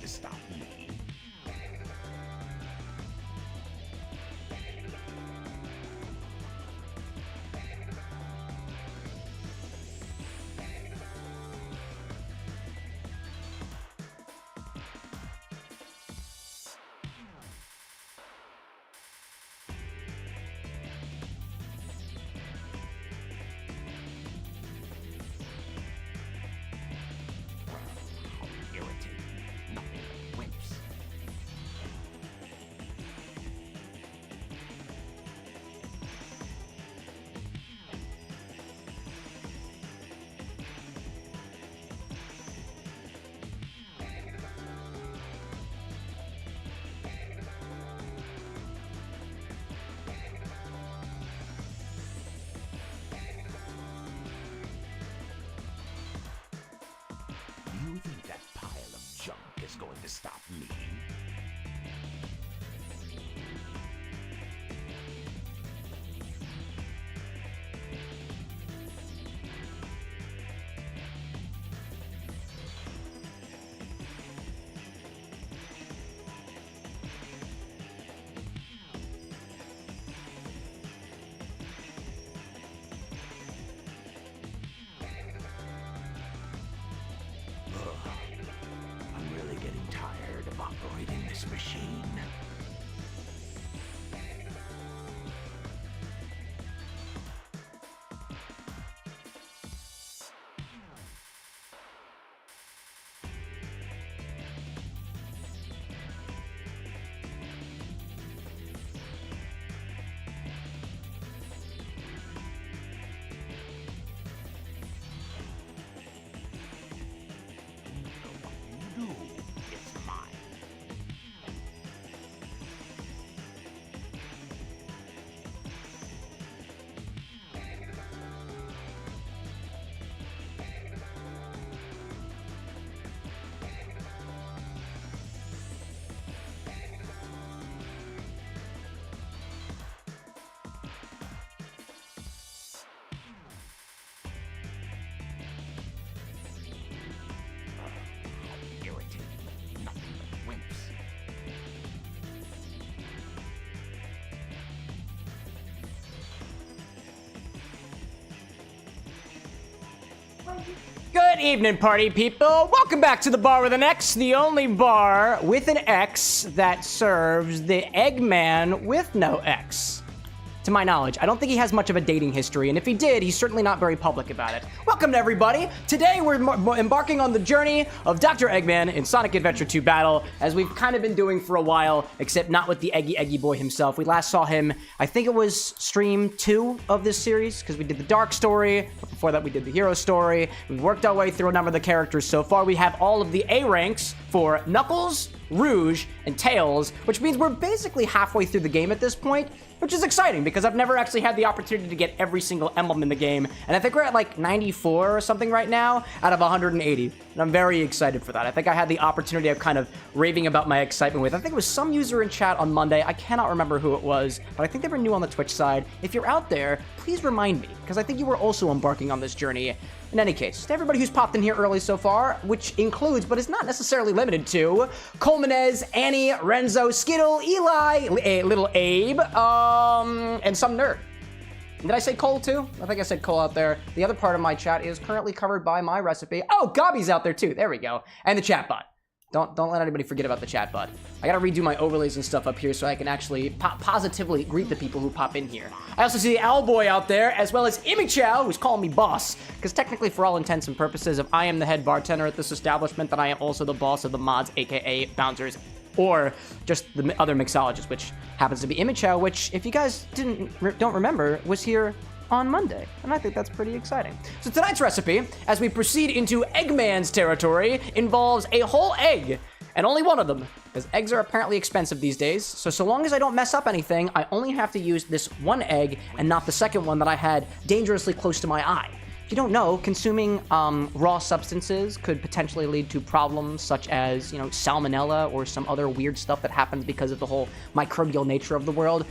to stop me. You think that pile of junk is going to stop me? I'm really getting tired of operating this machine. It's mine. Irritating. Nothing but wimps. Good evening, party people. Welcome back to the Bar with an X, the only bar with an X that serves the Eggman with no X. To my knowledge, I don't think he has much of a dating history, and if he did, he's certainly not very public about it. Welcome to everybody. Today, we're embarking on the journey of Dr. Eggman in Sonic Adventure 2 Battle, as we've kind of been doing for a while, except not with the Eggy boy himself. We last saw him, I think it was stream 2 of this series, because we did the Dark story, but before that we did the Hero story. We've worked our way through a number of the characters so far. We have all of the A ranks for Knuckles, Rouge, and Tails, which means we're basically halfway through the game at this point, which is exciting because I've never actually had the opportunity to get every single emblem in the game, and I think we're at like 94 or something right now out of 180, and I'm very excited for that. I think I had the opportunity of kind of raving about my excitement with, I think it was some user in chat on Monday, I cannot remember who it was, but I think they were new on the Twitch side. If you're out there, please remind me, because I think you were also embarking on this journey. In any case, to everybody who's popped in here early so far, which includes, but is not necessarily limited to, Colmenez, Annie, Renzo, Skittle, Eli, Little Abe, and some nerd. Did I say Cole too? I think I said Cole out there. The other part of my chat is currently covered by my recipe. Oh, Gobby's out there too. There we go. And the chat bot. Don't let anybody forget about the chat bot. I gotta redo my overlays and stuff up here so I can actually positively greet the people who pop in here. I also see the Owlboy out there, as well as Immy Chow, who's calling me boss. Because technically, for all intents and purposes, if I am the head bartender at this establishment, then I am also the boss of the mods, aka bouncers, or just the other mixologist, which happens to be Immy Chow, which, if you guys don't remember, was here on Monday, and I think that's pretty exciting. So tonight's recipe, as we proceed into Eggman's territory, involves a whole egg, and only one of them, because eggs are apparently expensive these days, so long as I don't mess up anything, I only have to use this one egg and not the second one that I had dangerously close to my eye. If you don't know, consuming raw substances could potentially lead to problems such as, salmonella or some other weird stuff that happens because of the whole microbial nature of the world.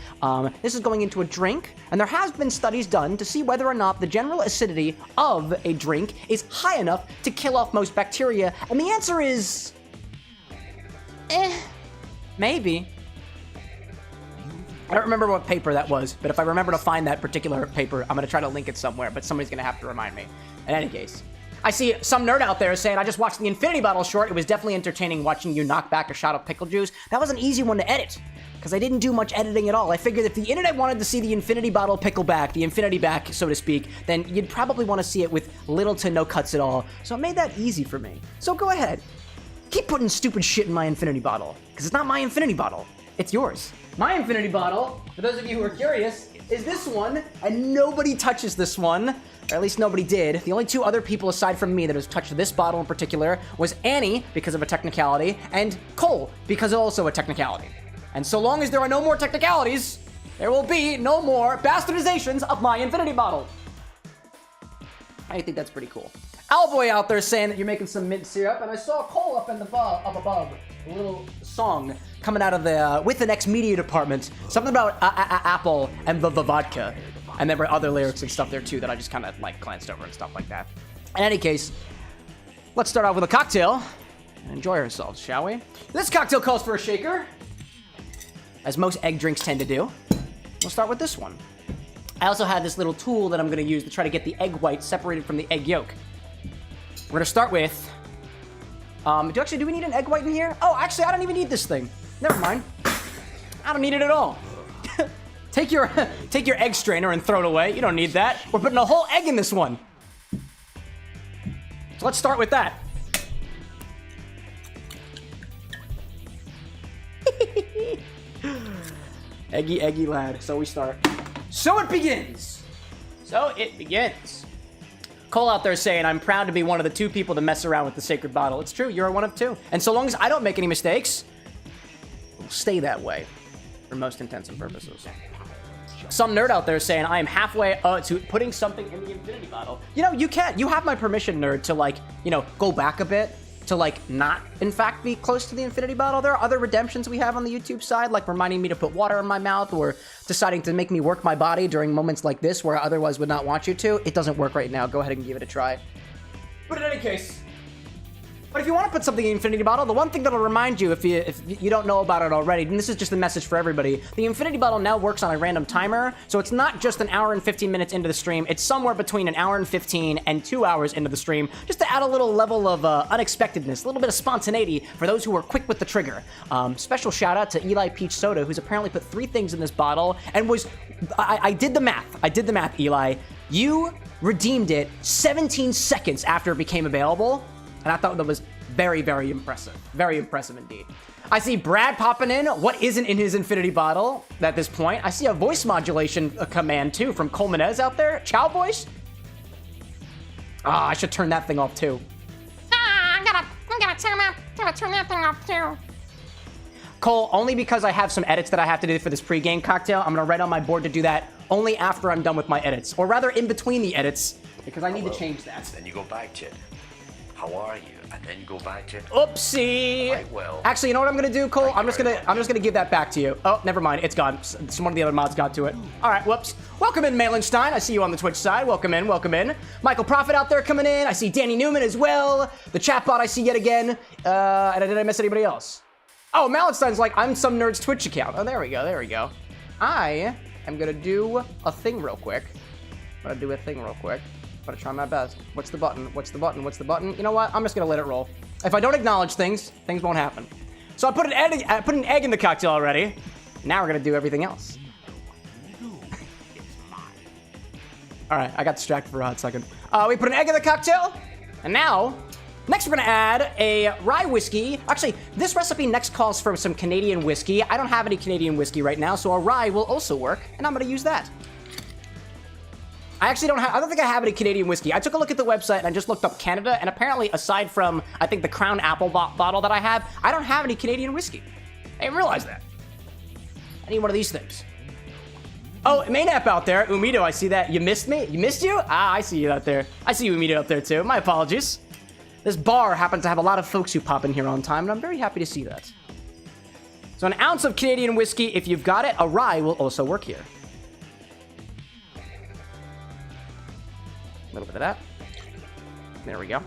This is going into a drink, and there has been studies done to see whether or not the general acidity of a drink is high enough to kill off most bacteria, and the answer is Maybe. I don't remember what paper that was, but if I remember to find that particular paper, I'm going to try to link it somewhere, but somebody's going to have to remind me. In any case, I see some nerd out there saying, I just watched the Infinity Bottle short. It was definitely entertaining watching you knock back a shot of pickle juice. That was an easy one to edit, because I didn't do much editing at all. I figured if the internet wanted to see the Infinity Bottle pickle back, the Infinity back, so to speak, then you'd probably want to see it with little to no cuts at all. So it made that easy for me. So go ahead. Keep putting stupid shit in my Infinity Bottle, because it's not my Infinity Bottle. It's yours. My Infinity Bottle, for those of you who are curious, is this one, and nobody touches this one, or at least nobody did. The only two other people aside from me that has touched this bottle in particular was Annie, because of a technicality, and Cole, because of also a technicality. And so long as there are no more technicalities, there will be no more bastardizations of my Infinity Bottle. I think that's pretty cool. Owlboy out there saying that you're making some mint syrup, and I saw Cole up above, a little song coming out of the WithAnX media department, something about apple and the vodka, and there were other lyrics and stuff there too that I just kind of like glanced over and stuff like that. In any case, let's start off with a cocktail and enjoy ourselves, shall we? This cocktail calls for a shaker, as most egg drinks tend to do. We'll start with this one. I also had this little tool that I'm going to use to try to get the egg white separated from the egg yolk. We're going to start with... do we need an egg white in here? Oh, actually, I don't even need this thing. Never mind. I don't need it at all. Take your egg strainer and throw it away. You don't need that. We're putting a whole egg in this one. So let's start with that. Eggy lad. So we start. So it begins. So it begins. Cole out there saying, I'm proud to be one of the two people to mess around with the sacred bottle. It's true, you're one of two. And so long as I don't make any mistakes, it'll stay that way for most intents and purposes. Some nerd out there saying, I am halfway to putting something in the Infinity Bottle. You know, you can't. You have my permission, nerd, to like, you know, go back a bit. To like not, in fact, be close to the Infinity Bottle. There are other redemptions we have on the YouTube side, like reminding me to put water in my mouth or deciding to make me work my body during moments like this where I otherwise would not want you to. It doesn't work right now. Go ahead and give it a try. But in any case, but if you want to put something in the Infinity Bottle, the one thing that'll remind you if you don't know about it already, and this is just a message for everybody, the Infinity Bottle now works on a random timer, so it's not just an hour and 15 minutes into the stream, it's somewhere between an hour and 15 and 2 hours into the stream, just to add a little level of unexpectedness, a little bit of spontaneity for those who are quick with the trigger. Special shout out to Eli Peach Soda, who's apparently put 3 things in this bottle, and was, I did the math, Eli. You redeemed it 17 seconds after it became available. And I thought that was very, very impressive. Very impressive indeed. I see Brad popping in. What isn't in his Infinity Bottle at this point? I see a voice modulation command too from Colmenez out there. Chow voice? Ah, I should turn that thing off too. I'm gonna turn that thing off too. Cole, only because I have some edits that I have to do for this pregame cocktail, I'm gonna write on my board to do that only after I'm done with my edits. Or rather, in between the edits, because I need to change that. Then you go back to it. How are you? And then you go back to it. Oopsie. Quite well. Actually, you know what I'm gonna do, Cole? I'm just gonna give that back to you. Oh, never mind. It's gone. Some of the other mods got to it. All right. Whoops. Welcome in, Malenstein. I see you on the Twitch side. Welcome in. Welcome in. Michael Prophet out there coming in. I see Danny Newman as well. The chatbot I see yet again. And did I miss anybody else? Oh, Malenstein's like, I'm some nerd's Twitch account. Oh, there we go. There we go. I am gonna do a thing real quick. I'm gonna do a thing real quick. I'm gonna try my best. What's the button? What's the button? What's the button? You know what? I'm just gonna let it roll. If I don't acknowledge things, things won't happen. So I put an egg in the cocktail already. Now we're gonna do everything else. All right, I got distracted for a hot second. We put an egg in the cocktail, and now, next we're gonna add a rye whiskey. Actually, this recipe next calls for some Canadian whiskey. I don't have any Canadian whiskey right now, so a rye will also work, and I'm gonna use that. I don't think I have any Canadian whiskey. I took a look at the website and I just looked up Canada, and apparently, aside from, I think, the Crown Apple bottle that I have, I don't have any Canadian whiskey. I didn't realize that. I need one of these things. Oh, Maynap out there. Umido, I see that. You missed me? You missed you? Ah, I see you out there. I see you, Umido, up there, too. My apologies. This bar happens to have a lot of folks who pop in here on time, and I'm very happy to see that. So an ounce of Canadian whiskey, if you've got it. A rye will also work here. A little bit of that. There we go.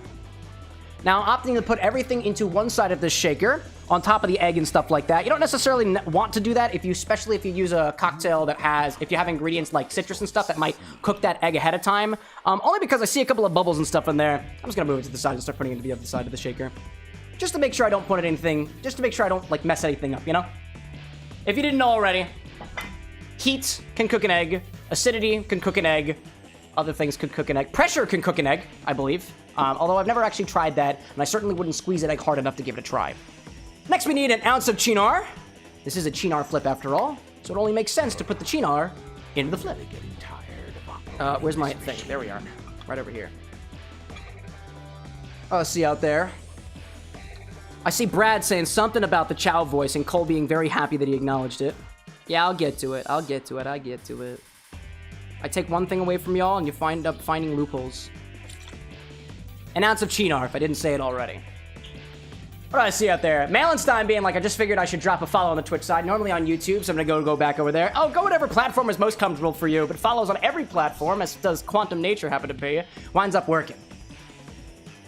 Now, I'm opting to put everything into one side of this shaker. on top of the egg and stuff like that. You don't necessarily want to do that especially if you use a cocktail that has, if you have ingredients like citrus and stuff that might cook that egg ahead of time. Only because I see a couple of bubbles and stuff in there. I'm just gonna move it to the side and start putting it to the other side of the shaker. Just to make sure I don't put anything, just to make sure I don't like mess anything up, you know? If you didn't know already, heat can cook an egg, acidity can cook an egg, other things could cook an egg. Pressure can cook an egg, I believe. Although I've never actually tried that, and I certainly wouldn't squeeze an egg hard enough to give it a try. Next, we need an ounce of Cynar. This is a Cynar Flip after all, so it only makes sense to put the Cynar into the flip. Where's my thing? There we are. Right over here. Oh, see out there. I see Brad saying something about the Chow voice and Cole being very happy that he acknowledged it. Yeah, I'll get to it. I'll get to it. I get to it. I take one thing away from y'all and you find up finding loopholes. An ounce of Cynar, if I didn't say it already. What do I see out there? Malenstein being like, I just figured I should drop a follow on the Twitch side. Normally on YouTube, so I'm gonna go back over there. Oh, go whatever platform is most comfortable for you, but follows on every platform, as does Quantum Nature happen to be. Winds up working.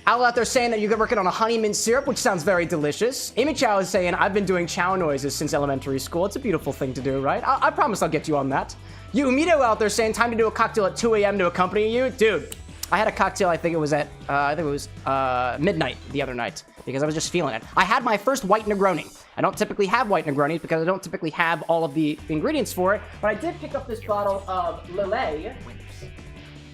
Owl out there saying that you're working on a honey mint syrup, which sounds very delicious. Amy Chow is saying, I've been doing chow noises since elementary school. It's a beautiful thing to do, right? I promise I'll get you on that. You Umito out there saying, time to do a cocktail at 2 a.m. to accompany you. Dude, I had a cocktail, I think it was at, midnight the other night, because I was just feeling it. I had my first white Negroni. I don't typically have white Negronis because I don't typically have all of the ingredients for it, but I did pick up this bottle of Lillet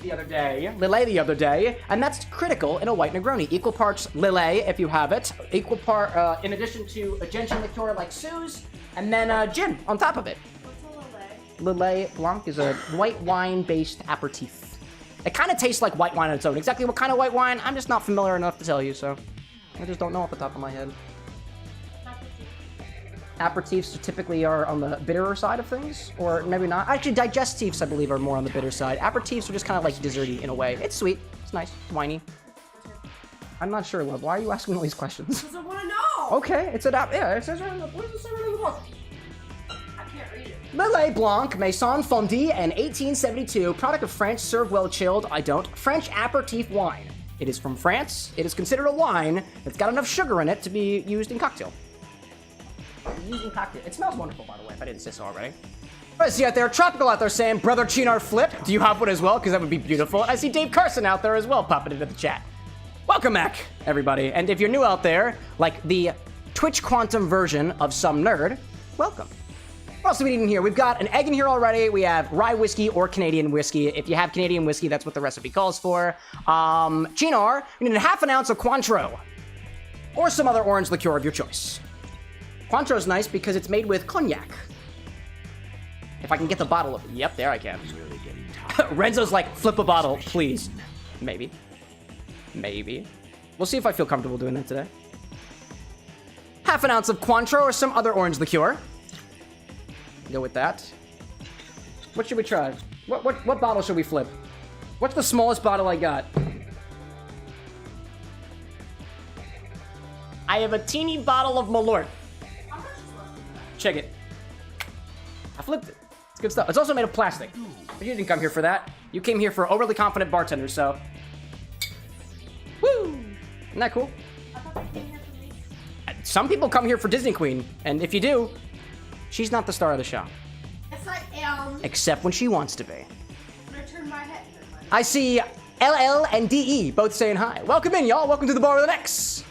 the other day, and that's critical in a white Negroni. Equal parts Lillet, if you have it, equal part, in addition to a gentian liqueur like Sue's, and then gin on top of it. What's a Lillet? Lillet Blanc is a white wine-based aperitif. It kind of tastes like white wine on its own. Exactly what kind of white wine, I'm just not familiar enough to tell you, so I just don't know off the top of my head. Aperitifs typically are on the bitterer side of things, or maybe not. Actually, digestives, I believe, are more on the bitter side. Aperitifs are just kind of like desserty in a way. It's sweet. It's nice. It's winey. I'm not sure, love. Why are you asking all these questions? Because I want to know. Okay, it's an yeah, it says right in the, what does it say right in the book? I can't read it. Lillet Blanc, Maison Fondue, and 1872, product of French, served well chilled. I don't. French aperitif wine. It is from France. It is considered a wine that's got enough sugar in it to be used in cocktail. Using cocktail. It smells wonderful, by the way, if I didn't say so already. I see out there, Tropical out there saying, Brother Cynar Flip, do you have one as well? Because that would be beautiful. I see Dave Carson out there as well, popping into the chat. Welcome back, everybody. And if you're new out there, like the Twitch Quantum version of some nerd, welcome. What else do we need in here? We've got an egg in here already. We have rye whiskey or Canadian whiskey. If you have Canadian whiskey, that's what the recipe calls for. Cynar, you need a half an ounce of Cointreau or some other orange liqueur of your choice. Cointreau's nice because it's made with cognac. If I can get the bottle of it. Yep, there I can. Renzo's like, flip a bottle, please. Maybe. Maybe. We'll see if I feel comfortable doing that today. Half an ounce of Cointreau or some other orange liqueur. Go with that. What should we try? What bottle should we flip? What's the smallest bottle I got? I have a teeny bottle of Malort. Check it. I flipped it. It's good stuff. It's also made of plastic. But you didn't come here for that. You came here for overly confident bartenders, so. Woo! Isn't that cool? I thought you came here for me. Some people come here for Disney Queen, and if you do, she's not the star of the show. Yes, I am. Except when she wants to be. When I turn my head. I see LL and DE both saying hi. Welcome in, y'all. Welcome to the Bar with an X.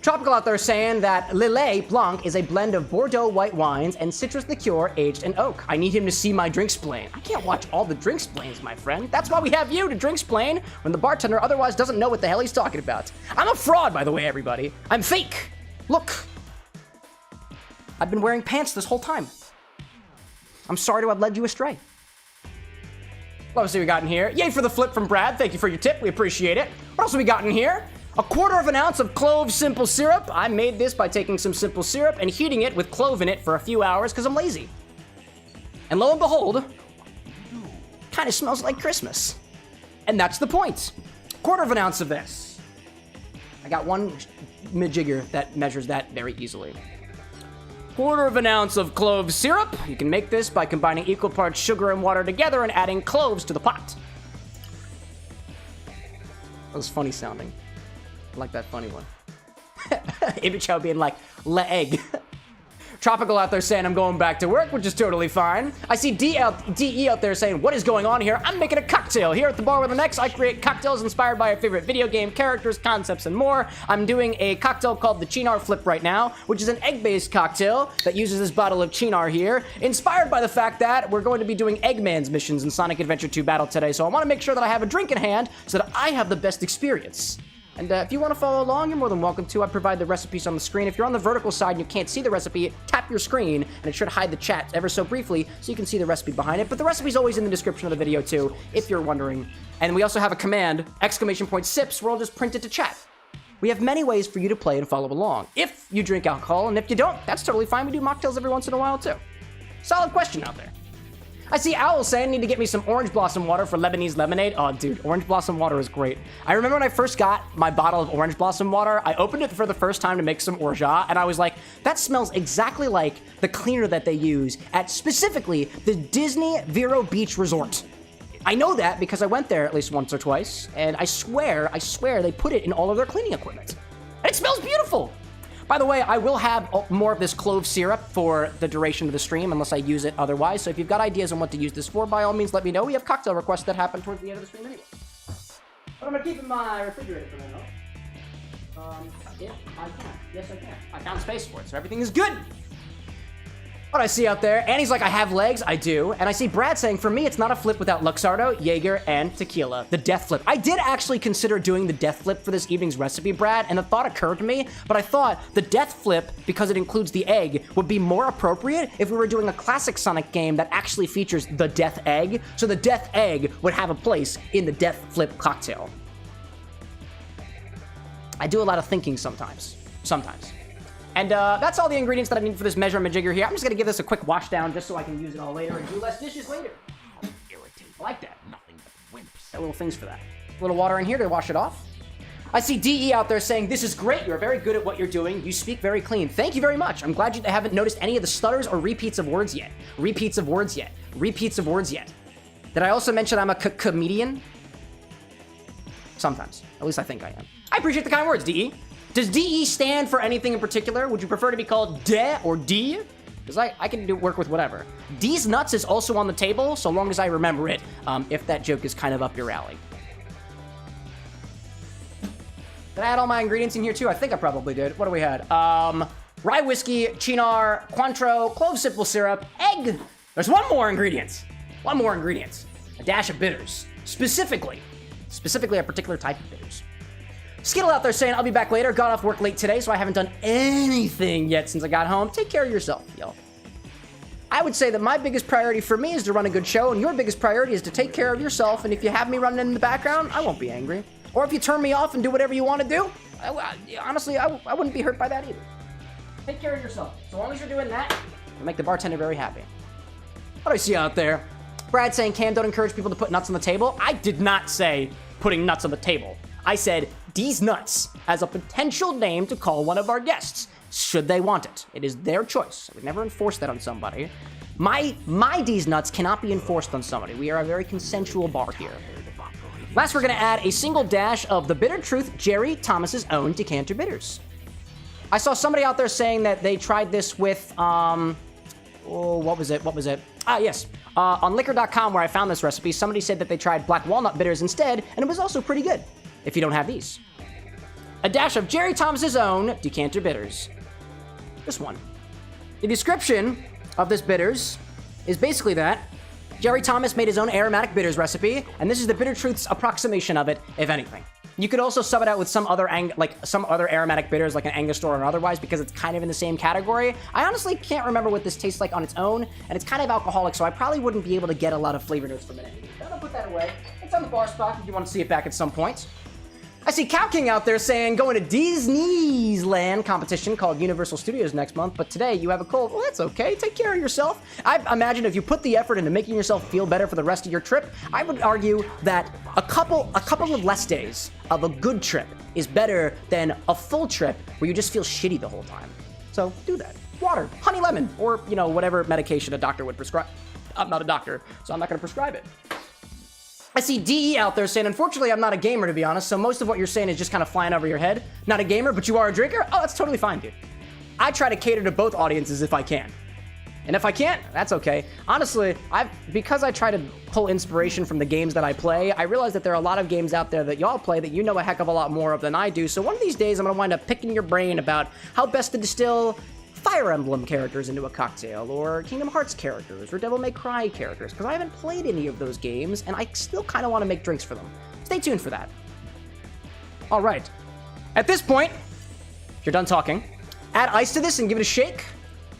Tropical out there saying that Lillet Blanc is a blend of Bordeaux white wines and citrus liqueur aged in oak. I need him to see my drinks plane. I can't watch all the drinks planes, my friend. That's why we have you to drinks plane when the bartender otherwise doesn't know what the hell he's talking about. I'm a fraud, by the way, everybody. I'm fake. Look. I've been wearing pants this whole time. I'm sorry to have led you astray. What else have we got in here? Yay for the flip from Brad. Thank you for your tip. We appreciate it. What else have we got in here? A quarter of an ounce of Clove simple syrup. I made this by taking some simple syrup and heating it with clove in it for a few hours because I'm lazy. And lo and behold, kind of smells like Christmas. And that's the point. Quarter of an ounce of this. I got one jigger that measures that very easily. Quarter of an ounce of clove syrup. You can make this by combining equal parts sugar and water together and adding cloves to the pot. That was funny sounding. I like that funny one. Ibichow being like, egg. Tropical out there saying I'm going back to work, which is totally fine. I see DE out there saying, what is going on here? I'm making a cocktail. Here at the Bar with an X, I create cocktails inspired by our favorite video game characters, concepts, and more. I'm doing a cocktail called the Cynar Flip right now, which is an egg-based cocktail that uses this bottle of Cynar here, inspired by the fact that we're going to be doing Eggman's missions in Sonic Adventure 2 Battle today, so I want to make sure that I have a drink in hand so that I have the best experience. And if you want to follow along, you're more than welcome to. I provide the recipes on the screen. If you're on the vertical side and you can't see the recipe, tap your screen, and it should hide the chat ever so briefly so you can see the recipe behind it. But the recipe's always in the description of the video, too, if you're wondering. And we also have a command, !sips, where I'll just print it to chat. We have many ways for you to play and follow along. If you drink alcohol, and if you don't, that's totally fine. We do mocktails every once in a while, too. Solid question out there. I see Owl saying, need to get me some orange blossom water for Lebanese lemonade. Oh, dude, orange blossom water is great. I remember when I first got my bottle of orange blossom water, I opened it for the first time to make some orgeat, and I was like, that smells exactly like the cleaner that they use at specifically the Disney Vero Beach Resort. I know that because I went there at least once or twice, and I swear they put it in all of their cleaning equipment. And it smells beautiful. By the way, I will have more of this clove syrup for the duration of the stream unless I use it otherwise. So if you've got ideas on what to use this for, by all means, let me know. We have cocktail requests that happen towards the end of the stream anyway. But I'm going to keep in my refrigerator for now. If I can. Yes, I can. I found space for it, so everything is good. What I see out there, Annie's like, I have legs. I do. And I see Brad saying, for me, it's not a flip without Luxardo, Jaeger, and tequila. The death flip. I did actually consider doing the death flip for this evening's recipe, Brad, and the thought occurred to me, but I thought the death flip, because it includes the egg, would be more appropriate if we were doing a classic Sonic game that actually features the death egg, so the death egg would have a place in the death flip cocktail. I do a lot of thinking sometimes. And that's all the ingredients that I need for this measurement jigger here. I'm just going to give this a quick wash down just so I can use it all later and do less dishes later. I like that. Nothing but wimps. Got little things for that. A little water in here to wash it off. I see DE out there saying, this is great. You're very good at what you're doing. You speak very clean. Thank you very much. I'm glad you haven't noticed any of the stutters or repeats of words yet. Repeats of words yet. Did I also mention I'm a comedian? Sometimes. At least I think I am. I appreciate the kind words, DE. Does DE stand for anything in particular? Would you prefer to be called De or D? Because I can work with whatever. D's nuts is also on the table, so long as I remember it, if that joke is kind of up your alley. Did I add all my ingredients in here too? I think I probably did. What do we had? Rye whiskey, Cynar, Cointreau, clove simple syrup, egg. There's one more ingredient. A dash of bitters. Specifically a particular type of bitters. Skittle out there saying, I'll be back later. Got off work late today, so I haven't done anything yet since I got home. Take care of yourself, yo. I would say that my biggest priority for me is to run a good show, and your biggest priority is to take care of yourself, and if you have me running in the background, I won't be angry. Or if you turn me off and do whatever you want to do, honestly, I wouldn't be hurt by that either. Take care of yourself. So long as you're doing that, you'll make the bartender very happy. What do I see out there? Brad saying, Cam, don't encourage people to put nuts on the table. I did not say putting nuts on the table. I said, D's Nuts as a potential name to call one of our guests, should they want it. It is their choice. I would never enforce that on somebody. My D's Nuts cannot be enforced on somebody. We are a very consensual bar here. Last, we're going to add a single dash of the Bitter Truth Jerry Thomas's own decanter bitters. I saw somebody out there saying that they tried this with, what was it? Ah, yes. On liquor.com where I found this recipe, somebody said that they tried black walnut bitters instead, and it was also pretty good. If you don't have these. A dash of Jerry Thomas's own decanter bitters. This one. The description of this bitters is basically that Jerry Thomas made his own aromatic bitters recipe, and this is the Bitter Truth's approximation of it, if anything. You could also sub it out with some other aromatic bitters, like an Angostura or otherwise, because it's kind of in the same category. I honestly can't remember what this tastes like on its own, and it's kind of alcoholic, so I probably wouldn't be able to get a lot of flavor notes from it anyway. I'm gonna put that away. It's on the bar stock if you want to see it back at some point. I see Cow King out there saying, going to Disney's Land competition called Universal Studios next month, but today you have a cold. Well, that's okay. Take care of yourself. I imagine if you put the effort into making yourself feel better for the rest of your trip, I would argue that a couple of less days of a good trip is better than a full trip where you just feel shitty the whole time. So do that. Water, honey lemon, or, whatever medication a doctor would prescribe. I'm not a doctor, so I'm not going to prescribe it. I see DE out there saying, unfortunately, I'm not a gamer, to be honest, so most of what you're saying is just kind of flying over your head. Not a gamer, but you are a drinker? Oh, that's totally fine, dude. I try to cater to both audiences if I can. And if I can't, that's okay. Honestly, because I try to pull inspiration from the games that I play, I realize that there are a lot of games out there that y'all play that you know a heck of a lot more of than I do. So one of these days, I'm going to wind up picking your brain about how best to distill Fire Emblem characters into a cocktail, or Kingdom Hearts characters, or Devil May Cry characters, because I haven't played any of those games, and I still kind of want to make drinks for them. Stay tuned for that. All right. At this point, if you're done talking, add ice to this and give it a shake.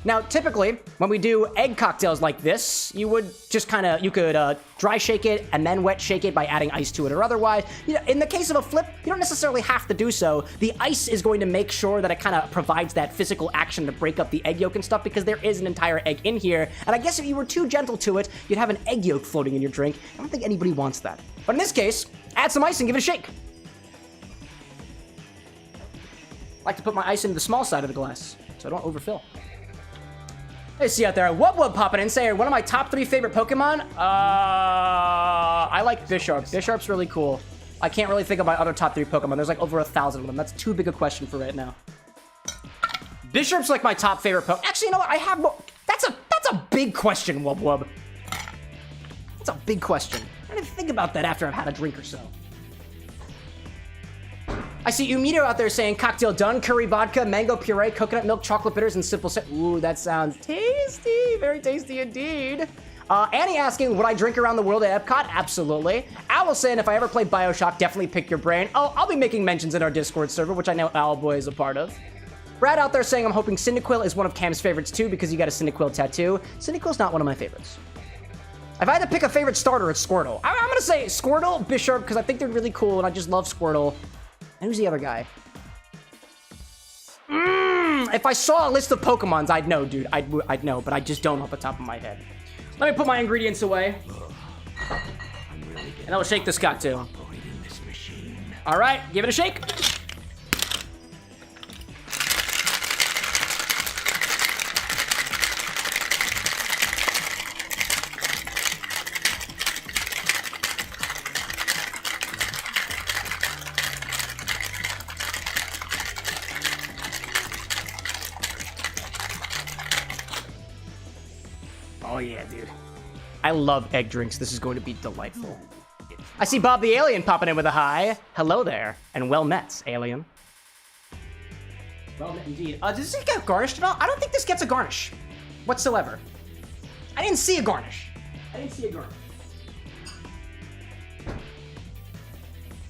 Now, typically, when we do egg cocktails like this, you would just you could dry shake it and then wet shake it by adding ice to it, or otherwise, in the case of a flip, you don't necessarily have to do so. The ice is going to make sure that it kind of provides that physical action to break up the egg yolk and stuff, because there is an entire egg in here, and I guess if you were too gentle to it, you'd have an egg yolk floating in your drink. I don't think anybody wants that. But in this case, add some ice and give it a shake. I like to put my ice into the small side of the glass, so I don't overfill. Hey, see out there. Wub popping in saying, one of my top 3 favorite Pokemon? I like Bisharp. Bisharp's really cool. I can't really think of my other top 3 Pokemon. There's like over 1,000 of them. That's too big a question for right now. Bisharp's like my top favorite Pokemon. Actually, you know what? I have more. That's a big question, Wub. That's a big question. I didn't think about that after I've had a drink or so. I see Umito out there saying, cocktail done, curry vodka, mango puree, coconut milk, chocolate bitters, and simple sip. Ooh, that sounds tasty. Very tasty indeed. Annie asking, would I drink around the world at Epcot? Absolutely. Owl saying, if I ever play Bioshock, definitely pick your brain. Oh, I'll be making mentions in our Discord server, which I know Owlboy is a part of. Brad out there saying, I'm hoping Cyndaquil is one of Cam's favorites too, because you got a Cyndaquil tattoo. Cyndaquil's not one of my favorites. If I had to pick a favorite starter, it's Squirtle. I'm going to say Squirtle, Bisharp, because I think they're really cool, and I just love Squirtle. And who's the other guy? If I saw a list of Pokemons, I'd know, dude. I'd know, but I just don't off the top of my head. Let me put my ingredients away. And I'll shake this cocktail. All right, give it a shake. Oh yeah, dude. I love egg drinks. This is going to be delightful. I see Bob the Alien popping in with a hi. Hello there, and well met, alien. Well met indeed. Does this get garnished at all? I don't think this gets a garnish whatsoever. I didn't see a garnish.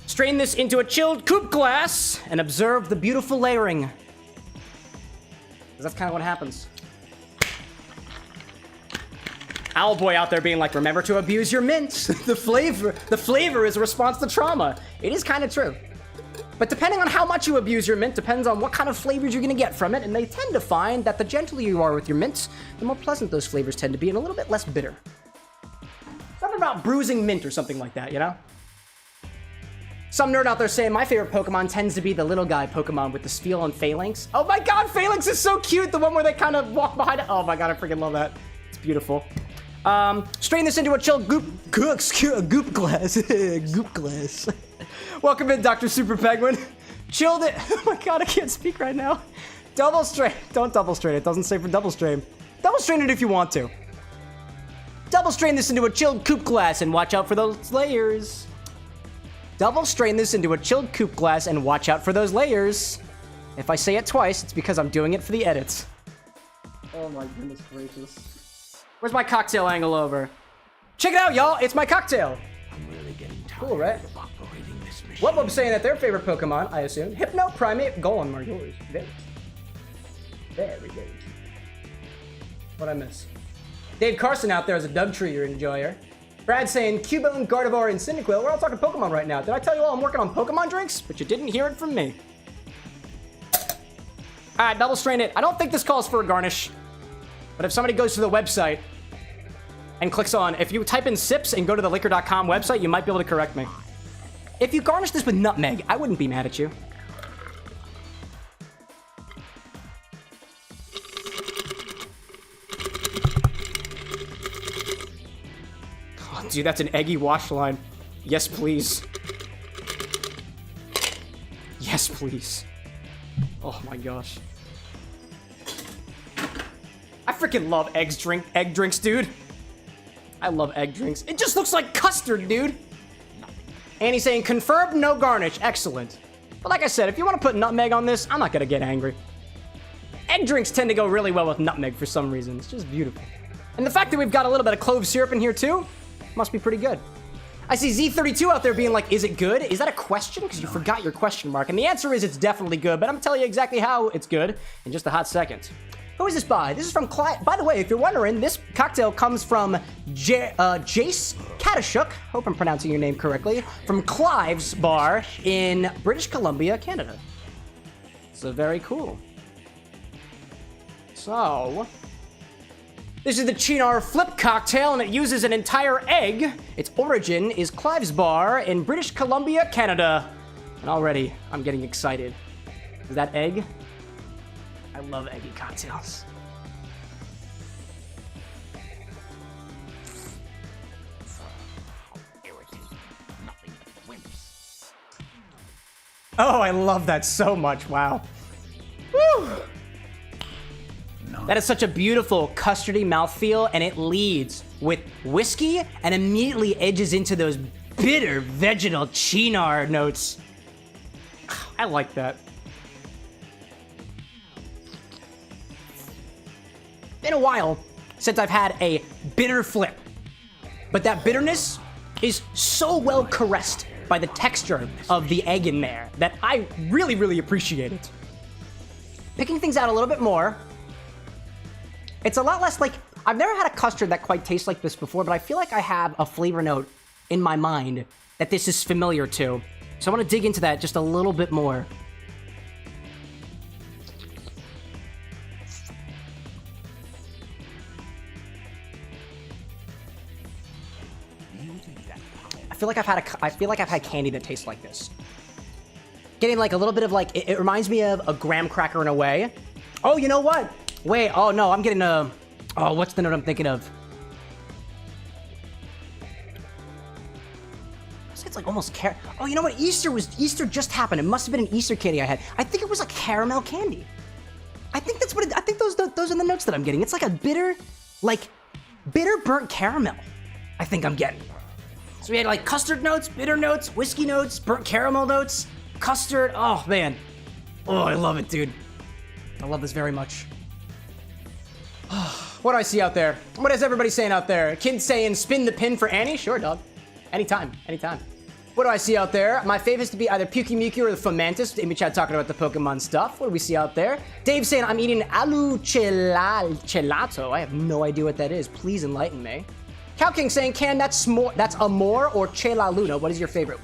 Strain this into a chilled coupe glass and observe the beautiful layering. 'Cause that's kind of what happens. Owlboy out there being like, remember to abuse your mint. The flavor is a response to trauma. It is kind of true. But depending on how much you abuse your mint depends on what kind of flavors you're going to get from it, and they tend to find that the gentler you are with your mints, the more pleasant those flavors tend to be and a little bit less bitter. Something about bruising mint or something like that, you know? Some nerd out there saying, my favorite Pokemon tends to be the little guy Pokemon with the Spheal and Phalanx. Oh my god, Phalanx is so cute! The one where they kind of walk behind it. Oh my god, I freaking love that. It's beautiful. Strain this into a chilled goop glass. Goop glass. Welcome in, Dr. Super Penguin. Chilled it. Oh my god, I can't speak right now. Double strain. Don't double strain it. Doesn't say for double strain. Double strain it if you want to. Double strain this into a chilled coupe glass and watch out for those layers. Double strain this into a chilled coupe glass and watch out for those layers. If I say it twice, it's because I'm doing it for the edits. Oh my goodness gracious. Where's my cocktail angle over? Check it out, y'all! It's my cocktail! I'm really getting tired Cool, right? of operating this machine. Wubwub's saying that their favorite Pokemon, I assume, Hypno, Primate, Golem are yours. Very good. What'd I miss? Dave Carson out there is a Dugtree enjoyer. Brad saying Cubone, Gardevoir, and Cyndaquil. We're all talking Pokemon right now. Did I tell you all I'm working on Pokemon drinks? But you didn't hear it from me. Alright, double strain it. I don't think this calls for a garnish. But if somebody goes to the website and clicks on, if you type in sips and go to the liquor.com website, you might be able to correct me. If you garnish this with nutmeg, I wouldn't be mad at you. Oh, dude, that's an Eggy wash line. Yes, please. Yes, please. Oh my gosh. freaking love egg drinks, dude. I love egg drinks. It just looks like custard, dude. And he's saying, confirmed, no garnish. Excellent. But like I said, if you want to put nutmeg on this, I'm not going to get angry. Egg drinks tend to go really well with nutmeg for some reason. It's just beautiful. And the fact that we've got a little bit of clove syrup in here too, must be pretty good. I see Z32 out there being like, is it good? Is that a question? Because you forgot your question mark. And the answer is it's definitely good, but I'm telling you exactly how it's good in just a hot second. Who is this by? This is from Clive. By the way, if you're wondering, this cocktail comes from Jayce Kadyschuk. Hope I'm pronouncing your name correctly. From Clive's bar in British Columbia, Canada. So very cool. So, this is the Cynar Flip cocktail, and it uses an entire egg. Its origin is Clive's bar in British Columbia, Canada. And already, I'm getting excited. Is that egg? I love eggy cocktails. Oh, I love that so much. Wow. Woo! That is such a beautiful custardy mouthfeel, and it leads with whiskey and immediately edges into those bitter vegetal Cynar notes. I like that. Been a while since I've had a bitter flip, but that bitterness is so well caressed by the texture of the egg in there that I really, really appreciate it. Picking things out a little bit more, it's a lot less like, I've never had a custard that quite tastes like this before, but I feel like I have a flavor note in my mind that this is familiar to. So I want to dig into that just a little bit more. I feel like I've had candy that tastes like this. Getting like a little bit of like, it reminds me of a graham cracker in a way. Oh, you know what? Wait, oh no, I'm getting a, oh, what's the note I'm thinking of? It's like almost oh, you know what? Easter just happened. It must have been an Easter candy I had. I think it was like caramel candy. I think that's what I think those are the notes that I'm getting. It's like a bitter burnt caramel. I think I'm getting. So we had like custard notes, bitter notes, whiskey notes, burnt caramel notes, custard. Oh man. Oh, I love it, dude. I love this very much. What do I see out there? What is everybody saying out there? Kids saying spin the pin for Annie? Sure, dog. Anytime, anytime. What do I see out there? My favorites to be either Pukey Mukey or the Fomantis. Amy Chat talking about the Pokemon stuff. What do we see out there? Dave saying I'm eating alu gelato. I have no idea what that is. Please enlighten me. Cow King saying, that's Amor or Chela Luna. What is your favorite?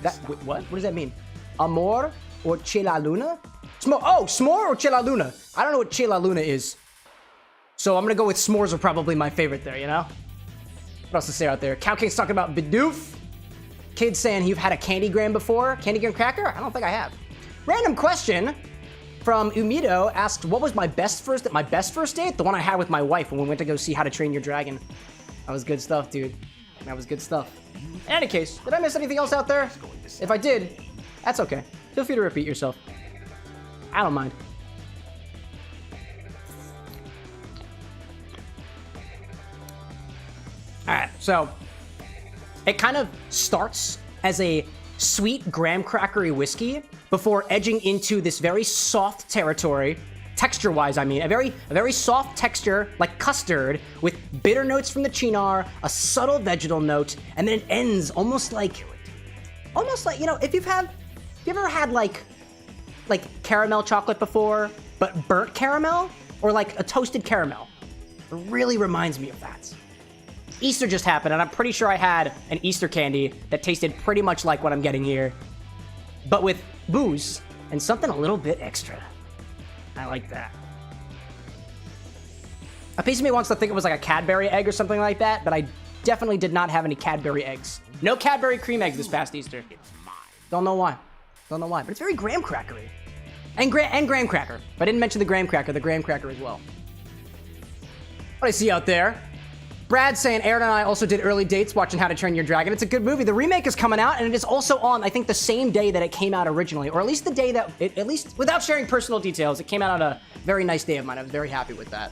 What does that mean? Amor or Chela Luna? S'more or Chela Luna? I don't know what Chela Luna is. So I'm gonna go with s'mores are probably my favorite there, you know? What else to say out there? Cow King's talking about Bidoof. Kids saying you've had a candy graham before? Candy graham cracker? I don't think I have. Random question from Umido asked, what was my best first date? The one I had with my wife when we went to go see How to Train Your Dragon. That was good stuff, dude. That was good stuff. In any case, did I miss anything else out there? If I did, that's okay. Feel free to repeat yourself. I don't mind. Alright, so it kind of starts as a sweet graham crackery whiskey before edging into this very soft territory, texture-wise, I mean, a very soft texture, like custard, with bitter notes from the Cynar, a subtle vegetal note, and then it ends almost like, you know, if you ever had like caramel chocolate before, but burnt caramel, or like a toasted caramel. It really reminds me of that. Easter just happened, and I'm pretty sure I had an Easter candy that tasted pretty much like what I'm getting here, but with booze and something a little bit extra. I like that. A piece of me wants to think it was like a Cadbury egg or something like that, but I definitely did not have any Cadbury eggs. No Cadbury cream eggs this past Easter. Don't know why. Don't know why, but it's very graham crackery. And graham cracker. But I didn't mention the graham cracker as well. What I see out there? Brad saying, Aaron and I also did early dates watching How to Train Your Dragon. It's a good movie. The remake is coming out, and it is also on, I think, the same day that it came out originally, or at least the day that, at least without sharing personal details, it came out on a very nice day of mine. I was very happy with that.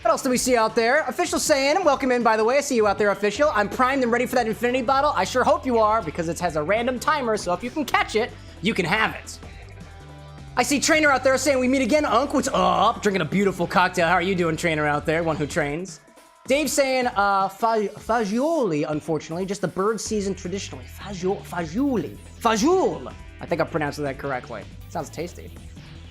What else do we see out there? Official saying, welcome in, by the way. I see you out there, Official. I'm primed and ready for that infinity bottle. I sure hope you are, because it has a random timer, so if you can catch it, you can have it. I see Trainer out there saying, we meet again, Unc. What's up? Drinking a beautiful cocktail. How are you doing, Trainer, out there? One who trains. Dave saying, fagioli, unfortunately. Just the bird season traditionally. Fagioli. Fagioli. I think I'm pronouncing that correctly. Sounds tasty.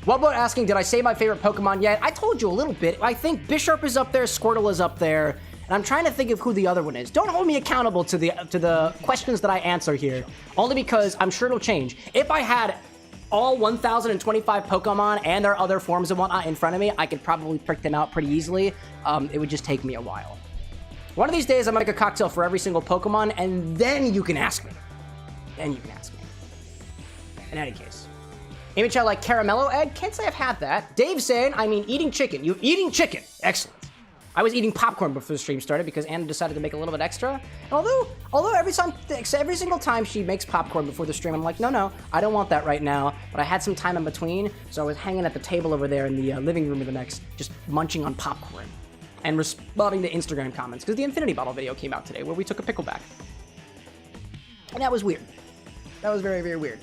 What about asking, did I say my favorite Pokemon yet? I told you a little bit. I think Bisharp is up there, Squirtle is up there, and I'm trying to think of who the other one is. Don't hold me accountable to the questions that I answer here, only because I'm sure it'll change. If I had all 1,025 Pokemon and their other forms and whatnot in front of me, I could probably pick them out pretty easily. It would just take me a while. One of these days, I'm gonna make a cocktail for every single Pokemon, and then you can ask me. Then you can ask me. In any case. Image I like caramello egg. Can't say I've had that. Dave saying, I mean eating chicken. You eating chicken. Excellent. I was eating popcorn before the stream started because Anna decided to make a little bit extra. And although every single time she makes popcorn before the stream, I'm like, no, I don't want that right now. But I had some time in between, so I was hanging at the table over there in the living room of the next, just munching on popcorn and responding to Instagram comments because the Infinity Bottle video came out today where we took a pickleback. And that was weird. That was very, very weird.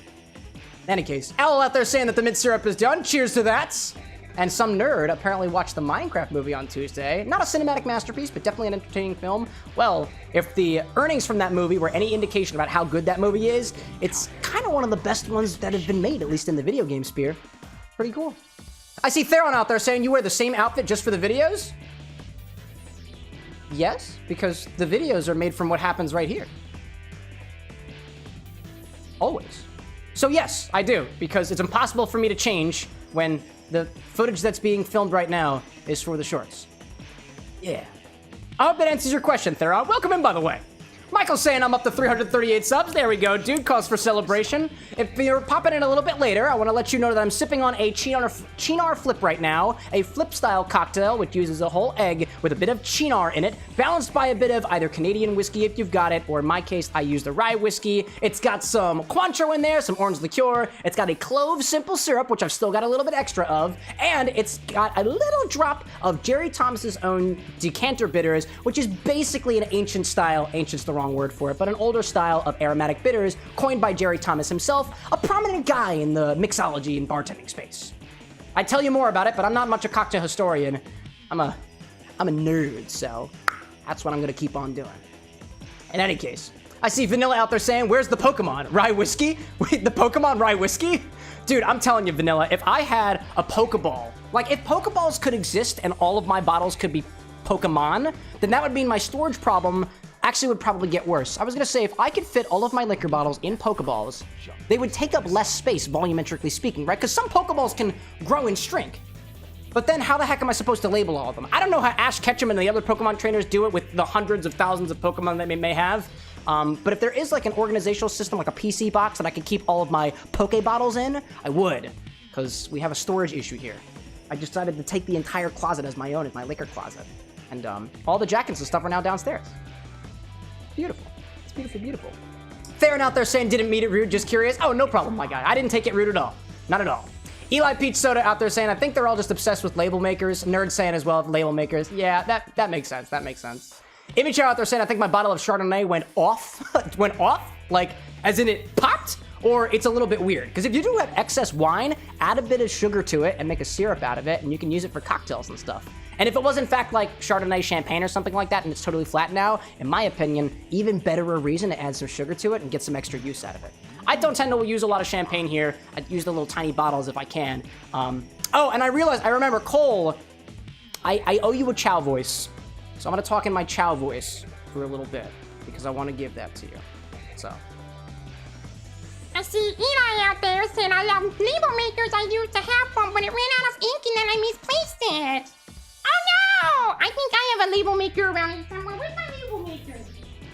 In any case, Owl out there saying that the mint syrup is done. Cheers to that. And some nerd apparently watched the Minecraft movie on Tuesday. Not a cinematic masterpiece, but definitely an entertaining film. Well, if the earnings from that movie were any indication about how good that movie is, it's kind of one of the best ones that have been made, at least in the video game sphere. Pretty cool. I see Theron out there saying you wear the same outfit just for the videos? Yes, because the videos are made from what happens right here. Always. So yes, I do, because it's impossible for me to change when the footage that's being filmed right now is for the shorts. Yeah. I hope that answers your question, Theron. Welcome in, by the way. Michael's saying I'm up to 338 subs. There we go, dude. Cause for celebration. If you're popping in a little bit later, I want to let you know that I'm sipping on a Cynar Flip right now, a flip-style cocktail which uses a whole egg with a bit of Cynar in it, balanced by a bit of either Canadian whiskey if you've got it, or in my case, I use the rye whiskey. It's got some Cointreau in there, some orange liqueur. It's got a Clove simple syrup, which I've still got a little bit extra of, and it's got a little drop of Jerry Thomas's own decanter bitters, which is basically an ancient style, ancient's the wrong word for it, but an older style of aromatic bitters coined by Jerry Thomas himself, a prominent guy in the mixology and bartending space. I'd tell you more about it, but I'm not much a cocktail historian. I'm a nerd, so that's what I'm gonna keep on doing. In any case, I see Vanilla out there saying, where's the Pokemon? Rye whiskey? Wait, the Pokemon rye whiskey? Dude, I'm telling you, Vanilla, if I had a Pokeball, like if Pokeballs could exist and all of my bottles could be Pokemon, then that would mean my storage problem actually would probably get worse. I was gonna say, if I could fit all of my liquor bottles in Pokeballs, they would take up less space, volumetrically speaking, right? Because some Pokeballs can grow and shrink. But then how the heck am I supposed to label all of them? I don't know how Ash Ketchum and the other Pokemon trainers do it with the hundreds of thousands of Pokemon that they may have. But if there is like an organizational system, like a PC box that I could keep all of my Poke bottles in, I would, because we have a storage issue here. I decided to take the entire closet as my own, as my liquor closet. And all the jackets and stuff are now downstairs. Beautiful. It's beautiful, beautiful. Theron out there saying, didn't meet it rude, just curious. Oh, no problem, my guy. I didn't take it rude at all. Not at all. Eli Peach Soda out there saying, I think they're all just obsessed with label makers. Nerd saying as well, label makers. Yeah, that makes sense. That makes sense. Image out there saying, I think my bottle of Chardonnay went off. Went off? Like, as in it popped? Or it's a little bit weird. Because if you do have excess wine, add a bit of sugar to it and make a syrup out of it, and you can use it for cocktails and stuff. And if it was in fact like Chardonnay champagne or something like that, and it's totally flat now, in my opinion, even better a reason to add some sugar to it and get some extra use out of it. I don't tend to use a lot of champagne here. I use the little tiny bottles if I can. Oh, and I remember, Cole, I owe you a Chow voice. So I'm gonna talk in my Chow voice for a little bit, because I want to give that to you. So. I see Eli out there saying I have label makers I used to have fun, but it ran out of ink and then I misplaced it. Oh no! I think I have a label maker around here somewhere. Where's my label maker?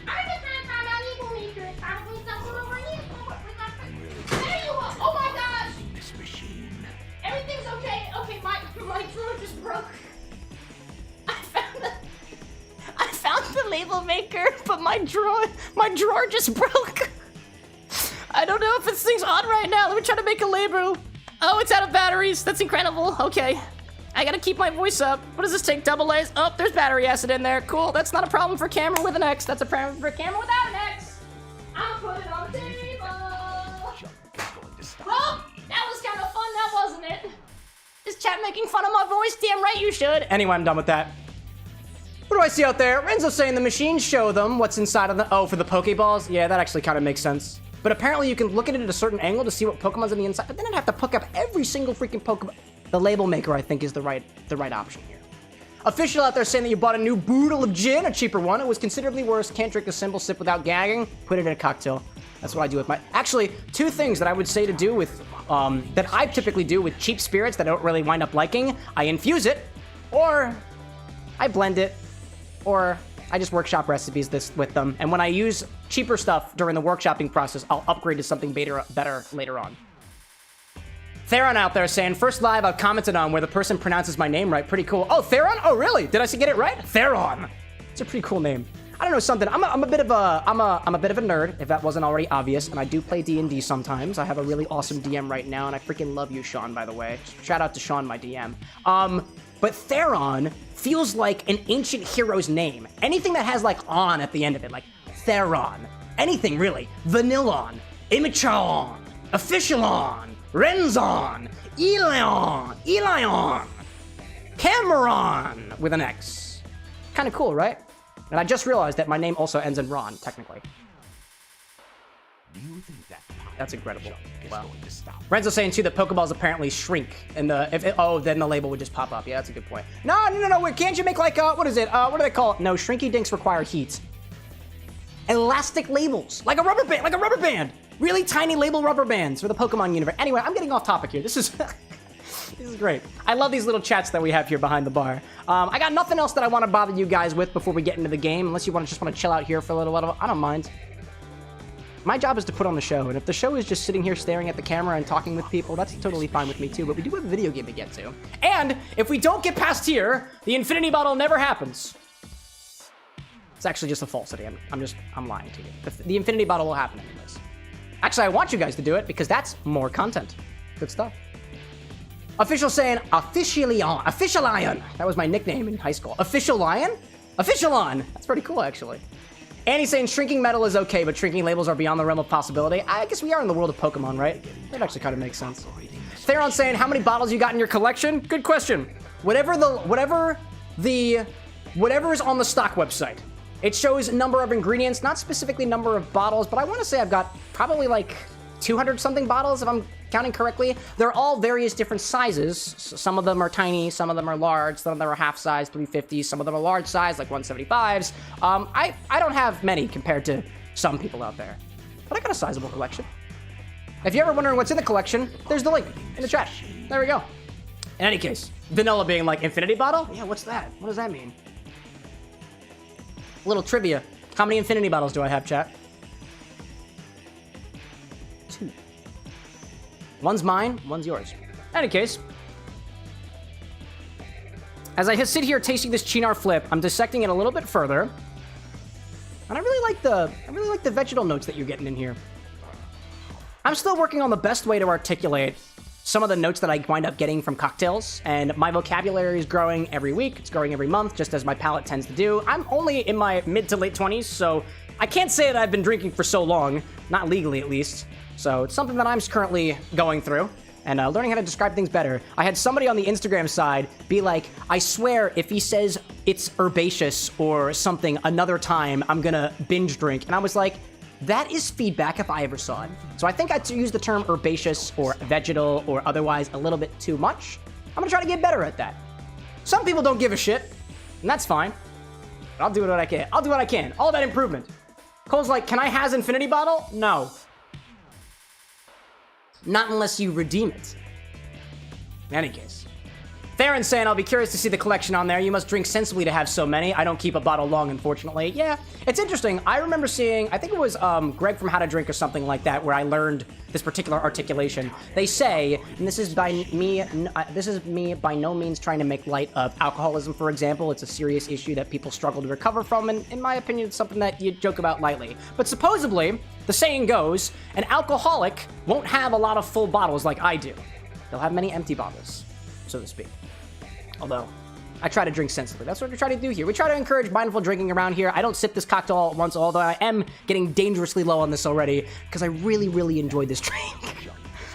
I just can't find my label maker. It's probably somewhere over here. There you are! Oh my gosh! This machine. Everything's okay. Okay, my drawer just broke. I found the label maker, but my drawer just broke. I don't know if this thing's on right now. Let me try to make a label. Oh, it's out of batteries. That's incredible. Okay. I gotta keep my voice up. What does this take? Double A's? Oh, there's battery acid in there. Cool. That's not a problem for Camera with an X. That's a problem for Camera without an X. I'm gonna put it on the table. Well, that was kind of fun, now wasn't it? Is chat making fun of my voice? Damn right you should. Anyway, I'm done with that. What do I see out there? Renzo's saying the machines show them what's inside of the... Oh, for the Pokeballs? Yeah, that actually kind of makes sense. But apparently you can look at it at a certain angle to see what Pokemon's on the inside, but then I'd have to pick up every single freaking Pokemon. The label maker, I think, is the right option here. Official out there saying that you bought a new bottle of gin, a cheaper one. It was considerably worse. Can't drink a simple sip without gagging. Put it in a cocktail. That's what I do with my... Actually, two things that I would say to do with... that I typically do with cheap spirits that I don't really wind up liking. I infuse it, or I blend it, or I just workshop recipes with them. And when I use cheaper stuff during the workshopping process, I'll upgrade to something better later on. Theron out there saying, first live I've commented on where the person pronounces my name right. Pretty cool. Oh, Theron? Oh, really? Did I get it right? Theron. It's a pretty cool name. I don't know something. I'm a bit of a nerd, if that wasn't already obvious, and I do play D&D sometimes. I have a really awesome DM right now, and I freaking love you, Sean, by the way. Shout out to Sean, my DM. But Theron feels like an ancient hero's name. Anything that has like on at the end of it, like Theron. Anything really. Vanillon, Imichalon, Officialon, Renzon, Elion, Cameron with an X. Kind of cool, right? And I just realized that my name also ends in Ron, technically. Do you think that That's incredible. wow. Wow. Renzo saying too that Pokeballs apparently shrink, and then the label would just pop up. Yeah, that's a good point. No. Wait, can't you make like what is it? What do they call it? No, Shrinky Dinks require heat. Elastic labels, like a rubber band. Really tiny label rubber bands for the Pokemon universe. Anyway, I'm getting off topic here. This is this is great. I love these little chats that we have here behind the bar. I got nothing else that I want to bother you guys with before we get into the game, unless you just want to chill out here for a little while. I don't mind. My job is to put on the show, and if the show is just sitting here staring at the camera and talking with people, that's totally fine with me too, but we do have a video game to get to. And if we don't get past here, the infinity bottle never happens. It's actually just a falsity. I'm lying to you. The infinity bottle will happen anyways. Actually, I want you guys to do it because that's more content. Good stuff. Official saying, Official Lion. That was my nickname in high school. Official Lion? Officialon. That's pretty cool, actually. Annie's saying shrinking metal is okay, but shrinking labels are beyond the realm of possibility. I guess we are in the world of Pokemon, right? That actually kind of makes sense. Theron saying, how many bottles you got in your collection? Good question. Whatever is on the stock website. It shows number of ingredients, not specifically number of bottles, but I want to say I've got probably like 200 something bottles if I'm counting correctly. They're all various different sizes. Some of them are tiny, some of them are large, some of them are half size, 350s, some of them are large size, like 175s. I don't have many compared to some people out there, but I got a sizable collection. If you're ever wondering what's in the collection, there's the link in the chat. There we go. In any case, vanilla being like infinity bottle? Yeah, what's that? What does that mean? A little trivia. How many infinity bottles do I have, chat? 2. One's mine, one's yours. In any case, as I sit here tasting this Cynar Flip, I'm dissecting it a little bit further. And I really like the vegetal notes that you're getting in here. I'm still working on the best way to articulate some of the notes that I wind up getting from cocktails, and my vocabulary is growing every week. It's growing every month, just as my palate tends to do. I'm only in my mid to late 20s, so I can't say that I've been drinking for so long, not legally at least. So it's something that I'm currently going through and learning how to describe things better. I had somebody on the Instagram side be like, I swear if he says it's herbaceous or something another time, I'm gonna binge drink. And I was like, that is feedback if I ever saw it. So I think I use the term herbaceous or vegetal or otherwise a little bit too much. I'm gonna try to get better at that. Some people don't give a shit, and that's fine. But I'll do what I can. I'll do what I can. All about improvement. Cole's like, can I has infinity bottle? No. Not unless you redeem it. In any case. Theron's saying, I'll be curious to see the collection on there. You must drink sensibly to have so many. I don't keep a bottle long, unfortunately. Yeah, it's interesting. I remember seeing, I think it was Greg from How to Drink or something like that, where I learned this particular articulation. They say, and this is me by no means trying to make light of alcoholism, for example. It's a serious issue that people struggle to recover from, and in my opinion, it's something that you joke about lightly. But supposedly, the saying goes, an alcoholic won't have a lot of full bottles like I do. They'll have many empty bottles, so to speak. Although, I try to drink sensibly. That's what we try to do here. We try to encourage mindful drinking around here. I don't sip this cocktail all at once, although I am getting dangerously low on this already, because I really, really enjoy this drink.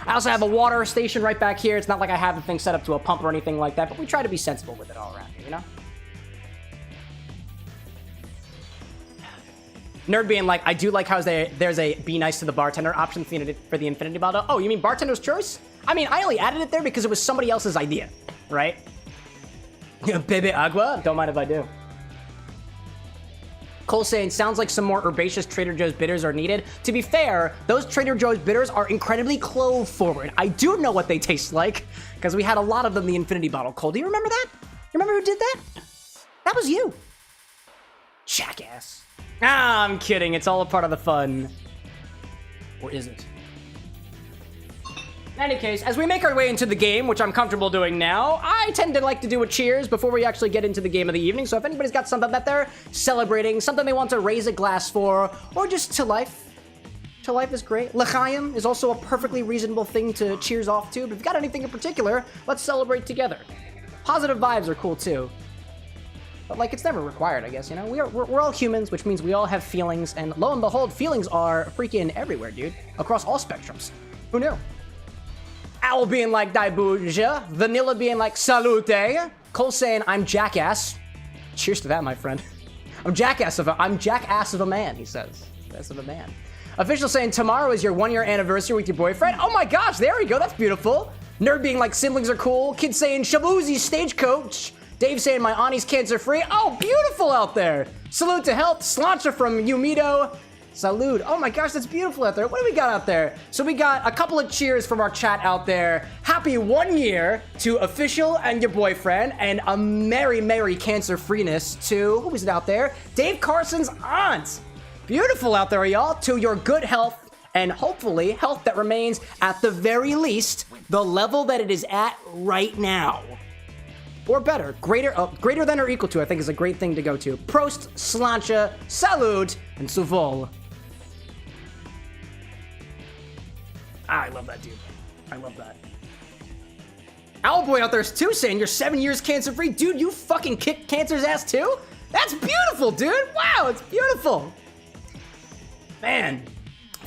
I also have a water station right back here. It's not like I have the thing set up to a pump or anything like that, but we try to be sensible with it all around here, you know? Nerd being like, I do like how there's a be nice to the bartender option for the infinity bottle. Oh, you mean bartender's choice? I mean, I only added it there because it was somebody else's idea, right? Bebe agua? Don't mind if I do. Cole saying, sounds like some more herbaceous Trader Joe's bitters are needed. To be fair, those Trader Joe's bitters are incredibly clove forward. I do know what they taste like because we had a lot of them in the infinity bottle. Cole, do you remember that? You remember who did that? That was you. Jackass. Ah, I'm kidding. It's all a part of the fun. Or is it? In any case, as we make our way into the game, which I'm comfortable doing now, I tend to like to do a cheers before we actually get into the game of the evening. So if anybody's got something that they're celebrating, something they want to raise a glass for, or just to life. To life is great. L'chaim is also a perfectly reasonable thing to cheers off to. But if you've got anything in particular, let's celebrate together. Positive vibes are cool too. But, like, it's never required, I guess, you know? We're all humans, which means we all have feelings, and lo and behold, feelings are freaking everywhere, dude. Across all spectrums. Who knew? Owl being like, Daibuja. Vanilla being like, salute. Cole saying, I'm jackass. Cheers to that, my friend. I'm jackass of a man, he says. Jackass of a man. Official saying, tomorrow is your 1-year anniversary with your boyfriend. Oh my gosh, there we go, that's beautiful. Nerd being like, siblings are cool. Kid saying, Shabuzi stagecoach. Dave saying my auntie's cancer-free. Oh, beautiful out there. Salute to health. Slancha from Umido. Salute. Oh my gosh, that's beautiful out there. What do we got out there? So we got a couple of cheers from our chat out there. Happy 1 year to Official and your boyfriend, and a merry, merry cancer-freeness to, who is it out there? Dave Carson's aunt. Beautiful out there, y'all. To your good health, and hopefully health that remains at the very least the level that it is at right now. Or better, greater than or equal to, I think is a great thing to go to. Prost, Slancha, Salud, and Suvol. I love that dude. I love that. Owlboy out there is too saying you're 7 years cancer-free. Dude, you fucking kicked cancer's ass too? That's beautiful, dude. Wow, it's beautiful. Man.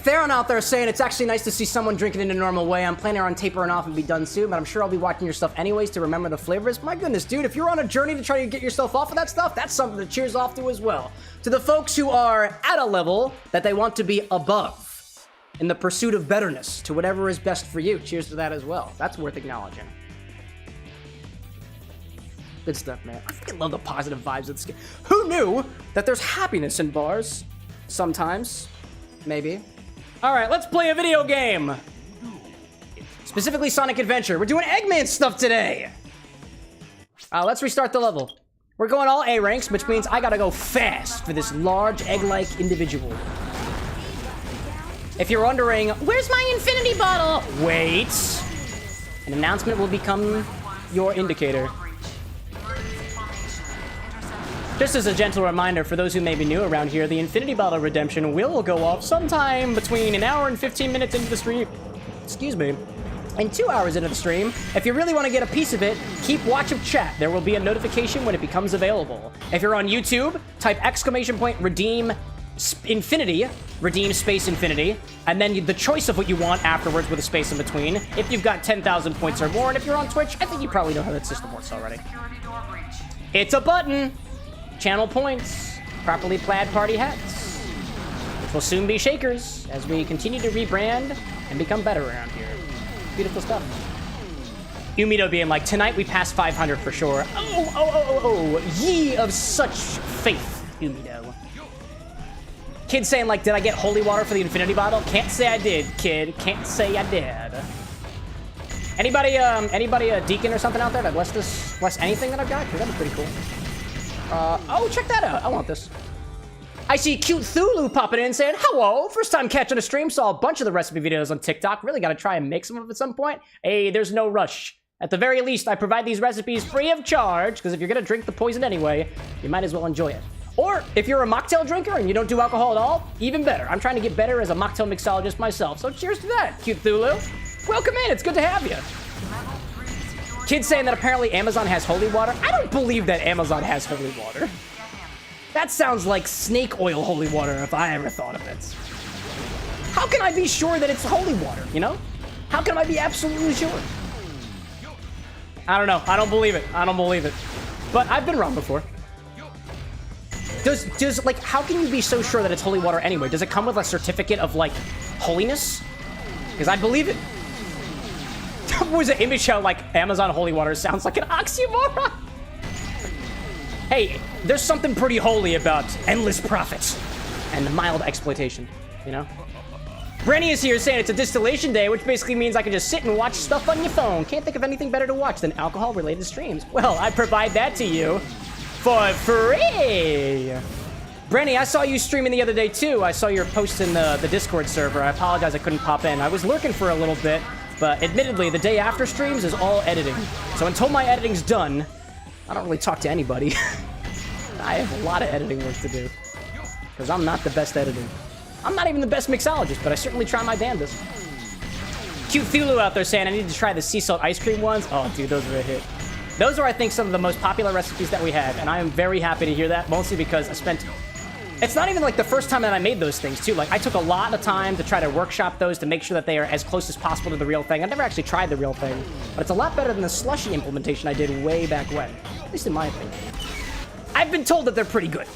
Theron out there saying it's actually nice to see someone drinking in a normal way. I'm planning on tapering off and be done soon, but I'm sure I'll be watching your stuff anyways to remember the flavors. My goodness, dude, if you're on a journey to try to get yourself off of that stuff, that's something to cheers off to as well. To the folks who are at a level that they want to be above in the pursuit of betterness, to whatever is best for you, cheers to that as well. That's worth acknowledging. Good stuff, man. I fucking love the positive vibes of this game. Who knew that there's happiness in bars? Sometimes. Maybe. All right, let's play a video game. Specifically Sonic Adventure. We're doing Eggman stuff today. Let's restart the level. We're going all A ranks, which means I gotta go fast for this large egg-like individual. If you're wondering, where's my infinity bottle? Wait. An announcement will become your indicator. Just as a gentle reminder for those who may be new around here, the Infinity Bottle redemption will go off sometime between an hour and 15 minutes into the stream. Excuse me. And 2 hours into the stream. If you really want to get a piece of it, keep watch of chat. There will be a notification when it becomes available. If you're on YouTube, type !redeem infinity, redeem space infinity, and then the choice of what you want afterwards with a space in between. If you've got 10,000 points or more, and if you're on Twitch, I think you probably know how that system works already. It's a button. Channel points, properly plaid party hats, which will soon be shakers as we continue to rebrand and become better around here. Beautiful stuff. Umido being like, tonight we passed 500 for sure. Oh, ye of such faith, Umido. Kid saying like, did I get holy water for the infinity bottle? Can't say I did, kid. Can't say I did. Anybody a deacon or something out there that bless anything that I've got? Because that'd be pretty cool. Oh, check that out. I want this. I see Cute Thulu popping in saying, hello, first time catching a stream, saw a bunch of the recipe videos on TikTok. Really got to try and make some of them at some point. Hey, there's no rush. At the very least, I provide these recipes free of charge, because if you're going to drink the poison anyway, you might as well enjoy it. Or if you're a mocktail drinker and you don't do alcohol at all, even better. I'm trying to get better as a mocktail mixologist myself, so cheers to that, Cute Thulu. Welcome in, it's good to have you. Kids saying that apparently Amazon has holy water. I don't believe that Amazon has holy water. That sounds like snake oil holy water if I ever thought of it. How can I be sure that it's holy water, you know? How can I be absolutely sure? I don't know. I don't believe it. I don't believe it. But I've been wrong before. Does like, how can you be so sure that it's holy water anyway? Does it come with a certificate of, like, holiness? Because I believe it. Was an image how, like, Amazon holy water sounds like an oxymoron? Hey, there's something pretty holy about endless profits and mild exploitation, you know? Brenny is here saying it's a distillation day, which basically means I can just sit and watch stuff on your phone. Can't think of anything better to watch than alcohol-related streams. Well, I provide that to you for free. Brenny, I saw you streaming the other day, too. I saw your post in the Discord server. I apologize I couldn't pop in. I was lurking for a little bit, but admittedly, the day after streams is all editing. So until my editing's done, I don't really talk to anybody. I have a lot of editing work to do, because I'm not the best editor. I'm not even the best mixologist, but I certainly try my damnedest. Cute Thulu out there saying I need to try the sea salt ice cream ones. Oh, dude, those are a hit. Those are, I think, some of the most popular recipes that we have, and I am very happy to hear that, mostly because I spent... It's not even like the first time that I made those things, too. Like, I took a lot of time to try to workshop those to make sure that they are as close as possible to the real thing. I've never actually tried the real thing, but it's a lot better than the slushy implementation I did way back when. At least in my opinion. I've been told that they're pretty good.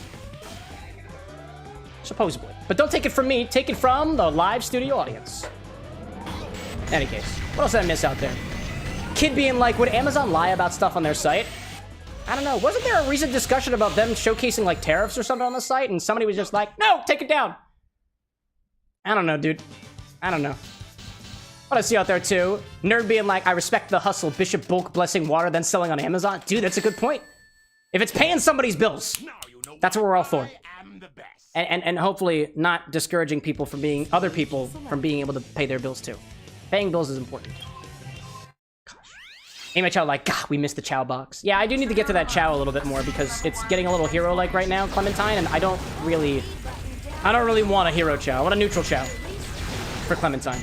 Supposedly. But don't take it from me. Take it from the live studio audience. In any case, what else did I miss out there? Kid being like, would Amazon lie about stuff on their site? I don't know. Wasn't there a recent discussion about them showcasing, like, tariffs or something on the site? And somebody was just like, no, take it down. I don't know, dude. I don't know. What I see out there, too. Nerd being like, I respect the hustle. Bishop bulk blessing water, then selling on Amazon. Dude, that's a good point. If it's paying somebody's bills, that's what we're all for. And hopefully not discouraging people from being, other people from being able to pay their bills, too. Paying bills is important. Aim at Chow like, God, we missed the Chow box. Yeah, I do need to get to that Chow a little bit more because it's getting a little hero-like right now, Clementine, and I don't really want a hero Chow. I want a neutral Chow for Clementine.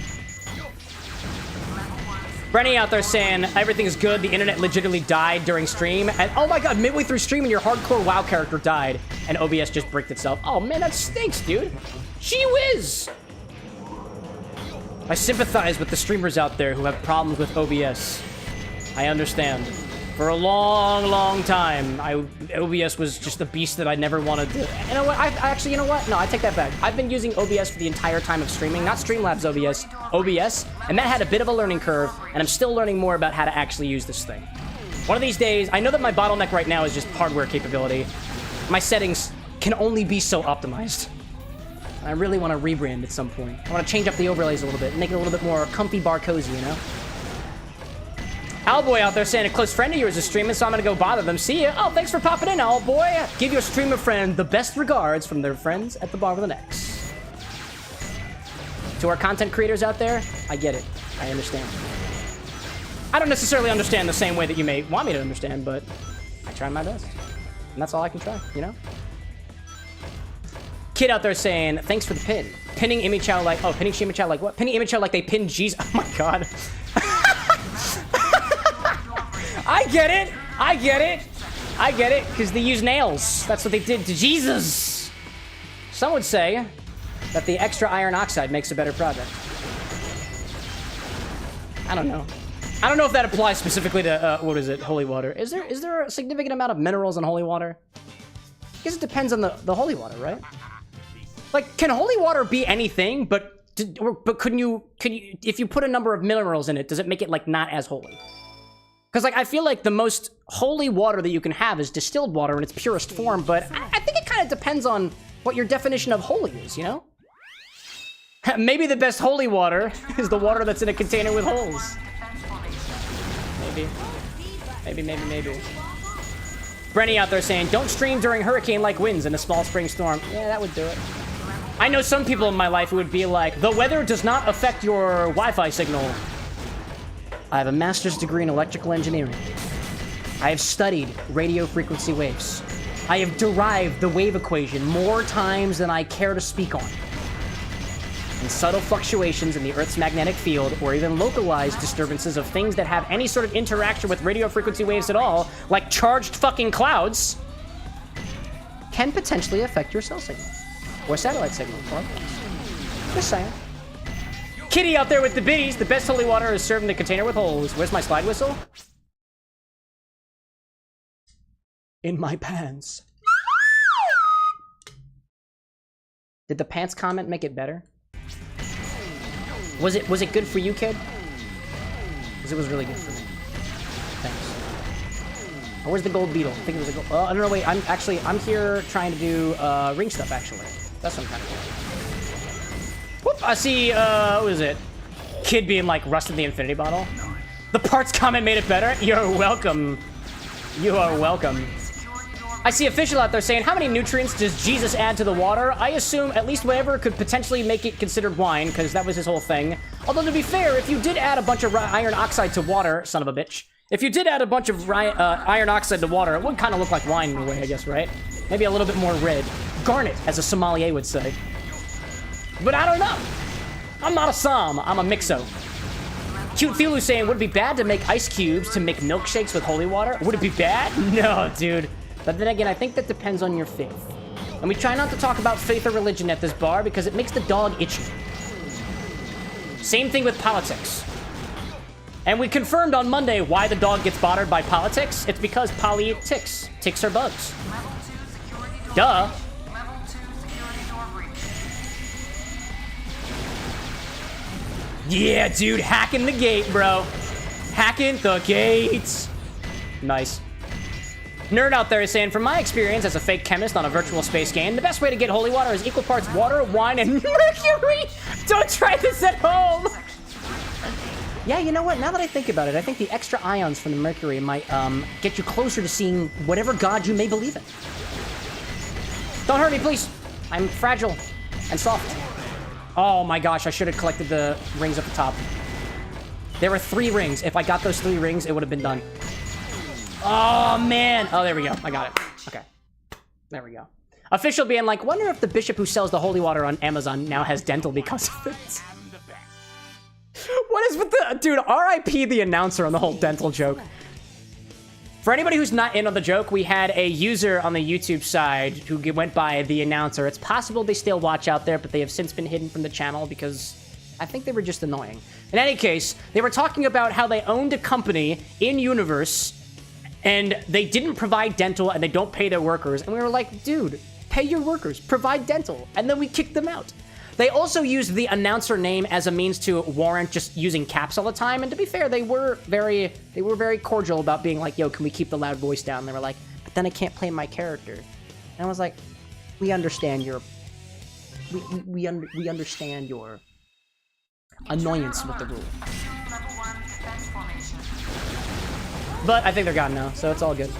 Brenny out there saying, everything's good, the internet legitimately died during stream, and oh my god, midway through streaming, your hardcore WoW character died, and OBS just bricked itself. Oh man, that stinks, dude. Gee whiz! I sympathize with the streamers out there who have problems with OBS. I understand. For a long, long time, OBS was just a beast that I never wanted to... You know what? Actually, you know what? No, I take that back. I've been using OBS for the entire time of streaming. Not Streamlabs OBS. And that had a bit of a learning curve, and I'm still learning more about how to actually use this thing. One of these days, I know that my bottleneck right now is just hardware capability. My settings can only be so optimized. I really want to rebrand at some point. I want to change up the overlays a little bit, make it a little bit more comfy bar cozy, you know? Owlboy out there saying a close friend of yours is streaming, so I'm gonna go bother them. See ya. Oh, thanks for popping in, Owlboy. Give your streamer friend the best regards from their friends at the Bar with an X. To our content creators out there, I get it. I understand. I don't necessarily understand the same way that you may want me to understand, but I try my best. And that's all I can try, you know? Kid out there saying, thanks for the pin. Pinning Imi Chow like, oh, pinning Shima Chow like what? Pinning Imi Chow like they pinned Jesus. Oh my god. I get it. I get it. I get it. Because they use nails. That's what they did to Jesus. Some would say that the extra iron oxide makes a better product. I don't know. I don't know if that applies specifically to, what is it, holy water. Is there a significant amount of minerals in holy water? I guess it depends on the holy water, right? Like, can holy water be anything, but couldn't you, if you put a number of minerals in it, does it make it, like, not as holy? Because, like, I feel like the most holy water that you can have is distilled water in its purest form, but I think it kind of depends on what your definition of holy is, you know? Maybe the best holy water is the water that's in a container with holes. Maybe. Brenny out there saying, don't stream during hurricane-like winds in a small spring storm. Yeah, that would do it. I know some people in my life who would be like, the weather does not affect your Wi-Fi signal. I have a master's degree in electrical engineering. I have studied radio frequency waves. I have derived the wave equation more times than I care to speak on. and subtle fluctuations in the Earth's magnetic field, or even localized disturbances of things that have any sort of interaction with radio frequency waves at all, like charged fucking clouds, can potentially affect your cell signal or satellite signal. Just saying. Kitty out there with the biddies. The best holy water is served in a container with holes. Where's my slide whistle? In my pants. Did the pants comment make it better? Was it good for you, kid? Because it was really good for me. Thanks. Oh, where's the gold beetle? I think it was a gold. I don't know. Wait, I'm here trying to do ring stuff. Actually, that's what I'm trying to do. Whoop! I see. What is it? Kid being like rusted the infinity bottle. The parts comment made it better. You're welcome. You are welcome. I see official out there saying, how many nutrients does Jesus add to the water? I assume at least whatever could potentially make it considered wine, because that was his whole thing. Although, to be fair, if you did add a bunch of iron oxide to water, son of a bitch, if you did add a bunch of iron oxide to water, it would kind of look like wine in a way, I guess, right? Maybe a little bit more red. Garnet, as a sommelier would say. But I don't know. I'm not a som, I'm a mixo. Cute Thulu saying, would it be bad to make ice cubes to make milkshakes with holy water? Would it be bad? No, dude. But then again, I think that depends on your faith. And we try not to talk about faith or religion at this bar because it makes the dog itchy. Same thing with politics. And we confirmed on Monday why the dog gets bothered by politics. It's because Polly ticks. Ticks are bugs. Duh. Yeah, dude, hacking the gate, bro. Hacking the gates. Nice. Nerd out there is saying, from my experience as a fake chemist on a virtual space game, the best way to get holy water is equal parts water, wine, and mercury. Don't try this at home. Yeah, you know what? Now that I think about it, I think the extra ions from the mercury might get you closer to seeing whatever god you may believe in. Don't hurt me, please. I'm fragile and soft. Oh my gosh, I should have collected the rings at the top. There were 3 rings. If I got those 3 rings, it would have been done. Oh, man. Oh, there we go. I got it. Okay. There we go. Official being like, wonder if the bishop who sells the holy water on Amazon now has dental because of it. What is with the... Dude, RIP the announcer on the whole dental joke. For anybody who's not in on the joke, we had a user on the YouTube side who went by the announcer. It's possible they still watch out there, but they have since been hidden from the channel because I think they were just annoying. In any case, they were talking about how they owned a company in-universe and they didn't provide dental and they don't pay their workers. And we were like, dude, pay your workers, provide dental. And then we kicked them out. They also used the announcer name as a means to warrant just using caps all the time. And to be fair, they were very cordial about being like, yo, can we keep the loud voice down? And they were like, but then I can't play my character. And I was like, we understand your, we understand your annoyance with the rule. But I think they're gone now, so it's all good.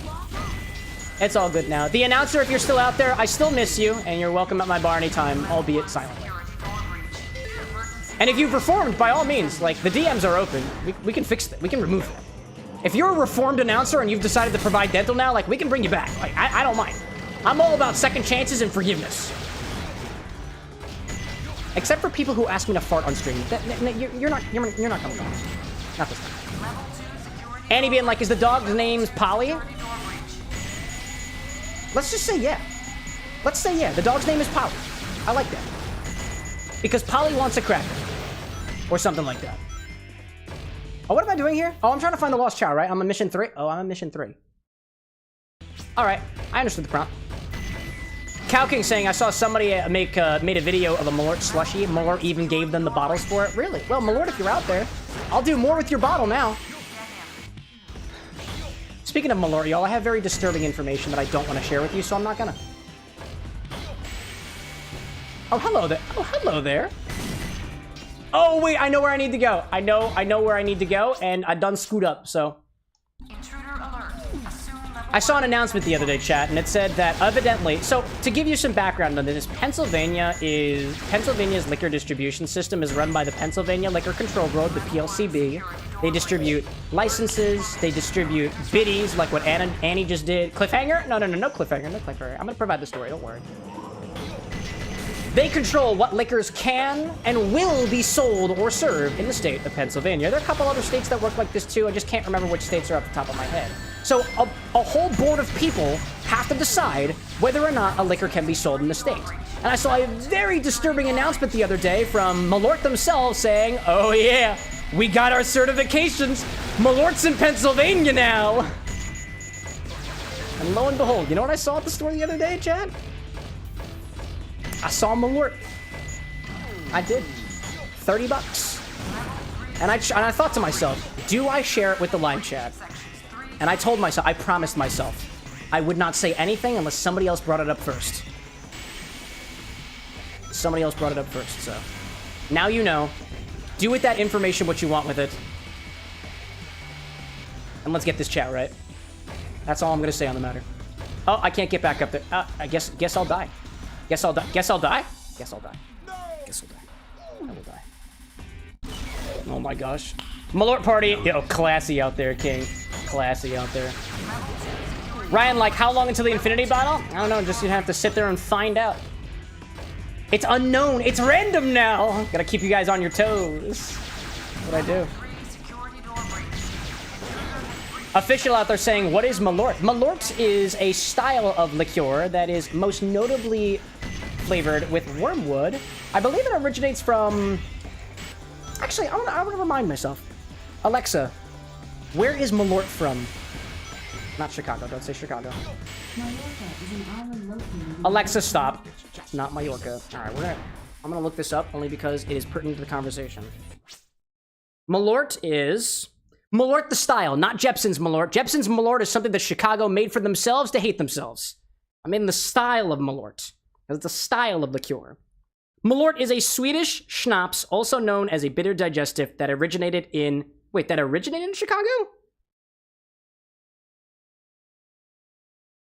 It's all good now. The announcer, if you're still out there, I still miss you, and you're welcome at my bar anytime, albeit silently. And if you've reformed, by all means, like, the DMs are open. We can fix that. We can remove that. If you're a reformed announcer and you've decided to provide dental now, like, we can bring you back. Like, I don't mind. I'm all about second chances and forgiveness. Except for people who ask me to fart on stream. You're not coming on. Not this time. Annie being like, is the dog's name's Polly? Let's just say yeah. Let's say yeah. The dog's name is Polly. I like that. Because Polly wants a cracker. Or something like that. Oh, what am I doing here? Oh, I'm trying to find the lost child, right? I'm on mission 3. Oh, I'm on mission 3. Alright. I understood the prompt. Cow King saying, I saw somebody made a video of a Malort slushie. Malort even gave them the bottles for it. Really? Well, Malort, if you're out there, I'll do more with your bottle now. Speaking of Malort, y'all, I have very disturbing information that I don't want to share with you, so I'm not gonna. Oh, hello there. Oh, hello there. Oh, wait, I know where I need to go. I know where I need to go, and I done screwed up, so. Intruder alert. I saw an announcement the other day, chat, and it said that evidently, so to give you some background on this, Pennsylvania's liquor distribution system is run by the Pennsylvania Liquor Control Board, the PLCB. They distribute licenses, they distribute biddies, like what Annie just did. Cliffhanger? No cliffhanger, no cliffhanger. I'm gonna provide the story, don't worry. They control what liquors can and will be sold or served in the state of Pennsylvania. There are a couple other states that work like this too. I just can't remember which states are off the top of my head. So a whole board of people have to decide whether or not a liquor can be sold in the state. And I saw a very disturbing announcement the other day from Malort themselves saying, oh yeah, we got our certifications. Malort's in Pennsylvania now. And lo and behold, you know what I saw at the store the other day, Chad? I saw Malort. I did. 30 bucks. And I thought to myself, do I share it with the live chat? And I told myself, I promised myself, I would not say anything unless somebody else brought it up first. Somebody else brought it up first, so. Now you know. Do with that information what you want with it. And let's get this chat right. That's all I'm gonna say on the matter. Oh, I can't get back up there. I guess I'll die. Guess I'll die. Guess I'll die? Guess I'll die. Guess I'll die. I will die. Oh my gosh. Malort party. Yo, classy out there, King. Classy out there. Ryan, like, how long until the infinity battle? I don't know, just you have to sit there and find out. It's unknown. It's random now. Gotta keep you guys on your toes. That's what I do. Official out there saying, what is Malort? Malort is a style of liqueur that is most notably flavored with wormwood. I believe it originates from... Actually, I want to remind myself. Alexa, where is Malort from? Not Chicago. Don't say Chicago. Alexa, stop. Not Mallorca. All right, I'm gonna look this up only because it is pertinent to the conversation. Malort is Malort the style, not Jepson's Malort. Jepson's Malort is something that Chicago made for themselves to hate themselves. I mean the style of Malort. It's the style of liqueur. Malort is a Swedish schnapps, also known as a bitter digestive, that originated in... Wait, that originated in Chicago?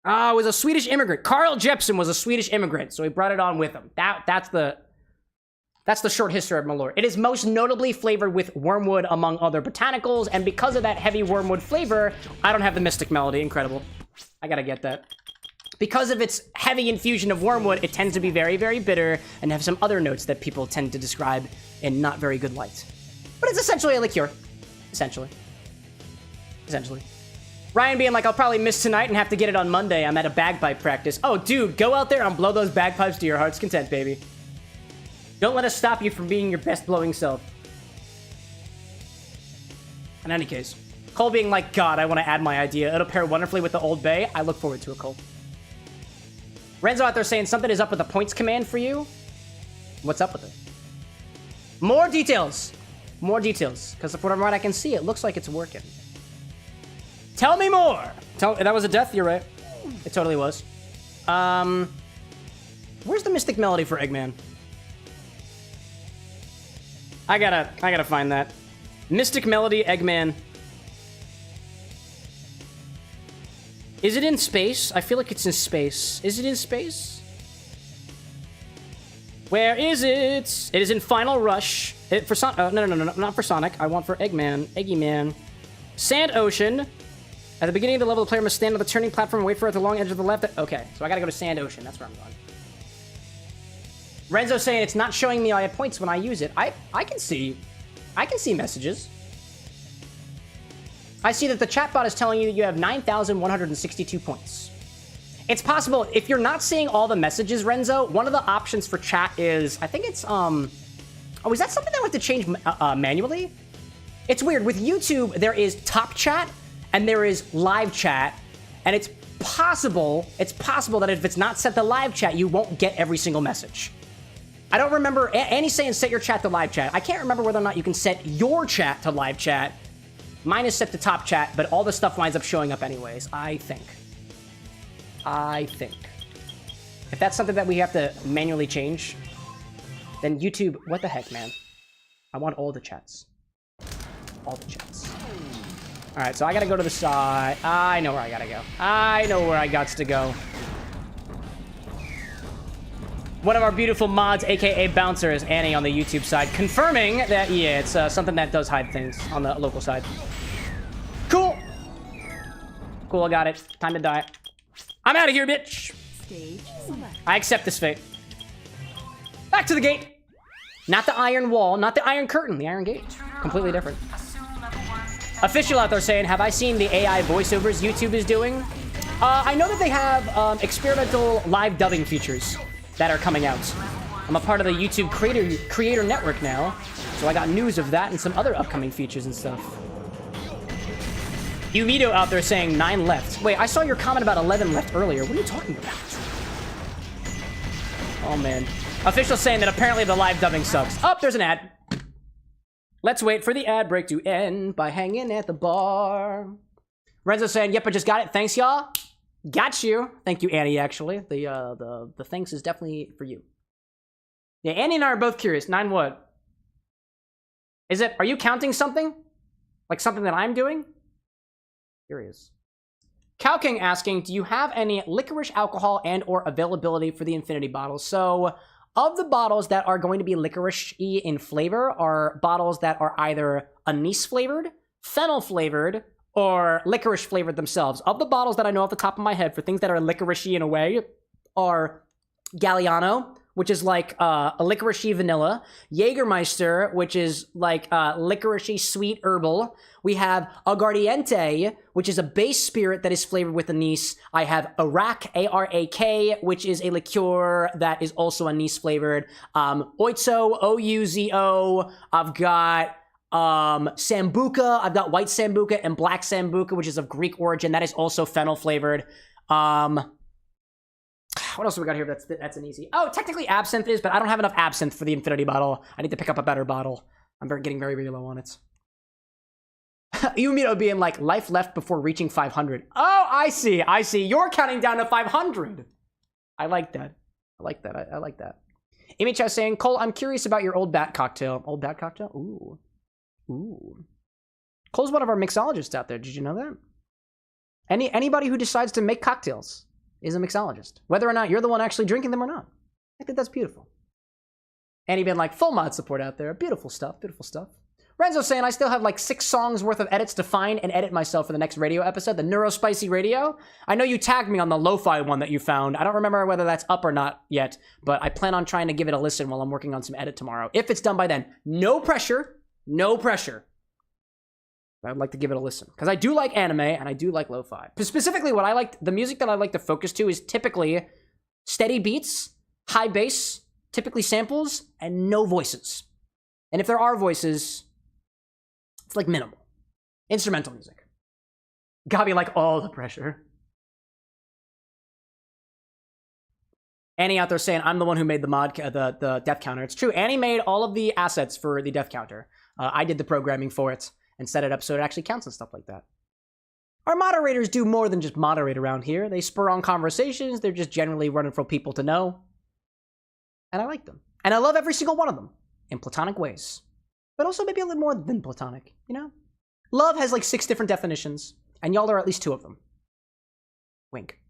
It was a Swedish immigrant. Carl Jeppson was a Swedish immigrant, so he brought it on with him. That's the short history of Malort. It is most notably flavored with wormwood among other botanicals, and because of that heavy wormwood flavor, I don't have the Mystic Melody. Incredible. I gotta get that. Because of its heavy infusion of wormwood, it tends to be very, very bitter and have some other notes that people tend to describe in not very good light. But it's essentially a liqueur. Essentially. Ryan being like, I'll probably miss tonight and have to get it on Monday. I'm at a bagpipe practice. Oh, dude, go out there and blow those bagpipes to your heart's content, baby. Don't let us stop you from being your best blowing self. In any case, Cole being like, God, I want to add my idea. It'll pair wonderfully with the Old Bay. I look forward to it, Cole. Renzo out there saying something is up with the points command for you. What's up with it? More details. More details. Because from what I can see, it looks like it's working. Tell me more. That was a death, you're right. It totally was. Where's the Mystic Melody for Eggman? I gotta find that. Mystic Melody, Eggman. Is it in space? I feel like it's in space. Is it in space? Where is it? It is in Final Rush. For Sonic. No, not for Sonic. I want for Eggman. Eggy Man. Sand Ocean. At the beginning of the level, the player must stand on the turning platform and wait for it at the long edge of the left. Okay, so I gotta go to Sand Ocean. That's where I'm going. Renzo saying it's not showing me I points when I use it. I can see messages. I see that the chatbot is telling you that you have 9,162 points. It's possible, if you're not seeing all the messages, Renzo, one of the options for chat is, I think it's, oh, is that something that we have to change manually? It's weird. With YouTube, there is top chat and there is live chat, and it's possible that if it's not set to live chat, you won't get every single message. I don't remember, Annie's saying set your chat to live chat. I can't remember whether or not you can set your chat to live chat. Mine is set to top chat, but all the stuff winds up showing up anyways, I think. If that's something that we have to manually change, then YouTube, what the heck, man? I want all the chats. All the chats. All right, so I gotta go to the side. I know where I gotta go. I know where I gots to go. One of our beautiful mods, aka bouncers, Annie on the YouTube side, confirming that, yeah, it's something that does hide things on the local side. Cool. Cool, I got it. Time to die. I'm out of here, bitch. I accept this fate. Back to the gate. Not the iron wall, not the iron curtain, the iron gate. Completely different. Official out there saying, have I seen the AI voiceovers YouTube is doing? I know that they have experimental live dubbing features that are coming out. I'm a part of the YouTube creator network now, so I got news of that and some other upcoming features and stuff. Umito out there saying 9 left. Wait, I saw your comment about 11 left earlier. What are you talking about? Oh, man. Official saying that apparently the live dubbing sucks. Oh, there's an ad. Let's wait for the ad break to end by hanging at the bar. Renzo saying, yep, I just got it. Thanks, y'all. Got you. Thank you, Annie, actually. The thanks is definitely for you. Yeah, Annie and I are both curious. 9 what? Is it, are you counting something? Like something that I'm doing? Curious. Cow King asking, do you have any licorice alcohol and or availability for the infinity bottles? So, of the bottles that are going to be licorice-y in flavor are bottles that are either anise flavored, fennel flavored, or licorice flavored themselves. Of the bottles that I know off the top of my head for things that are licorice-y in a way are Galliano, which is like a licorice-y vanilla, Jägermeister, which is like licorice-y sweet herbal. We have Aguardiente, which is a base spirit that is flavored with anise. I have Arak, A-R-A-K, which is a liqueur that is also anise flavored. Oizo, O-U-Z-O. I've got Sambuca. I've got white Sambuca and black Sambuca, which is of Greek origin. That is also fennel flavored. What else have we got here that's an easy? Oh, technically absinthe is, but I don't have enough absinthe for the infinity bottle. I need to pick up a better bottle. I'm getting very, very low on it. Umito being like, life left before reaching 500. Oh, I see. You're counting down to 500. I like that. I like that. Imicha saying, Cole, I'm curious about your old bat cocktail. Old bat cocktail? Ooh. Cole's one of our mixologists out there. Did you know that? Anybody who decides to make cocktails is a mixologist. Whether or not you're the one actually drinking them or not. I think that's beautiful. And even like full mod support out there. Beautiful stuff. Renzo saying I still have like 6 songs worth of edits to find and edit myself for the next radio episode, the Neurospicy Radio. I know you tagged me on the lo-fi one that you found. I don't remember whether that's up or not yet, but I plan on trying to give it a listen while I'm working on some edit tomorrow. If it's done by then. No pressure. I'd like to give it a listen. Because I do like anime and I do like lo-fi. Specifically, what I like, the music that I like to focus to is typically steady beats, high bass, typically samples, and no voices. And if there are voices, it's like minimal. Instrumental music. Gotta be like all the pressure. Annie out there saying, I'm the one who made the mod, the death counter. It's true. Annie made all of the assets for the death counter. I did the programming for it and set it up so it actually counts and stuff like that. Our moderators do more than just moderate around here. They spur on conversations. They're just generally running for people to know. And I like them. And I love every single one of them in platonic ways. But also maybe a little more than platonic, you know? Love has like 6 different definitions, and y'all are at least 2 of them. Wink.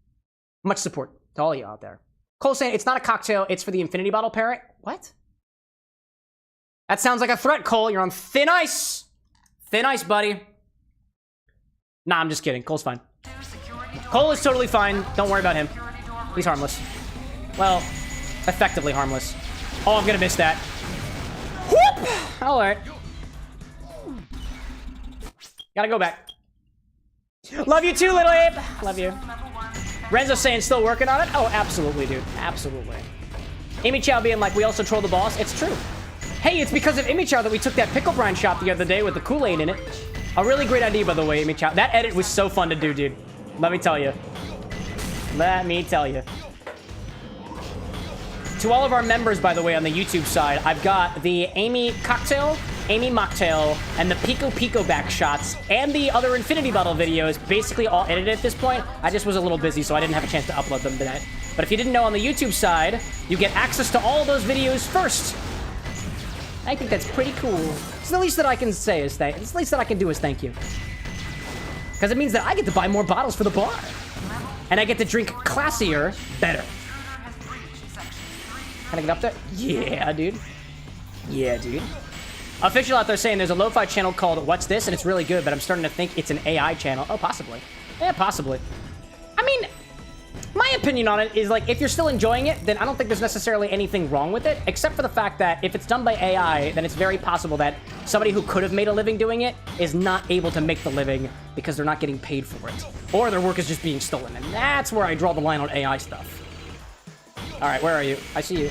Much support to all y'all out there. Cole saying, it's not a cocktail, it's for the infinity bottle parent. What? That sounds like a threat, Cole. You're on thin ice. Thin ice, buddy. Nah, I'm just kidding. Cole's fine. Cole is totally fine. Don't worry about him. He's harmless. Well, effectively harmless. Oh, I'm gonna miss that. Whoop! Alright. Gotta go back. Love you too, little Abe. Love you. Renzo saying still working on it? Oh, absolutely, dude. Absolutely. Amy Chow being like, we also troll the boss. It's true. Hey, it's because of Amy Chow that we took that pickle brine shop the other day with the Kool-Aid in it. A really great idea, by the way, Amy Chow. That edit was so fun to do, dude. Let me tell you. To all of our members, by the way, on the YouTube side, I've got the Amy Cocktail, Amy Mocktail, and the Pico Pico back shots, and the other Infinity Bottle videos, basically all edited at this point. I just was a little busy, so I didn't have a chance to upload them today. But if you didn't know, on the YouTube side, you get access to all of those videos first. I think that's pretty cool. It's the least that I can say is thank. It's the least that I can do is thank you. Because it means that I get to buy more bottles for the bar. And I get to drink classier, better. Can I get up there? Yeah, dude. Yeah, dude. Official out there saying there's a lo-fi channel called What's This? And it's really good, but I'm starting to think it's an AI channel. Oh, possibly. Yeah, possibly. I mean, my opinion on it is, like, if you're still enjoying it, then I don't think there's necessarily anything wrong with it, except for the fact that if it's done by AI, then it's very possible that somebody who could have made a living doing it is not able to make the living because they're not getting paid for it. Or their work is just being stolen, and that's where I draw the line on AI stuff. All right, where are you? I see you.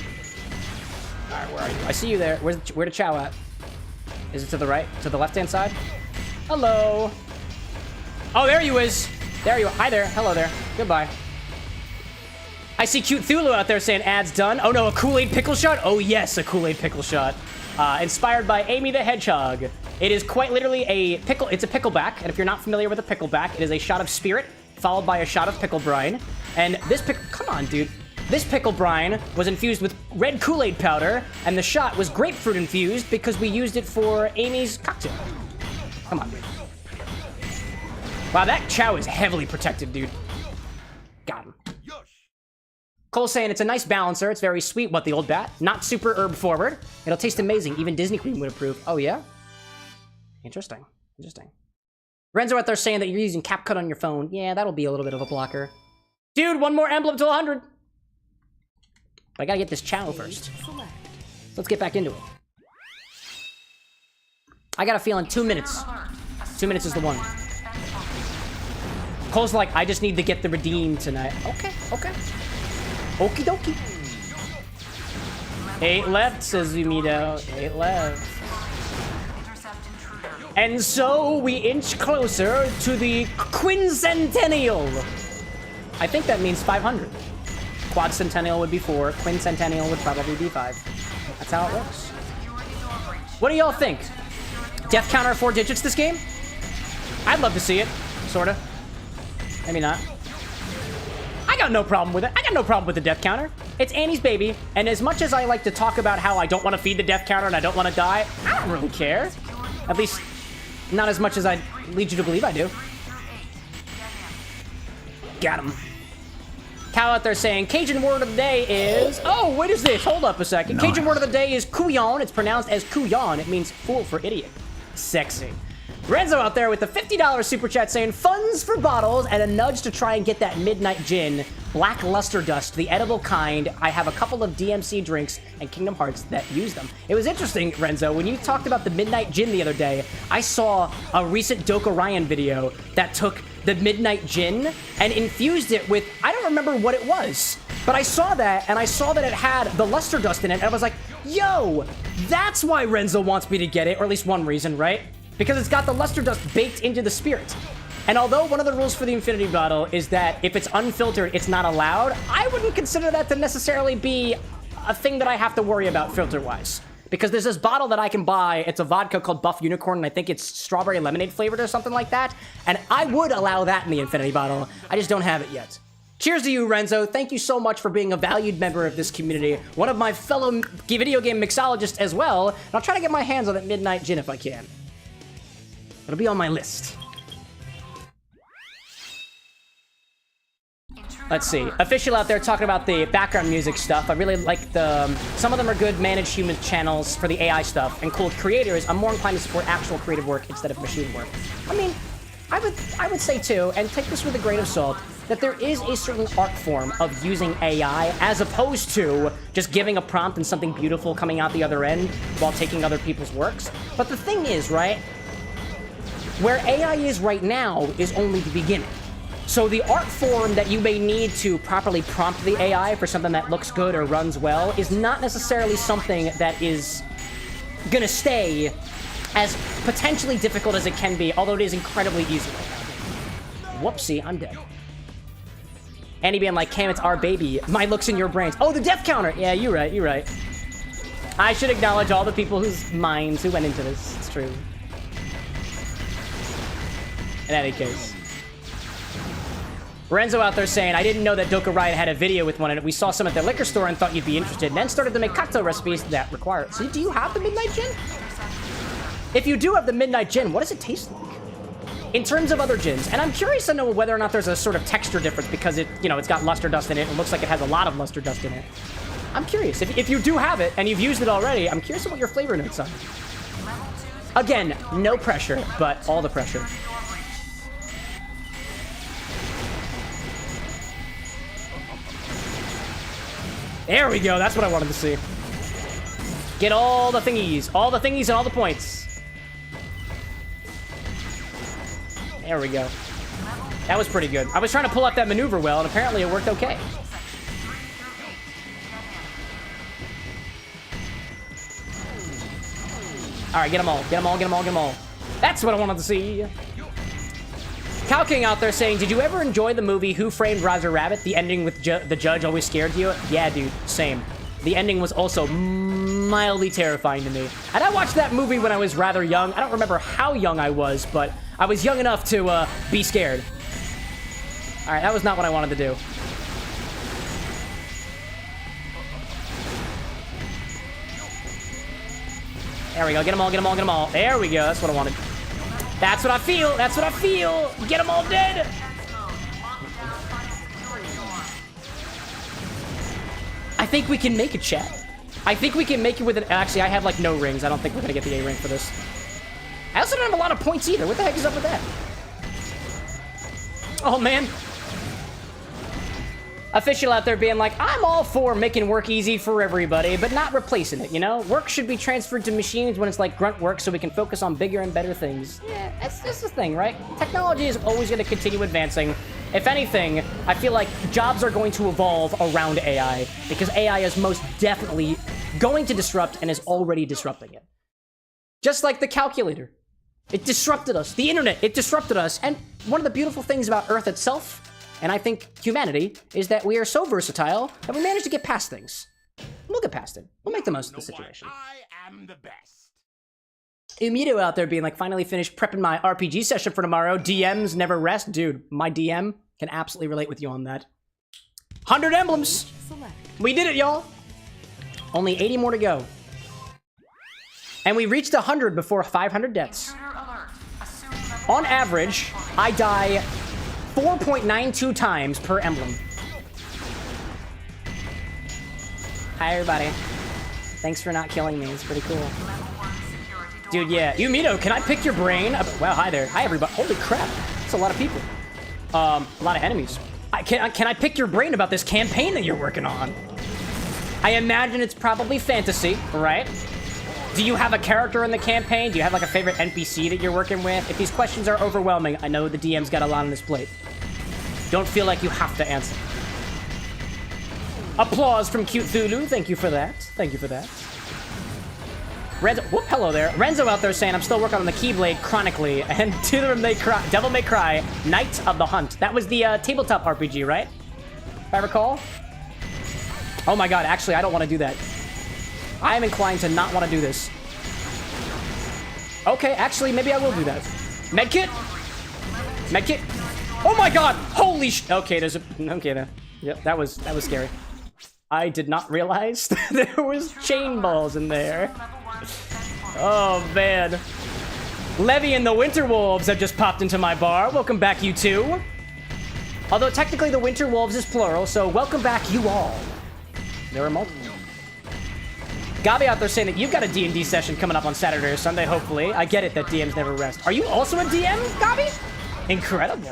All right, where are you? I see you there. Where the Chow at? Is it to the right? To the left-hand side? Hello. Oh, there you is. There you are. Hi there. Hello there. Goodbye. I see cute Thulu out there saying ads done. Oh no, a Kool-Aid pickle shot? Oh yes, a Kool-Aid pickle shot. Inspired by Amy the Hedgehog. It is quite literally a pickle. It's a pickleback, and if you're not familiar with a pickleback, it is a shot of spirit followed by a shot of pickle brine. And this come on, dude. This pickle brine was infused with red Kool-Aid powder, and the shot was grapefruit infused because we used it for Amy's cocktail. Come on, dude. Wow, that Chow is heavily protected, dude. Got him. Cole's saying it's a nice balancer. It's very sweet. What, the old bat? Not super herb forward. It'll taste amazing. Even Disney Queen would approve. Oh, yeah? Interesting. Interesting. Renzo out there saying that you're using CapCut on your phone. Yeah, that'll be a little bit of a blocker. Dude, one more emblem till 100. But I gotta get this Chow first. Let's get back into it. I got a feeling 2 minutes. 2 minutes is the one. Cole's like, I just need to get the redeem tonight. Okay, okay. Okie dokie. 8 left, says Zumido. 8 left. And so we inch closer to the quincentennial. I think that means 500. Quad centennial would be 4. Quincentennial would probably be 5. That's how it works. What do y'all think? Death counter 4 digits this game? I'd love to see it. Sorta. Maybe not. I got no problem with it. I got no problem with the death counter. It's Annie's baby, and as much as I like to talk about how I don't want to feed the death counter and I don't want to die, I don't really care. At least, not as much as I lead you to believe I do. Got him. Cow out there saying, Cajun word of the day is... Oh, what is this? Hold up a second. Nice. Cajun word of the day is couillon. It's pronounced as couillon. It means fool for idiot. Sexy. Renzo out there with the $50 super chat saying, funds for bottles and a nudge to try and get that midnight gin. Black luster dust, the edible kind. I have a couple of DMC drinks and Kingdom Hearts that use them. It was interesting, Renzo, when you talked about the midnight gin the other day, I saw a recent Doka Ryan video that took the midnight gin and infused it with, I don't remember what it was, but I saw that and I saw that it had the luster dust in it and I was like, yo, that's why Renzo wants me to get it, or at least one reason, right? Because it's got the luster dust baked into the spirit. And although one of the rules for the infinity bottle is that if it's unfiltered, it's not allowed, I wouldn't consider that to necessarily be a thing that I have to worry about filter-wise. Because there's this bottle that I can buy, it's a vodka called Buff Unicorn, and I think it's strawberry lemonade flavored or something like that. And I would allow that in the infinity bottle, I just don't have it yet. Cheers to you, Renzo. Thank you so much for being a valued member of this community. One of my fellow video game mixologists as well. And I'll try to get my hands on that midnight gin if I can. It'll be on my list. Let's see. Official out there talking about the background music stuff. I really like the... Some of them are good managed human channels for the AI stuff. And cool creators. I'm more inclined to support actual creative work instead of machine work. I mean, I would say too, and take this with a grain of salt, that there is a certain art form of using AI as opposed to just giving a prompt and something beautiful coming out the other end while taking other people's works. But the thing is, right? Where AI is right now is only the beginning. So the art form that you may need to properly prompt the AI for something that looks good or runs well is not necessarily something that is gonna stay as potentially difficult as it can be, although it is incredibly easy right now. Whoopsie, I'm dead. Annie being like, Cam, it's our baby. My looks in your brains. Oh, the death counter! Yeah, you're right, you're right. I should acknowledge all the people whose minds who went into this. It's true. In any case. Renzo out there saying, I didn't know that Doka Riot had a video with one in it. We saw some at the liquor store and thought you'd be interested, and then started to make cocktail recipes that require it. So do you have the Midnight Gin? If you do have the Midnight Gin, what does it taste like? In terms of other gins, and I'm curious to know whether or not there's a sort of texture difference because it, you know, it's got luster dust in it. It looks like it has a lot of luster dust in it. I'm curious. If you do have it and you've used it already, I'm curious what your flavor notes are. Again, no pressure, but all the There we go. That's what I wanted to see. Get all the thingies. All the thingies and all the points. There we go. That was pretty good. I was trying to pull off that maneuver well, and apparently it worked okay. All right, get them all. Get them all, get them all, get them all. That's what I wanted to see. Cow King out there saying, did you ever enjoy the movie Who Framed Roger Rabbit? The ending with the judge always scared you? Yeah, dude, same. The ending was also mildly terrifying to me. And I watched that movie when I was rather young. I don't remember how young I was, but I was young enough to be scared. All right, that was not what I wanted to do. There we go. Get them all, get them all, get them all. There we go. That's what I wanted. That's what I feel. That's what I feel. Get them all dead. I think we can make it, chat. I think we can make it with it. Actually, I have, like, no rings. I don't think we're going to get the A ring for this. I also don't have a lot of points either. What the heck is up with that? Oh, man. Official out there being like, I'm all for making work easy for everybody, but not replacing it, you know? Work should be transferred to machines when it's like grunt work so we can focus on bigger and better things. Yeah, that's the thing, right? Technology is always going to continue advancing. If anything, I feel like jobs are going to evolve around AI, because AI is most definitely going to disrupt and is already disrupting it. Just like the calculator. It disrupted us. The internet, it disrupted us. And one of the beautiful things about Earth itself, and I think humanity, is that we are so versatile that we manage to get past things. We'll get past it. We'll make the most of the situation. I am the best. Umito out there being like, finally finished prepping my RPG session for tomorrow. DMs never rest. Dude, my DM can absolutely relate with you on that. 100 emblems. We did it, y'all. Only 80 more to go. And we reached 100 before 500 deaths. On average, I die 4.92 times per emblem. Hi, everybody. Thanks for not killing me. It's pretty cool. Dude, yeah. Umito, can I pick your brain? Wow, hi there. Hi, everybody. Holy crap. That's a lot of people. A lot of enemies. Can I pick your brain about this campaign that you're working on? I imagine it's probably fantasy, right? Do you have a character in the campaign? Do you have like a favorite NPC that you're working with? If these questions are overwhelming, I know the DM's got a lot on his plate. Don't feel like you have to answer. Applause from Cute Thulu. Thank you for that. Thank you for that. Renzo, whoop, hello there. Renzo out there saying, I'm still working on the Keyblade chronically. And Devil May Cry, Knight of the Hunt. That was the tabletop RPG, right? If I recall. Oh my god, actually, I don't want to do that. I am inclined to not want to do this. Okay, actually, maybe I will do that. Medkit? Medkit? Oh my god! Holy sh... Okay, there's a... Okay, there. Yep, that was scary. I did not realize there was chain balls in there. Oh, man. Levy and the Winter Wolves have just popped into my bar. Welcome back, you two. Although, technically, the Winter Wolves is plural, so welcome back, you all. There are multiple. Gabi out there saying that you've got a D&D session coming up on Saturday or Sunday, hopefully. I get it that DMs never rest. Are you also a DM, Gabi? Incredible.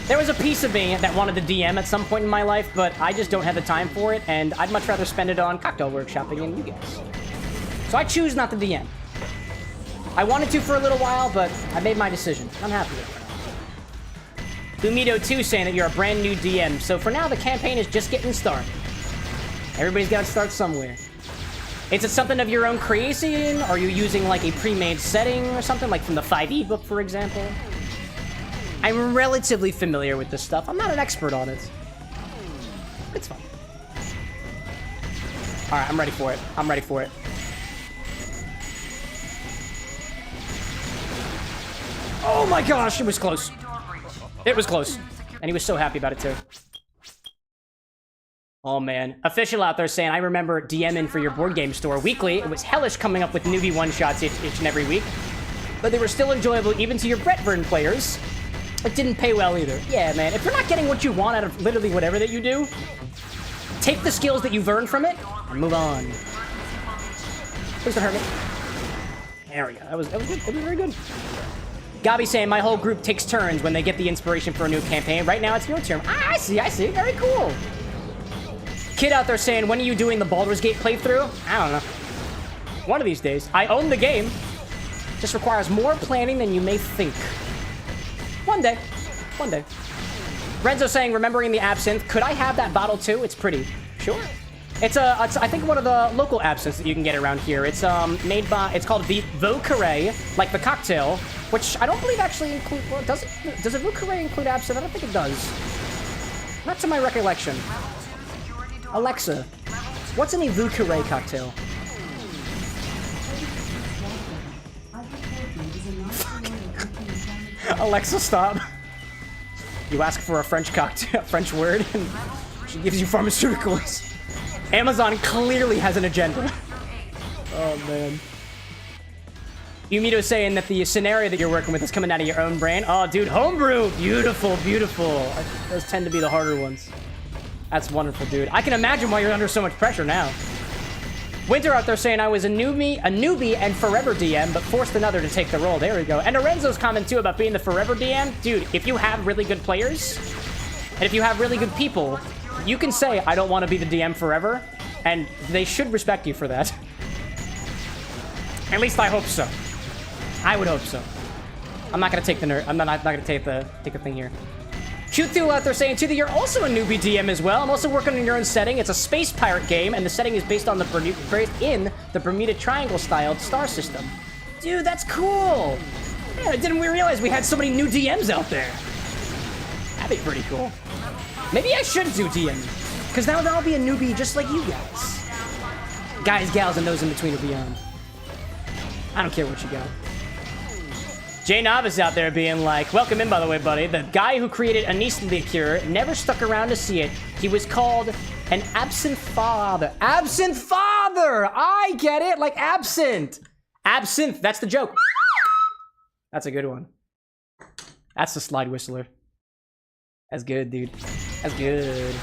There was a piece of me that wanted to DM at some point in my life, but I just don't have the time for it, and I'd much rather spend it on cocktail workshopping and you guys. So I choose not to DM. I wanted to for a little while, but I made my decision. I'm happy with it. Umito 2 saying that you're a brand new DM, so for now the campaign is just getting started. Everybody's got to start somewhere. Is it something of your own creation? Are you using like a pre-made setting or something, like from the 5e book, for example? I'm relatively familiar with this stuff. I'm not an expert on it. It's fun. All right, I'm ready for it. I'm ready for it. Oh my gosh, it was close. It was close. And he was so happy about it too. Oh man. Official out there saying, I remember DMing for your board game store weekly. It was hellish coming up with newbie one-shots each and every week. But they were still enjoyable even to your Bretvern players. It didn't pay well either. Yeah, man. If you're not getting what you want out of literally whatever that you do, take the skills that you've earned from it and move on. Please don't hurt me. There we go. That was good. It was very good. Gabi saying, my whole group takes turns when they get the inspiration for a new campaign. Right now, it's your turn. I see. Very cool. Kid out there saying, when are you doing the Baldur's Gate playthrough? I don't know. One of these days. I own the game. Just requires more planning than you may think. One day. One day. Renzo saying, remembering the absinthe. Could I have that bottle too? It's pretty. Sure. It's I think one of the local absinthes that you can get around here. It's made by, it's called Vau Carré, like the cocktail, which I don't believe actually include, well, does a Vau Carré include absinthe? I don't think it does. Not to my recollection. Alexa, what's in a Vau Carré cocktail? Alexa, stop. You ask for a French cocktail, French word, and she gives you pharmaceuticals. Amazon clearly has an agenda. Oh, man. Yumito saying that the scenario that you're working with is coming out of your own brain. Oh, dude, homebrew. Beautiful, beautiful. Those tend to be the harder ones. That's wonderful, dude. I can imagine why you're under so much pressure now. Winter out there saying I was a newbie and forever DM, but forced another to take the role. There we go. And Lorenzo's comment, too, about being the forever DM. Dude, if you have really good players, and if you have really good people, you can say, I don't want to be the DM forever, and they should respect you for that. At least I hope so. I would hope so. I'm not gonna take the nerd. I'm not gonna take the thing here. Q2 out there saying, too, that you're also a newbie DM as well. I'm also working on your own setting. It's a space pirate game, and the setting is based on the Bermuda Triangle styled star system. Dude, that's cool. Yeah, didn't we realize we had so many new DMs out there? That'd be pretty cool. Maybe I should do DM, because now I'll be a newbie just like you guys. Guys, gals, and those in between or beyond. I don't care what you got. Jay Novice out there being like, welcome in, by the way, buddy. The guy who created anise liqueur never stuck around to see it. He was called an absent father. Absent father! I get it, like absent. Absinthe, that's the joke. That's a good one. That's the slide whistler. That's good, dude. That's good.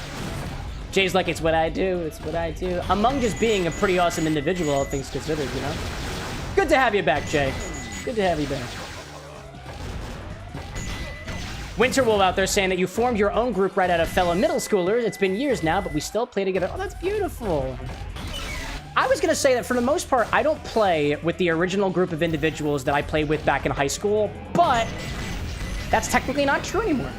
Jay's like, it's what I do, it's what I do. Among just being a pretty awesome individual, all things considered, you know? Good to have you back, Jay. Good to have you back. Winterwolf out there saying that you formed your own group right out of fellow middle schoolers. It's been years now, but we still play together. Oh, that's beautiful. I was going to say that for the most part, I don't play with the original group of individuals that I played with back in high school, but that's technically not true anymore.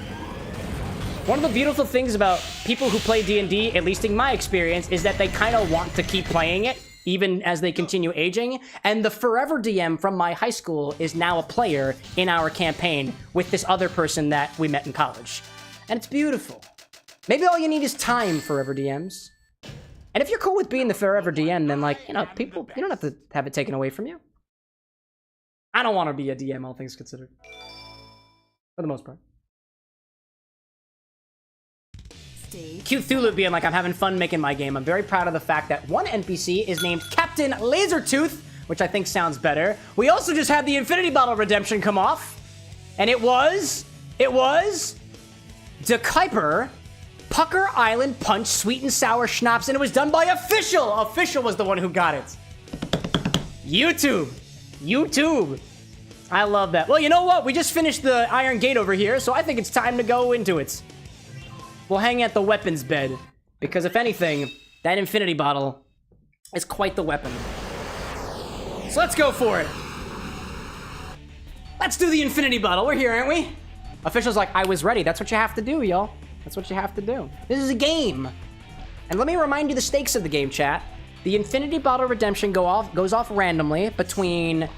One of the beautiful things about people who play D&D, at least in my experience, is that they kind of want to keep playing it, even as they continue aging. And the forever DM from my high school is now a player in our campaign with this other person that we met in college. And it's beautiful. Maybe all you need is time, forever DMs. And if you're cool with being the forever DM, then, like, you know, people, you don't have to have it taken away from you. I don't want to be a DM, all things considered. For the most part. Cthulhu being like, I'm having fun making my game. I'm very proud of the fact that one NPC is named Captain Lasertooth, which I think sounds better. We also just had the Infinity Bottle redemption come off. And it was De Kuiper Pucker Island Punch Sweet and Sour Schnapps, and it was done by Official. Official was the one who got it. YouTube. I love that. Well, you know what? We just finished the Iron Gate over here, so I think it's time to go into it. We'll hang at the weapons bed, because if anything, that Infinity Bottle is quite the weapon. So let's go for it. Let's do the Infinity Bottle. We're here, aren't we? Official's like, I was ready. That's what you have to do, y'all. That's what you have to do. This is a game. And let me remind you the stakes of the game, chat. The Infinity Bottle redemption goes off randomly between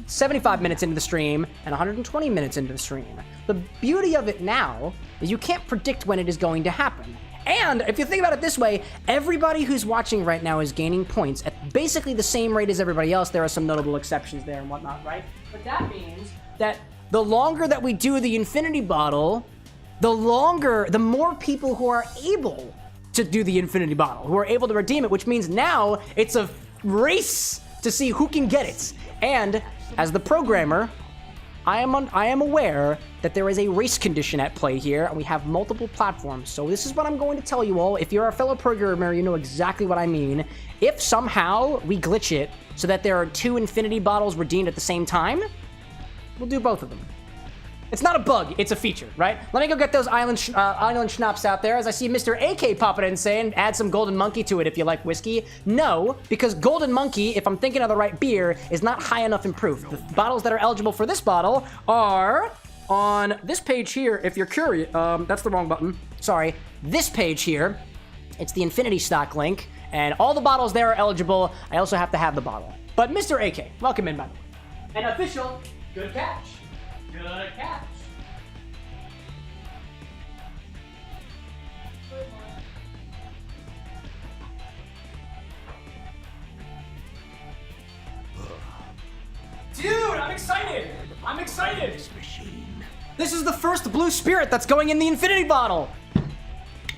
75 minutes into the stream and 120 minutes into the stream. The beauty of it now is you can't predict when it is going to happen. And if you think about it this way, everybody who's watching right now is gaining points at basically the same rate as everybody else. There are some notable exceptions there and whatnot, right? But that means that the longer that we do the Infinity Bottle, the more people who are able to do the Infinity Bottle, who are able to redeem it, which means now it's a race to see who can get it. And as the programmer, I am aware that there is a race condition at play here, and we have multiple platforms. So this is what I'm going to tell you all. If you're a fellow programmer, you know exactly what I mean. If somehow we glitch it so that there are 2 Infinity Bottles redeemed at the same time, we'll do both of them. It's not a bug, it's a feature, right? Let me go get those island schnapps out there as I see Mr. AK popping in saying, add some Golden Monkey to it if you like whiskey. No, because Golden Monkey, if I'm thinking of the right beer, is not high enough in proof. The bottles that are eligible for this bottle are on this page here, if you're curious. That's the wrong button. Sorry. This page here, it's the Infinity stock link, and all the bottles there are eligible. I also have to have the bottle. But Mr. AK, welcome in, by the way. An official, good catch. Good catch. Dude, I'm excited. I'm excited. This is the first blue spirit that's going in the Infinity bottle.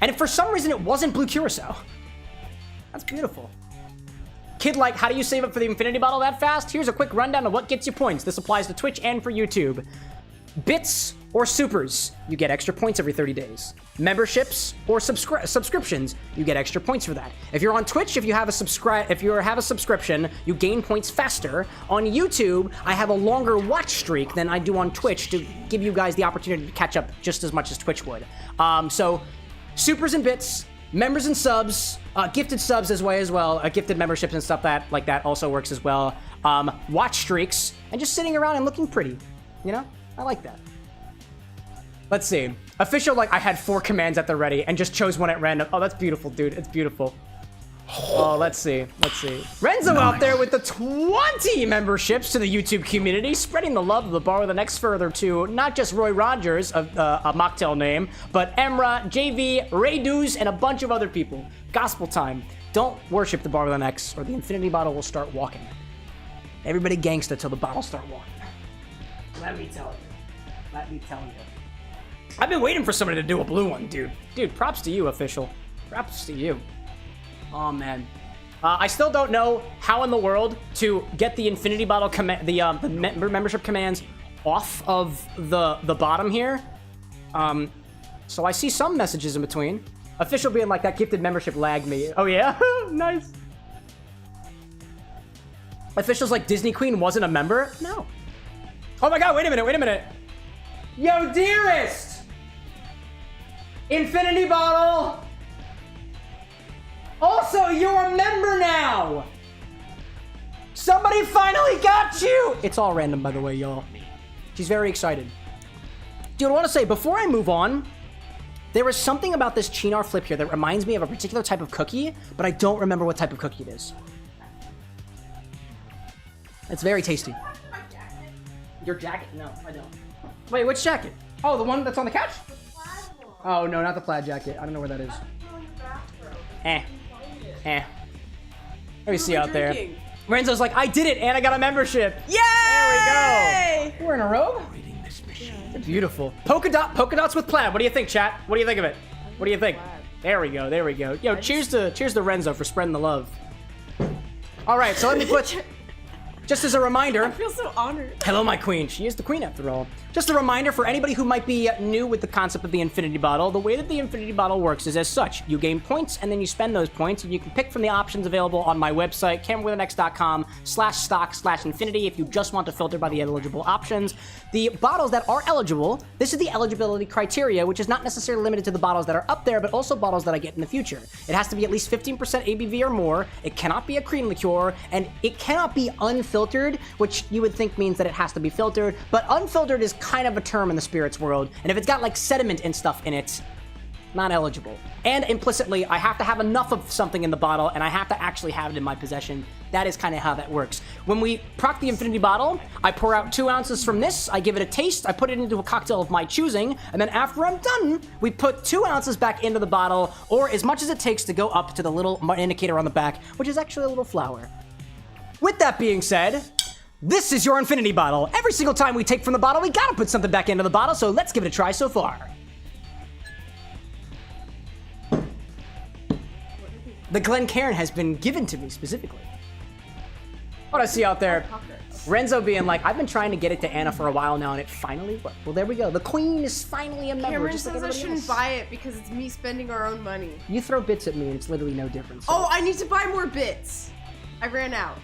And if for some reason it wasn't blue curacao. That's beautiful. Kid like, how do you save up for the Infinity bottle that fast? Here's a quick rundown of what gets you points. This applies to Twitch and for YouTube. Bits or supers, you get extra points every 30 days. Memberships or subscriptions, you get extra points for that. If you're on Twitch, if you have a subscription, you gain points faster. On YouTube, I have a longer watch streak than I do on Twitch to give you guys the opportunity to catch up just as much as Twitch would. So, supers and bits, members and subs, gifted subs as well, gifted memberships and stuff like that also works as well. Watch streaks, and just sitting around and looking pretty, you know? I like that. Let's see. Official, like, I had 4 commands at the ready and just chose one at random. Oh, that's beautiful, dude. It's beautiful. Oh, let's see. Let's see. Renzo out there with the 20 memberships to the YouTube community, spreading the love of the bar with an X further to not just Roy Rogers, a mocktail name, but Emra, JV, Ray Dews, and a bunch of other people. Gospel time. Don't worship the bar with an X, or the Infinity bottle will start walking. Everybody gangsta till the bottle start walking. Let me tell you. Let me tell you. I've been waiting for somebody to do a blue one, dude. Dude, props to you, official. Props to you. Oh, man. I still don't know how in the world to get the Infinity bottle command, the membership commands off of the bottom here. So I see some messages in between. Official being like, that gifted membership lagged me. Oh, yeah? Nice. Official's like, Disney Queen wasn't a member? No. Oh my god, wait a minute. Yo, dearest! Infinity bottle! Also, you're a member now! Somebody finally got you! It's all random, by the way, y'all. She's very excited. Dude, I want to say, before I move on, there is something about this Cynar Flip here that reminds me of a particular type of cookie, but I don't remember what type of cookie it is. It's very tasty. Your jacket? No, I don't. Wait, which jacket? Oh, the one that's on the couch? The plaid one. Oh, no, not the plaid jacket. I don't know where that is. Let me see out there. Renzo's like, I did it, and I got a membership. Yay! There we go. We're in a robe. They're beautiful. Polka dots with plaid. What do you think, chat? What do you think of it? What do you think? There we go. There we go. Yo, cheers to Renzo for spreading the love. All right, so let me put. Just as a reminder. I feel so honored. Hello, my queen. She is the queen after all. Just a reminder for anybody who might be new with the concept of the Infinity bottle. The way that the Infinity bottle works is as such. You gain points and then you spend those points, and you can pick from the options available on my website, CameroxnWithAnX.com/stock/infinity if you just want to filter by the eligible options. The bottles that are eligible, this is the eligibility criteria, which is not necessarily limited to the bottles that are up there, but also bottles that I get in the future. It has to be at least 15% ABV or more. It cannot be a cream liqueur, and it cannot be unfiltered, which you would think means that it has to be filtered, but unfiltered is kind of a term in the spirits world, and if it's got like sediment and stuff in it, not eligible. And implicitly, I have to have enough of something in the bottle, and I have to actually have it in my possession. That is kind of how that works. When we proc the Infinity bottle, I pour out 2 ounces from this, I give it a taste, I put it into a cocktail of my choosing, and then after I'm done, we put 2 ounces back into the bottle, or as much as it takes to go up to the little indicator on the back, which is actually a little flower. With that being said, this is your Infinity bottle. Every single time we take from the bottle, we gotta put something back into the bottle, so let's give it a try so far. The Glencairn has been given to me specifically. What I see out there, Renzo being like, I've been trying to get it to Anna for a while now, and it finally worked. Well, there we go. The queen is finally a member. Cameron just says like I shouldn't buy it because it's me spending our own money. You throw bits at me, and it's literally no difference. So. Oh, I need to buy more bits. I ran out.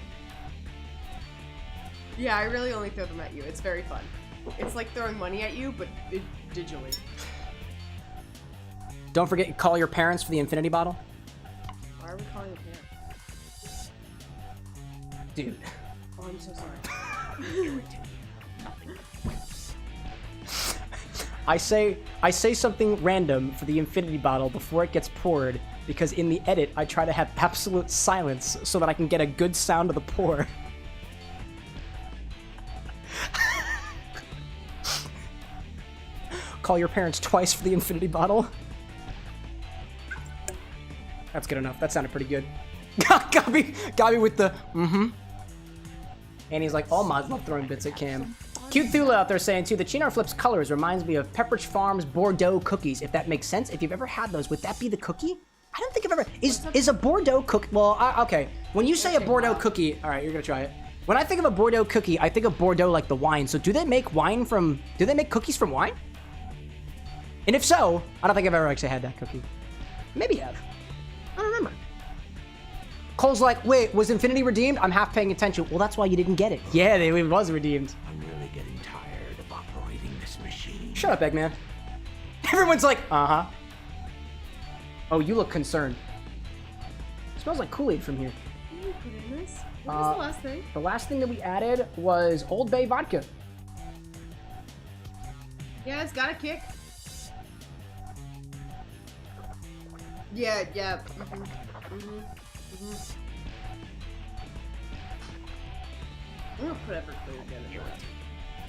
Yeah, I really only throw them at you. It's very fun. It's like throwing money at you, but digitally. Don't forget, call your parents for the infinity bottle. Why are we calling your parents? Dude. Oh, I'm so sorry. I say something random for the infinity bottle before it gets poured because in the edit I try to have absolute silence so that I can get a good sound of the pour. Call your parents twice for the infinity bottle. That's good enough. That sounded pretty good. got me with the And he's like, all mods love throwing bits at Cam. Cute Thula out there saying too, the Cynar Flip's colors reminds me of Pepperidge Farm's Bordeaux cookies, if that makes sense. If you've ever had those, would that be the cookie? I don't think I've ever... Is a Bordeaux cookie... Well, okay. When you say a Bordeaux cookie... All right, you're going to try it. When I think of a Bordeaux cookie, I think of Bordeaux like the wine. So do they make wine from... Do they make cookies from wine? And if so, I don't think I've ever actually had that cookie. Maybe I have. I don't remember. Cole's like, wait, was Infinity redeemed? I'm half paying attention. Well, that's why you didn't get it. Yeah, it was redeemed. I'm really getting tired of operating this machine. Shut up, Eggman. Everyone's like, uh-huh. Oh, you look concerned. It smells like Kool-Aid from here. What did you put in this? What was the last thing? The last thing that we added was Old Bay vodka. Yeah, it's got a kick. Yeah. I'm gonna put everything again in there.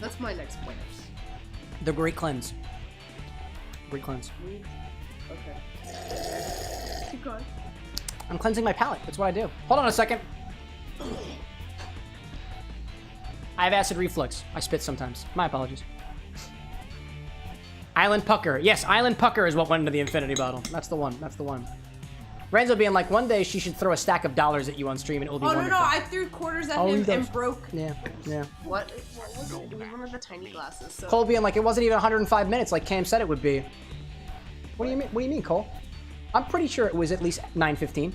That's my next plan. The Great Cleanse. Great Cleanse. Okay. Keep going. I'm cleansing my palate. That's what I do. Hold on a second. I have acid reflux. I spit sometimes. My apologies. Island Pucker. Yes, Island Pucker is what went into the infinity bottle. That's the one. That's the one. Renzo being like, one day she should throw a stack of dollars at you on stream and it will be wonderful. No, I threw quarters at him and broke. Yeah. What was it? It was one of the tiny glasses. So. Cole being like, it wasn't even 105 minutes like Cam said it would be. What do you mean? What do you mean, Cole? I'm pretty sure it was at least 9:15.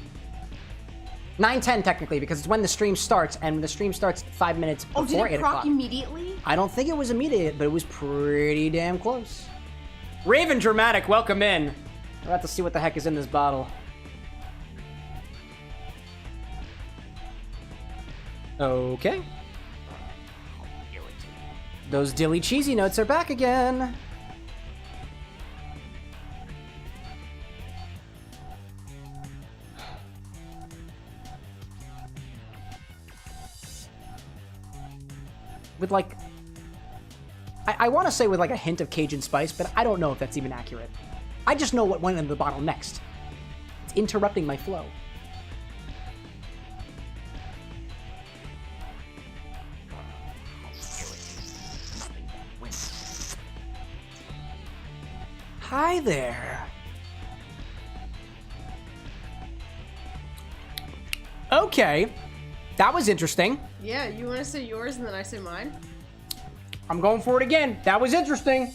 9:10 technically, because it's when the stream starts, and the stream starts 5 minutes before 8 o'clock. Did it proc immediately? I don't think it was immediate, but it was pretty damn close. Raven Dramatic, welcome in. We're about to see what the heck is in this bottle. Okay. Those dilly cheesy notes are back again. With like, I want to say with like a hint of Cajun spice, but I don't know if that's even accurate. I just know what went in the bottle next. It's interrupting my flow. Hi there. Okay. That was interesting. Yeah, you want to say yours and then I say mine? I'm going for it again. That was interesting.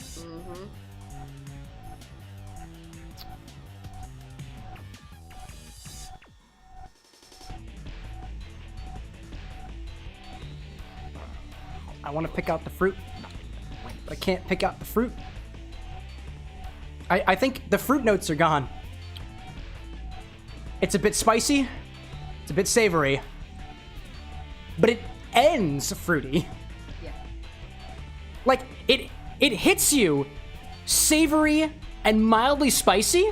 I want to pick out the fruit, but I can't pick out the fruit. I think the fruit notes are gone. It's a bit spicy. It's a bit savory. But it ends fruity. Yeah. Like, it hits you savory and mildly spicy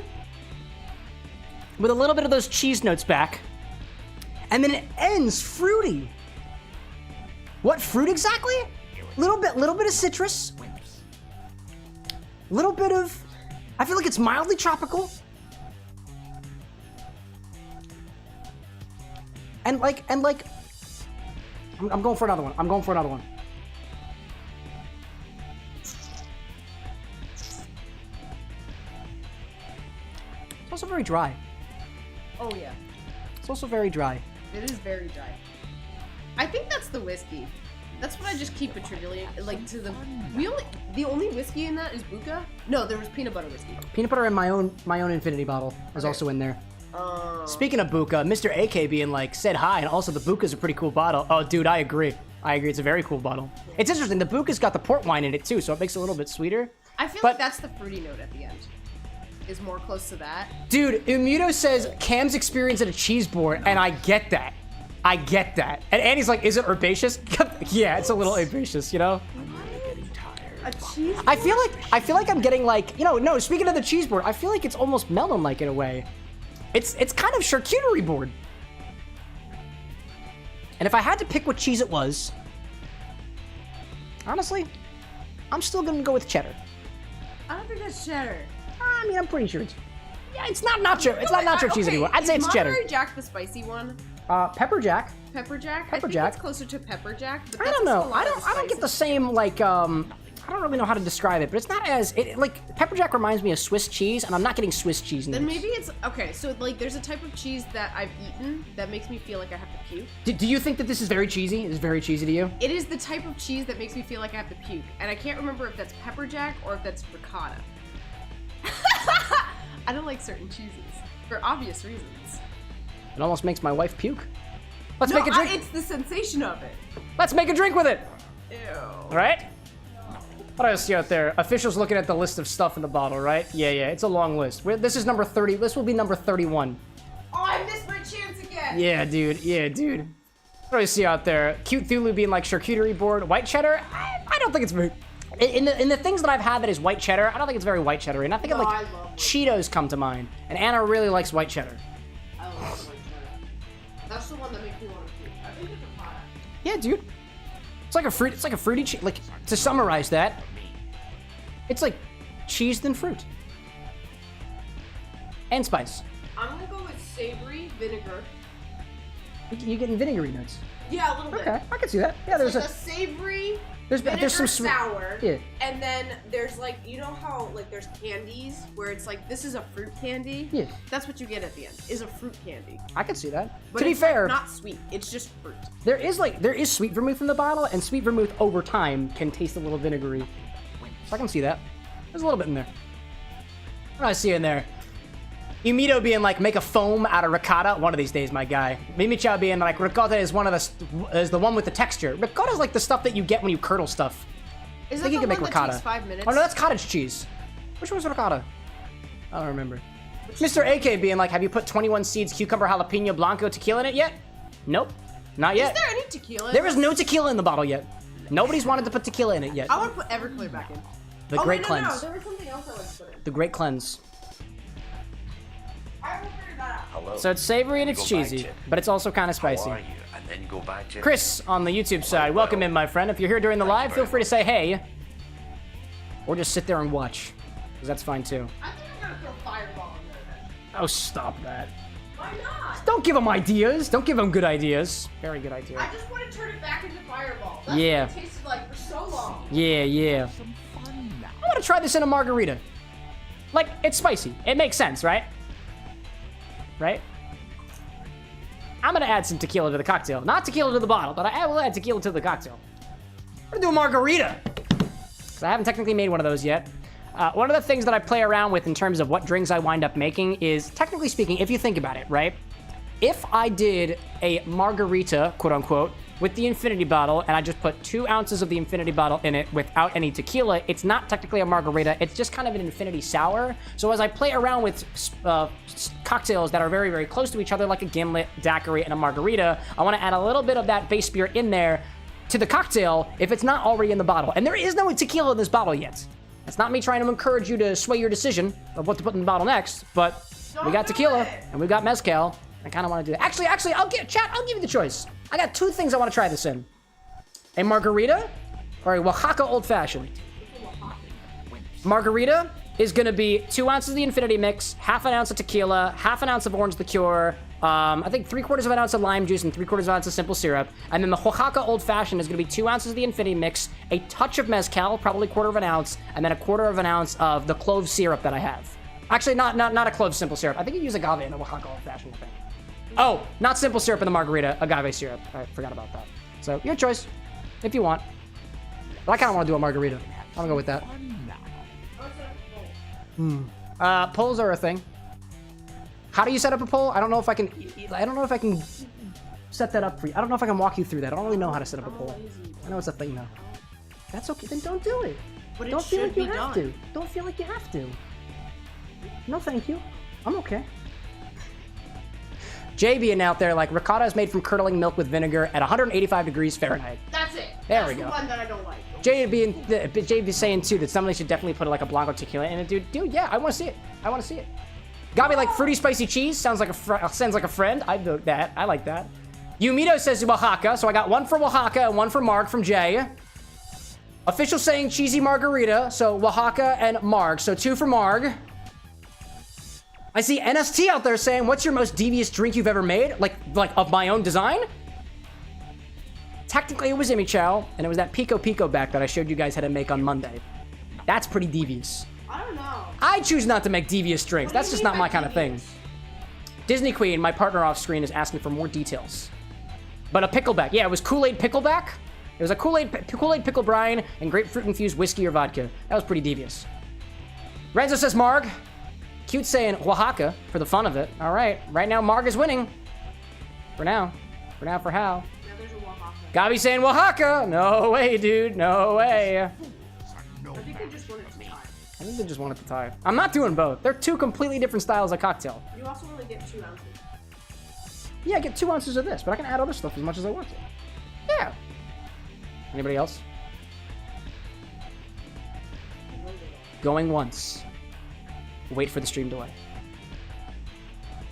with a little bit of those cheese notes back. And then it ends fruity. What fruit exactly? Little bit of citrus. Little bit of, I feel like it's mildly tropical. And like, I'm going for another one. I'm going for another one. It's also very dry. Oh yeah. It's also very dry. It is very dry. I think that's the whiskey. That's what I just keep attributing, like, to the... The only whiskey in that is Buka? No, there was peanut butter whiskey. Peanut butter in my own infinity bottle is also in there. Speaking of Buka, Mr. AK being like, said hi, and also the Buka's a pretty cool bottle. Oh, dude, I agree. I agree. It's a very cool bottle. It's interesting. The Buka's got the port wine in it too, so it makes it a little bit sweeter. I feel like that's the fruity note at the end. Is more close to that. Dude, Umuto says Cam's experience at a cheese board, and I get that. I get that. And Annie's like, is it herbaceous? Yeah, it's a little herbaceous, you know? A cheese board? I feel like I'm getting like, you know, no, speaking of the cheese board, I feel like it's almost melon-like in a way. It's kind of charcuterie board. And if I had to pick what cheese it was, honestly, I'm still gonna go with cheddar. I don't think that's cheddar. I mean, I'm pretty sure it's... Yeah, it's not nacho. It's not nacho cheese anymore. I'd say it's cheddar. Monterey Jack the spicy one? Pepper Jack. Pepper Jack? Pepper I think Jack. it's closer to pepper jack. But I that's don't know. still a lot of I don't get the spices. same, like, I don't really know how to describe it, but it's not as... like, Pepper Jack reminds me of Swiss cheese, and I'm not getting Swiss cheese in Then this. maybe it's... Okay, so, like, there's a type of cheese that I've eaten that makes me feel like I have to puke. Do you think that this is very cheesy? Is very cheesy to you? It is the type of cheese that makes me feel like I have to puke. And I can't remember if that's pepper jack or if that's ricotta. I don't like certain cheeses. For obvious reasons. It almost makes my wife puke. Let's No, make a drink. it's the sensation of it. Let's make a drink with it. Ew. All right? What else you out there? Officials looking at the list of stuff in the bottle, right? Yeah, it's a long list. This is number 30. This will be number 31. Oh, I missed my chance again. Yeah, dude. What do I see out there? Cute Thulu being like charcuterie board. White cheddar? I don't think it's very... In the things that I've had that is white cheddar, I don't think it's very white cheddar. And I think No, of I like love Cheetos come to mind. And Anna really likes white cheddar. I love white cheddar. That's the one that makes me want to puke. I think it's ricotta. Yeah, dude. It's like a fruity cheese. Like, to summarize that, it's like cheese than fruit. And spice. I'm gonna go with savory vinegar. You getting vinegary notes? Yeah, a little bit. Okay, I can see that. Yeah, there's Like a savory there's vinegar some sweet. sour. Yeah. And then there's like, you know how like there's candies where it's like this is a fruit candy? Yeah. That's what you get at the end, is a fruit candy. I can see that. But To be it's, like, fair, not sweet. It's just fruit. there is sweet vermouth in the bottle, and sweet vermouth over time can taste a little vinegary. So I can see that. There's a little bit in there. What do I see in there? Umito being like, make a foam out of ricotta. One of these days, my guy. Mimichao being like, ricotta is the one with the texture. Ricotta is like the stuff that you get when you curdle stuff. Is I that think you the can make one that ricotta. takes 5 minutes? Oh no, that's cottage cheese. Which one's ricotta? I don't remember. Mr. AK being like, have you put 21 seeds, cucumber, jalapeno, blanco, tequila in it yet? Nope, not yet. Is there any tequila? There is no tequila in the bottle yet. Nobody's wanted to put tequila in it yet. I want to put Everclear back in. The Oh, Great wait, Cleanse. No, there was something else I wanted to put in. The Great Cleanse. I will figure that out. Hello. So it's savory and it's Go back cheesy, to- but it's also kind of How spicy. are you? And then go back to Chris on the YouTube side, welcome in, my friend. If you're here during the live, feel free to say hey, or just sit there and watch, because that's fine too. I think I'm gonna throw Fireball in there then. Oh, stop that. Why not? Don't give him ideas. Don't give him good ideas. Very good idea. I just want to turn it back into Fireball. That's Yeah. what it tasted like for so long. Yeah. I want to try this in a margarita. Like, it's spicy. It makes sense, right? Right? I'm gonna add some tequila to the cocktail. Not tequila to the bottle, but I will add tequila to the cocktail. We're gonna do a margarita. So I haven't technically made one of those yet. One of the things that I play around with in terms of what drinks I wind up making is, technically speaking, if you think about it, right? If I did a margarita, quote unquote, with the infinity bottle, and I just put 2 ounces of the infinity bottle in it without any tequila, it's not technically a margarita, it's just kind of an infinity sour. So as I play around with cocktails that are very, very close to each other, like a gimlet, daiquiri, and a margarita, I want to add a little bit of that base spirit in there to the cocktail if it's not already in the bottle. And there is no tequila in this bottle yet. It's not me trying to encourage you to sway your decision of what to put in the bottle next, but we got tequila and we got mezcal. I kind of want to do that. Actually, I'll give you the choice. I got 2 things I want to try this in. A margarita or a Oaxaca Old Fashioned. Margarita is going to be 2 ounces of the infinity mix, half an ounce of tequila, half an ounce of orange liqueur, I think 3/4 of an ounce of lime juice and 3/4 of an ounce of simple syrup. And then the Oaxaca Old Fashioned is going to be 2 ounces of the infinity mix, a touch of mezcal, probably 1/4 of an ounce, and then 1/4 of an ounce of the clove syrup that I have. Actually, not a clove simple syrup. I think you use agave in the Oaxaca Old Fashioned thing. Oh, not simple syrup in the margarita, agave syrup. I forgot about that. So, your choice, if you want. But I kind of want to do a margarita. I'm gonna go with that. Polls are a thing. How do you set up a poll? I don't know if I can set that up for you. I don't know if I can walk you through that. I don't really know how to set up a poll. I know it's a thing, though. That's okay. Then don't do it. But it Don't feel should like you be have done. to. Don't feel like you have to. No, thank you. I'm okay. Jay being out there like, ricotta is made from curdling milk with vinegar at 185 degrees Fahrenheit. That's it. There That's we go. the one that I don't like. Jay be saying too that somebody should definitely put like a Blanco tequila in it, dude. Yeah, I want to see it. I want to see it. Got me like fruity spicy cheese. Sounds like a friend. I vote that. I like that. Yumito says Oaxaca, so I got one for Oaxaca and one for Marg from Jay. Official saying cheesy margarita, so Oaxaca and Marg, so 2 for Marg. I see NST out there saying, what's your most devious drink you've ever made? Like of my own design? Technically, it was Imichow, and it was that Pico Pico back that I showed you guys how to make on Monday. That's pretty devious. I don't know. I choose not to make devious drinks. That's just not my kind of thing. Disney Queen, my partner off screen, is asking for more details. But a pickleback. Yeah, it was Kool-Aid pickleback. It was a Kool-Aid pickle brine and grapefruit infused whiskey or vodka. That was pretty devious. Renzo says Marg. Cute saying Oaxaca for the fun of it. All right. Right now, Marg is winning. For now. For now, for how? Now there's a Oaxaca. Gabi saying Oaxaca. No way, dude. No way. I think they just wanted to tie. I think they just wanted to tie. I'm not doing both. They're two completely different styles of cocktail. You also only get 2 ounces. Yeah, I get 2 ounces of this, but I can add other stuff as much as I want to. Yeah. Anybody else? Going once. Wait for the stream delay.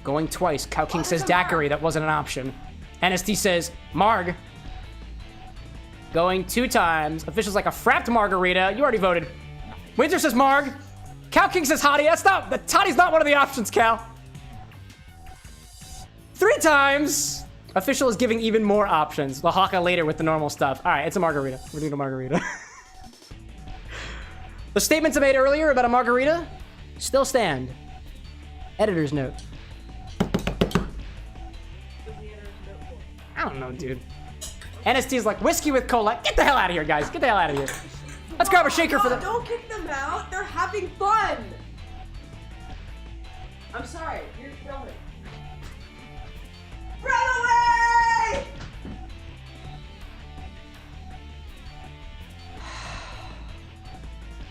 Going twice. Cow King says daiquiri. That wasn't an option. NST says Marg. Going 2 times. Official's like a frapped margarita. You already voted. Winter says Marg. Cow King says Hottie. That's not. The Hottie's not one of the options, Cal. 3 times. Official is giving even more options. Oaxaca later with the normal stuff. All right, it's a margarita. We're doing a margarita. The statements I made earlier about a margarita still stand. Editor's note. I don't know, dude. NST is like, whiskey with cola. Get the hell out of here, guys. Get the hell out of here. Let's grab a shaker for the... Don't kick them out. They're having fun. I'm sorry. You're filming. Run away!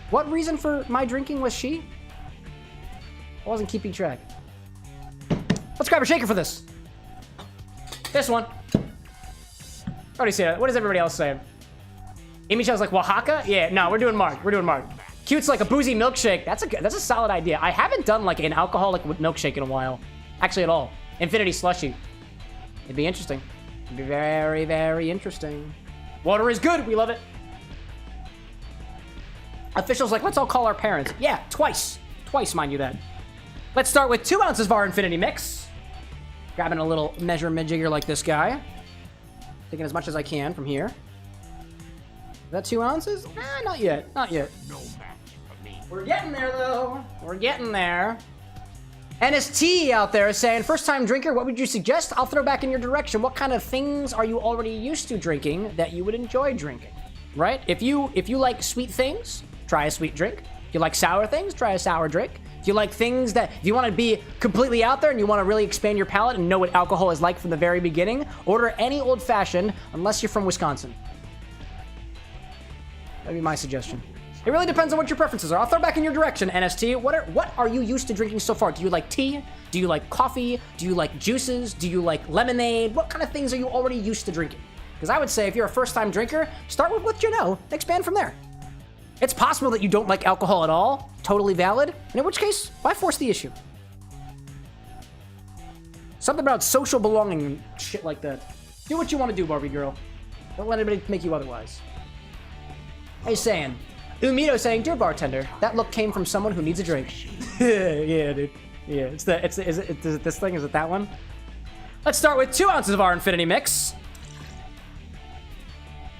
What reason for my drinking was she? I wasn't keeping track. Let's grab a shaker for this. This one. Already see it. What is everybody else saying? Amy Chow's like Oaxaca? Yeah, no, we're doing Marg. We're doing Marg. Cute's like a boozy milkshake. That's a solid idea. I haven't done like an alcoholic milkshake in a while. Actually, at all. Infinity slushy. It'd be interesting. It'd be very, very interesting. Water is good. We love it. Officials like, let's all call our parents. Yeah, twice. Twice, mind you that. Let's start with 2 ounces of our Infinity Mix. Grabbing a little measure mid-jigger like this guy. Taking as much as I can from here. Is that 2 ounces? Not yet. Not yet. We're getting there, though. We're getting there. NST out there saying, first time drinker, what would you suggest? I'll throw back in your direction. What kind of things are you already used to drinking that you would enjoy drinking? Right? If you like sweet things, try a sweet drink. If you like sour things, try a sour drink. If you like things that, if you want to be completely out there and you want to really expand your palate and know what alcohol is like from the very beginning, order any old fashioned, unless you're from Wisconsin. That'd be my suggestion. It really depends on what your preferences are. I'll throw back in your direction, NST. What are you used to drinking so far? Do you like tea? Do you like coffee? Do you like juices? Do you like lemonade? What kind of things are you already used to drinking? Because I would say if you're a first-time drinker, start with what you know, expand from there. It's possible that you don't like alcohol at all, totally valid, and in which case, why force the issue? Something about social belonging and shit like that. Do what you want to do, Barbie girl. Don't let anybody make you otherwise. Hey, saying, Umito saying, dear bartender, that look came from someone who needs a drink. Yeah, dude. Yeah, is it this thing? Is it that one? Let's start with 2 ounces of our Infinity Mix.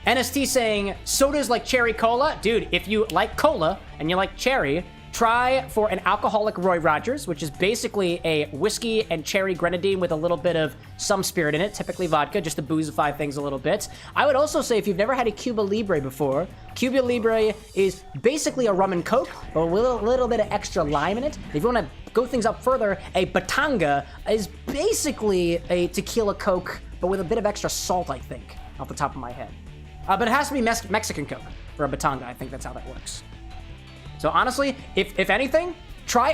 NST saying, sodas like cherry cola. Dude, if you like cola and you like cherry, Try for an alcoholic Roy Rogers, which is basically a whiskey and cherry grenadine with a little bit of some spirit in it, typically vodka, just to boozify things a little bit. I would also say if you've never had a Cuba Libre before, Cuba Libre is basically a rum and coke, but with a little bit of extra lime in it. If you want to go things up further, a Batanga is basically a tequila coke, but with a bit of extra salt, I think, off the top of my head. But it has to be Mexican coke for a Batanga. I think that's how that works. So honestly, if anything, try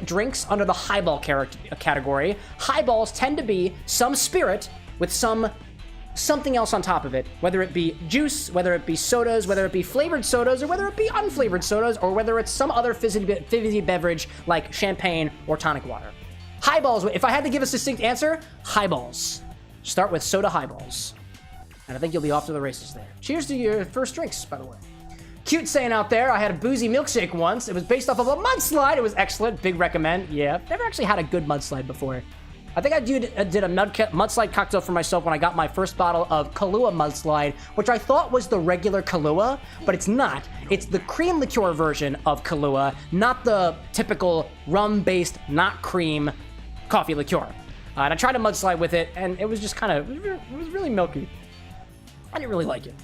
drinks under the highball category. Highballs tend to be some spirit with something else on top of it, whether it be juice, whether it be sodas, whether it be flavored sodas, or whether it be unflavored sodas, or whether it's some other fizzy beverage like champagne or tonic water. Highballs, if I had to give a succinct answer, highballs. Start with soda highballs. And I think you'll be off to the races there. Cheers to your first drinks, by the way. Cute saying out there, I had a boozy milkshake once. It was based off of a mudslide. It was excellent. Big recommend. Yeah, never actually had a good mudslide before. I think I did a mudslide cocktail for myself when I got my first bottle of Kahlua mudslide, which I thought was the regular Kahlua, but it's not. It's the cream liqueur version of Kahlua, not the typical rum-based, not cream coffee liqueur. And I tried a mudslide with it, and it was just it was really milky. I didn't really like it.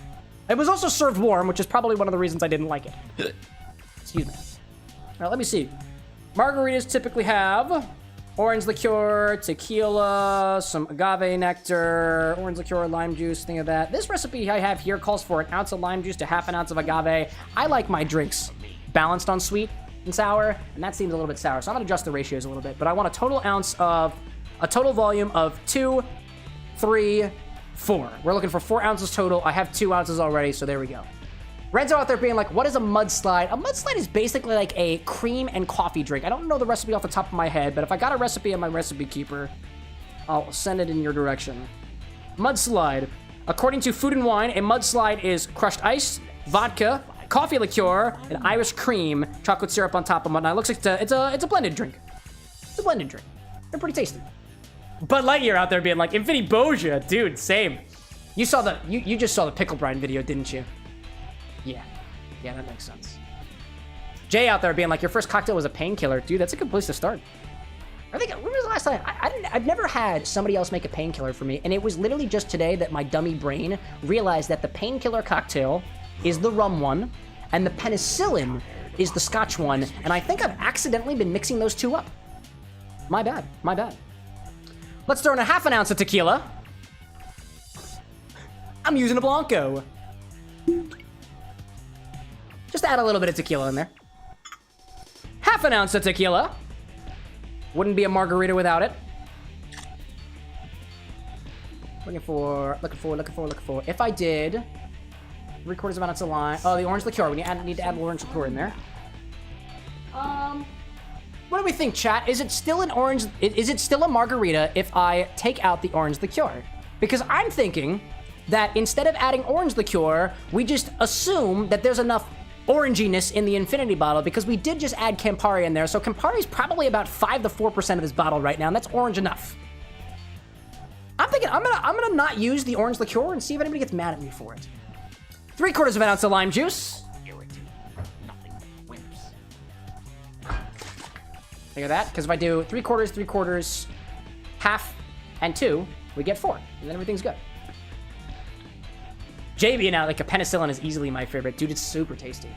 It was also served warm, which is probably one of the reasons I didn't like it. Excuse me. All right, let me see. Margaritas typically have orange liqueur, tequila, some agave nectar, orange liqueur, lime juice, thing of that. This recipe I have here calls for 1 ounce of lime juice to 1/2 ounce of agave. I like my drinks balanced on sweet and sour, and that seems a little bit sour, so I'm gonna adjust the ratios a little bit. But I want a total volume of 2, 3, 4. We're looking for 4 ounces total. I have 2 ounces already, so there we go. Renzo out there being like, what is a mudslide? A mudslide is basically like a cream and coffee drink. I don't know the recipe off the top of my head, but if I got a recipe on my recipe keeper, I'll send it in your direction. Mudslide. According to Food and Wine, a mudslide is crushed ice, vodka, coffee liqueur, and Irish cream, chocolate syrup on top of it. Now it looks like it's a blended drink. It's a blended drink. They're pretty tasty. Bud Lightyear out there being like, Infinity Boja, dude, same. You just saw the pickle brine video, didn't you? Yeah, that makes sense. Jay out there being like, your first cocktail was a painkiller. Dude, that's a good place to start. I think, when was the last time? I've never had somebody else make a painkiller for me, and it was literally just today that my dummy brain realized that the painkiller cocktail is the rum one, and the penicillin is the scotch one, and I think I've accidentally been mixing those two up. My bad. Let's throw in 1/2 ounce of tequila. I'm using a Blanco. Just add a little bit of tequila in there. 1/2 ounce of tequila. Wouldn't be a margarita without it. Looking for. If I did 3/4 of an ounce of lime. Oh, the orange liqueur. We need to add orange liqueur in there. What do we think, chat? Is it still an orange? Is it still a margarita if I take out the orange liqueur? Because I'm thinking that instead of adding orange liqueur, we just assume that there's enough oranginess in the infinity bottle because we did just add Campari in there. So Campari's probably about 5 to 4% of this bottle right now, and that's orange enough. I'm thinking I'm gonna not use the orange liqueur and see if anybody gets mad at me for it. 3/4 of an ounce of lime juice. Think of that, because if I do 3/4, 3/4, 1/2, and 2, we get 4, and then everything's good. JB now, like a penicillin is easily my favorite. Dude, it's super tasty.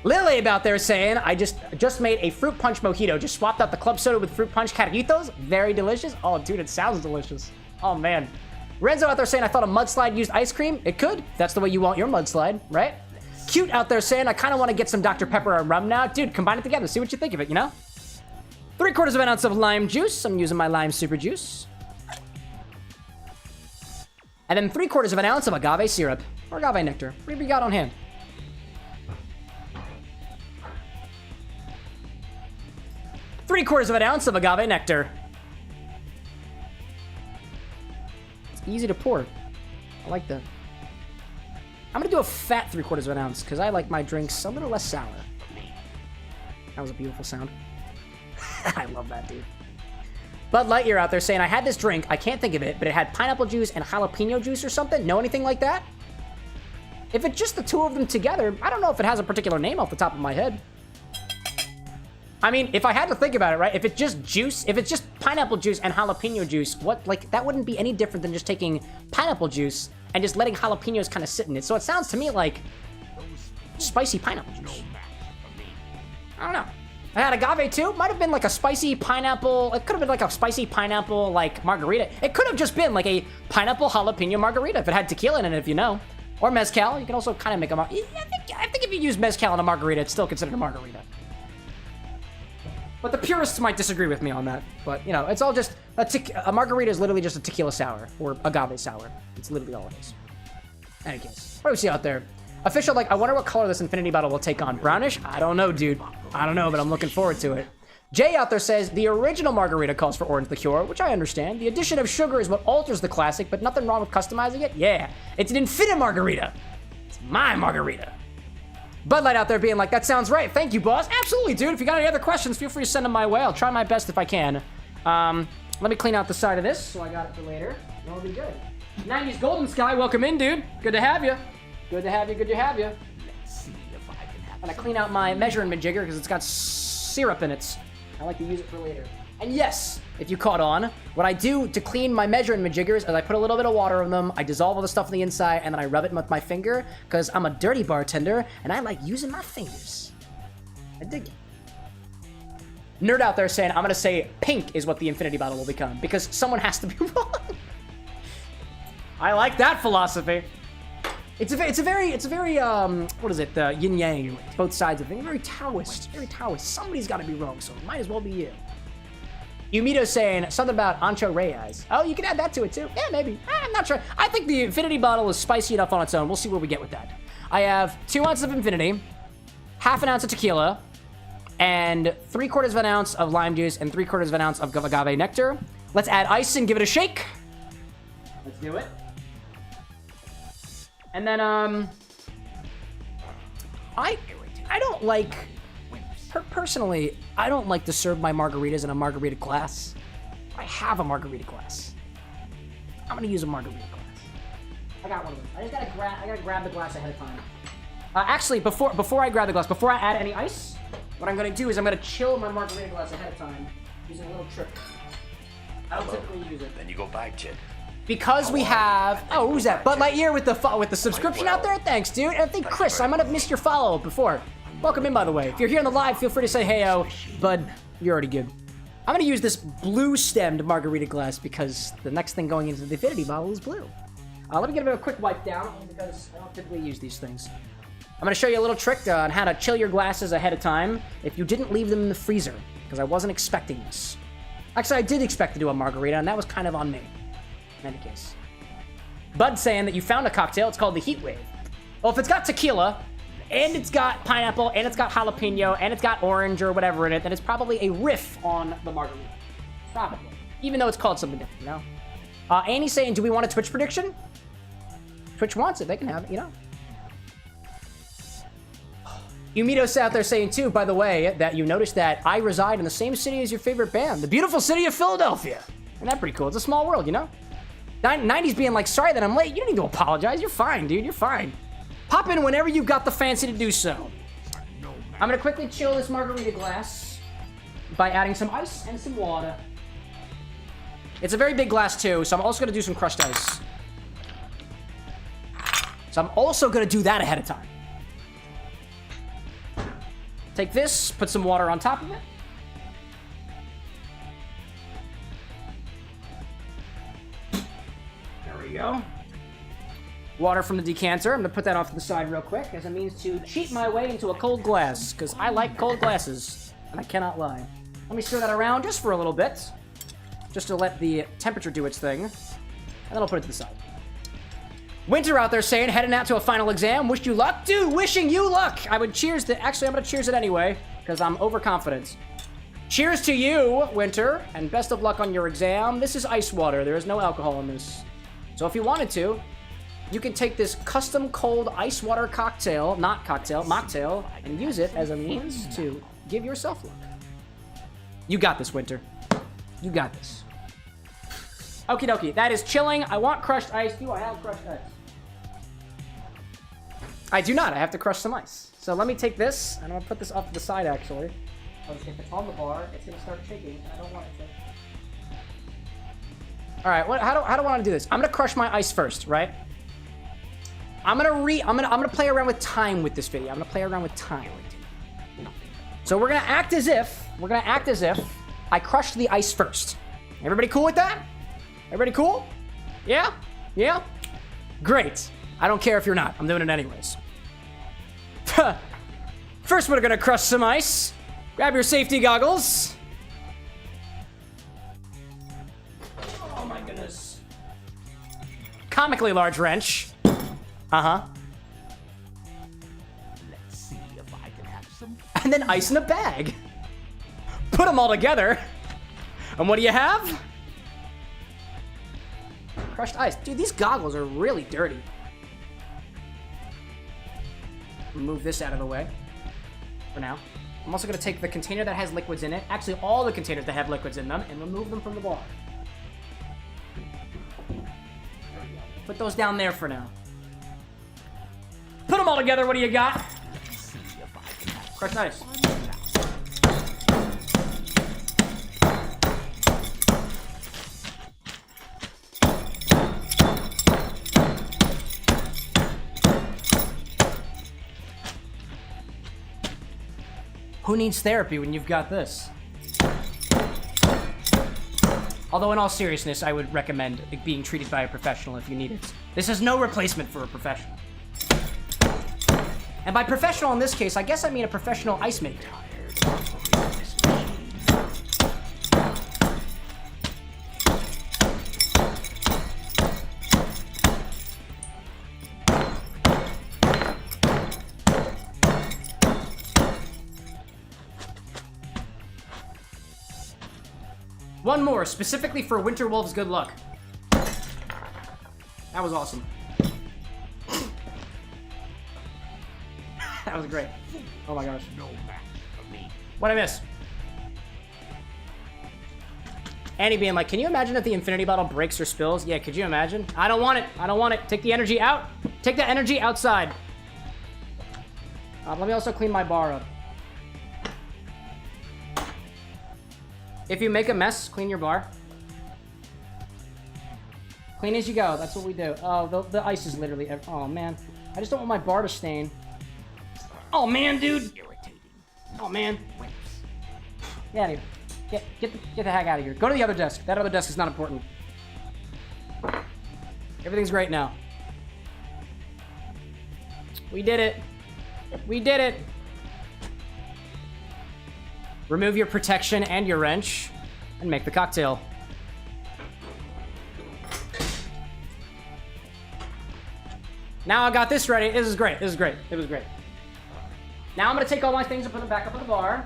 Lily out there saying, I just made a fruit punch mojito. Just swapped out the club soda with fruit punch Kadychuks. Very delicious. Oh, dude, it sounds delicious. Oh, man. Renzo out there saying, I thought a mudslide used ice cream. It could. That's the way you want your mudslide, right? Cute out there saying, I kind of want to get some Dr. Pepper and rum now. Dude, combine it together. See what you think of it, you know? 3/4 of an ounce of lime juice. I'm using my lime super juice. And then 3/4 of an ounce of agave syrup. Or agave nectar. What have we got on hand? Three-quarters of an ounce of agave nectar. It's easy to pour. I like that. I'm gonna do a fat 3/4 of an ounce because I like my drinks a little less sour. That was a beautiful sound. I love that, dude. Bud Lightyear out there saying, I had this drink, I can't think of it, but it had pineapple juice and jalapeno juice or something. Know anything like that? If it's just the two of them together, I don't know if it has a particular name off the top of my head. I mean, if I had to think about it, right? If it's just juice, if it's just pineapple juice and jalapeno juice, that wouldn't be any different than just taking pineapple juice and just letting jalapenos kind of sit in it. So it sounds to me like spicy pineapple juice. I don't know. I had agave too. Might have been like a spicy pineapple. It could have been like a spicy pineapple like margarita. It could have just been like a pineapple jalapeno margarita if it had tequila in it, if you know. Or mezcal. You can also kind of make a I think if you use mezcal in a margarita, it's still considered a margarita. But the purists might disagree with me on that. But, you know, it's all just... A margarita is literally just a tequila sour. Or agave sour. It's literally all it is. In any case. What do we see out there? Official, like, I wonder what color this infinity bottle will take on. Brownish? I don't know, dude. I don't know, but I'm looking forward to it. Jay out there says, the original margarita calls for orange liqueur, which I understand. The addition of sugar is what alters the classic, but nothing wrong with customizing it? Yeah. It's an infinite margarita. It's my margarita. Bud Light out there being like, that sounds right. Thank you, boss. Absolutely, dude. If you got any other questions, feel free to send them my way. I'll try my best if I can. Let me clean out the side of this so I got it for later. That'll be good. 90s Golden Sky, welcome in, dude. Good to have you. Good to have you, good to have you. Let's see if I can have I'm gonna clean out my measuring majigger because it's got syrup in it. I like to use it for later. And yes, if you caught on, what I do to clean my measuring majiggers is I put a little bit of water in them, I dissolve all the stuff on the inside, and then I rub it with my finger, because I'm a dirty bartender, and I like using my fingers. I dig it. Nerd out there saying, I'm gonna say pink is what the infinity bottle will become, because someone has to be wrong. I like that philosophy. It's a very, what is it, the yin-yang, both sides of it. Very Taoist, very Taoist. Somebody's gotta be wrong, so it might as well be you. Yumito's saying something about Ancho Reyes. Oh, you can add that to it too. Yeah, maybe. I'm not sure. I think the infinity bottle is spicy enough on its own. We'll see where we get with that. I have 2 ounces of infinity, half an ounce of tequila, and 3/4 of an ounce of lime juice and 3/4 of an ounce of agave nectar. Let's add ice and give it a shake. Let's do it. And then, I don't like, personally, I don't like to serve my margaritas in a margarita glass. I have a margarita glass. I'm gonna use a margarita glass. I got one of them. I gotta grab the glass ahead of time. Actually, before I grab the glass, before I add any ice, what I'm gonna do is I'm gonna chill my margarita glass ahead of time using a little trick. I don't typically use it. Then you go back, Chip. Because we have, oh, who's that? Bud Lightyear with the subscription out there. Thanks, dude. And I think Chris, I might have missed your follow before. Welcome in, by the way. If you're here on the live, feel free to say hey-o. Bud, you're already good. I'm gonna use this blue-stemmed margarita glass because the next thing going into the infinity bottle is blue. Let me give it a quick wipe down because I don't typically use these things. I'm gonna show you a little trick on how to chill your glasses ahead of time if you didn't leave them in the freezer, because I wasn't expecting this. Actually, I did expect to do a margarita, and that was kind of on me. In any case. Bud saying that you found a cocktail, it's called the Heat Wave. Well, if it's got tequila, and it's got pineapple, and it's got jalapeno, and it's got orange or whatever in it, then it's probably a riff on the margarita. Probably. Even though it's called something different, you know? Annie's saying, do we want a Twitch prediction? Twitch wants it, they can have it, you know? Yumito's out there saying, too, by the way, that you noticed that I reside in the same city as your favorite band, the beautiful city of Philadelphia. Isn't that pretty cool? It's a small world, you know? 90s being like, sorry that I'm late. You don't need to apologize. You're fine, dude. You're fine. Pop in whenever you've got the fancy to do so. I'm gonna quickly chill this margarita glass by adding some ice and some water. It's a very big glass, too, so I'm also gonna do some crushed ice. So I'm also gonna do that ahead of time. Take this, put some water on top of it. Go. Water from the decanter. I'm gonna put that off to the side real quick as a means to cheat my way into a cold glass, because I like cold glasses, and I cannot lie. Let me stir that around just for a little bit, just to let the temperature do its thing, and then I'll put it to the side. Winter out there saying, heading out to a final exam. Wish you luck. Dude, wishing you luck. I would cheers to, actually, I'm gonna cheers it anyway, because I'm overconfident. Cheers to you, Winter, and best of luck on your exam. This is ice water. There is no alcohol in this. So if you wanted to, you can take this custom cold ice water cocktail, not cocktail, mocktail, and use it as a means to give yourself luck. You got this, Winter. You got this. Okie dokie, that is chilling. I want crushed ice. Do I have crushed ice? I do not. I have to crush some ice. So let me take this, and I'm gonna put this off to the side, actually. Because if it's on the bar, it's gonna start shaking, and I don't want it to. All right, how do I want to do this? I'm gonna crush my ice first, right? I'm gonna play around with time with this video. I'm gonna play around with time. So we're gonna act as if I crushed the ice first. Everybody cool with that? Everybody cool? Yeah? Yeah? Great. I don't care if you're not. I'm doing it anyways. First, we're gonna crush some ice. Grab your safety goggles. Oh my goodness. Comically large wrench. Uh-huh. Let's see if I can have some. And then ice in a bag. Put them all together. And what do you have? Crushed ice. Dude, these goggles are really dirty. Move this out of the way for now. I'm also going to take the container that has liquids in it, actually all the containers that have liquids in them, and remove them from the bar. Put those down there for now. Put them all together, what do you got? Crushed ice. Who needs therapy when you've got this? Although in all seriousness, I would recommend being treated by a professional if you need it. This is no replacement for a professional. And by professional in this case, I guess I mean a professional ice maker. One more, specifically for Winter Wolf's good luck. That was awesome. That was great. Oh my gosh. No match for me. What'd I miss? Annie being like, can you imagine if the infinity bottle breaks or spills? Yeah, could you imagine? I don't want it. I don't want it. Take the energy out. Take the energy outside. Let me also clean my bar up. If you make a mess, clean your bar. Clean as you go. That's what we do. Oh, the ice is literally... Oh, man. I just don't want my bar to stain. Oh, man, dude. Irritating. Oh, man. Get out of here. Get the heck out of here. Go to the other desk. That other desk is not important. Everything's great now. We did it. We did it. Remove your protection and your wrench, and make the cocktail. Now I got this ready. This is great. This is great. It was great. Now I'm gonna take all my things and put them back up on the bar.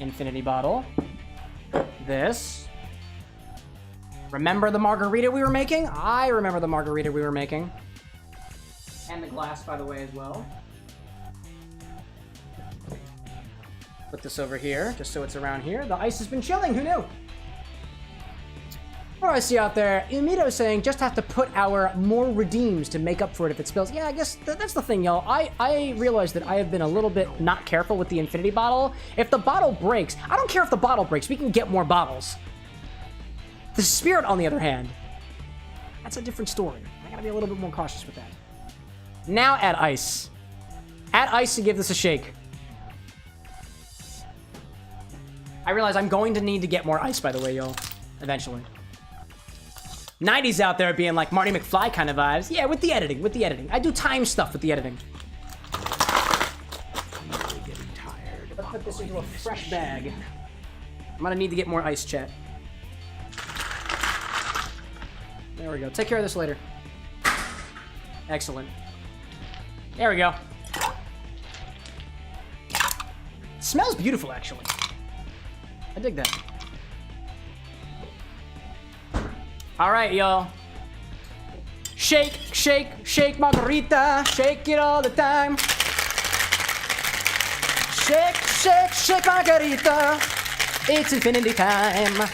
Infinity bottle. This. Remember the margarita we were making? I remember the margarita we were making. And the glass, by the way, as well. Put this over here, just so it's around here. The ice has been chilling, who knew? What do I see out there? Umito saying, just have to put our more redeems to make up for it if it spills. Yeah, I guess that's the thing, y'all. I realize that I have been a little bit not careful with the infinity bottle. If the bottle breaks, I don't care if the bottle breaks, we can get more bottles. The spirit, on the other hand, that's a different story. I gotta be a little bit more cautious with that. Now add ice. Add ice to give this a shake. I realize I'm going to need to get more ice, by the way, y'all. Eventually. 90s out there being like Marty McFly kind of vibes. Yeah, with the editing, with the editing. I do time stuff with the editing. Really getting tired. Let's put this into a fresh bag. I'm gonna need to get more ice, chat. There we go. Take care of this later. Excellent. There we go. Smells beautiful, actually. I dig that. All right, y'all. Shake, shake, shake, margarita. Shake it all the time. Shake, shake, shake, margarita. It's infinity time.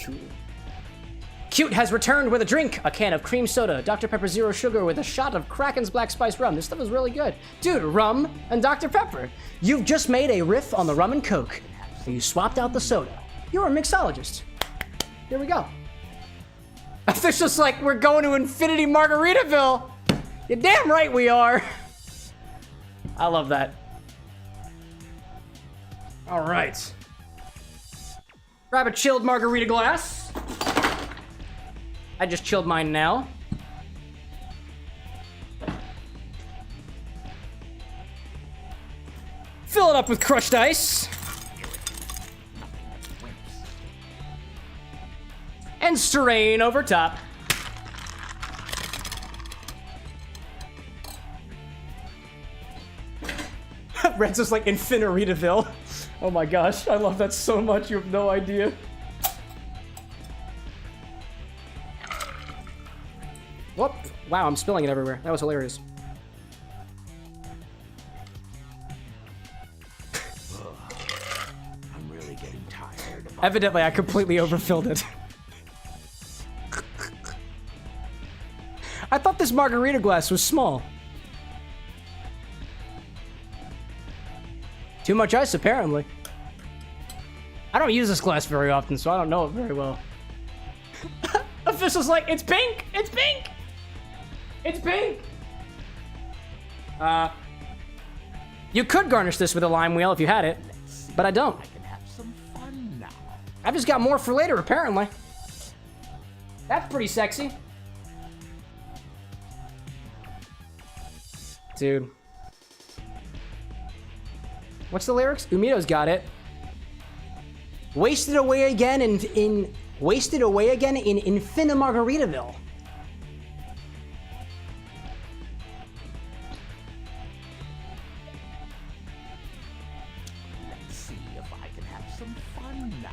cool. Cute has returned with a drink, a can of cream soda, Dr. Pepper Zero Sugar with a shot of Kraken's Black Spice Rum. This stuff is really good. Dude, rum and Dr. Pepper. You've just made a riff on the rum and Coke, and you swapped out the soda. You're a mixologist. Here we go. It's just like we're going to Infinity Margaritaville. You're damn right we are. I love that. All right. Grab a chilled margarita glass. I just chilled mine now. Fill it up with crushed ice. And strain over top. Red's just like Infinitaville. Oh my gosh, I love that so much, you have no idea. Whoop. Wow, I'm spilling it everywhere. That was hilarious. I'm really getting tired. Evidently, I completely overfilled it. I thought this margarita glass was small. Too much ice, apparently. I don't use this glass very often, so I don't know it very well. Official's like, it's pink! It's pink! It's pink! You could garnish this with a lime wheel if you had it, but I don't. I can have some fun now. I've just got more for later, apparently. That's pretty sexy. Dude. What's the lyrics? Umito's got it. Wasted away again in Infinite Margaritaville. Let's see if I can have some fun now.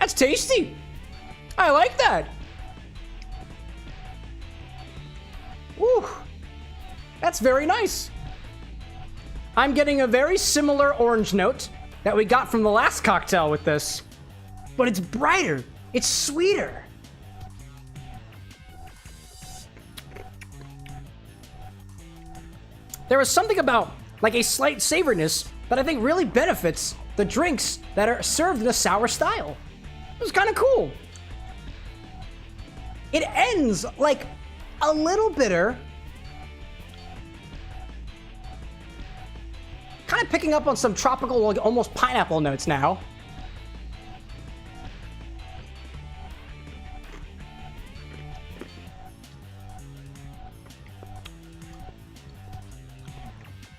That's tasty. I like that. Woo. That's very nice. I'm getting a very similar orange note that we got from the last cocktail with this, but it's brighter. It's sweeter. There was something about like a slight savoriness that I think really benefits the drinks that are served in a sour style. It was kind of cool. It ends like a little bitter. Kind of picking up on some tropical, like almost pineapple notes now.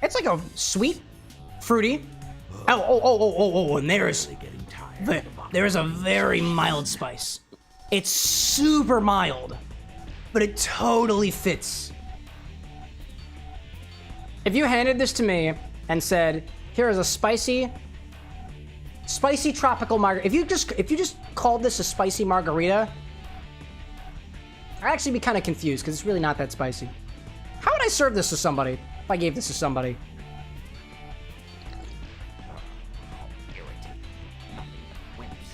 It's like a sweet, fruity. And there's a very mild spice. It's super mild, but it totally fits. If you handed this to me and said, here is a spicy tropical margarita. If you just called this a spicy margarita, I'd actually be kind of confused because it's really not that spicy. How would I serve this to somebody if I gave this to somebody? Irritate. Nothing but wimps.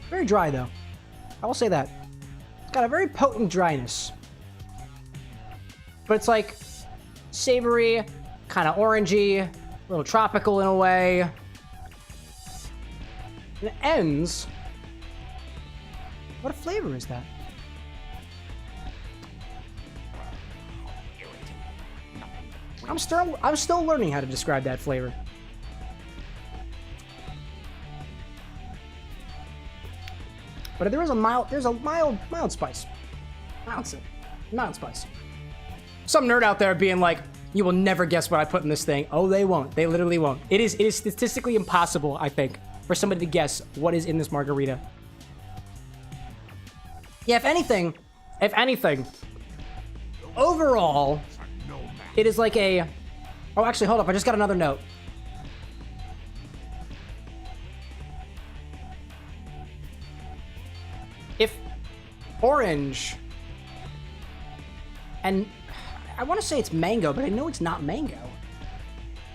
Very dry though. I will say that. It's got a very potent dryness. But it's like savory, kind of orangey, a little tropical in a way. And it ends. What flavor is that? I'm still learning how to describe that flavor. But there's a mild spice. Mild spice. Some nerd out there being like, you will never guess what I put in this thing. Oh, they won't. They literally won't. It is statistically impossible, I think, for somebody to guess what is in this margarita. Yeah, if anything, overall, it is like a... Oh, actually, hold up. I just got another note. If orange and I want to say it's mango, but I know it's not mango.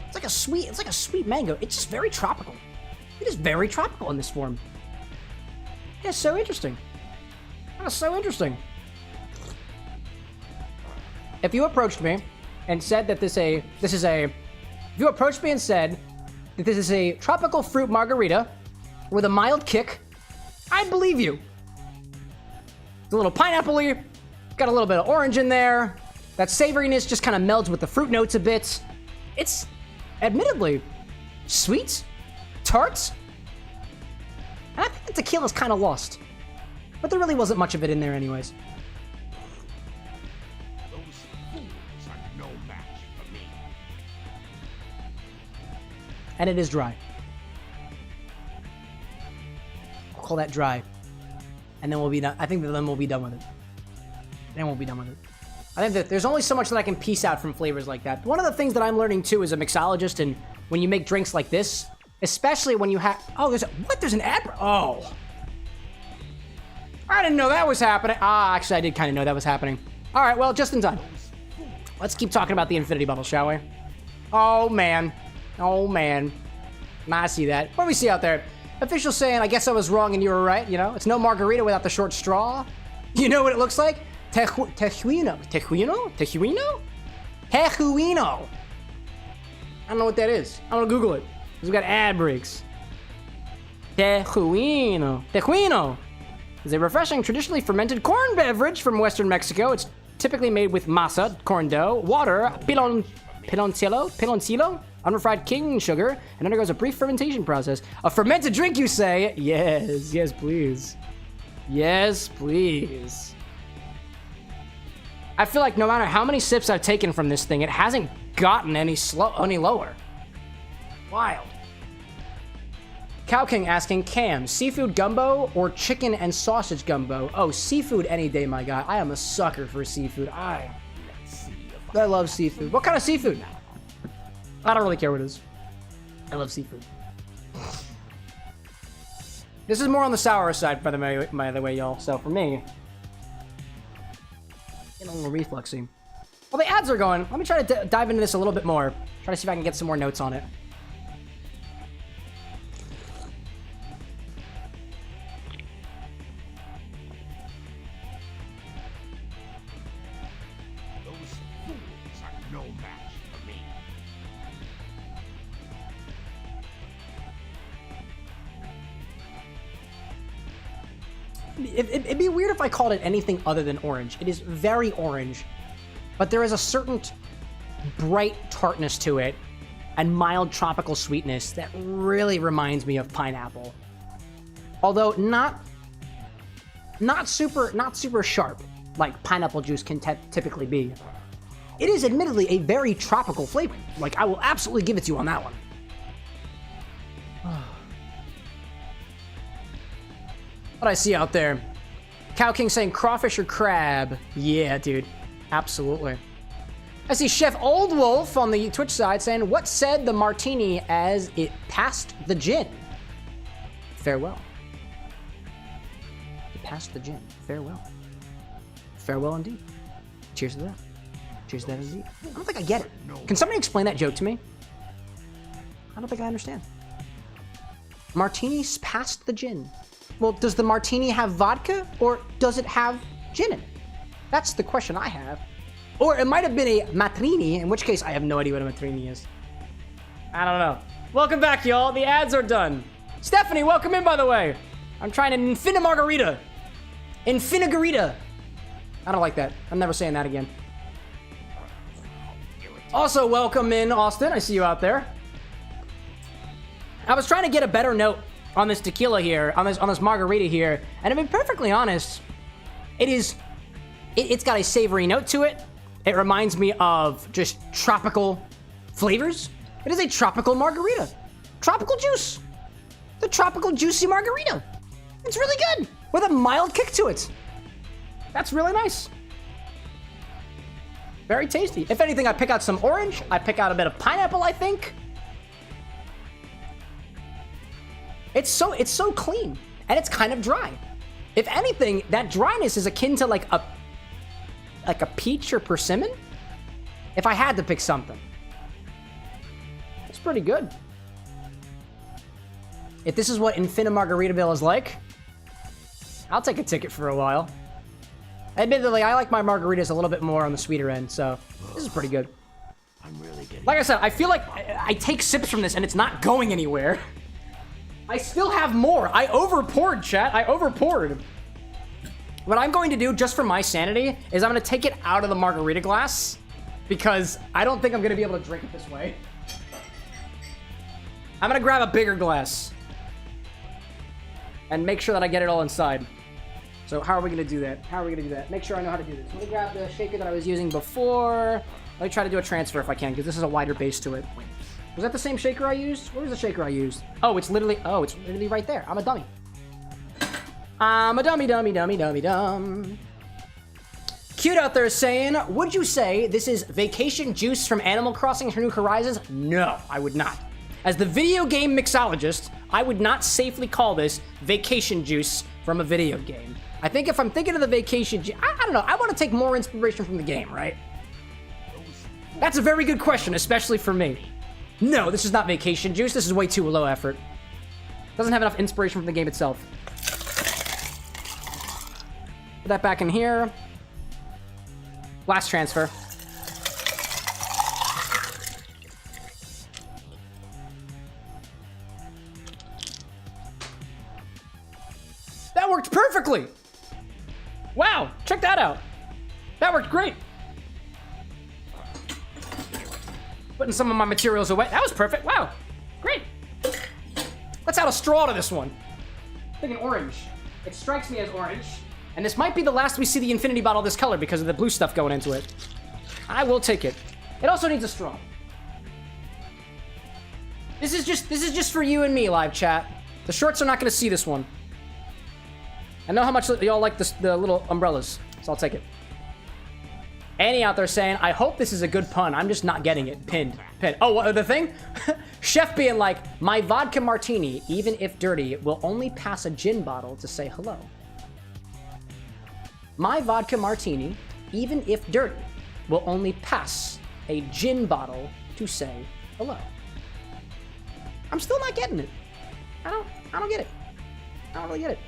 It's like a sweet mango. It's just very tropical. It is very tropical in this form. Yeah, so interesting. That's so interesting. If you approached me and said that if you approached me and said that this is a tropical fruit margarita with a mild kick, I'd believe you. It's a little pineapple-y, got a little bit of orange in there. That savoriness just kind of melds with the fruit notes a bit. It's admittedly sweet, tart, and I think the tequila's kind of lost. But there really wasn't much of it in there anyways. Those fools are no match for me. And it is dry. I'll call that dry. And then we'll be done. I think that then we'll be done with it. Then we'll be done with it. I think that there's only so much that I can piece out from flavors like that. One of the things that I'm learning too as a mixologist, and when you make drinks like this, especially when you have, there's an ad, oh. I didn't know that was happening. Actually I did kind of know that was happening. All right, well, just in time. Let's keep talking about the infinity bottle, shall we? Oh man, I see that. What do we see out there? Official saying, I guess I was wrong and you were right, you know? It's no margarita without the short straw. You know what it looks like? Tejuino. I don't know what that is. I'm gonna Google it. We've got ad breaks. Tejuino is a refreshing, traditionally fermented corn beverage from Western Mexico. It's typically made with masa, corn dough, water, piloncillo, unfried cane sugar, and undergoes a brief fermentation process. A fermented drink, you say? Yes, please. Yes, please. I feel like no matter how many sips I've taken from this thing, it hasn't gotten any lower. Wild. Cow King asking, Cam, seafood gumbo or chicken and sausage gumbo? Oh, seafood any day, my guy. I am a sucker for seafood. I love seafood. What kind of seafood? I don't really care what it is. I love seafood. This is more on the sour side, by the way, y'all. So for me, getting a little refluxy. Well, the ads are going. Let me try to dive into this a little bit more. Try to see if I can get some more notes on it. Those fools are no match for me. It'd be weird if I called it anything other than orange. It is very orange, but there is a certain bright tartness to it and mild tropical sweetness that really reminds me of pineapple. Although not super sharp like pineapple juice can typically be. It is admittedly a very tropical flavor. Like, I will absolutely give it to you on that one. What I see out there? Cow King saying crawfish or crab. Yeah, dude. Absolutely. I see Chef Old Wolf on the Twitch side saying, what said the martini as it passed the gin? Farewell. It passed the gin. Farewell. Farewell indeed. Cheers to that. Cheers to that indeed. I don't think I get it. Can somebody explain that joke to me? I don't think I understand. Martini's past the gin. Well, does the martini have vodka or does it have gin in it? That's the question I have. Or it might have been a matrini, in which case I have no idea what a matrini is. I don't know. Welcome back, y'all. The ads are done. Stephanie, welcome in, by the way. I'm trying an Infina Margarita. Infinigarita. I don't like that. I'm never saying that again. Also, welcome in, Austin. I see you out there. I was trying to get a better note on this tequila here, on this margarita here, and to be perfectly honest, it's got a savory note to it. It reminds me of just tropical flavors. It is a tropical margarita. Tropical juice. The tropical juicy margarita. It's really good with a mild kick to it. That's really nice. Very tasty. If anything, I pick out some orange. I pick out a bit of pineapple, I think. It's so clean, and it's kind of dry. If anything, that dryness is akin to like a peach or persimmon, if I had to pick something. It's pretty good. If this is what Infinite Margaritaville is like, I'll take a ticket for a while. Admittedly, I like my margaritas a little bit more on the sweeter end, so this is pretty good. I'm really getting Like I said, I feel like I take sips from this and it's not going anywhere. I still have more. I over-poured, chat. I over-poured. What I'm going to do, just for my sanity, is I'm going to take it out of the margarita glass because I don't think I'm going to be able to drink it this way. I'm going to grab a bigger glass and make sure that I get it all inside. So how are we going to do that? How are we going to do that? Make sure I know how to do this. Let me grab the shaker that I was using before. Let me try to do a transfer if I can, because this is a wider base to it. Was that the same shaker I used? Where was the shaker I used? Oh, it's literally right there. I'm a dummy. I'm a dummy. Cute out there saying, would you say this is vacation juice from Animal Crossing New Horizons? No, I would not. As the video game mixologist, I would not safely call this vacation juice from a video game. I think if I'm thinking of the vacation juice, I don't know, I want to take more inspiration from the game, right? That's a very good question, especially for me. No, this is not vacation juice. This is way too low effort. Doesn't have enough inspiration from the game itself. Put that back in here. Last transfer. That worked perfectly. Wow, check that out. That worked great. Putting some of my materials away. That was perfect. Wow. Great. Let's add a straw to this one. I'm thinking orange. It strikes me as orange. And this might be the last we see the infinity bottle this color because of the blue stuff going into it. I will take it. It also needs a straw. This is just for you and me, live chat. The shorts are not going to see this one. I know how much y'all like the little umbrellas, so I'll take it. Annie out there saying, I hope this is a good pun. I'm just not getting it. Pinned. Oh, what, the thing? Chef being like, my vodka martini, even if dirty, will only pass a gin bottle to say hello. My vodka martini, even if dirty, will only pass a gin bottle to say hello. I'm still not getting it. I don't get it. I don't really get it.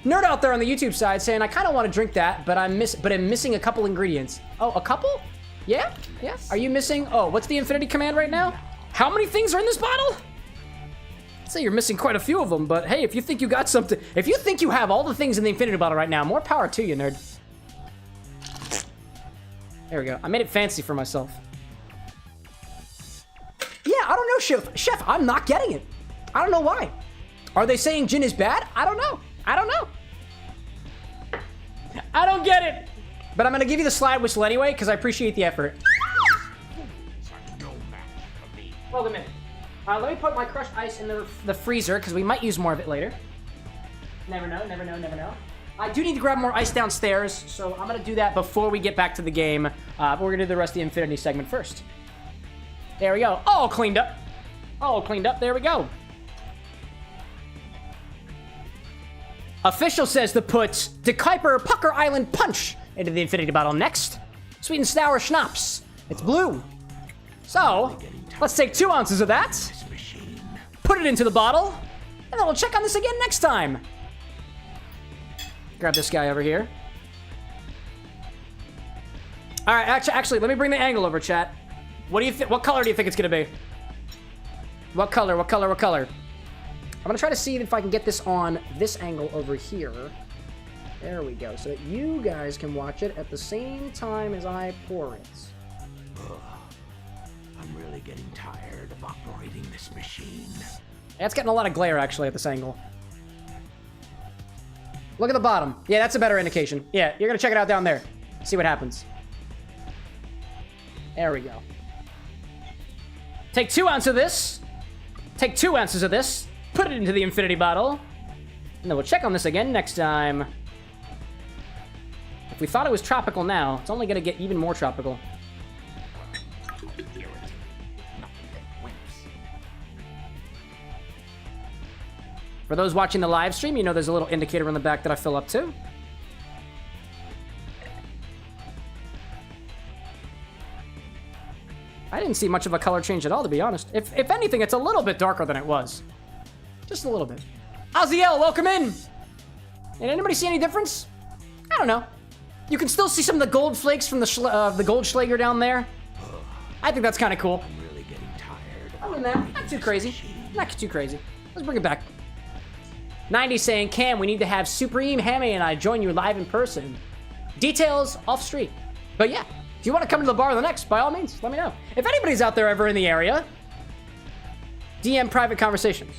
Nerd out there on the YouTube side saying, I kind of want to drink that, but I'm missing a couple ingredients. Oh, a couple? Yeah? Yeah? Are you missing? Oh, what's the infinity command right now? How many things are in this bottle? I'd say you're missing quite a few of them, but hey, if you think you got something, if you think you have all the things in the infinity bottle right now, more power to you, nerd. There we go. I made it fancy for myself. Yeah, I don't know, Chef, I'm not getting it. I don't know why. Are they saying gin is bad? I don't know. I don't get it. But I'm going to give you the slide whistle anyway, because I appreciate the effort. Hold a minute. Let me put my crushed ice in the freezer, because we might use more of it later. Never know, never know, never know. I do need to grab more ice downstairs, so I'm going to do that before we get back to the game. But we're going to do the rest of the Infinity segment first. There we go. All cleaned up. All cleaned up. There we go. Official says to put De Kuiper Pucker Island Punch into the infinity bottle next. Sweet and sour schnapps. It's blue. So, let's take 2 ounces of that. Put it into the bottle. And then we'll check on this again next time. Grab this guy over here. All right, actually, let me bring the angle over, chat. What do you think? What color do you think it's gonna be? What color? What color? What color? I'm gonna try to see if I can get this on this angle over here. There we go, so that you guys can watch it at the same time as I pour it. I'm really getting tired of operating this machine. Yeah, it's getting a lot of glare, actually, at this angle. Look at the bottom. Yeah, that's a better indication. Yeah, you're gonna check it out down there. See what happens. There we go. Take 2 ounces of this. Take 2 ounces of this. Put it into the infinity bottle. And then we'll check on this again next time. If we thought it was tropical now, it's only gonna get even more tropical. For those watching the live stream, you know there's a little indicator on the back that I fill up to. I didn't see much of a color change at all, to be honest. If anything, it's a little bit darker than it was. Just a little bit. Aziel, welcome in! Did anybody see any difference? I don't know. You can still see some of the gold flakes from the Goldschlager down there. I think that's kind of cool. I'm really getting tired. Other than that, not too crazy. Not too crazy. Let's bring it back. 90 saying, Cam, we need to have Supreme, Hammy, and I join you live in person. Details off street. But yeah, if you want to come to the bar the next, by all means, let me know. If anybody's out there ever in the area, DM private conversations.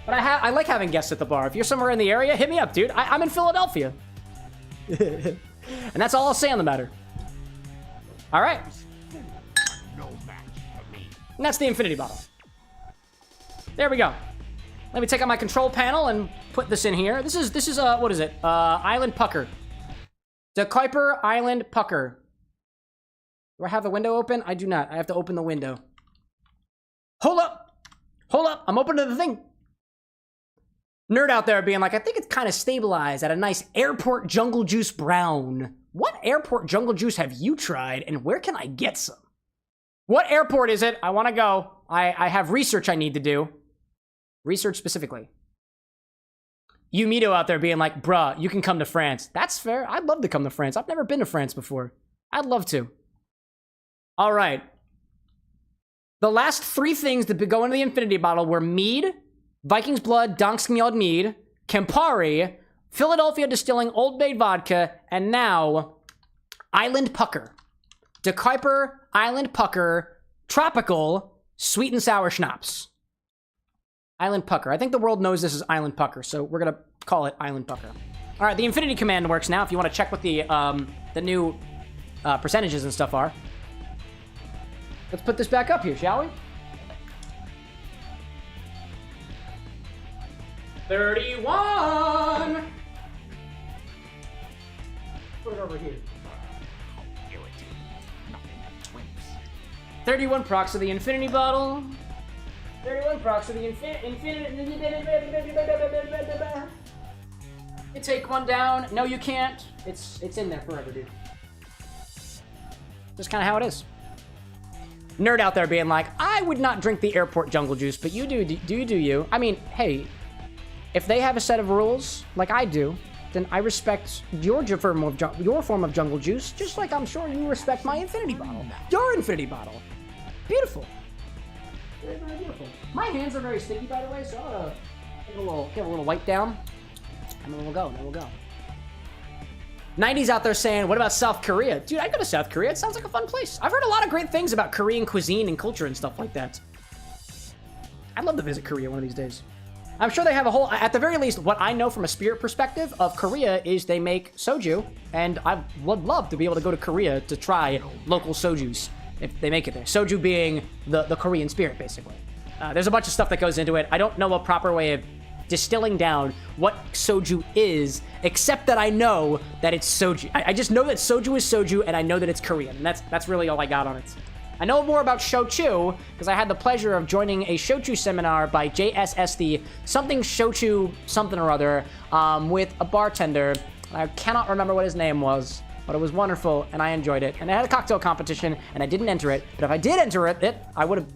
But I like having guests at the bar. If you're somewhere in the area, hit me up, dude. I'm in Philadelphia. And that's all I'll say on the matter. All right. No match for me. And that's the infinity bottle. There we go. Let me take out my control panel and put this in here. This is what is it? Island Pucker. The Kuiper Island Pucker. Do I have the window open? I do not. I have to open the window. Hold up. Hold up. I'm opening the thing. Nerd out there being like, I think it's kind of stabilized at a nice airport jungle juice brown. What airport jungle juice have you tried, and where can I get some? What airport is it? I want to go. I have research I need to do. Research specifically. Yumito out there being like, bruh, you can come to France. That's fair. I'd love to come to France. I've never been to France before. I'd love to. All right. The last 3 things that go into the infinity bottle were mead, Viking's Blood, Danskjord mead, Campari, Philadelphia Distilling Old Bay vodka, and now Island Pucker. De Kuiper Island Pucker Tropical Sweet and Sour Schnapps. Island Pucker. I think the world knows this is Island Pucker, so we're gonna call it Island Pucker. All right, the infinity command works now. If you want to check what the new percentages and stuff are. Let's put this back up here, shall we? 31. Put it over here. 31 procs of the infinity bottle. 31 procs of the infinity. You take one down. No, you can't. It's in there forever, dude. Just kind of how it is. Nerd out there being like, I would not drink the airport jungle juice, but you do you. I mean, hey, if they have a set of rules like I do, then I respect your form of jungle juice, just like I'm sure you respect my infinity bottle. Your infinity bottle. Beautiful. Very, very beautiful. My hands are very sticky, by the way, so I'm gonna get a little wipe down, and then we'll go. 90's out there saying, what about South Korea? Dude, I'd go to South Korea. It sounds like a fun place. I've heard a lot of great things about Korean cuisine and culture and stuff like that. I'd love to visit Korea one of these days. I'm sure they have a whole, at the very least, what I know from a spirit perspective of Korea is they make soju, and I would love to be able to go to Korea to try local sojus if they make it there. Soju being the Korean spirit, basically. There's a bunch of stuff that goes into it. I don't know a proper way of distilling down what soju is, except that I know that it's soju. I just know that soju is soju, and I know that it's Korean, and that's really all I got on it. I know more about shochu because I had the pleasure of joining a shochu seminar by JSS, the something shochu something or other, with a bartender. I cannot remember what his name was, but it was wonderful, and I enjoyed it. And I had a cocktail competition, and I didn't enter it. But if I did enter it, I would have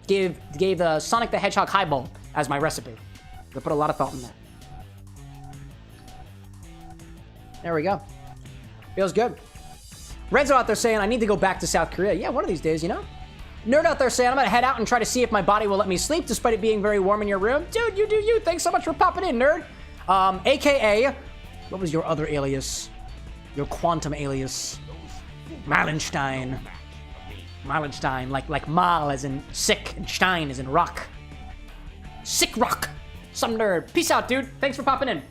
gave the Sonic the Hedgehog highball as my recipe. I put a lot of thought in that. There we go. Feels good. Renzo out there saying, I need to go back to South Korea. Yeah, one of these days, you know? Nerd out there saying, I'm gonna head out and try to see if my body will let me sleep despite it being very warm in your room. Dude, you do you. Thanks so much for popping in, nerd. AKA, what was your other alias? Your quantum alias? Malenstein. Malenstein, like Mal as in sick and Stein as in rock. Sick rock. Some nerd. Peace out, dude. Thanks for popping in.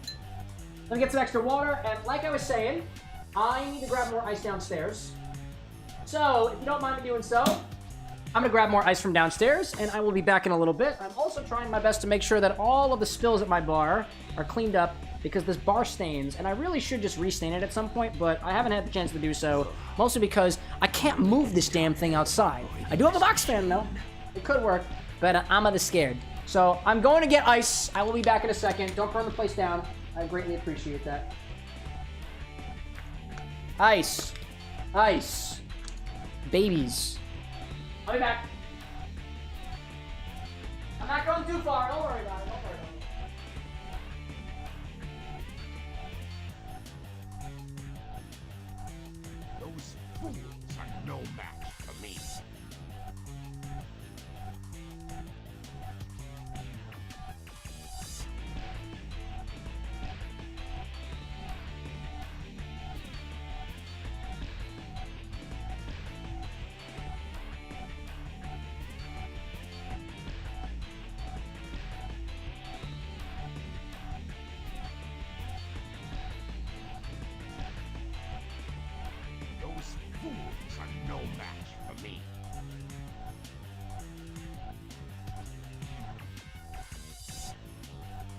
Let me get some extra water, and like I was saying, I need to grab more ice downstairs. So, if you don't mind me doing so, I'm gonna grab more ice from downstairs, and I will be back in a little bit. I'm also trying my best to make sure that all of the spills at my bar are cleaned up, because this bar stains, and I really should just restain it at some point, but I haven't had the chance to do so, mostly because I can't move this damn thing outside. I do have a box fan, though. It could work, but I'm a bit scared. So, I'm going to get ice. I will be back in a second. Don't burn the place down. I greatly appreciate that. Ice. Ice. Babies. I'll be back. I'm not going too far. Don't worry about it. Don't worry about it. Those fools are no match for me. Those fools are no match for me.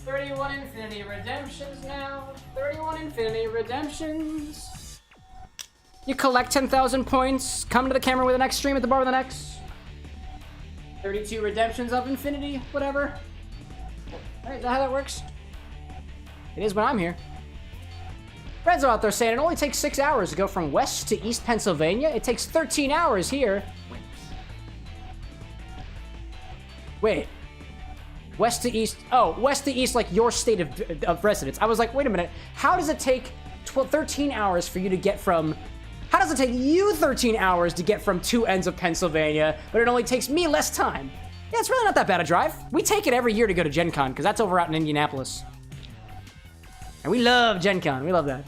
31 Infinity Redemptions now. 31 Infinity Redemptions. You collect 10,000 points. Come to the camera with an X stream at the bar with an X. 32 Redemptions of Infinity, whatever. Right, is that how that works? It is when I'm here. Reds are out there saying it only takes 6 hours to go from west to east Pennsylvania. It takes 13 hours here. Wait. West to east. Oh, west to east, like your state of residence. I was like, wait a minute. How does it take 13 hours for you to get from... How does it take you 13 hours to get from two ends of Pennsylvania, but it only takes me less time? Yeah, it's really not that bad a drive. We take it every year to go to Gen Con, because that's over out in Indianapolis. And we love Gen Con. We love that.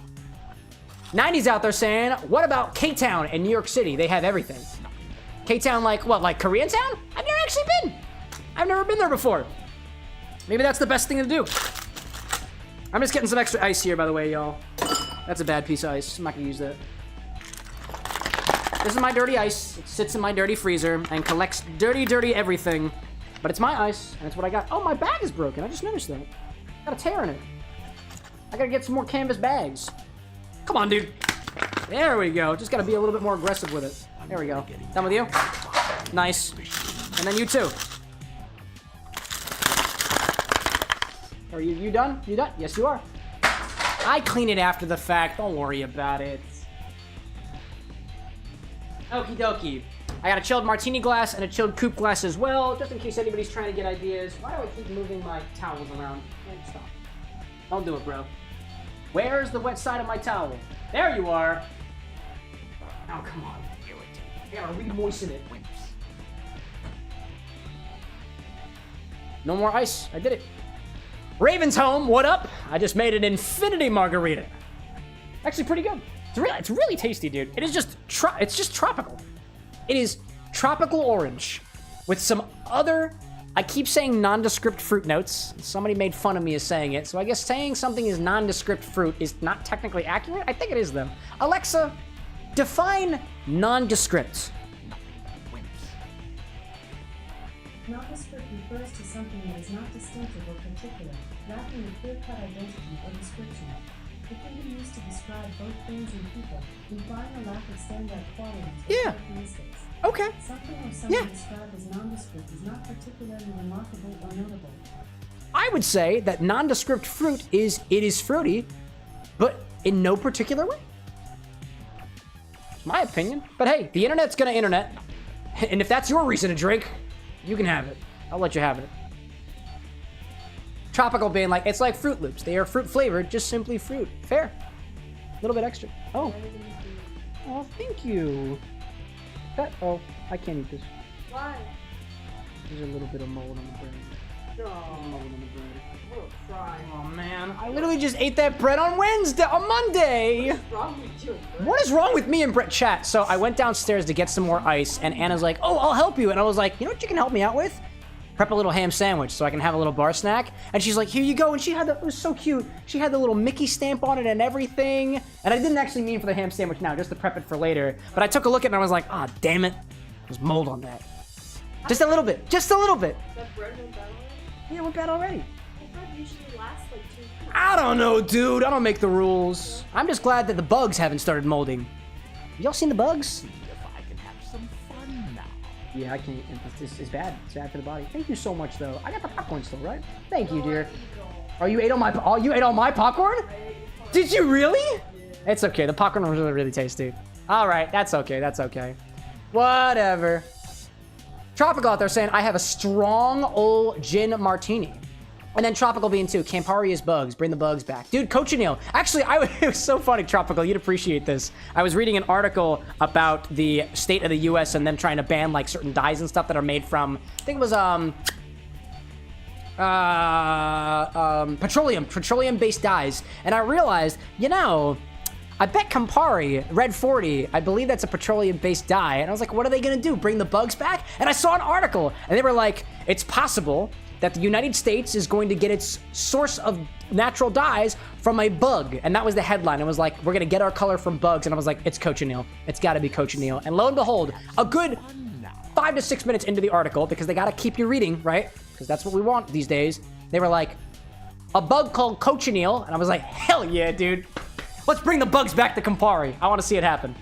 90's out there saying, what about K-Town in New York City? They have everything. K-Town, like, what, like Koreatown? I've never actually been. I've never been there before. Maybe that's the best thing to do. I'm just getting some extra ice here, by the way, y'all. That's a bad piece of ice. I'm not gonna use that. This is my dirty ice. It sits in my dirty freezer and collects dirty, dirty everything. But it's my ice, and it's what I got. Oh, my bag is broken. I just noticed that. Got a tear in it. I gotta get some more canvas bags. Come on, dude. There we go. Just gotta be a little bit more aggressive with it. There we go. Done with you? Nice. And then you too. Are you done? You done? Yes, you are. I clean it after the fact. Don't worry about it. Okie dokie. I got a chilled martini glass and a chilled coupe glass as well, just in case anybody's trying to get ideas. Why do I keep moving my towels around? Man, stop. Don't do it, bro. Where's the wet side of my towel? There you are. Oh, come on. I gotta re-moisten it. No more ice. I did it. Raven's home. What up? I just made an infinity margarita. Actually, pretty good. It's really tasty, dude. It is just it's just tropical. It is tropical orange with some other, I keep saying nondescript fruit notes. Somebody made fun of me as saying it, so I guess saying something is nondescript fruit is not technically accurate. I think it is, though. Alexa, define nondescript. Nondescript refers to something that is not distinctive or particular, lacking a clear-cut identity or description. It can be used to describe both things and people, implying a lack of standout qualities or characteristics. Okay. Something or someone described as nondescript is not particularly remarkable or notable. I would say that nondescript fruit is fruity, but in no particular way. It's my opinion. But hey, the internet's gonna internet. And if that's your reason to drink, you can have it. I'll let you have it. Tropical being like, it's like Fruit Loops. They are fruit flavored, just simply fruit. Fair. A little bit extra. Oh. Oh, thank you. Oh, I can't eat this. Why? There's a little bit of mold on the bread. Oh, Mold on the bread. what a fry. Oh man, I literally just ate that bread on Monday. What's wrong with you? What is wrong with me and Brett chat? So I went downstairs to get some more ice, and Anna's like, oh, I'll help you. And I was like, you know what you can help me out with? Prep a little ham sandwich so I can have a little bar snack. And she's like, here you go. And she had it was so cute. She had the little Mickey stamp on it and everything. And I didn't actually mean for the ham sandwich now, just to prep it for later. But I took a look at it and I was like, ah, damn it. There's mold on that. Just a little bit. Just a little bit. That bread went bad already? Yeah, it went bad already. Well, bread usually lasts like 2 weeks. I don't know, dude. I don't make the rules. I'm just glad that the bugs haven't started molding. Y'all seen the bugs? If I can have some fun now. Yeah, I can't. It's bad. It's bad for the body. Thank you so much, though. I got the popcorn still, right? Thank you, dear. Oh, you ate all my. Oh, you ate all my popcorn? Did you really? Yeah. It's okay. The popcorn was really, really tasty. All right, that's okay. That's okay. Whatever. Tropical out there saying, I have a strong old gin martini. And then Tropical being too, Campari is bugs. Bring the bugs back. Dude, Cochineal. Actually, it was so funny, Tropical. You'd appreciate this. I was reading an article about the state of the U.S. and them trying to ban, like, certain dyes and stuff that are made from, I think it was, petroleum-based dyes. And I realized, you know, I bet Campari, Red 40, I believe that's a petroleum-based dye. And I was like, what are they going to do? Bring the bugs back? And I saw an article, and they were like, it's possible that the United States is going to get its source of natural dyes from a bug. And that was the headline. It was like, we're going to get our color from bugs. And I was like, it's cochineal. It's got to be cochineal. And lo and behold, a good 5 to 6 minutes into the article, because they got to keep you reading, right? Because that's what we want these days. They were like, a bug called cochineal. And I was like, hell yeah, dude. Let's bring the bugs back to Campari. I want to see it happen.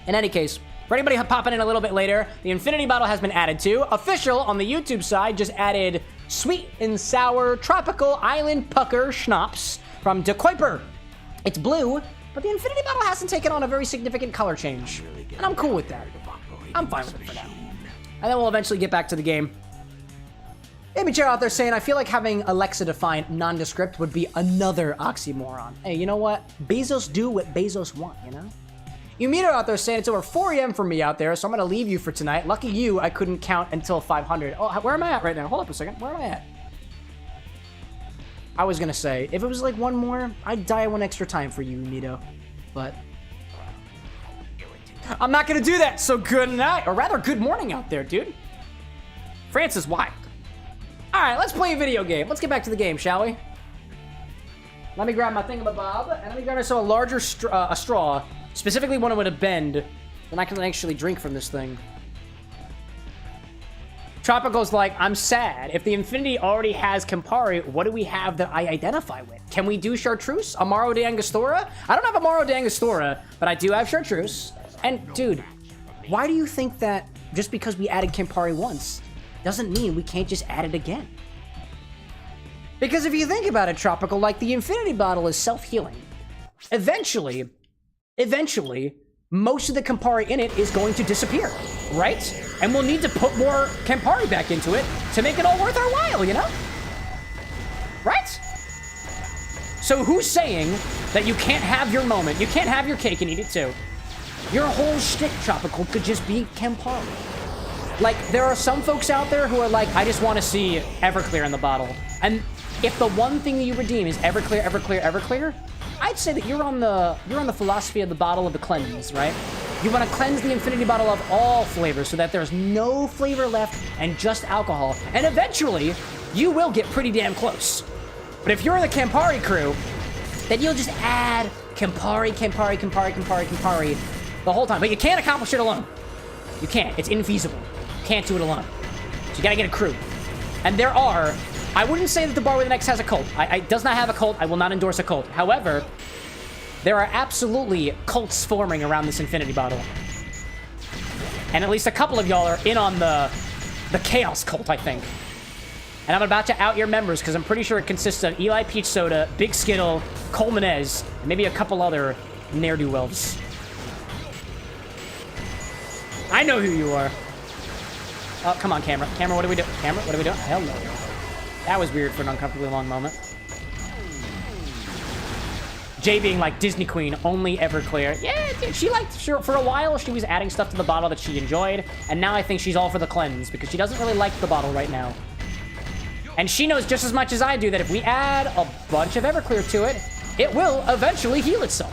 In any case, for anybody popping in a little bit later, the Infinity Bottle has been added to. Official on the YouTube side just added sweet and sour tropical island pucker schnapps from De Kuiper. It's blue, but the Infinity Bottle hasn't taken on a very significant color change. And I'm cool with that. I'm fine with it for now. And then we'll eventually get back to the game. Amy Chair out there saying, I feel like having Alexa define nondescript would be another oxymoron. Hey, you know what? Bezos do what Bezos want, you know? Umito out there saying it's over 4 a.m. for me out there, so I'm going to leave you for tonight. Lucky you, I couldn't count until 500. Oh, where am I at right now? Hold up a second. Where am I at? I was going to say, if it was like one more, I'd die one extra time for you, Umito. But I'm not going to do that, so good night. Or rather, good morning out there, dude. Francis Wild. All right, let's play a video game. Let's get back to the game, shall we? Let me grab my thingamabob, and let me grab myself a larger straw. Specifically one with a bend, then I can actually drink from this thing. Tropical's like, I'm sad. If the Infinity already has Campari, what do we have that I identify with? Can we do Chartreuse? Amaro de Angostura? I don't have Amaro de Angostura, but I do have Chartreuse. And, dude, why do you think that just because we added Campari once doesn't mean we can't just add it again? Because if you think about it, Tropical, like the Infinity Bottle is self-healing. Eventually, most of the Campari in it is going to disappear, right? And we'll need to put more Campari back into it to make it all worth our while, you know? Right? So who's saying that you can't have your moment? You can't have your cake and eat it too. Your whole shtick, Tropical, could just be Campari. Like, there are some folks out there who are like, I just want to see Everclear in the bottle. And if the one thing that you redeem is Everclear, Everclear, Everclear, I'd say that you're on the philosophy of the bottle of the cleanse, right? You want to cleanse the Infinity Bottle of all flavors so that there's no flavor left and just alcohol. And eventually, you will get pretty damn close. But if you're in the Campari crew, then you'll just add Campari, Campari, Campari, Campari, Campari the whole time. But you can't accomplish it alone. You can't. It's infeasible. You can't do it alone. So you gotta get a crew. And there are... I wouldn't say that the Bar with an X has a cult. It does not have a cult. I will not endorse a cult. However, there are absolutely cults forming around this Infinity Bottle. And at least a couple of y'all are in on the Chaos cult, I think. And I'm about to out your members because I'm pretty sure it consists of Eli Peach Soda, Big Skittle, Cole Menez, and maybe a couple other ne'er-do-wells. I know who you are. Oh, come on, camera. Camera, what do we do? Camera, what do we do? Hell no. That was weird for an uncomfortably long moment. Jay being like Disney Queen, only Everclear. Yeah, dude, she liked, sure, for a while, she was adding stuff to the bottle that she enjoyed. And now I think she's all for the cleanse because she doesn't really like the bottle right now. And she knows just as much as I do that if we add a bunch of Everclear to it, it will eventually heal itself.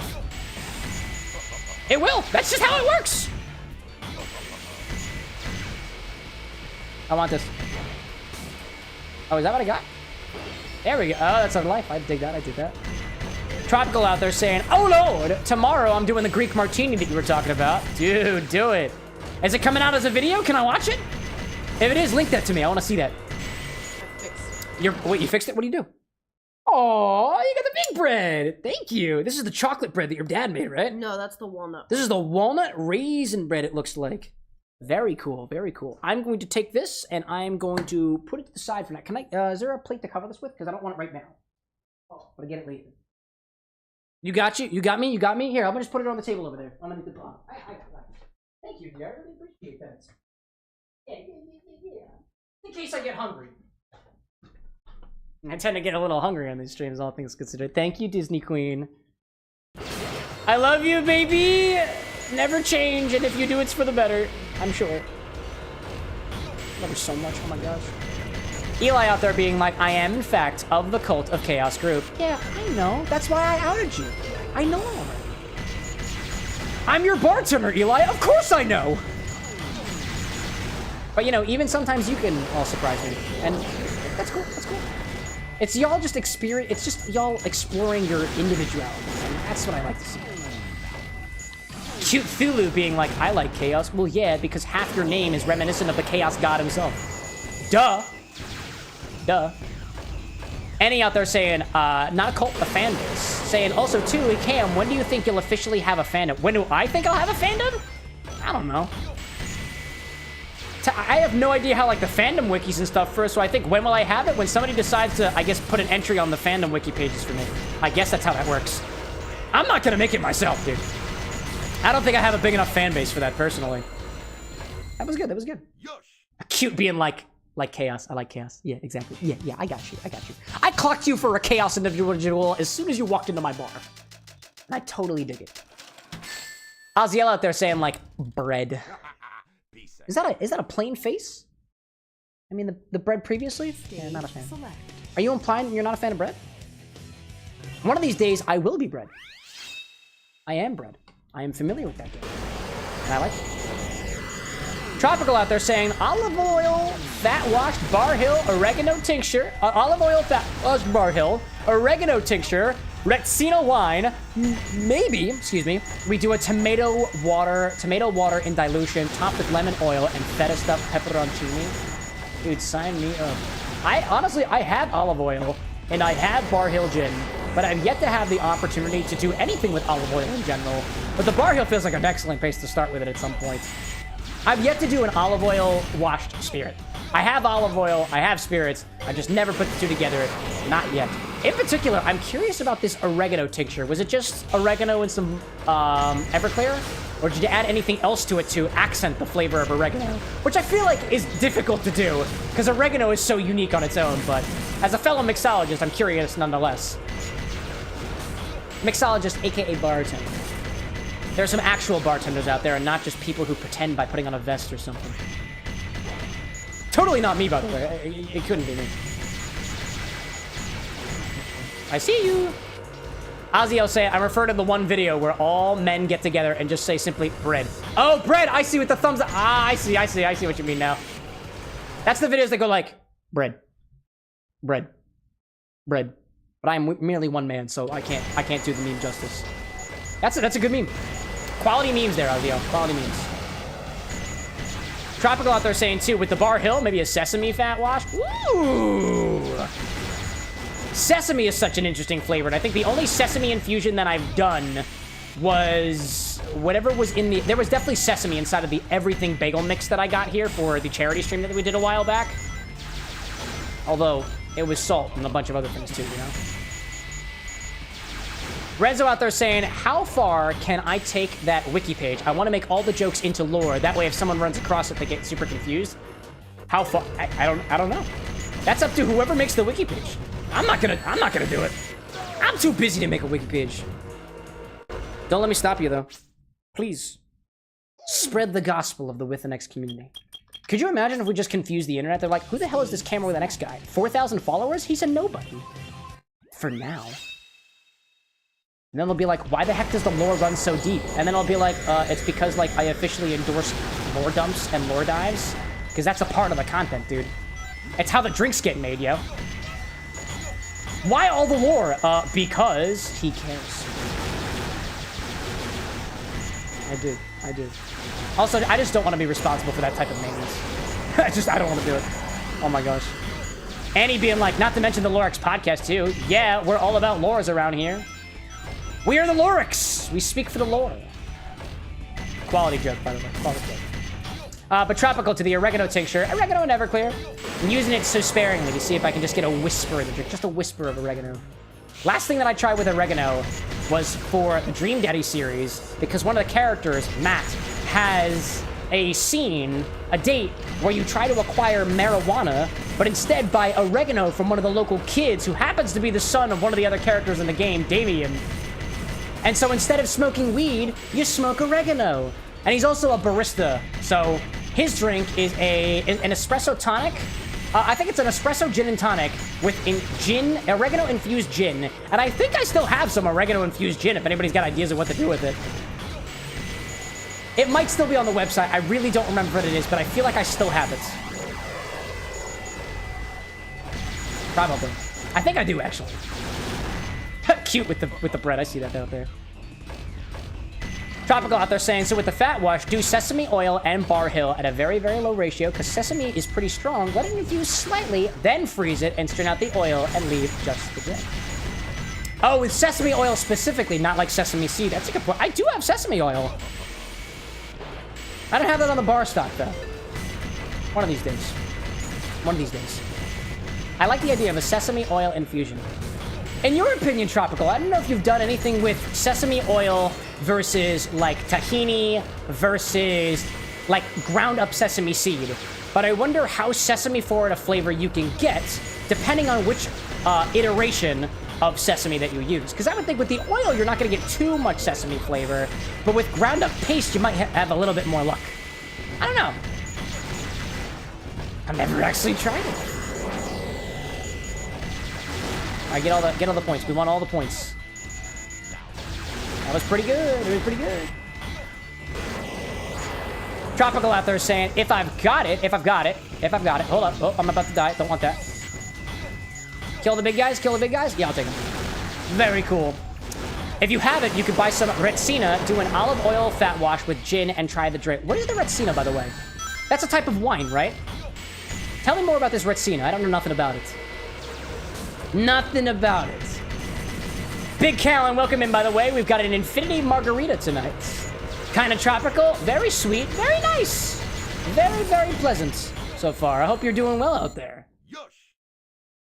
It will. That's just how it works. I want this. Oh, is that what I got? There we go. Oh, that's our life. I dig that. I did that. Tropical out there saying, oh, Lord, tomorrow I'm doing the Greek martini that you were talking about. Dude, do it. Is it coming out as a video? Can I watch it? If it is, link that to me. I want to see that. Wait, you fixed it? What do you do? Oh, you got the big bread. Thank you. This is the chocolate bread that your dad made, right? No, that's the walnut. This is the walnut raisin bread, it looks like. Very cool, very cool. I'm going to take this and I'm going to put it to the side for now. Can I, is there a plate to cover this with? Because I don't want it right now. Oh, but I get it later. You got you? You got me? You got me? Here, I'm going to just put it on the table over there. Underneath the bar. I got that. Thank you, dear. I really appreciate that. Yeah. In case I get hungry. I tend to get a little hungry on these streams, all things considered. Thank you, Disney Queen. I love you, baby! Never change, and if you do, it's for the better. I'm sure. Love her so much, oh my gosh. Eli out there being like, I am, in fact, of the Cult of Chaos group. Yeah, I know. That's why I outed you. I know already. I'm your bartender, Eli. Of course I know! But, you know, even sometimes you can all surprise me. And that's cool, that's cool. It's y'all just experience, it's just y'all exploring your individuality. And that's what I like to see. Cute Thulu being like, I like chaos. Well, yeah, because half your name is reminiscent of the chaos god himself. Duh. Duh. Annie out there saying, not a cult, a fan base. Saying, also, too, hey, Cam, when do you think you'll officially have a fandom? When do I think I'll have a fandom? I don't know. I have no idea how, like, the fandom wikis and stuff first, so I think when will I have it? When somebody decides to, I guess, put an entry on the fandom wiki pages for me. I guess that's how that works. I'm not gonna make it myself, dude. I don't think I have a big enough fan base for that, personally. That was good, that was good. Cute being like chaos. I like chaos. Yeah, exactly. Yeah, I got you. I clocked you for a chaos individual as soon as you walked into my bar. And I totally dig it. Oziel out there saying, like, bread. Is that a plain face? I mean, the bread previously? Yeah, not a fan. Are you implying you're not a fan of bread? One of these days, I will be bread. I am bread. I am familiar with that game. And I like it. Tropical out there saying, olive oil, fat washed Bar Hill, oregano tincture, olive oil, fat washed Bar Hill, oregano tincture, Rexino wine, maybe, excuse me, we do a tomato water in dilution, topped with lemon oil and feta stuffed pepperoncini. Dude, sign me up. I have olive oil and I have Bar Hill gin, but I've yet to have the opportunity to do anything with olive oil in general. But the Bar Hill feels like an excellent place to start with it at some point. I've yet to do an olive oil washed spirit. I have olive oil, I have spirits, I just never put the two together, not yet. In particular, I'm curious about this oregano tincture. Was it just oregano and some Everclear? Or did you add anything else to it to accent the flavor of oregano? Which I feel like is difficult to do, because oregano is so unique on its own, but as a fellow mixologist, I'm curious nonetheless. Mixologist, aka bartender. There are some actual bartenders out there and not just people who pretend by putting on a vest or something. Totally not me, by the way. It couldn't be me. I see you. Ozzy, say I refer to the one video where all men get together and just say simply bread. Oh, bread! I see with the thumbs up. Ah, I see what you mean now. That's the videos that go like, bread. Bread. Bread. But I'm merely one man, so I can't do the meme justice. That's a good meme. Quality memes there, Ozzy. Quality memes. Tropical out there saying, too, with the Bar Hill, maybe a sesame fat wash. Ooh! Sesame is such an interesting flavor, and I think the only sesame infusion that I've done was whatever was in the... There was definitely sesame inside of the everything bagel mix that I got here for the charity stream that we did a while back. Although, it was salt and a bunch of other things, too, you know? Renzo out there saying, how far can I take that wiki page? I want to make all the jokes into lore. That way, if someone runs across it, they get super confused. How far? I don't know. That's up to whoever makes the wiki page. I'm not gonna do it. I'm too busy to make a wiki page. Don't let me stop you, though. Please. Spread the gospel of the WithAnX community. Could you imagine if we just confused the internet? They're like, who the hell is this CameroxnWithAnX guy? 4,000 followers? He's a nobody. For now. And then they'll be like, why the heck does the lore run so deep? And then I'll be like, it's because, like, I officially endorse lore dumps and lore dives. Because that's a part of the content, dude. It's how the drinks get made, yo. Why all the lore? Because he cares. I do. Also, I just don't want to be responsible for that type of maintenance. I don't want to do it. Oh my gosh. Annie being like, not to mention the Lorex podcast, too. Yeah, we're all about lores around here. We are the Lorex. We speak for the lore. Quality joke, by the way. Quality joke. But tropical to the oregano tincture. Oregano and Everclear. I'm using it so sparingly to see if I can just get a whisper of the drink. Just a whisper of oregano. Last thing that I tried with oregano was for the Dream Daddy series, because one of the characters, Matt, has a scene, a date, where you try to acquire marijuana, but instead buy oregano from one of the local kids who happens to be the son of one of the other characters in the game, Damien. And so instead of smoking weed, you smoke oregano. And he's also a barista, so his drink is an espresso tonic. I think it's an espresso gin and tonic with oregano-infused gin. And I think I still have some oregano-infused gin if anybody's got ideas of what to do with it. It might still be on the website. I really don't remember what it is, but I feel like I still have it. Probably. I think I do, actually. Cute with the bread. I see that out there. Tropical out there saying, so with the fat wash, do sesame oil and Bar Hill at a very, very low ratio, because sesame is pretty strong. Let it infuse slightly, then freeze it and strain out the oil and leave just the gin. Oh, with sesame oil specifically, not like sesame seed. That's a good point. I do have sesame oil. I don't have that on the bar stock, though. One of these days. One of these days. I like the idea of a sesame oil infusion. In your opinion, Tropical, I don't know if you've done anything with sesame oil versus, like, tahini versus, like, ground-up sesame seed. But I wonder how sesame-forward a flavor you can get, depending on which iteration of sesame that you use. Because I would think with the oil, you're not going to get too much sesame flavor. But with ground-up paste, you might have a little bit more luck. I don't know. I've never actually tried it. All right, get all the points. We want all the points. That was pretty good. It was pretty good. Tropical out there saying, if I've got it. Hold up. Oh, I'm about to die. Don't want that. Kill the big guys. Yeah, I'll take them. Very cool. If you have it, you could buy some Retsina, do an olive oil fat wash with gin, and try the drink. What is the Retsina, by the way? That's a type of wine, right? Tell me more about this Retsina. I don't know nothing about it. Nothing about it. Big Callan, welcome in, by the way. We've got an infinity margarita tonight. Kind of tropical, very sweet, very nice. Very, very pleasant so far. I hope you're doing well out there.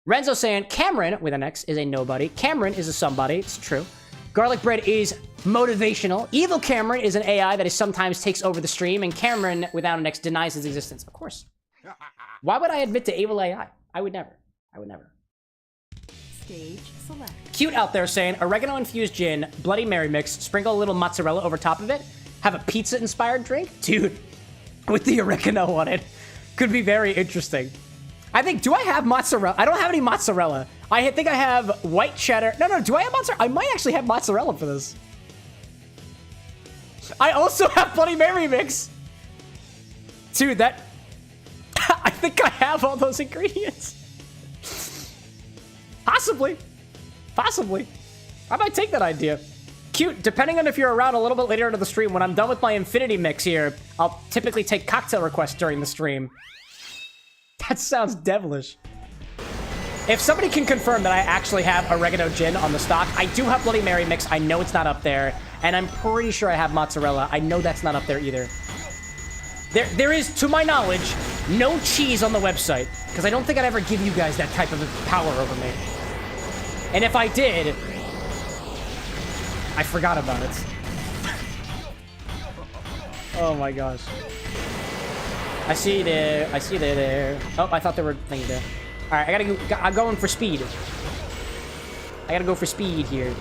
Renzo saying, Cameron, with an X, is a nobody. Cameron is a somebody. It's true. Garlic bread is motivational. Evil Cameron is an AI that sometimes takes over the stream, and Cameron, without an X, denies his existence. Of course. Why would I admit to evil AI? I would never. I would never. Stage select. Cute out there saying, oregano-infused gin, Bloody Mary mix, sprinkle a little mozzarella over top of it, have a pizza-inspired drink? Dude, with the oregano on it. Could be very interesting. I think, do I have mozzarella? I don't have any mozzarella. I think I have white cheddar. No, do I have mozzarella? I might actually have mozzarella for this. I also have Bloody Mary mix. Dude, that... I think I have all those ingredients. Possibly. I might take that idea. Cute. Depending on if you're around a little bit later into the stream, when I'm done with my infinity mix here, I'll typically take cocktail requests during the stream. That sounds devilish. If somebody can confirm that I actually have oregano gin on the stock, I do have Bloody Mary mix. I know it's not up there. And I'm pretty sure I have mozzarella. I know that's not up there either. There is, to my knowledge, no cheese on the website. Because I don't think I'd ever give you guys that type of power over me. And if I did, I forgot about it. Oh my gosh. I see you there. I see you there. Oh, I thought there were things there. All right, I'm going for speed. I gotta go for speed here.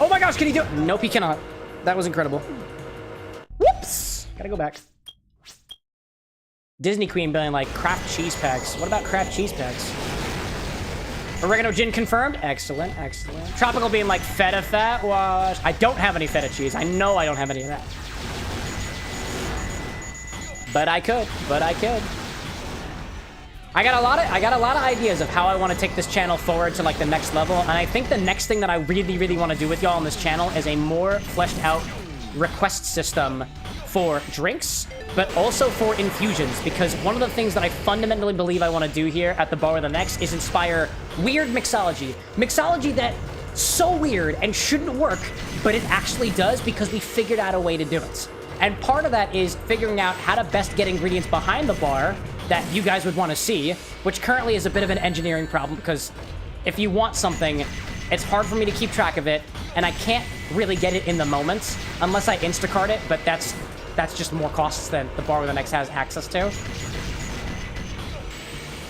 Oh my gosh, can he do it? Nope, he cannot. That was incredible. Whoops. Gotta go back. Disney Queen being like, craft cheese packs. What about craft cheese packs? Oregano gin confirmed. Excellent. Tropical being like, feta fat wash. I don't have any feta cheese. I know I don't have any of that. But I could. I got a lot of ideas of how I want to take this channel forward to like the next level, and I think the next thing that I really want to do with y'all on this channel is a more fleshed out request system for drinks, but also for infusions, because one of the things that I fundamentally believe I want to do here at the Bar with an X is inspire weird mixology. Mixology that's so weird and shouldn't work, but it actually does because we figured out a way to do it. And part of that is figuring out how to best get ingredients behind the bar that you guys would want to see, which currently is a bit of an engineering problem, because if you want something, it's hard for me to keep track of it, and I can't really get it in the moment unless I Instacart it, but that's that's just more costs than the bar with an X has access to.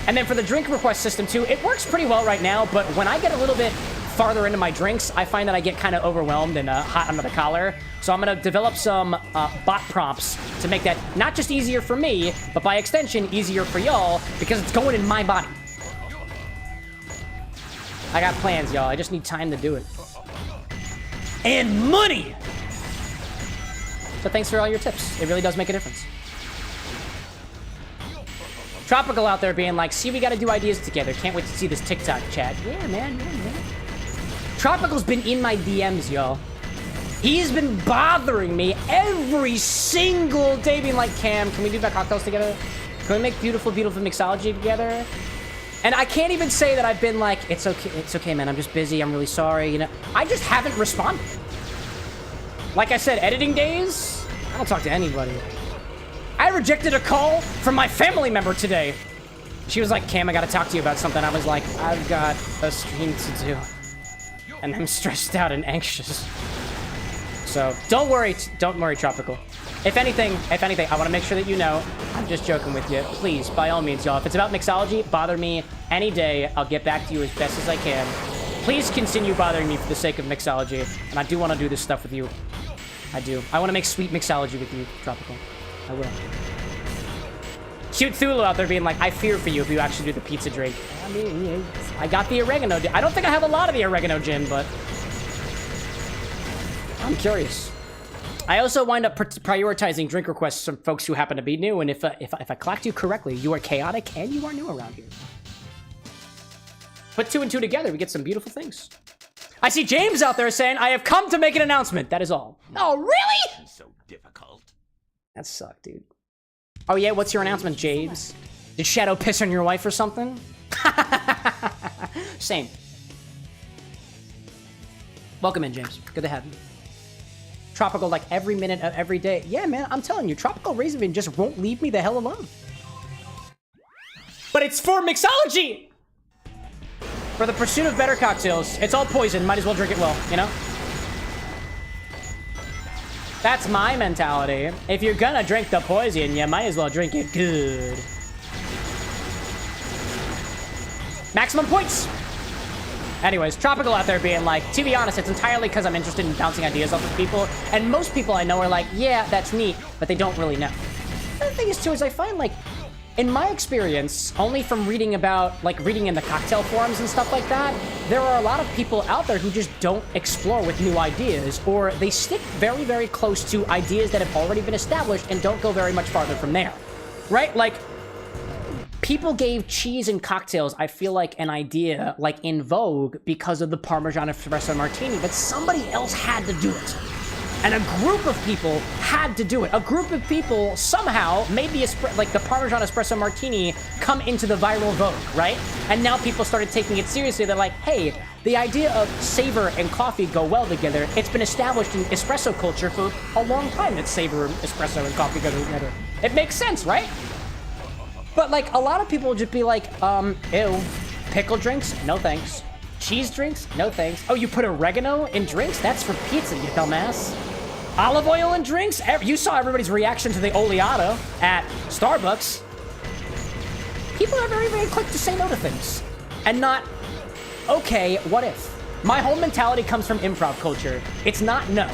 And then for the drink request system too, it works pretty well right now, but when I get a little bit farther into my drinks, I find that I get kind of overwhelmed and hot under the collar. So I'm going to develop some bot prompts to make that not just easier for me, but by extension, easier for y'all, because it's going in my body. I got plans, y'all. I just need time to do it. And money! So thanks for all your tips. It really does make a difference. Tropical out there being like, see, we got to do ideas together. Can't wait to see this TikTok chat. Yeah, man. Yeah, man. Tropical's been in my DMs, y'all. He's been bothering me every single day, being like, Cam, can we do that cocktails together? Can we make beautiful, beautiful mixology together? And I can't even say that I've been like, it's okay, man. I'm just busy. I'm really sorry. You know, I just haven't responded. Like I said, editing days, I don't talk to anybody. I rejected a call from my family member today. She was like, Cam, I got to talk to you about something. I was like, I've got a stream to do. And I'm stressed out and anxious. So don't worry, Tropical. If anything, I want to make sure that you know, I'm just joking with you. Please, by all means, y'all, if it's about mixology, bother me any day. I'll get back to you as best as I can. Please continue bothering me for the sake of mixology. And I do want to do this stuff with you. I do. I want to make sweet mixology with you, Tropical. I will. Cute Thulu out there being like, I fear for you if you actually do the pizza drink. I mean, I got the oregano. I don't think I have a lot of the oregano gin, but I'm curious. I also wind up prioritizing drink requests from folks who happen to be new, and if I clocked you correctly, you are chaotic and you are new around here. Put 2 and 2 together, we get some beautiful things. I see James out there saying, I have come to make an announcement. That is all. Oh, really? So difficult. That sucked, dude. Oh, yeah? What's your announcement, James? Did Shadow piss on your wife or something? Same. Welcome in, James. Good to have you. Tropical, like, every minute of every day. Yeah, man, I'm telling you, Tropical Razorbeam just won't leave me the hell alone. But it's for mixology! For the pursuit of better cocktails. It's all poison. Might as well drink it well, you know? That's my mentality. If you're gonna drink the poison, you might as well drink it good. Maximum points! Anyways, Tropical out there being like, to be honest, it's entirely because I'm interested in bouncing ideas off of people, and most people I know are like, yeah, that's neat, but they don't really know. The thing is, too, is I find, like, in my experience, only from reading about, like, reading in the cocktail forums and stuff like that, there are a lot of people out there who just don't explore with new ideas, or they stick very, very close to ideas that have already been established and don't go very much farther from there, right? Like, people gave cheese and cocktails, I feel like, an idea, like, in vogue because of the Parmesan Espresso Martini, but somebody else had to do it. And a group of people had to do it. A group of people somehow made the like the Parmesan Espresso Martini come into the viral vogue, right? And now people started taking it seriously. They're like, hey, the idea of savor and coffee go well together. It's been established in espresso culture for a long time that savor, espresso, and coffee go together. It makes sense, right? But, like, a lot of people will just be like, ew, pickle drinks? No thanks. Cheese drinks? No thanks. Oh, you put oregano in drinks? That's for pizza, you dumbass. Olive oil in drinks? You saw everybody's reaction to the oleato at Starbucks. People are very, very quick to say no to things. And not, okay, what if? My whole mentality comes from improv culture. It's not no.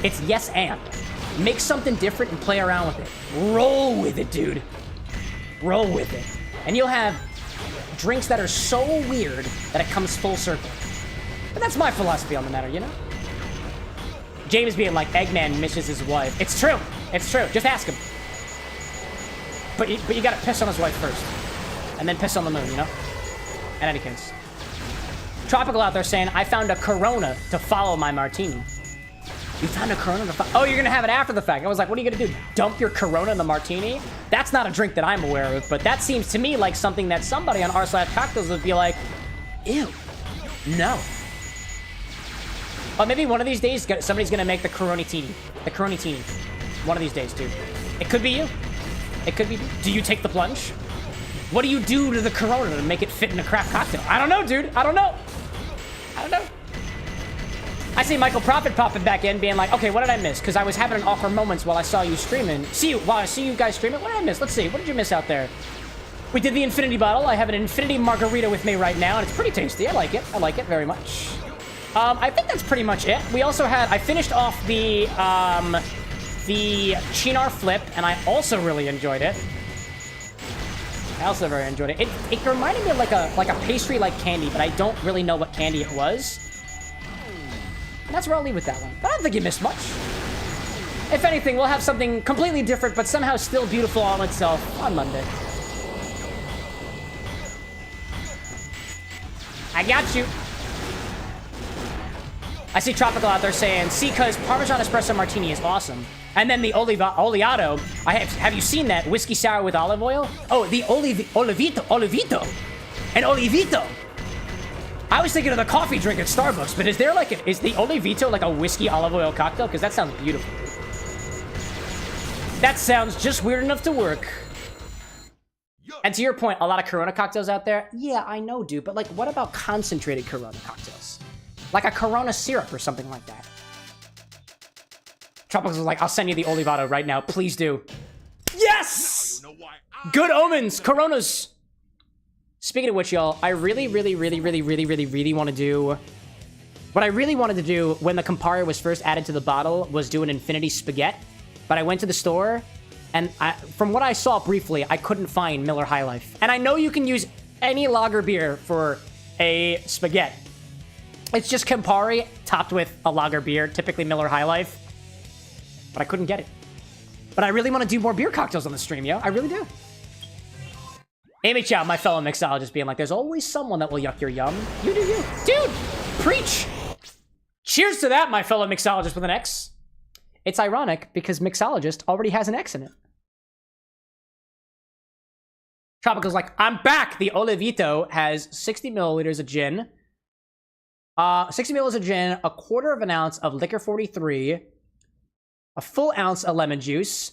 It's yes and. Make something different and play around with it. Roll with it, dude. Roll with it. And you'll have drinks that are so weird that it comes full circle. But that's my philosophy on the matter, you know? James being like, Eggman misses his wife. It's true. It's true. Just ask him. But you gotta piss on his wife first. And then piss on the moon, you know? In any case. Tropical out there saying, I found a Corona to follow my martini. You found a Corona to follow? Oh, you're gonna have it after the fact. I was like, what are you gonna do? Dump your Corona in the martini? That's not a drink that I'm aware of, but that seems to me like something that somebody on r/cocktails would be like, ew, no. But maybe one of these days, somebody's gonna make the Coronatini. The Coronatini. One of these days, dude. It could be you. It could be. Do you take the plunge? What do you do to the Corona to make it fit in a craft cocktail? I don't know, dude. I don't know. I don't know. I see Michael Prophet popping back in, being like, okay, what did I miss? Because I was having an awkward moments while I saw you streaming. While I see you guys streaming. What did I miss? Let's see. What did you miss out there? We did the infinity bottle. I have an infinity margarita with me right now, and it's pretty tasty. I like it. I like it very much. I think that's pretty much it. We also had, I finished off the Cynar Flip, and I also really enjoyed it. I also very enjoyed it. It reminded me of like a pastry-like candy, but I don't really know what candy it was. And that's where I'll leave with that one. But I don't think you missed much. If anything, we'll have something completely different, but somehow still beautiful on itself on Monday. I got you. I see Tropical out there saying, see, cause Parmesan Espresso Martini is awesome. And then the Oleato, have you seen that? Whiskey sour with olive oil? Oh, the Olivito. And Olivito. I was thinking of the coffee drink at Starbucks, but is there like, is the Olivito like a whiskey olive oil cocktail? Because that sounds beautiful. That sounds just weird enough to work. And to your point, a lot of Corona cocktails out there. Yeah, I know, dude. But like, what about concentrated Corona cocktails? Like a Corona syrup or something like that. Tropicals was like, I'll send you the Olivato right now. Please do. Yes! Good omens. Coronas. Speaking of which, y'all, I really want to do... What I really wanted to do when the Campari was first added to the bottle was do an Infinity Spaghetti. But I went to the store... And from what I saw briefly, I couldn't find Miller High Life. And I know you can use any lager beer for a spaghetti. It's just Campari topped with a lager beer, typically Miller High Life. But I couldn't get it. But I really want to do more beer cocktails on the stream, yo. I really do. Amy Chow, my fellow mixologist, being like, there's always someone that will yuck your yum. You do you. Dude, preach. Cheers to that, my fellow mixologist with an X. It's ironic because mixologist already has an X in it. Tropical's like, I'm back! The Olivito has 60 milliliters of gin. 60 milliliters of gin, a quarter of an ounce of liquor 43, a full ounce of lemon juice,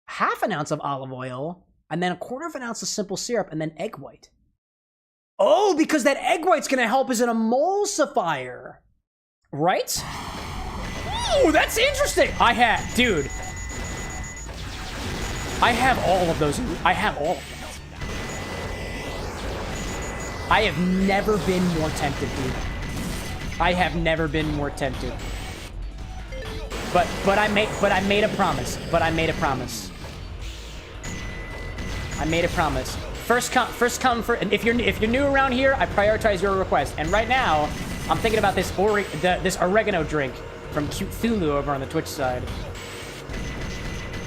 half an ounce of olive oil, and then a quarter of an ounce of simple syrup, and then egg white. Oh, because that egg white's gonna help as an emulsifier. Right? Ooh, that's interesting! Dude. I have all of those. I have all of them. I have never been more tempted, dude. I have never been more tempted. But I made a promise. I made a promise. First come first. And if you're new around here, I prioritize your request. And right now, I'm thinking about this oregano drink from Cthulhu over on the Twitch side.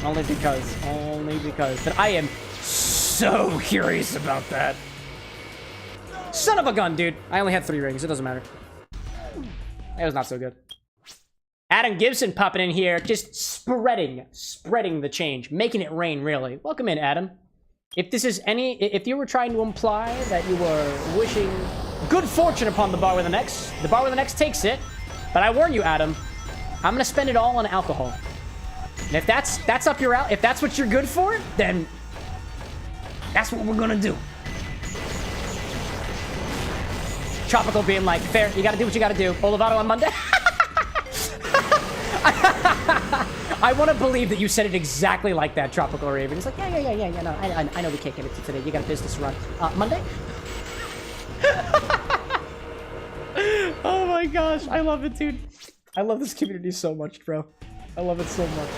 Only because. But I am so curious about that. Son of a gun, dude. I only had 3 rings. It doesn't matter. It was not so good. Adam Gibson popping in here, just spreading the change, making it rain, really. Welcome in, Adam. If you were trying to imply that you were wishing good fortune upon the bar with an X, the bar with an X takes it. But I warn you, Adam, I'm gonna spend it all on alcohol. And if that's up your alley, if that's what you're good for, then that's what we're gonna do. Tropical being like, fair, you gotta do what you gotta do. Olivato on Monday. I want to believe that you said it exactly like that, Tropical Raven. He's like, yeah, no, I know we can't get it to today. You got a business to run. Monday? Oh my gosh, I love it, dude. I love this community so much, bro. I love it so much.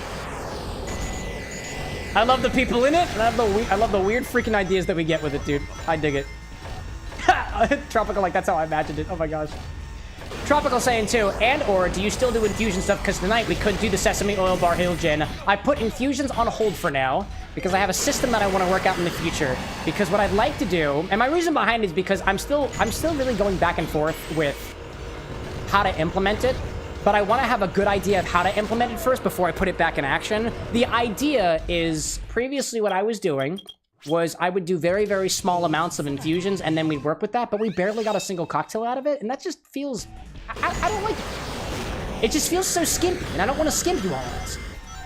I love the people in it, and I love the weird freaking ideas that we get with it, dude. I dig it. Tropical, like, that's how I imagined it. Oh my gosh. Tropical saying too, or do you still do infusion stuff? Because tonight we couldn't do the Sesame Oil Bar Hill Gin. I put infusions on hold for now because I have a system that I want to work out in the future. Because what I'd like to do, and my reason behind it is because I'm still really going back and forth with how to implement it. But I want to have a good idea of how to implement it first before I put it back in action. The idea is, previously what I was doing was I would do very, very small amounts of infusions and then we'd work with that, but we barely got a single cocktail out of it, and that just feels... I don't like it. It just feels so skimpy, and I don't want to skimp you all on this.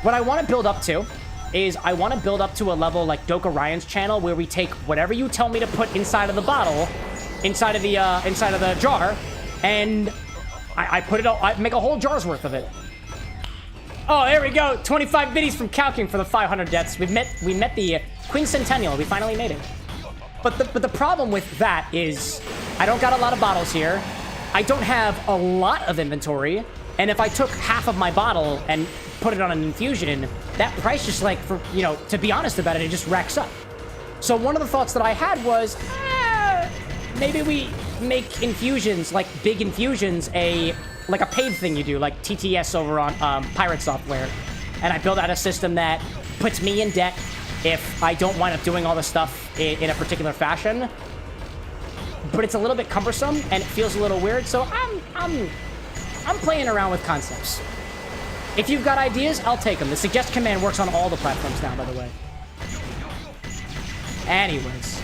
What I want to build up to is I want to build up to a level like Doka Ryan's channel where we take whatever you tell me to put inside of the bottle, inside of the jar, and I put it all, I make a whole jar's worth of it. Oh, there we go. 25 biddies from Calking for the 500 deaths. We met the quincentennial. We finally made it. But the problem with that is I don't got a lot of bottles here. I don't have a lot of inventory. And if I took half of my bottle and put it on an infusion, that price just like, for, you know, to be honest about it, it just racks up. So one of the thoughts that I had was, maybe we make infusions, like big infusions, like a paid thing you do, like TTS over on Pirate Software. And I build out a system that puts me in debt if I don't wind up doing all the stuff in a particular fashion. But it's a little bit cumbersome and it feels a little weird, so I'm playing around with concepts. If you've got ideas, I'll take them. The suggest command works on all the platforms now, by the way. Anyways.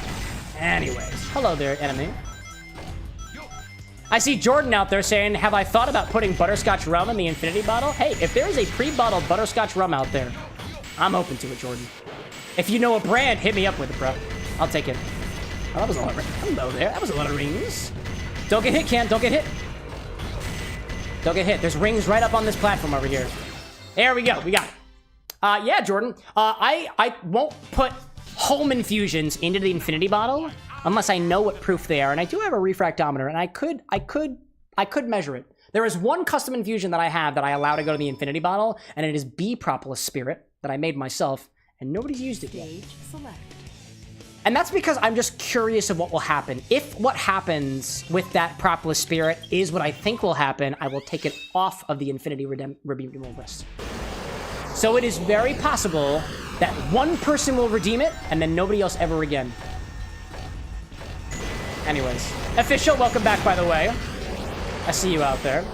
Hello there, enemy. I see Jordan out there saying, have I thought about putting butterscotch rum in the infinity bottle? Hey, if there is a pre-bottled butterscotch rum out there, I'm open to it, Jordan. If you know a brand, hit me up with it, bro. I'll take it. Oh, that was a lot of rings. Hello there. That was a lot of rings. Don't get hit, Cam. Don't get hit. Don't get hit. There's rings right up on this platform over here. There we go. We got it. Yeah, Jordan. I won't put home infusions into the infinity bottle unless I know what proof they are. And I do have a refractometer, and I could measure it. There is one custom infusion that I have that I allow to go to the infinity bottle, and it is bee propolis spirit that I made myself, and nobody's used it yet. Stage select. And that's because I'm just curious of what will happen. If what happens with that propolis spirit is what I think will happen, I will take it off of the infinity redeemable list. So it is very possible that one person will redeem it, and then nobody else ever again. Anyways. Official, welcome back, by the way. I see you out there.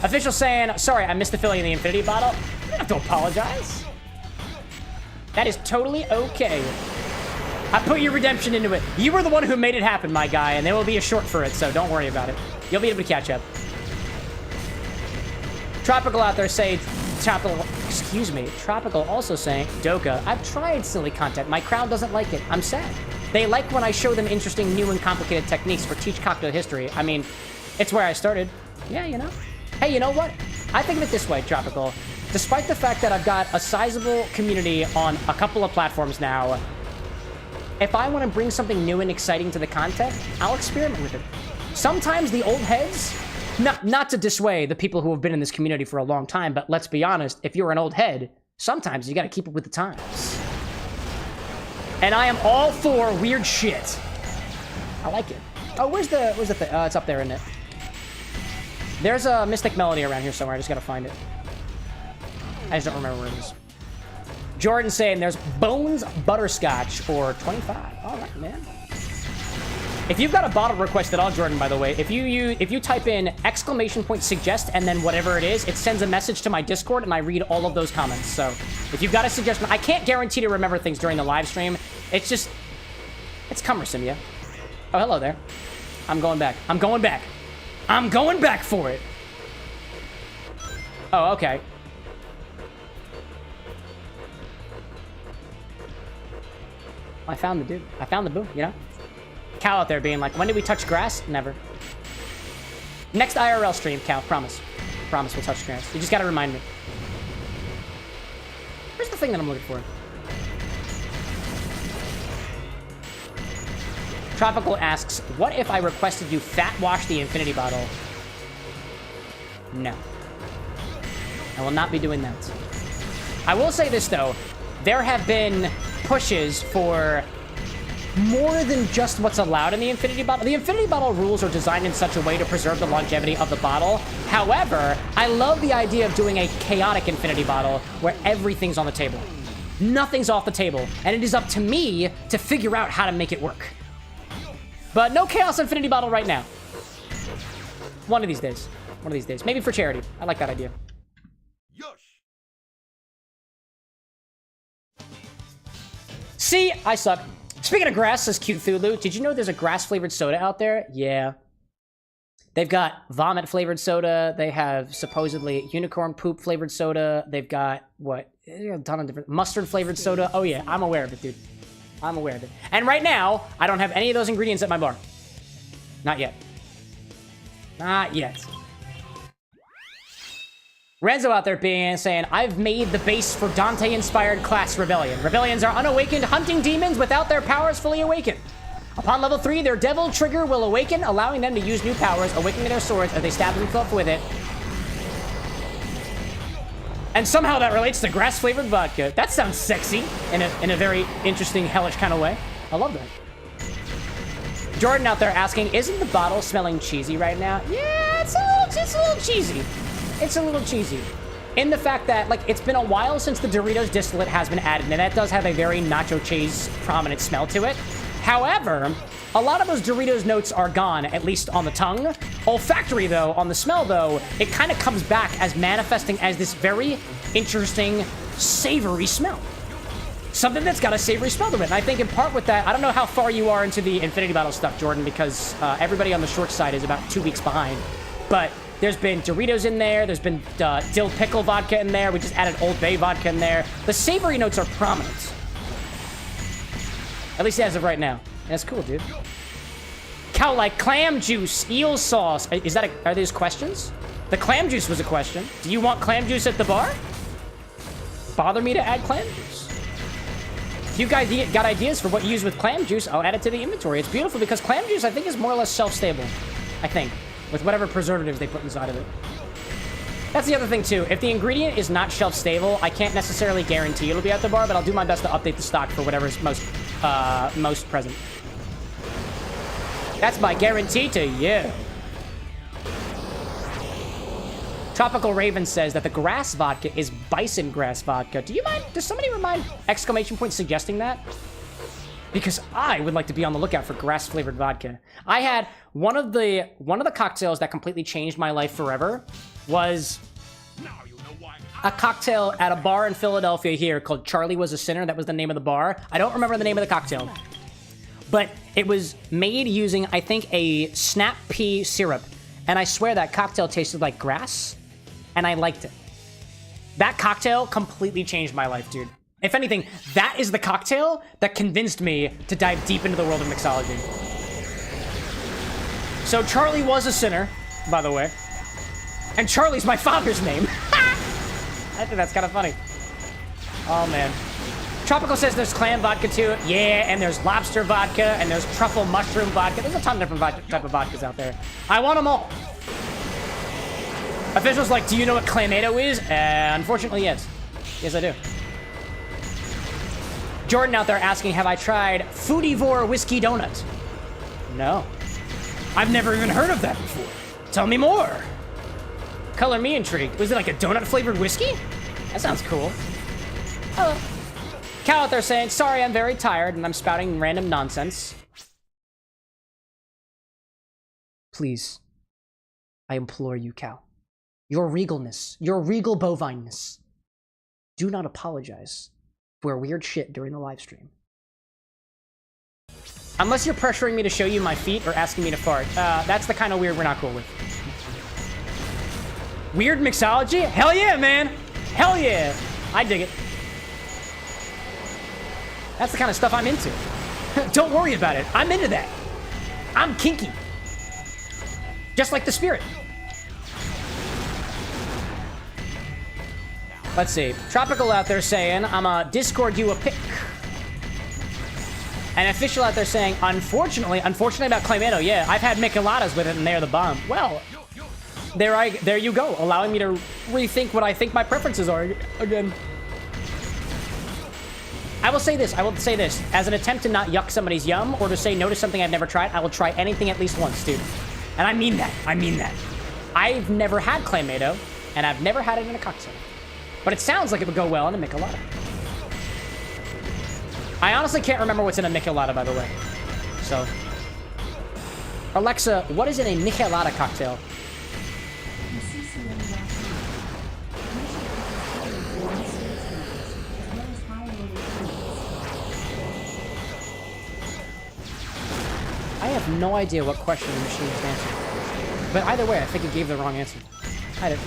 Official saying, sorry, I missed the filling in the infinity bottle. You don't have to apologize. That is totally okay. I put your redemption into it. You were the one who made it happen, my guy, and there will be a short for it, so don't worry about it. You'll be able to catch up. Tropical out there saying, Tropical also saying, Doka, I've tried silly content. My crowd doesn't like it. I'm sad. They like when I show them interesting, new, and complicated techniques or teach cocktail history. I mean, it's where I started. Yeah, you know. Hey, you know what? I think of it this way, Tropical. Despite the fact that I've got a sizable community on a couple of platforms now, if I want to bring something new and exciting to the content, I'll experiment with it. Sometimes the old heads, not to dissuade the people who have been in this community for a long time, but let's be honest, if you're an old head, sometimes you got to keep up with the times. And I am all for weird shit. I like it. Oh, where's the thing? It's up there, isn't it? There's a Mystic Melody around here somewhere. I just got to find it. I just don't remember where it is. Jordan saying there's Bones Butterscotch for 25. All right, man. If you've got a bottle request at all, Jordan, by the way, if you type in !suggest and then whatever it is, it sends a message to my Discord and I read all of those comments. So if you've got a suggestion, I can't guarantee to remember things during the live stream. It's just, it's cumbersome, yeah. Oh, hello there. I'm going back. I'm going back. I'm going back for it. Oh, okay. I found the dude. I found the boo, you know? Cal out there being like, when did we touch grass? Never. Next IRL stream, Cal, promise. Promise we'll touch grass. You just gotta remind me. Where's the thing that I'm looking for? Tropical asks, what if I requested you fat wash the infinity bottle? No. I will not be doing that. I will say this, though. There have been pushes for more than just what's allowed in the infinity bottle. The infinity bottle rules are designed in such a way to preserve the longevity of the bottle. However, I love the idea of doing a chaotic infinity bottle where everything's on the table. Nothing's off the table. And it is up to me to figure out how to make it work. But no chaos infinity bottle right now. One of these days. One of these days. Maybe for charity. I like that idea. See, I suck. Speaking of grass, says Cute Thulu, did you know there's a grass-flavored soda out there? Yeah. They've got vomit-flavored soda. They have supposedly unicorn poop-flavored soda. They've got, what? A ton of different... Mustard-flavored soda. Oh, yeah. I'm aware of it, dude. I'm aware of it. And right now, I don't have any of those ingredients at my bar. Not yet. Not yet. Renzo out there saying, I've made the base for Dante-inspired class Rebellion. Rebellions are unawakened hunting demons without their powers fully awakened. Upon level 3, their devil trigger will awaken, allowing them to use new powers, awakening their swords as they stab themselves with it. And somehow that relates to grass-flavored vodka. That sounds sexy in a very interesting, hellish kind of way. I love that. Jordan out there asking, isn't the bottle smelling cheesy right now? Yeah, it's a little cheesy. It's a little cheesy. In the fact that, like, it's been a while since the Doritos distillate has been added, and that does have a very nacho cheese prominent smell to it. However, a lot of those Doritos notes are gone, at least on the tongue. Olfactory, though, on the smell, though, it kind of comes back as manifesting as this very interesting, savory smell. Something that's got a savory smell to it. And I think in part with that, I don't know how far you are into the Infinity Bottle stuff, Jordan, because everybody on the short side is about 2 weeks behind. But there's been Doritos in there. There's been dill pickle vodka in there. We just added Old Bay vodka in there. The savory notes are prominent. At least as of right now. That's cool, dude. Cow like clam juice, eel sauce. Are these questions? The clam juice was a question. Do you want clam juice at the bar? Bother me to add clam juice. If you guys got ideas for what you use with clam juice, I'll add it to the inventory. It's beautiful because clam juice, I think, is more or less shelf-stable. I think. With whatever preservatives they put inside of it. That's the other thing, too. If the ingredient is not shelf-stable, I can't necessarily guarantee it'll be at the bar, but I'll do my best to update the stock for whatever's most present. That's my guarantee to you. Tropical Raven says that the grass vodka is bison grass vodka. Do you mind? Does somebody remind exclamation point suggesting that? Because I would like to be on the lookout for grass-flavored vodka. I had one of the cocktails that completely changed my life forever was a cocktail at a bar in Philadelphia here called Charlie Was a Sinner. That was the name of the bar. I don't remember the name of the cocktail. But it was made using, I think, a snap pea syrup. And I swear that cocktail tasted like grass. And I liked it. That cocktail completely changed my life, dude. If anything, that is the cocktail that convinced me to dive deep into the world of mixology. So Charlie was a sinner, by the way. And Charlie's my father's name. I think that's kind of funny. Oh, man. Tropical says there's clam vodka, too. Yeah, and there's lobster vodka, and there's truffle mushroom vodka. There's a ton of different type of vodkas out there. I want them all. Officials like, do you know what Clamato is? Unfortunately, yes. Yes, I do. Jordan out there asking, have I tried Foodivore Whiskey Donut? No. I've never even heard of that before. Tell me more. Color me intrigued. Was it like a donut-flavored whiskey? That sounds cool. Hello. Cal out there saying, sorry, I'm very tired and I'm spouting random nonsense. Please. I implore you, Cal. Your regalness, your regal bovineness. Do not apologize for weird shit during the live stream. Unless you're pressuring me to show you my feet or asking me to fart. That's the kind of weird we're not cool with. Weird mixology? Hell yeah, man! Hell yeah! I dig it. That's the kind of stuff I'm into. Don't worry about it. I'm into that. I'm kinky. Just like the spirit. Let's see. Tropical out there saying, I'm a Discord you a pick. And Official out there saying, unfortunately about Clamato, yeah, I've had Micheladas with it and they're the bomb. Well, there you go, allowing me to rethink what I think my preferences are again. I will say this, as an attempt to not yuck somebody's yum or to say no to something I've never tried, I will try anything at least once, dude. And I mean that, I've never had Clamato, and I've never had it in a cocktail. But it sounds like it would go well in a Michelada. I honestly can't remember what's in a Michelada, by the way. So. Alexa, what is in a Michelada cocktail? I have no idea what question the machine is answering. But either way, I think it gave the wrong answer. I did.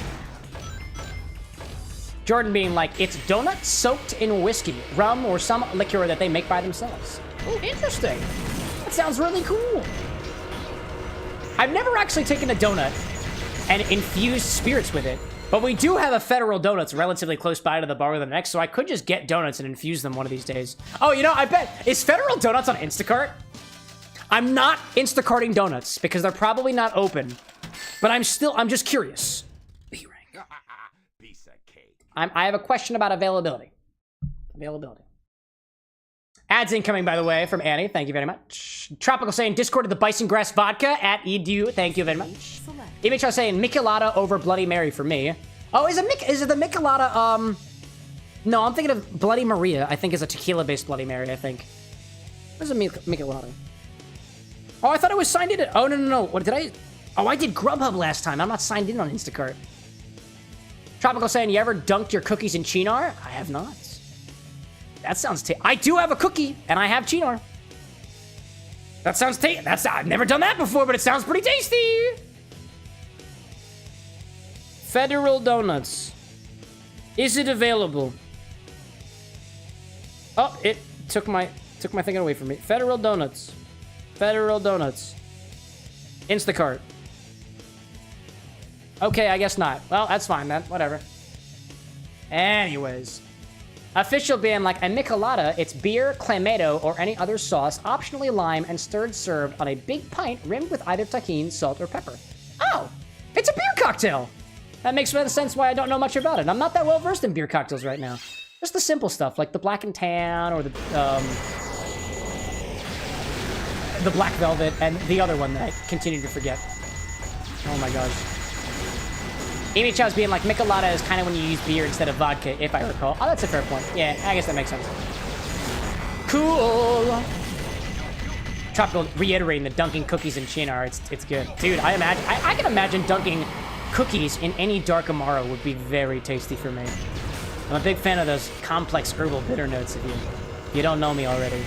Jordan being like, it's donuts soaked in whiskey, rum, or some liqueur that they make by themselves. Oh, interesting. That sounds really cool. I've never actually taken a donut and infused spirits with it. But we do have a Federal Donuts relatively close by to the bar with the next, so I could just get donuts and infuse them one of these days. Oh, you know, I bet, is Federal Donuts on Instacart? I'm not Instacarting donuts because they're probably not open, but I'm just curious. B rank. Piece of cake. I have a question about availability. Ads incoming, by the way, from Annie. Thank you very much. Tropical saying Discord of the Bison Grass Vodka at Edu. Thank you very much. Image saying Michelada over Bloody Mary for me. Oh, is it the Michelada? No, I'm thinking of Bloody Maria. I think is a tequila-based Bloody Mary. I think. Where's a Michelada? Oh, I thought I was signed in. Oh no. What did I? Oh, I did Grubhub last time. I'm not signed in on Instacart. Tropical saying, you ever dunked your cookies in Cynar? I have not. That sounds I do have a cookie, and I have Cynar. That sounds I've never done that before, but it sounds pretty tasty. Federal Donuts. Is it available? Oh, it took my thing away from me. Federal Donuts. Instacart. Okay, I guess not. Well, that's fine then. Whatever. Anyways. Official being like a Michelada, it's beer, clamato, or any other sauce, optionally lime, and stirred served on a big pint rimmed with either tahini, salt, or pepper. Oh, it's a beer cocktail. That makes sense why I don't know much about it. I'm not that well versed in beer cocktails right now. Just the simple stuff, like the black and tan, or the black velvet, and the other one that I continue to forget. Oh my gosh. Amy Chow's being like, Michelada is kind of when you use beer instead of vodka, if I recall. Oh, that's a fair point. Yeah, I guess that makes sense. Cool. Tropical reiterating the dunking cookies in Cynar. It's good. Dude, I can imagine dunking cookies in any dark Amaro would be very tasty for me. I'm a big fan of those complex herbal bitter notes if you don't know me already.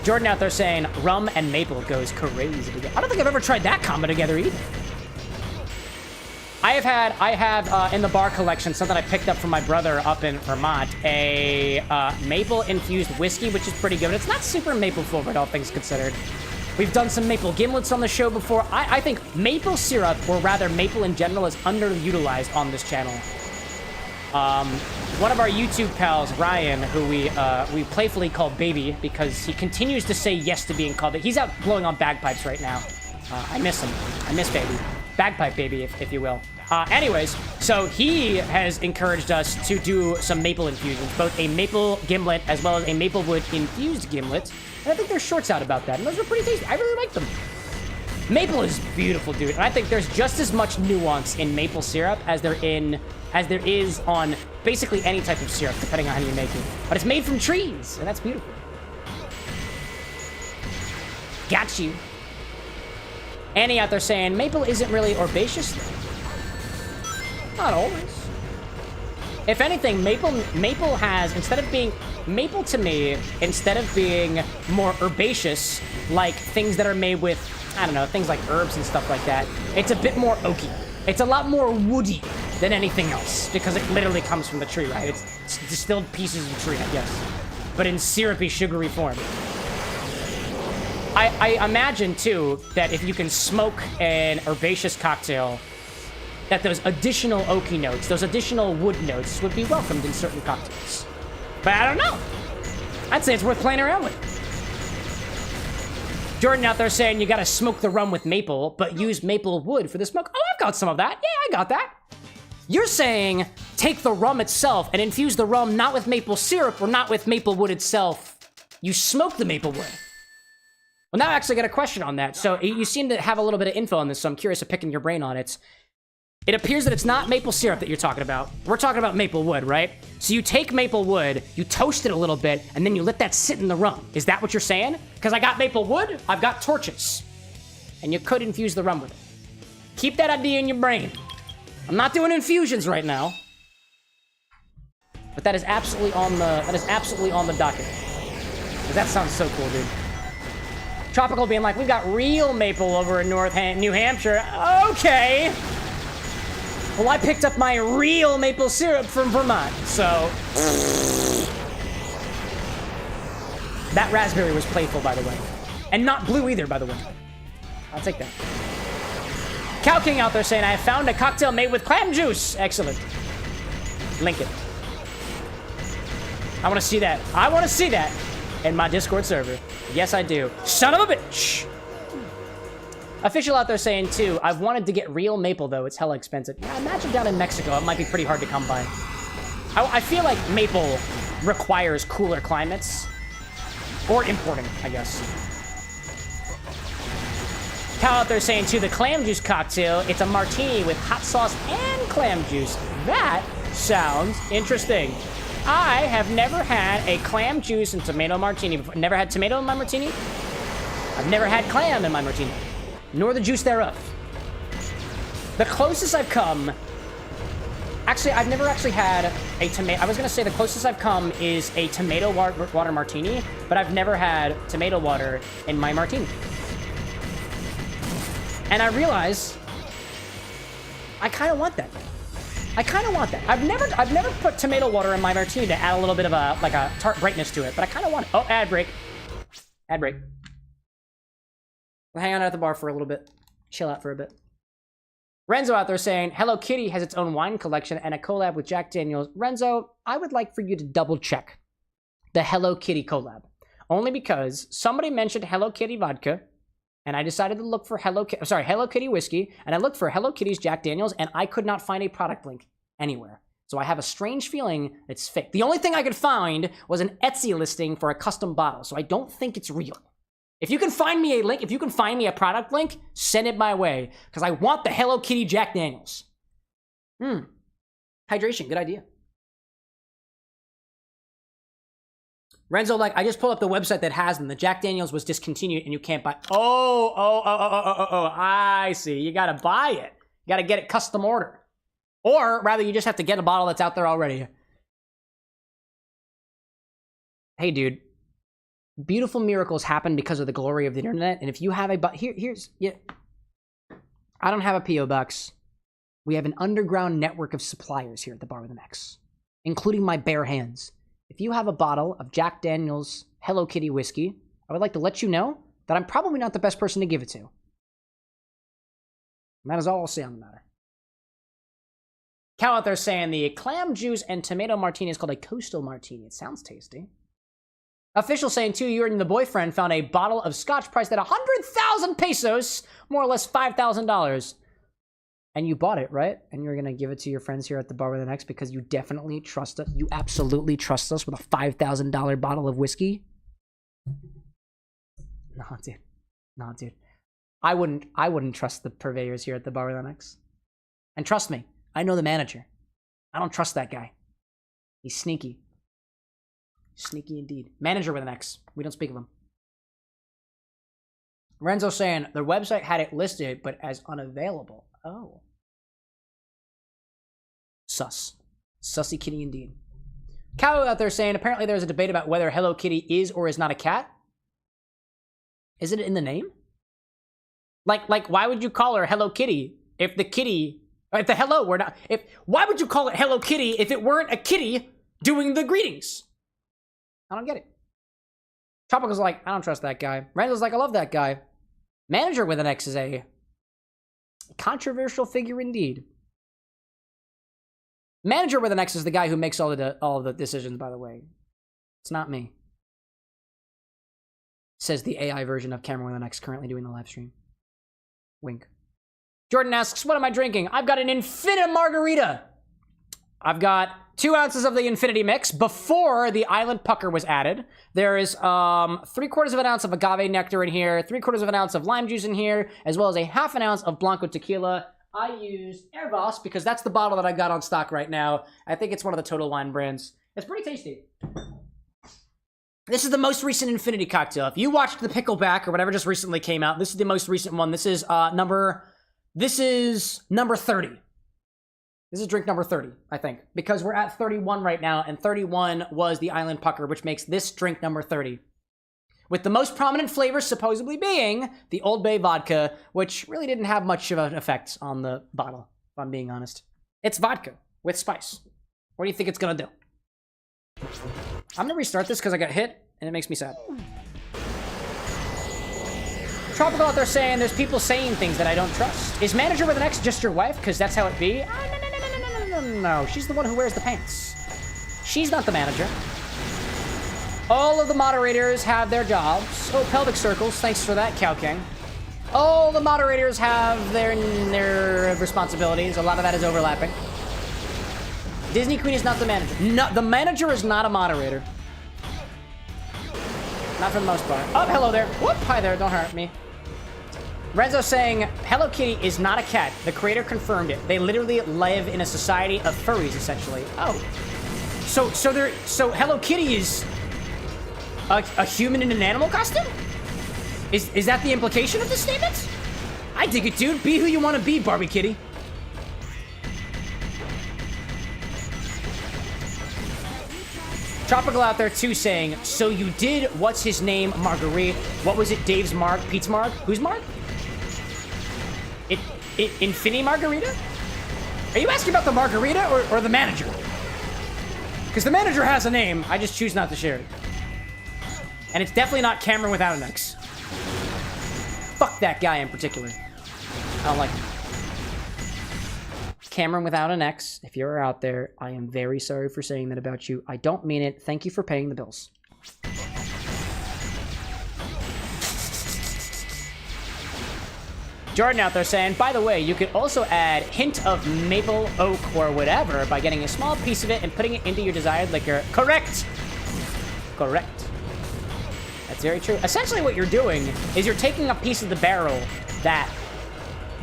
Jordan out there saying rum and maple goes crazy together. I don't think I've ever tried that combo together either. I have in the bar collection something I picked up from my brother up in Vermont, a maple-infused whiskey, which is pretty good. It's not super maple-forward, all things considered. We've done some maple gimlets on the show before. I think maple syrup, or rather maple in general, is underutilized on this channel. One of our YouTube pals, Ryan, who we playfully call Baby, because he continues to say yes to being called. He's out blowing on bagpipes right now. I miss him. I miss Baby. Bagpipe Baby, if you will. Anyways, so he has encouraged us to do some maple infusions, both a maple gimlet as well as a maplewood infused gimlet. And I think there's shorts out about that, and those are pretty tasty. I really like them. Maple is beautiful, dude, and I think there's just as much nuance in maple syrup as there is on basically any type of syrup, depending on how you make it. But it's made from trees, and that's beautiful. Got you. Annie out there saying maple isn't really herbaceous. Not always. If anything, maple has, instead of being, maple to me, instead of being more herbaceous, like things that are made with, I don't know, things like herbs and stuff like that, it's a bit more oaky. It's a lot more woody than anything else, because it literally comes from the tree, right? It's distilled pieces of tree, I guess, but in syrupy, sugary form. I imagine, too, that if you can smoke an herbaceous cocktail, that those additional oaky notes, those additional wood notes would be welcomed in certain cocktails. But I don't know. I'd say it's worth playing around with. Jordan out there saying you gotta smoke the rum with maple, but use maple wood for the smoke. Oh, I've got some of that. Yeah, I got that. You're saying take the rum itself and infuse the rum not with maple syrup or not with maple wood itself. You smoke the maple wood. Well, now I actually got a question on that. So you seem to have a little bit of info on this, so I'm curious of picking your brain on it. It appears that it's not maple syrup that you're talking about. We're talking about maple wood, right? So you take maple wood, you toast it a little bit, and then you let that sit in the rum. Is that what you're saying? Because I got maple wood, I've got torches. And you could infuse the rum with it. Keep that idea in your brain. I'm not doing infusions right now. But that is absolutely on the docket. Because that sounds so cool, dude. Tropical being like, we've got real maple over in New Hampshire. Okay. Well, I picked up my real maple syrup from Vermont, so... That raspberry was playful, by the way. And not blue either, by the way. I'll take that. Cow King out there saying, I found a cocktail made with clam juice. Excellent. Link it. I want to see that. I want to see that in my Discord server. Yes, I do. Son of a bitch. Official out there saying, too, I've wanted to get real maple, though. It's hella expensive. Yeah, imagine down in Mexico. It might be pretty hard to come by. I feel like maple requires cooler climates. Or importing, I guess. Cow out there saying, too, the clam juice cocktail, it's a martini with hot sauce and clam juice. That sounds interesting. I have never had a clam juice and tomato martini before. Never had tomato in my martini. I've never had clam in my martini. Nor the juice thereof. The closest I've come... Actually, I've never actually had a tomato... I was going to say the closest I've come is a tomato water martini, but I've never had tomato water in my martini. And I realize I kind of want that. I kind of want that. I've never put tomato water in my martini to add a little bit of a tart brightness to it, but I kind of want it. Oh, ad break. Ad break. We'll hang out at the bar for a little bit. Chill out for a bit. Renzo out there saying, Hello Kitty has its own wine collection and a collab with Jack Daniels. Renzo, I would like for you to double check the Hello Kitty collab. Only because somebody mentioned Hello Kitty vodka, and I decided to look for Hello Kitty whiskey, and I looked for Hello Kitty's Jack Daniels, and I could not find a product link anywhere. So I have a strange feeling it's fake. The only thing I could find was an Etsy listing for a custom bottle, so I don't think it's real. If you can find me a link, if you can find me a product link, send it my way, because I want the Hello Kitty Jack Daniels. Hydration, good idea. Renzo, like, I just pulled up the website that has them. The Jack Daniels was discontinued and you can't buy. Oh, I see. You gotta buy it. You gotta get it custom order. Or rather, you just have to get a bottle that's out there already. Hey, dude. Beautiful miracles happen because of the glory of the internet. And if you have a here's I don't have a P.O. box. We have an underground network of suppliers here at the Bar with an X, including my bare hands. If you have a bottle of Jack Daniels Hello Kitty whiskey, I would like to let you know that I'm probably not the best person to give it to. And that is all I'll say on the matter. Cow out there saying the clam juice and tomato martini is called a coastal martini. It sounds tasty. Official saying, too, you and the boyfriend found a bottle of scotch priced at 100,000 pesos, more or less $5,000. And you bought it, right? And you're going to give it to your friends here at the Bar with an X because you definitely trust us. You absolutely trust us with a $5,000 bottle of whiskey? No, dude. No, dude. I wouldn't trust the purveyors here at the Bar with an X. And trust me, I know the manager. I don't trust that guy. He's sneaky. Sneaky indeed. Manager with an X. We don't speak of him. Renzo saying, their website had it listed, but as unavailable. Oh. Sus. Sussy kitty indeed. Cow out there saying, apparently there's a debate about whether Hello Kitty is or is not a cat. Is it in the name? Like, why would you call her Hello Kitty if the kitty, if the hello were not, why would you call it Hello Kitty if it weren't a kitty doing the greetings? I don't get it. Tropical's like, I don't trust that guy. Randall's like, I love that guy. Manager with an X is a controversial figure indeed. Manager with an X is the guy who makes all of the decisions, by the way. It's not me. Says the AI version of Camera with an X currently doing the live stream. Wink. Jordan asks, what am I drinking? I've got an infinite margarita. I've got 2 ounces of the Infinity Mix before the Island Pucker was added. There is 3/4 of an ounce of agave nectar in here, 3/4 of an ounce of lime juice in here, as well as a 1/2 ounce of Blanco tequila. I used Hervas because that's the bottle that I got on stock right now. I think it's one of the Total Wine brands. It's pretty tasty. This is the most recent Infinity cocktail. If you watched the Pickleback or whatever just recently came out, this is the most recent one. This is number 30. This is drink number 30, I think, because we're at 31 right now, and 31 was the Island Pucker, which makes this drink number 30. With the most prominent flavors supposedly being the Old Bay vodka, which really didn't have much of an effect on the bottle, if I'm being honest. It's vodka with spice. What do you think it's gonna do? I'm gonna restart this because I got hit, and it makes me sad. Tropical out there saying there's people saying things that I don't trust. Is manager with an X just your wife? Because that's how it be? No. She's the one who wears the pants. She's not the manager. All of the moderators have their jobs. Oh, pelvic circles. Thanks for that, Cow King. All the moderators have their responsibilities. A lot of that is overlapping. Disney Queen is not the manager. No, the manager is not a moderator. Not for the most part. Oh, hello there. Whoop, hi there. Don't hurt me. Renzo saying, Hello Kitty is not a cat. The creator confirmed it. They literally live in a society of furries, essentially. Oh. So Hello Kitty is a human in an animal costume? Is that the implication of this statement? I dig it, dude. Be who you want to be, Barbie Kitty. Tropical out there too saying, so you did what's his name, Marguerite? What was it, Dave's Marg? Pete's Marg? Who's Marg? Infinity Margarita? Are you asking about the Margarita or the manager? Because the manager has a name, I just choose not to share it. And it's definitely not Cameron without an X. Fuck that guy in particular. I don't like him. Cameron without an X, if you're out there, I am very sorry for saying that about you. I don't mean it. Thank you for paying the bills. Jordan out there saying, by the way, you could also add hint of maple, oak, or whatever by getting a small piece of it and putting it into your desired liquor. Correct! Correct. That's very true. Essentially what you're doing is you're taking a piece of the barrel that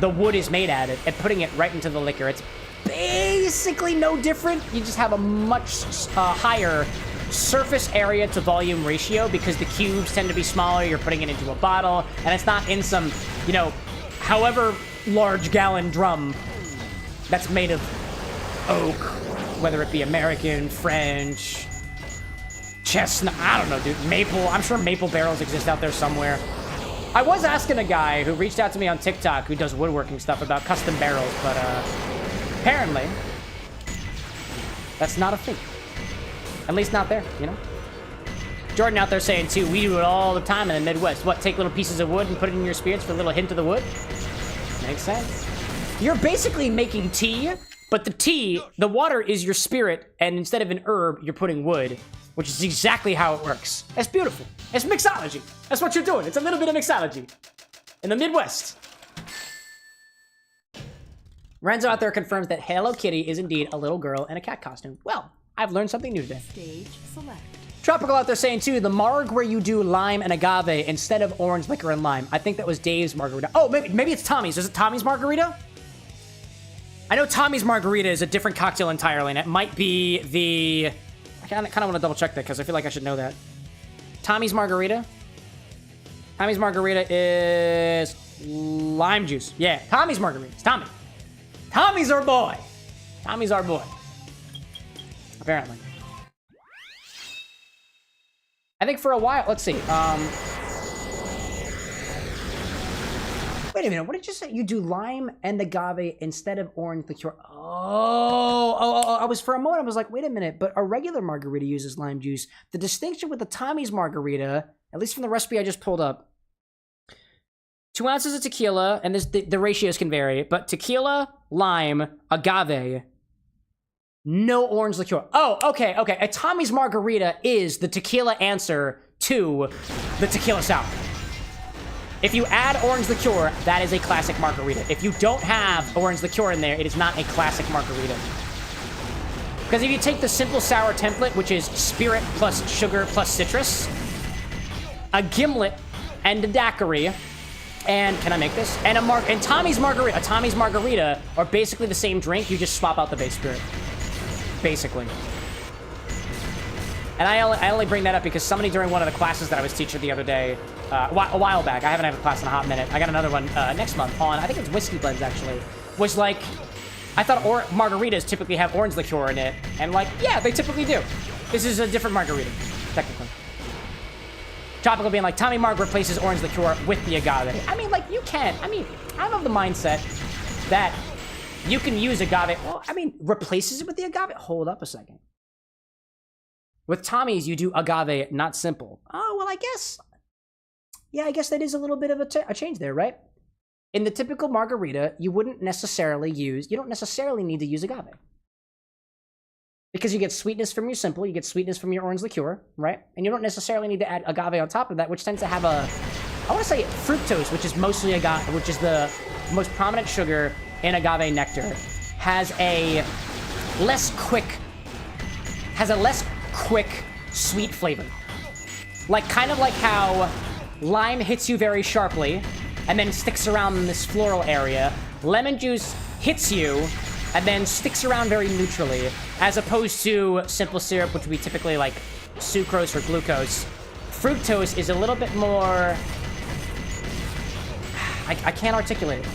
the wood is made at it and putting it right into the liquor. It's basically no different. You just have a much higher surface area to volume ratio because the cubes tend to be smaller. You're putting it into a bottle and it's not in some, you know, however large gallon drum that's made of oak, whether it be American, French, chestnut, I don't know, dude, maple. I'm sure maple barrels exist out there somewhere. I was asking a guy who reached out to me on TikTok who does woodworking stuff about custom barrels, but apparently that's not a thing. At least not there, you know? Jordan out there saying, too, we do it all the time in the Midwest. What, take little pieces of wood and put it in your spirits for a little hint of the wood? Makes sense. You're basically making tea, but the water is your spirit, and instead of an herb, you're putting wood, which is exactly how it works. That's beautiful. It's mixology. That's what you're doing. It's a little bit of mixology in the Midwest. Renzo out there confirms that Hello Kitty is indeed a little girl in a cat costume. Well, I've learned something new today. Stage select. Tropical out there saying, too, the marg where you do lime and agave instead of orange liquor and lime. I think that was Dave's margarita. Oh, maybe it's Tommy's. Is it Tommy's margarita? I know Tommy's margarita is a different cocktail entirely, and it might be the... I kind of want to double check that because I feel like I should know that. Tommy's margarita? Tommy's margarita is lime juice. Yeah, Tommy's margarita. It's Tommy. Tommy's our boy. Tommy's our boy. Apparently. I think for a while, let's see. Wait a minute, what did you say? You do lime and agave instead of orange liqueur. Oh, I was for a moment, I was like, wait a minute, but a regular margarita uses lime juice. The distinction with the Tommy's margarita, at least from the recipe I just pulled up, 2 ounces of tequila, and the ratios can vary, but tequila, lime, agave, no orange liqueur. Oh, okay. A Tommy's margarita is the tequila answer to the tequila sour. If you add orange liqueur, that is a classic margarita. If you don't have orange liqueur in there, it is not a classic margarita. Because if you take the simple sour template, which is spirit plus sugar plus citrus, a gimlet and a daiquiri, and can I make this? And Tommy's margarita. A Tommy's margarita are basically the same drink. You just swap out the base spirit, basically. And I only bring that up because somebody during one of the classes that I was teaching the other day, a while back, I haven't had a class in a hot minute. I got another one next month on, I think it's Whiskey Blends actually, was like, I thought margaritas typically have orange liqueur in it. And like, yeah, they typically do. This is a different margarita, technically. Tropical being like, Tommy Marg replaces orange liqueur with the agave. I mean, like, you can. I mean, I'm of the mindset that you can use agave. Well, I mean, replaces it with the agave? Hold up a second. With Tommy's, you do agave, not simple. Oh, well, I guess. Yeah, I guess that is a little bit of a change there, right? In the typical margarita, you don't necessarily need to use agave. Because you get sweetness from your simple, you get sweetness from your orange liqueur, right? And you don't necessarily need to add agave on top of that, which tends to have I want to say fructose, which is mostly agave, which is the most prominent sugar in agave nectar, has a less quick sweet flavor. Kind of like how lime hits you very sharply and then sticks around in this floral area. Lemon juice hits you and then sticks around very neutrally, as opposed to simple syrup, which we typically like sucrose or glucose. Fructose is a little bit more... I can't articulate it.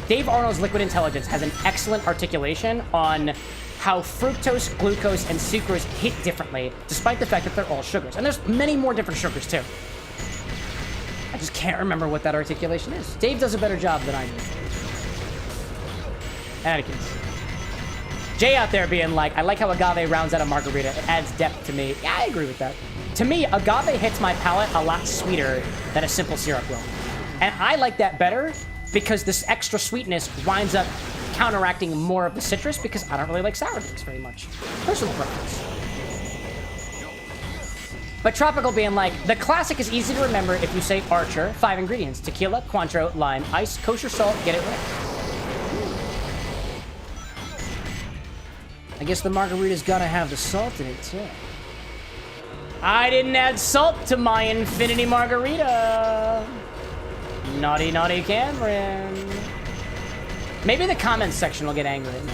Dave Arnold's Liquid Intelligence has an excellent articulation on how fructose, glucose, and sucrose hit differently, despite the fact that they're all sugars. And there's many more different sugars, too. I just can't remember what that articulation is. Dave does a better job than I do. Anakin's. Jay out there being like, I like how agave rounds out a margarita. It adds depth to me. Yeah, I agree with that. To me, agave hits my palate a lot sweeter than a simple syrup will. And I like that better because this extra sweetness winds up counteracting more of the citrus because I don't really like sour drinks very much. Personal preference. But Tropical being like, the classic is easy to remember if you say Archer. 5 ingredients: tequila, Cointreau, lime, ice, kosher salt, get it right. I guess the margarita's gotta have the salt in it, too. I didn't add salt to my Infinity Margarita. Naughty, naughty Cameron. Maybe the comments section will get angry at me.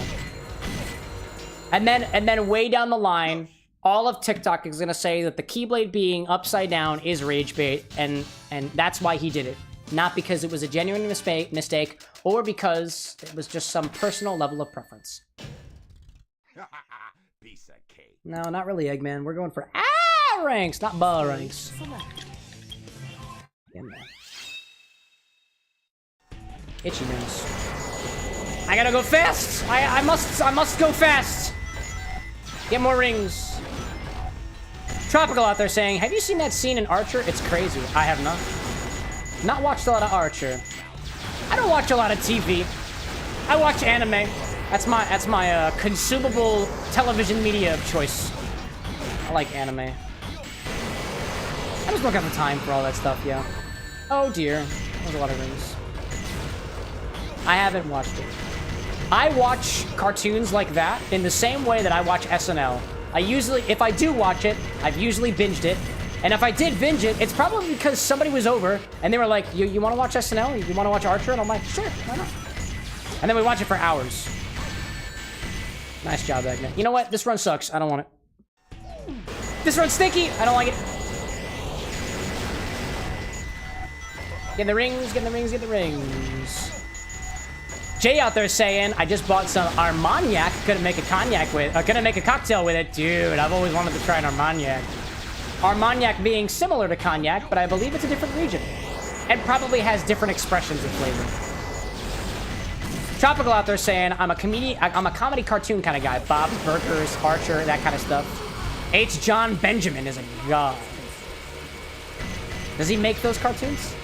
And then way down the line, all of TikTok is gonna say that the Keyblade being upside down is rage bait, and that's why he did it. Not because it was a genuine mistake, or because it was just some personal level of preference. Piece of cake. No, not really, Eggman. We're going for ranks, not ba ranks. Yeah, man. Itchy nose. I gotta go fast. I must go fast. Get more rings. Tropical out there saying, have you seen that scene in Archer? It's crazy. I have not. Not watched a lot of Archer. I don't watch a lot of TV. I watch anime. That's my consumable television media of choice. I like anime. I just don't have the time for all that stuff, yeah. Oh dear. There's a lot of rings. I haven't watched it. I watch cartoons like that in the same way that I watch SNL. If I do watch it, I've usually binged it. And if I did binge it, it's probably because somebody was over and they were like, you want to watch SNL? You want to watch Archer? And I'm like, sure, why not? And then we watch it for hours. Nice job, Eggman. You know what? This run sucks. I don't want it. This run's stinky. I don't like it. Get the rings, get the rings, get the rings. Jay out there saying, I just bought some Armagnac. Couldn't make a cognac with, couldn't make a cocktail with it. Dude, I've always wanted to try an Armagnac. Armagnac being similar to cognac, but I believe it's a different region. And probably has different expressions of flavor. Tropical out there saying, I'm a comedy cartoon kind of guy. Bob's Burgers, Archer, that kind of stuff. H. John Benjamin is a god. Does he make those cartoons?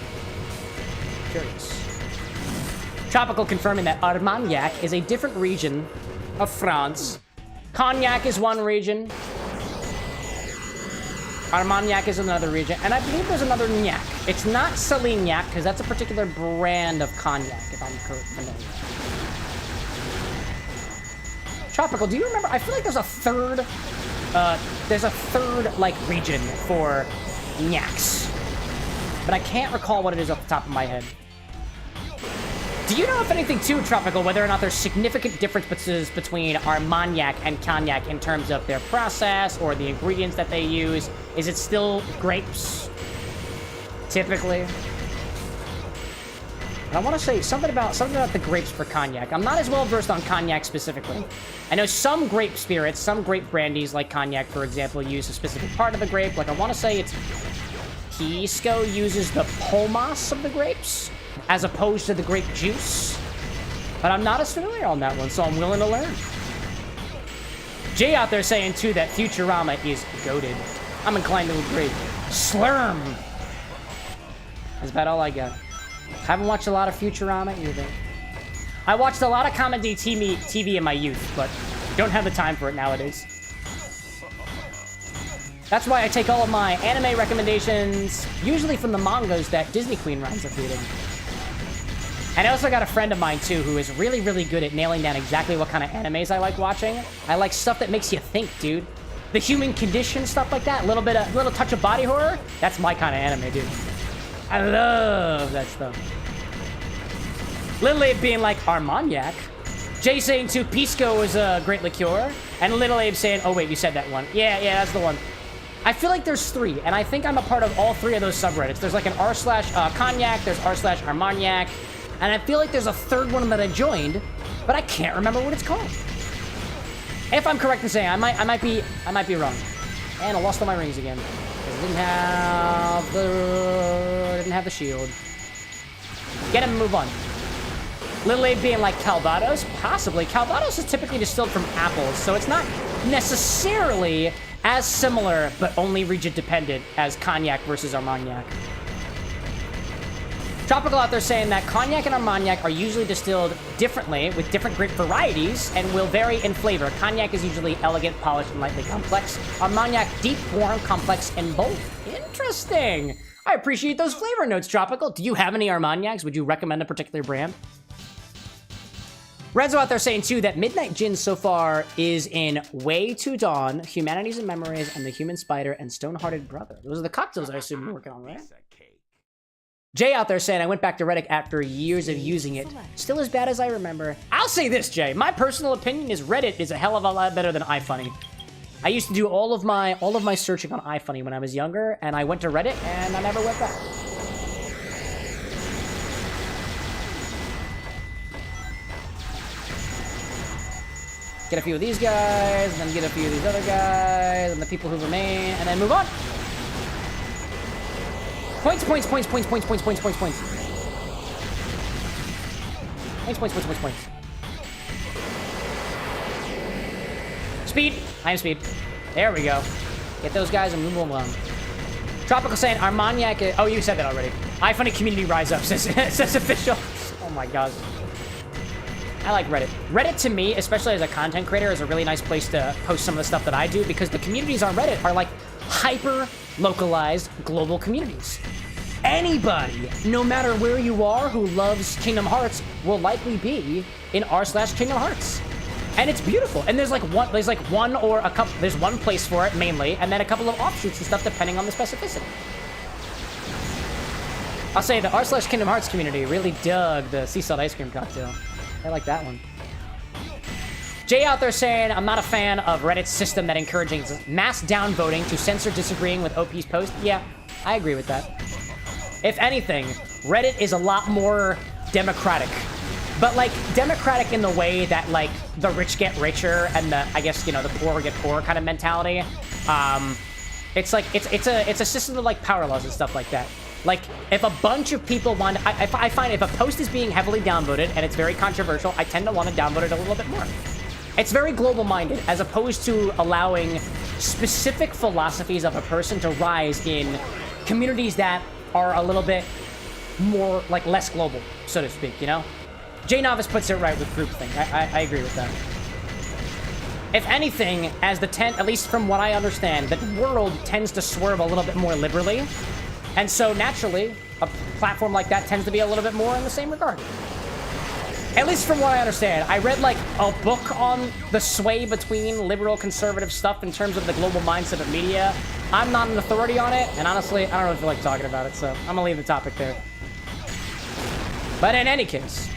Curious. Tropical confirming that Armagnac is a different region of France. Cognac is one region. Armagnac is another region. And I believe there's another Gnac. It's not Salignac, because that's a particular brand of cognac, if I'm familiar. Tropical, do you remember? I feel like there's a third, like, region for Gnacs. But I can't recall what it is off the top of my head. Do you know, if anything, too, Tropical, whether or not there's significant differences between Armagnac and Cognac in terms of their process or the ingredients that they use? Is it still grapes, typically? And I want to say something about the grapes for Cognac. I'm not as well versed on Cognac specifically. I know some grape spirits, some grape brandies, like Cognac, for example, use a specific part of the grape. Like, I want to say it's Pisco uses the pomace of the grapes, as opposed to the grape juice. But I'm not as familiar on that one, so I'm willing to learn. Jay out there saying, too, that Futurama is goated. I'm inclined to agree. Slurm! That's about all I got. Haven't watched a lot of Futurama either. I watched a lot of comedy TV in my youth, but don't have the time for it nowadays. That's why I take all of my anime recommendations, usually from the mangas that Disney Queen runs up reading. And I also got a friend of mine, too, who is really, really good at nailing down exactly what kind of animes I like watching. I like stuff that makes you think, dude. The human condition, stuff like that. A little touch of body horror. That's my kind of anime, dude. I love that stuff. Little Abe being like, Armagnac. Jay saying, too, Pisco is a great liqueur. And Little Abe saying, oh, wait, you said that one. Yeah, that's the one. I feel like there's 3, and I think I'm a part of all 3 of those subreddits. There's like an r/cognac, there's r/armagnac, and I feel like there's a 3rd one that I joined, but I can't remember what it's called. If I'm correct in saying, I might be wrong. And I lost all my rings again. I didn't have the shield. Get him and move on. Little Abe being like Calvados? Possibly. Calvados is typically distilled from apples, so it's not necessarily as similar, but only region-dependent as Cognac versus Armagnac. Tropical out there saying that Cognac and Armagnac are usually distilled differently with different grape varieties and will vary in flavor. Cognac is usually elegant, polished, and lightly complex. Armagnac, deep, warm, complex, and bold. Interesting. I appreciate those flavor notes, Tropical. Do you have any Armagnacs? Would you recommend a particular brand? Renzo out there saying, too, that Midnight Gin so far is in Way to Dawn, Humanities and Memories, and The Human Spider, and Stone-Hearted Brother. Those are the cocktails I assume you're working on, right? Jay out there saying, I went back to Reddit after years of using it. Still as bad as I remember. I'll say this, Jay. My personal opinion is Reddit is a hell of a lot better than iFunny. I used to do all of my searching on iFunny when I was younger, and I went to Reddit, and I never went back. Get a few of these guys, and then get a few of these other guys, and the people who remain, and then move on. Points. Points. Speed. I am speed. There we go. Get those guys and move them along. Tropical saying Armagnac. Oh, you said that already. iFunny community rise up, says official. Oh my god. I like Reddit. Reddit, to me, especially as a content creator, is a really nice place to post some of the stuff that I do because the communities on Reddit are like hyper-localized global communities. Anybody, no matter where you are, who loves Kingdom Hearts will likely be in r/Kingdom Hearts. And it's beautiful. And there's one or a couple, there's one place for it mainly, and then a couple of offshoots and stuff depending on the specificity. I'll say the r/Kingdom Hearts community really dug the sea salt ice cream cocktail. I like that one. Jay out there saying, I'm not a fan of Reddit's system that encourages mass downvoting to censor disagreeing with OP's post. Yeah, I agree with that. If anything, Reddit is a lot more democratic. But, like, democratic in the way that, like, the rich get richer and the, I guess, you know, the poor get poorer kind of mentality. It's like, it's a system of, like, power laws and stuff like that. Like, if a bunch of people want... I find if a post is being heavily downvoted and it's very controversial, I tend to want to downvote it a little bit more. It's very global-minded, as opposed to allowing specific philosophies of a person to rise in communities that are a little bit more, like, less global, so to speak, you know? Jay Novice puts it right with groupthink. I agree with that. If anything, as at least from what I understand, the world tends to swerve a little bit more liberally. And so, naturally, a platform like that tends to be a little bit more in the same regard. At least from what I understand. I read, like, a book on the sway between liberal conservative stuff in terms of the global mindset of media. I'm not an authority on it, and honestly, I don't really feel like talking about it, so I'm gonna leave the topic there. But in any case...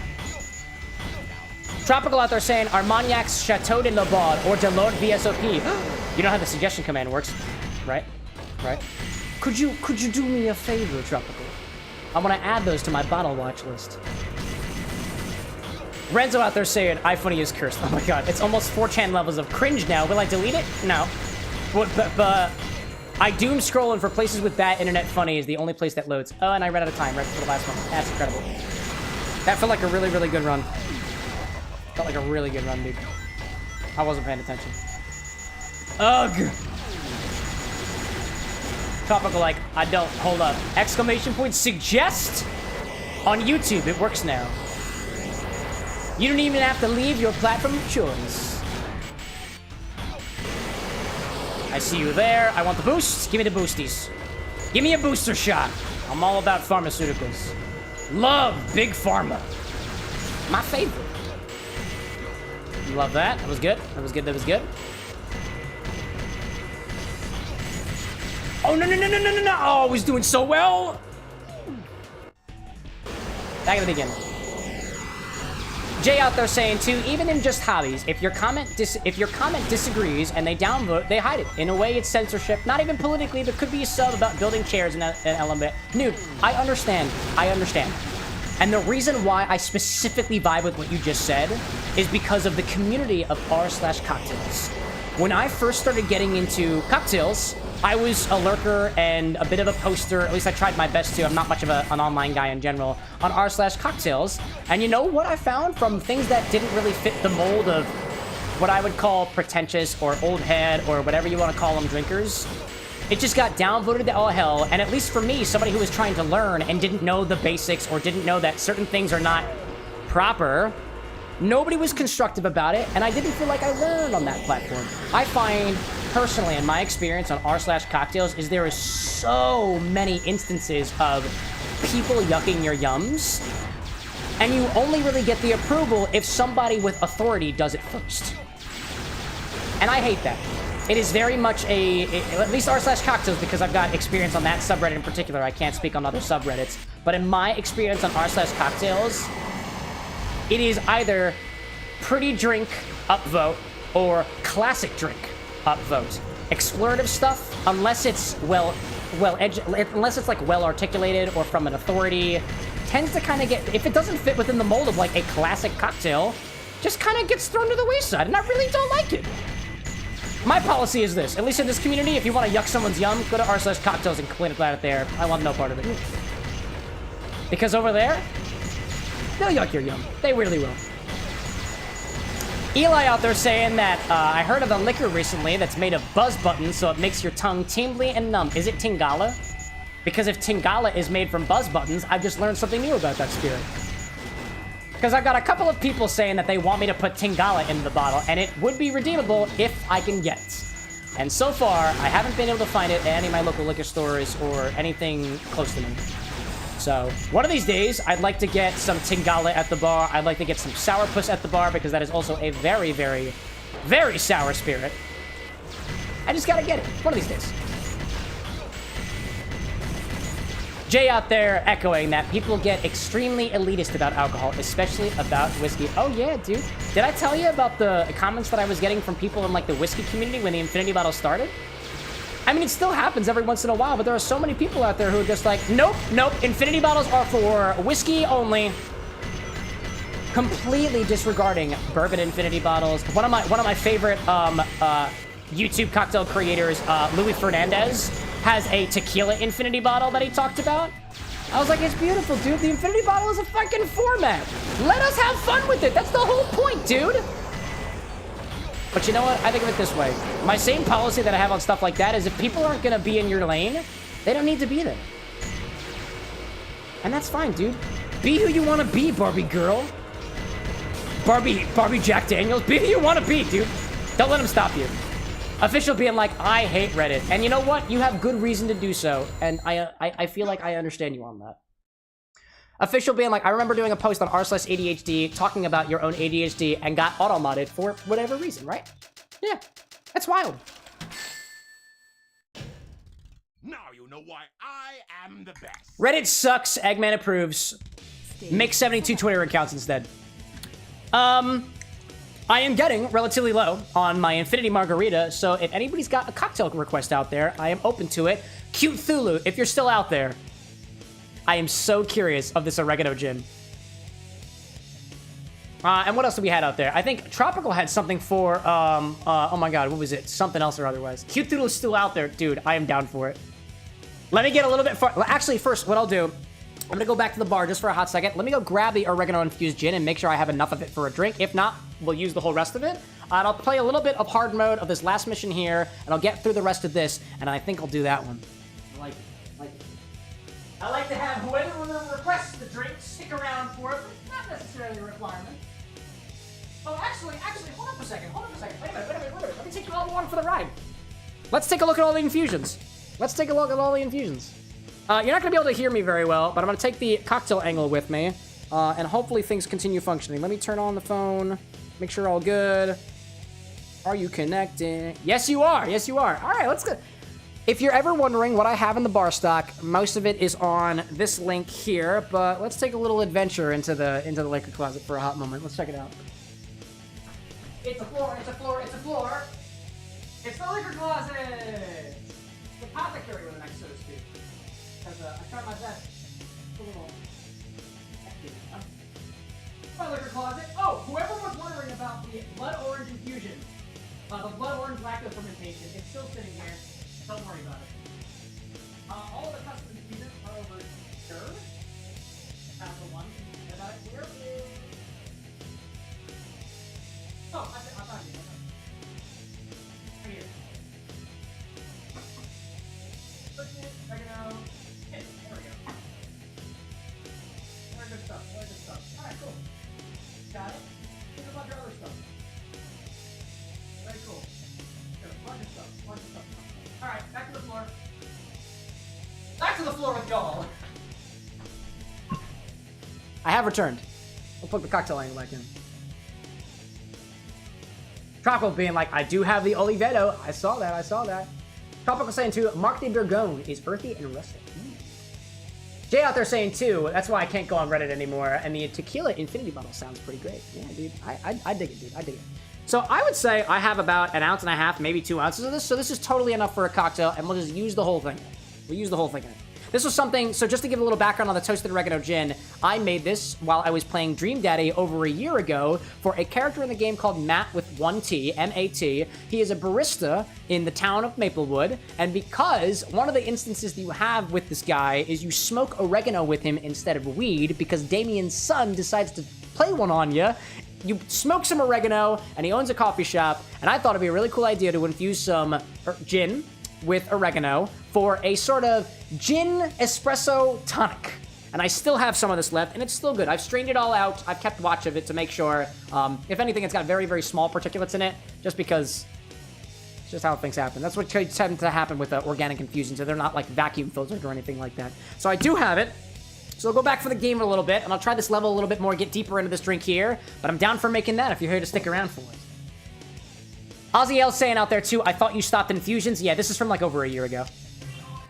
Tropical out there saying, Armagnac's Chateau de Lobod or de Lord VSOP. You know how the suggestion command works, right? Right? Could you do me a favor, Tropical? I want to add those to my bottle watch list. Renzo out there saying, iFunny is cursed. Oh my god, it's almost 4chan levels of cringe now. Will I delete it? No. But I doom scrolling for places with bad internet funny is the only place that loads. Oh, and I ran out of time right before the last one. That's incredible. That felt like a really, really good run. Felt like a really good run, dude. I wasn't paying attention. Ugh! Tropical like, I don't. Hold up. Exclamation point suggest? On YouTube, it works now. You don't even have to leave your platform of choice. I see you there. I want the boost. Give me the boosties. Give me a booster shot. I'm all about pharmaceuticals. Love Big Pharma. My favorite. Love that. That was good. That was good. That was good. Oh, no, no, no, no, no, no, no. Oh, he's doing so well. Back at the beginning. Jay out there saying too, even in just hobbies, if your comment disagrees and they downvote, they hide it. In a way, it's censorship. Not even politically, but could be a sub about building chairs in an element. Nude, I understand. I understand. And the reason why I specifically vibe with what you just said is because of the community of r/cocktails. When I first started getting into cocktails, I was a lurker and a bit of a poster. At least I tried my best to. I'm not much of an online guy in general on r/cocktails. And you know what I found from things that didn't really fit the mold of what I would call pretentious or old head or whatever you want to call them drinkers? It just got downvoted to all hell. And at least for me, somebody who was trying to learn and didn't know the basics or didn't know that certain things are not proper, nobody was constructive about it, and I didn't feel like I learned on that platform. I find, personally, in my experience on r/cocktails, is there is so many instances of people yucking your yums, and you only really get the approval if somebody with authority does it first. And I hate that. It is very much at least r/cocktails, because I've got experience on that subreddit in particular. I can't speak on other subreddits, but in my experience on r/cocktails, it is either pretty drink upvote or classic drink upvote. Explorative stuff, unless it's unless it's like well articulated or from an authority, tends to kind of get, if it doesn't fit within the mold of like a classic cocktail, just kind of gets thrown to the wayside, and I really don't like it. My policy is this, at least in this community, if you want to yuck someone's yum, go to r/cocktails and clean it out there. I want no part of it. Because over there, they'll yuck your yum. They really will. Eli out there saying that, I heard of a liquor recently that's made of buzz buttons so it makes your tongue tingly and numb. Is it Tingala? Because if Tingala is made from buzz buttons, I've just learned something new about that spirit. Because I've got a couple of people saying that they want me to put Tingala in the bottle, and it would be redeemable if I can get it. And so far, I haven't been able to find it at any of my local liquor stores or anything close to me. So, one of these days, I'd like to get some Tingala at the bar. I'd like to get some Sourpuss at the bar, because that is also a very, very, very sour spirit. I just gotta get it. One of these days. Jay out there echoing that people get extremely elitist about alcohol, especially about whiskey. Oh yeah, dude. Did I tell you about the comments that I was getting from people in like the whiskey community when the infinity bottle started? I mean, it still happens every once in a while, but there are so many people out there who are just like, nope, nope, infinity bottles are for whiskey only. Completely disregarding bourbon infinity bottles. One of my favorite YouTube cocktail creators, Louis Fernandez, has a tequila infinity bottle that he talked about. I was like, it's beautiful, dude. The infinity bottle is a fucking format. Let us have fun with it. That's the whole point, dude. But you know what? I think of it this way. My same policy that I have on stuff like that is if people aren't gonna be in your lane, they don't need to be there. And that's fine, dude. Be who you want to be, Barbie girl. Barbie Jack Daniels. Be who you want to be, dude. Don't let them stop you. Official being like, I hate Reddit. And you know what? You have good reason to do so. And I feel like I understand you on that. Official being like, I remember doing a post on r/ADHD talking about your own ADHD and got auto-modded for whatever reason, right? Yeah, that's wild. Now you know why I am the best. Reddit sucks. Eggman approves. Make 72 Twitter accounts instead. I am getting relatively low on my Infinity Margarita, so if anybody's got a cocktail request out there, I am open to it. Cute Thulu, if you're still out there, I am so curious of this oregano gin. And what else do we had out there? I think Tropical had something for, oh my god, what was it? Something else or otherwise. Cute Thulu is still out there. Dude, I am down for it. Let me get a little bit far. Actually, first, what I'll do, I'm gonna go back to the bar just for a hot second. Let me go grab the oregano-infused gin and make sure I have enough of it for a drink. If not, we'll use the whole rest of it. And I'll play a little bit of hard mode of this last mission here, and I'll get through the rest of this, and I think I'll do that one. like it. I like to have whoever requests the drink stick around for it, but not necessarily a requirement. Oh, actually, hold up a second. Wait a minute. Let me take you all along for the ride. Let's take a look at all the infusions. You're not going to be able to hear me very well, but I'm going to take the cocktail angle with me, and hopefully things continue functioning. Let me turn on the phone, make sure all good. Are you connecting? Yes, you are. All right, let's go. If you're ever wondering what I have in the bar stock, most of it is on this link here, but let's take a little adventure into the liquor closet for a hot moment. Let's check it out. It's a floor. It's the liquor closet. The apothecary with an X, so to speak. Because I tried my best. It's a little hectic, huh? My liquor closet. Oh, whoever was wondering about the blood orange infusion, the blood orange lacto fermentation, it's still sitting here. Don't worry about it. All of the custom infusions are over here. Found the one. About it. Where is... Oh, I found you. Right here. Oregano. There we go. Very good stuff. Alright, cool. Got it. Think about your other stuff. Very cool. Bunch of stuff. Alright, back to the floor. Back to the floor with y'all. I have returned. We'll put the cocktail angle back in. Tropical being like, I do have the Oliveto. I saw that. Tropical saying too, Marc de Bourgogne is earthy and rustic. Jay out there saying too, that's why I can't go on Reddit anymore. And the tequila infinity bottle sounds pretty great. Yeah, dude. I dig it, dude. I dig it. So I would say I have about 1.5 ounces, maybe 2 ounces of this. So this is totally enough for a cocktail, and we'll just use the whole thing. This was something, so just to give a little background on the Toasted Oregano Gin, I made this while I was playing Dream Daddy over a year ago for a character in the game called Matt with 1T, M-A-T. He is a barista in the town of Maplewood, and because one of the instances that you have with this guy is you smoke oregano with him instead of weed, because Damien's son decides to play one on you. You smoke some oregano, and he owns a coffee shop, and I thought it'd be a really cool idea to infuse some gin with oregano for a sort of gin espresso tonic. And I still have some of this left, and it's still good. I've strained it all out. I've kept watch of it to make sure. If anything, it's got very, very small particulates in it, just because it's just how things happen. That's what tends to happen with organic infusions. So they're not like vacuum filtered or anything like that. So I do have it. So I'll go back for the game a little bit, and I'll try this level a little bit more, get deeper into this drink here. But I'm down for making that if you're here to stick around for it. Ozzy L saying out there too, I thought you stopped infusions. Yeah, this is from like over a year ago.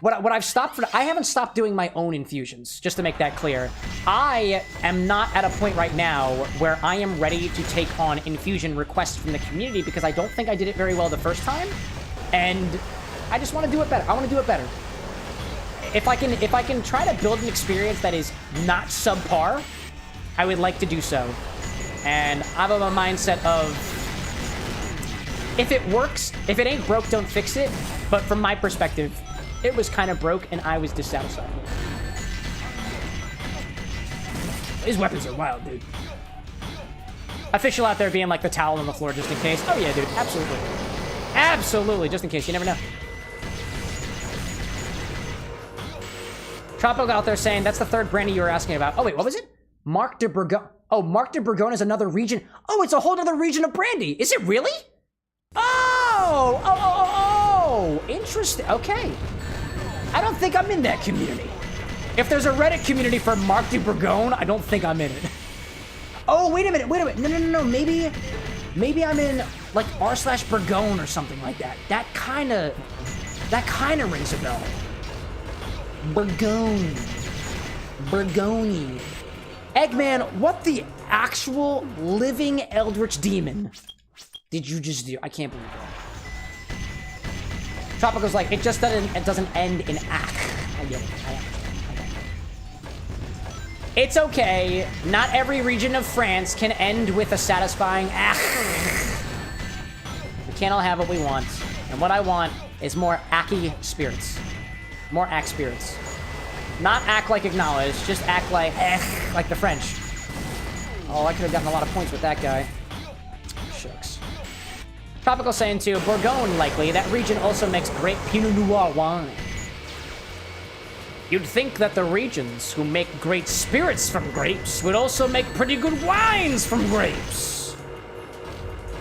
What I've stopped for, I haven't stopped doing my own infusions, just to make that clear. I am not at a point right now where I am ready to take on infusion requests from the community because I don't think I did it very well the first time. And I just want to do it better. I want to do it better. If I can try to build an experience that is not subpar, I would like to do so. And I have a mindset of, if it works, if it ain't broke, don't fix it. But from my perspective, it was kind of broke and I was dissatisfied with it. These weapons are wild, dude. Official out there being like the towel on the floor just in case. Oh yeah, dude, absolutely. Absolutely, just in case, you never know. Tropical out there saying, that's the third brandy you were asking about. Oh wait, what was it? Marc de Bourgogne. Oh, Marc de Bourgogne is another region. Oh, it's a whole other region of brandy. Is it really? Oh, interesting. Okay. I don't think I'm in that community. If there's a Reddit community for Marc de Bourgogne, I don't think I'm in it. Oh, wait a minute. No. Maybe I'm in like r/Bourgogne or something like that. That kind of rings a bell. Bourgogne. Eggman, what the actual living eldritch demon did you just do? I can't believe that. Tropical's like, it doesn't end in ack. I get it. I understand. It's okay. Not every region of France can end with a satisfying ack. We can't all have what we want. And what I want is more acky spirits. More ack spirits. Not act like acknowledge, just act like like the French. Oh, I could have gotten a lot of points with that guy. Shucks. Tropical saying too, Bourgogne likely. That region also makes great Pinot Noir wine. You'd think that the regions who make great spirits from grapes would also make pretty good wines from grapes.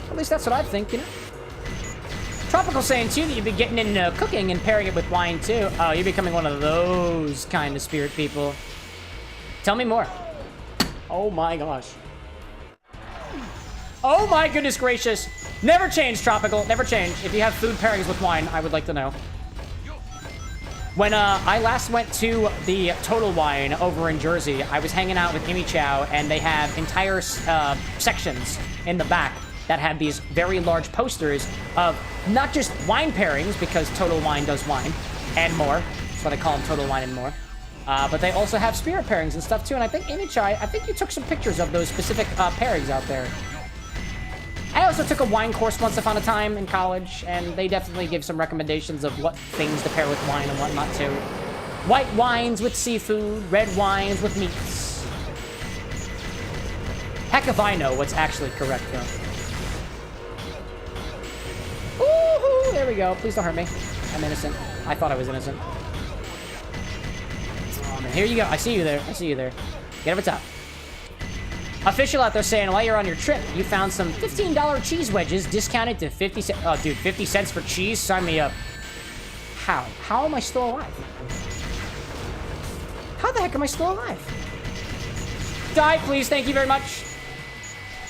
At least that's what I think, you know? Tropical saying, too, that you'd be getting into cooking and pairing it with wine, too. Oh, you're becoming one of those kind of spirit people. Tell me more. Oh, my gosh. Oh, my goodness gracious. Never change, Tropical. Never change. If you have food pairings with wine, I would like to know. When I last went to the Total Wine over in Jersey, I was hanging out with Amy Chow, and they have entire sections in the back that have these very large posters of not just wine pairings, because Total Wine does wine, and more. That's why they call them Total Wine and more. But they also have spirit pairings and stuff, too. And I think, Amy Chow, I think you took some pictures of those specific pairings out there. I also took a wine course once upon a time in college, and they definitely give some recommendations of what things to pair with wine and what not to. White wines with seafood, red wines with meats. Heck if I know what's actually correct, though. Woohoo! There we go. Please don't hurt me. I'm innocent. I thought I was innocent. Oh, man. Here you go. I see you there. I see you there. Get over top. Official out there saying, while you're on your trip, you found some $15 cheese wedges discounted to 50 cents. Oh, dude, 50 cents for cheese? Sign me up. How? How am I still alive? How the heck am I still alive? Die, please. Thank you very much.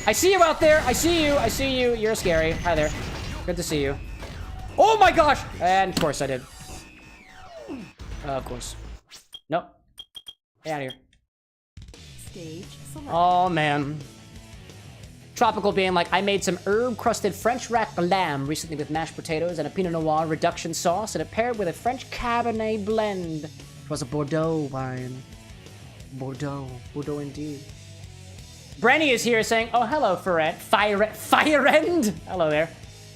I see you out there. I see you. I see you. You're scary. Hi there. Good to see you. Oh my gosh! And of course I did. Of course. Nope. Get out of here. Stage select. Oh, man. Tropical being like, I made some herb-crusted French rack lamb recently with mashed potatoes and a Pinot Noir reduction sauce, and it paired with a French Cabernet blend. It was a Bordeaux wine. Bordeaux. Bordeaux indeed. Brenny is here saying, oh, hello, Ferret. Fire End? Hello there.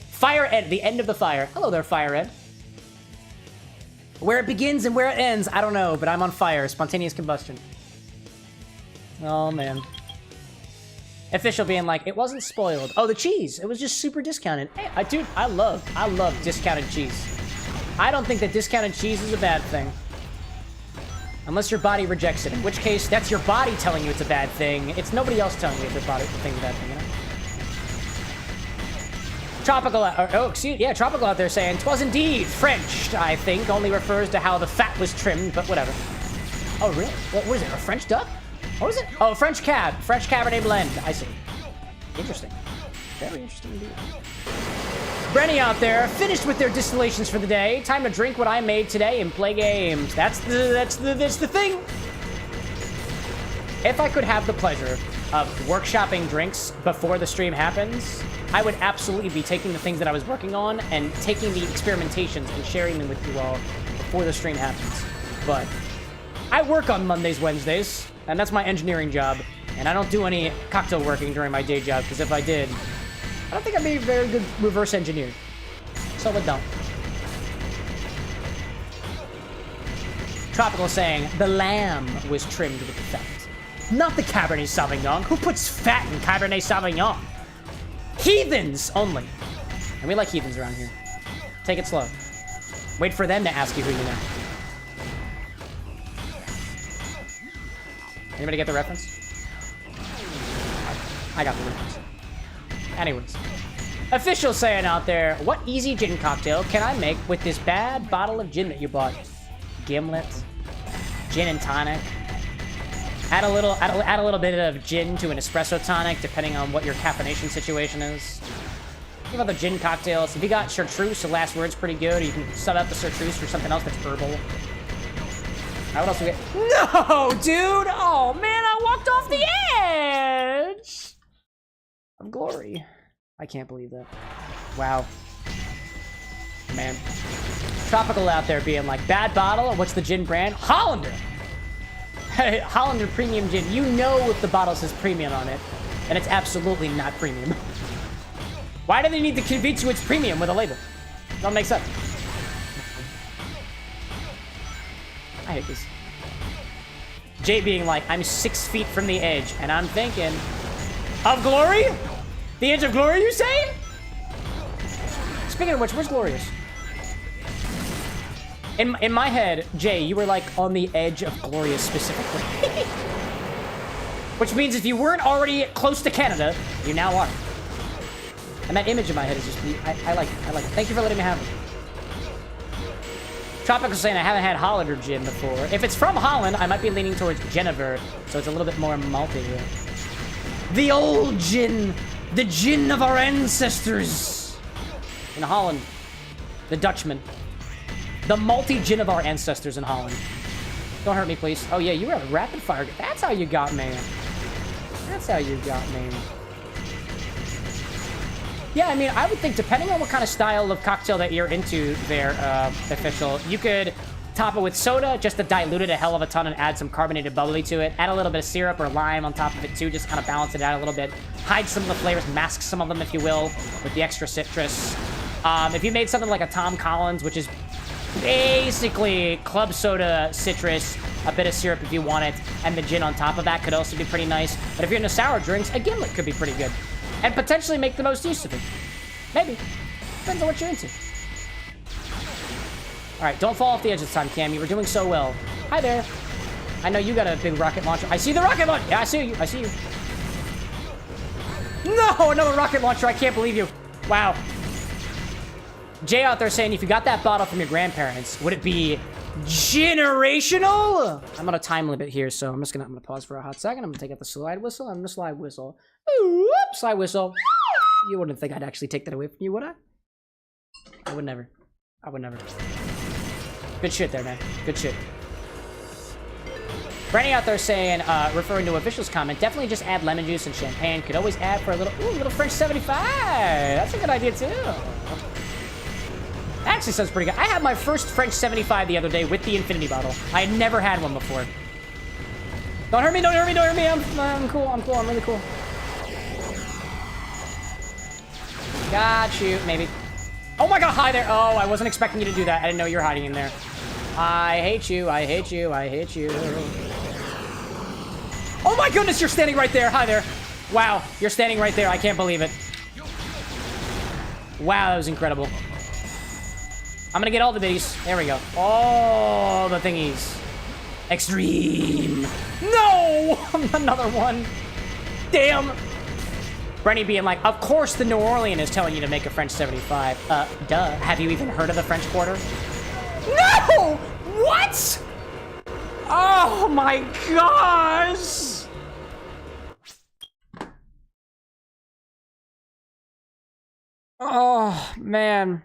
Fire End, the end of the fire. Hello there, Fire End. Where it begins and where it ends, I don't know, but I'm on fire. Spontaneous combustion. Oh, man. Official being like, it wasn't spoiled. Oh, the cheese. It was just super discounted. Hey, dude, I love discounted cheese. I don't think that discounted cheese is a bad thing. Unless your body rejects it. In which case, that's your body telling you it's a bad thing. It's nobody else telling you the thing's a bad thing, you know? Tropical out there saying, 'twas indeed French, I think. Only refers to how the fat was trimmed, but whatever. Oh, really? What is it, a French duck? What is it? Oh, French Cabernet blend. I see. Interesting. Very interesting indeed. Brenny out there, finished with their distillations for the day. Time to drink what I made today and play games. That's the thing. If I could have the pleasure of workshopping drinks before the stream happens, I would absolutely be taking the things that I was working on and taking the experimentations and sharing them with you all before the stream happens. But I work on Mondays, Wednesdays, and that's my engineering job. And I don't do any cocktail working during my day job, because if I did, I don't think I'd be a very good reverse engineer. So I don't. Tropical saying, the lamb was trimmed with the fat. Not the Cabernet Sauvignon. Who puts fat in Cabernet Sauvignon? Heathens only. And we like heathens around here. Take it slow. Wait for them to ask you who you know. Anybody get the reference? I got the reference. Anyways. Official saying out there, what easy gin cocktail can I make with this bad bottle of gin that you bought? Gimlet, gin and tonic. Add a little bit of gin to an espresso tonic, depending on what your caffeination situation is. Think about the gin cocktails. If you got chartreuse, the last word's pretty good. Or you can sub out the chartreuse for something else that's herbal. What else do we get? No, dude! Oh, man, I walked off the edge! Of glory. I can't believe that. Wow. Man. Tropical out there being like, bad bottle? What's the gin brand? Hollander! Hollander Premium Gin. You know if the bottle says premium on it, and it's absolutely not premium. Why do they need to convince you it's premium with a label? Don't make sense. I hate this. Jay being like, I'm 6 feet from the edge, and I'm thinking, of glory? The edge of glory, you saying? Speaking of which, where's Glorious? In my head, Jay, you were like on the edge of Glorious specifically. Which means if you weren't already close to Canada, you now are. And that image in my head is just, I like it. I like it. Thank you for letting me have it. Tropical saying I haven't had Hollander gin before. If it's from Holland, I might be leaning towards Genever, so it's a little bit more malty. The old gin, the gin of our ancestors. In Holland, the Dutchman. The malty gin of our ancestors in Holland. Don't hurt me, please. Oh yeah, you were a rapid fire. That's how you got me. That's how you got me. Yeah, I mean, I would think depending on what kind of style of cocktail that you're into there, Official, you could top it with soda just to dilute it a hell of a ton and add some carbonated bubbly to it. Add a little bit of syrup or lime on top of it too, just kind of balance it out a little bit. Hide some of the flavors, mask some of them if you will, with the extra citrus. If you made something like a Tom Collins, which is basically club soda, citrus, a bit of syrup if you want it, and the gin on top of that could also be pretty nice. But if you're into sour drinks, a gimlet could be pretty good. And potentially make the most use of it. Maybe. Depends on what you're into. Alright, don't fall off the edge this time, Cam. You were doing so well. Hi there. I know you got a big rocket launcher. I see the rocket launcher! Yeah, I see you. I see you. No! Another rocket launcher. I can't believe you. Wow. Jay out there saying, if you got that bottle from your grandparents, would it be generational? I'm on a time limit here, so I'm gonna pause for a hot second. I'm gonna take out the slide whistle. I'm gonna slide whistle. Whoop, slide whistle. You wouldn't think I'd actually take that away from you, would I? I would never. I would never. Good shit there, man. Good shit. Brandy out there saying, referring to Official's comment, definitely just add lemon juice and champagne. Could always add for a little French 75. That's a good idea too. That actually sounds pretty good. I had my first French 75 the other day with the infinity bottle. I had never had one before. Don't hurt me, don't hurt me, don't hurt me. I'm cool, I'm cool, I'm really cool. Got you, maybe. Oh my god, hi there. Oh, I wasn't expecting you to do that. I didn't know you were hiding in there. I hate you, I hate you, I hate you. Oh my goodness, you're standing right there. Hi there. Wow, you're standing right there. I can't believe it. Wow, that was incredible. I'm gonna get all the biddies. There we go. All the thingies. Extreme. No! Another one. Damn. Brenny being like, of course the New Orleans is telling you to make a French 75. Duh. Have you even heard of the French Quarter? No! What? Oh my gosh! Oh, man.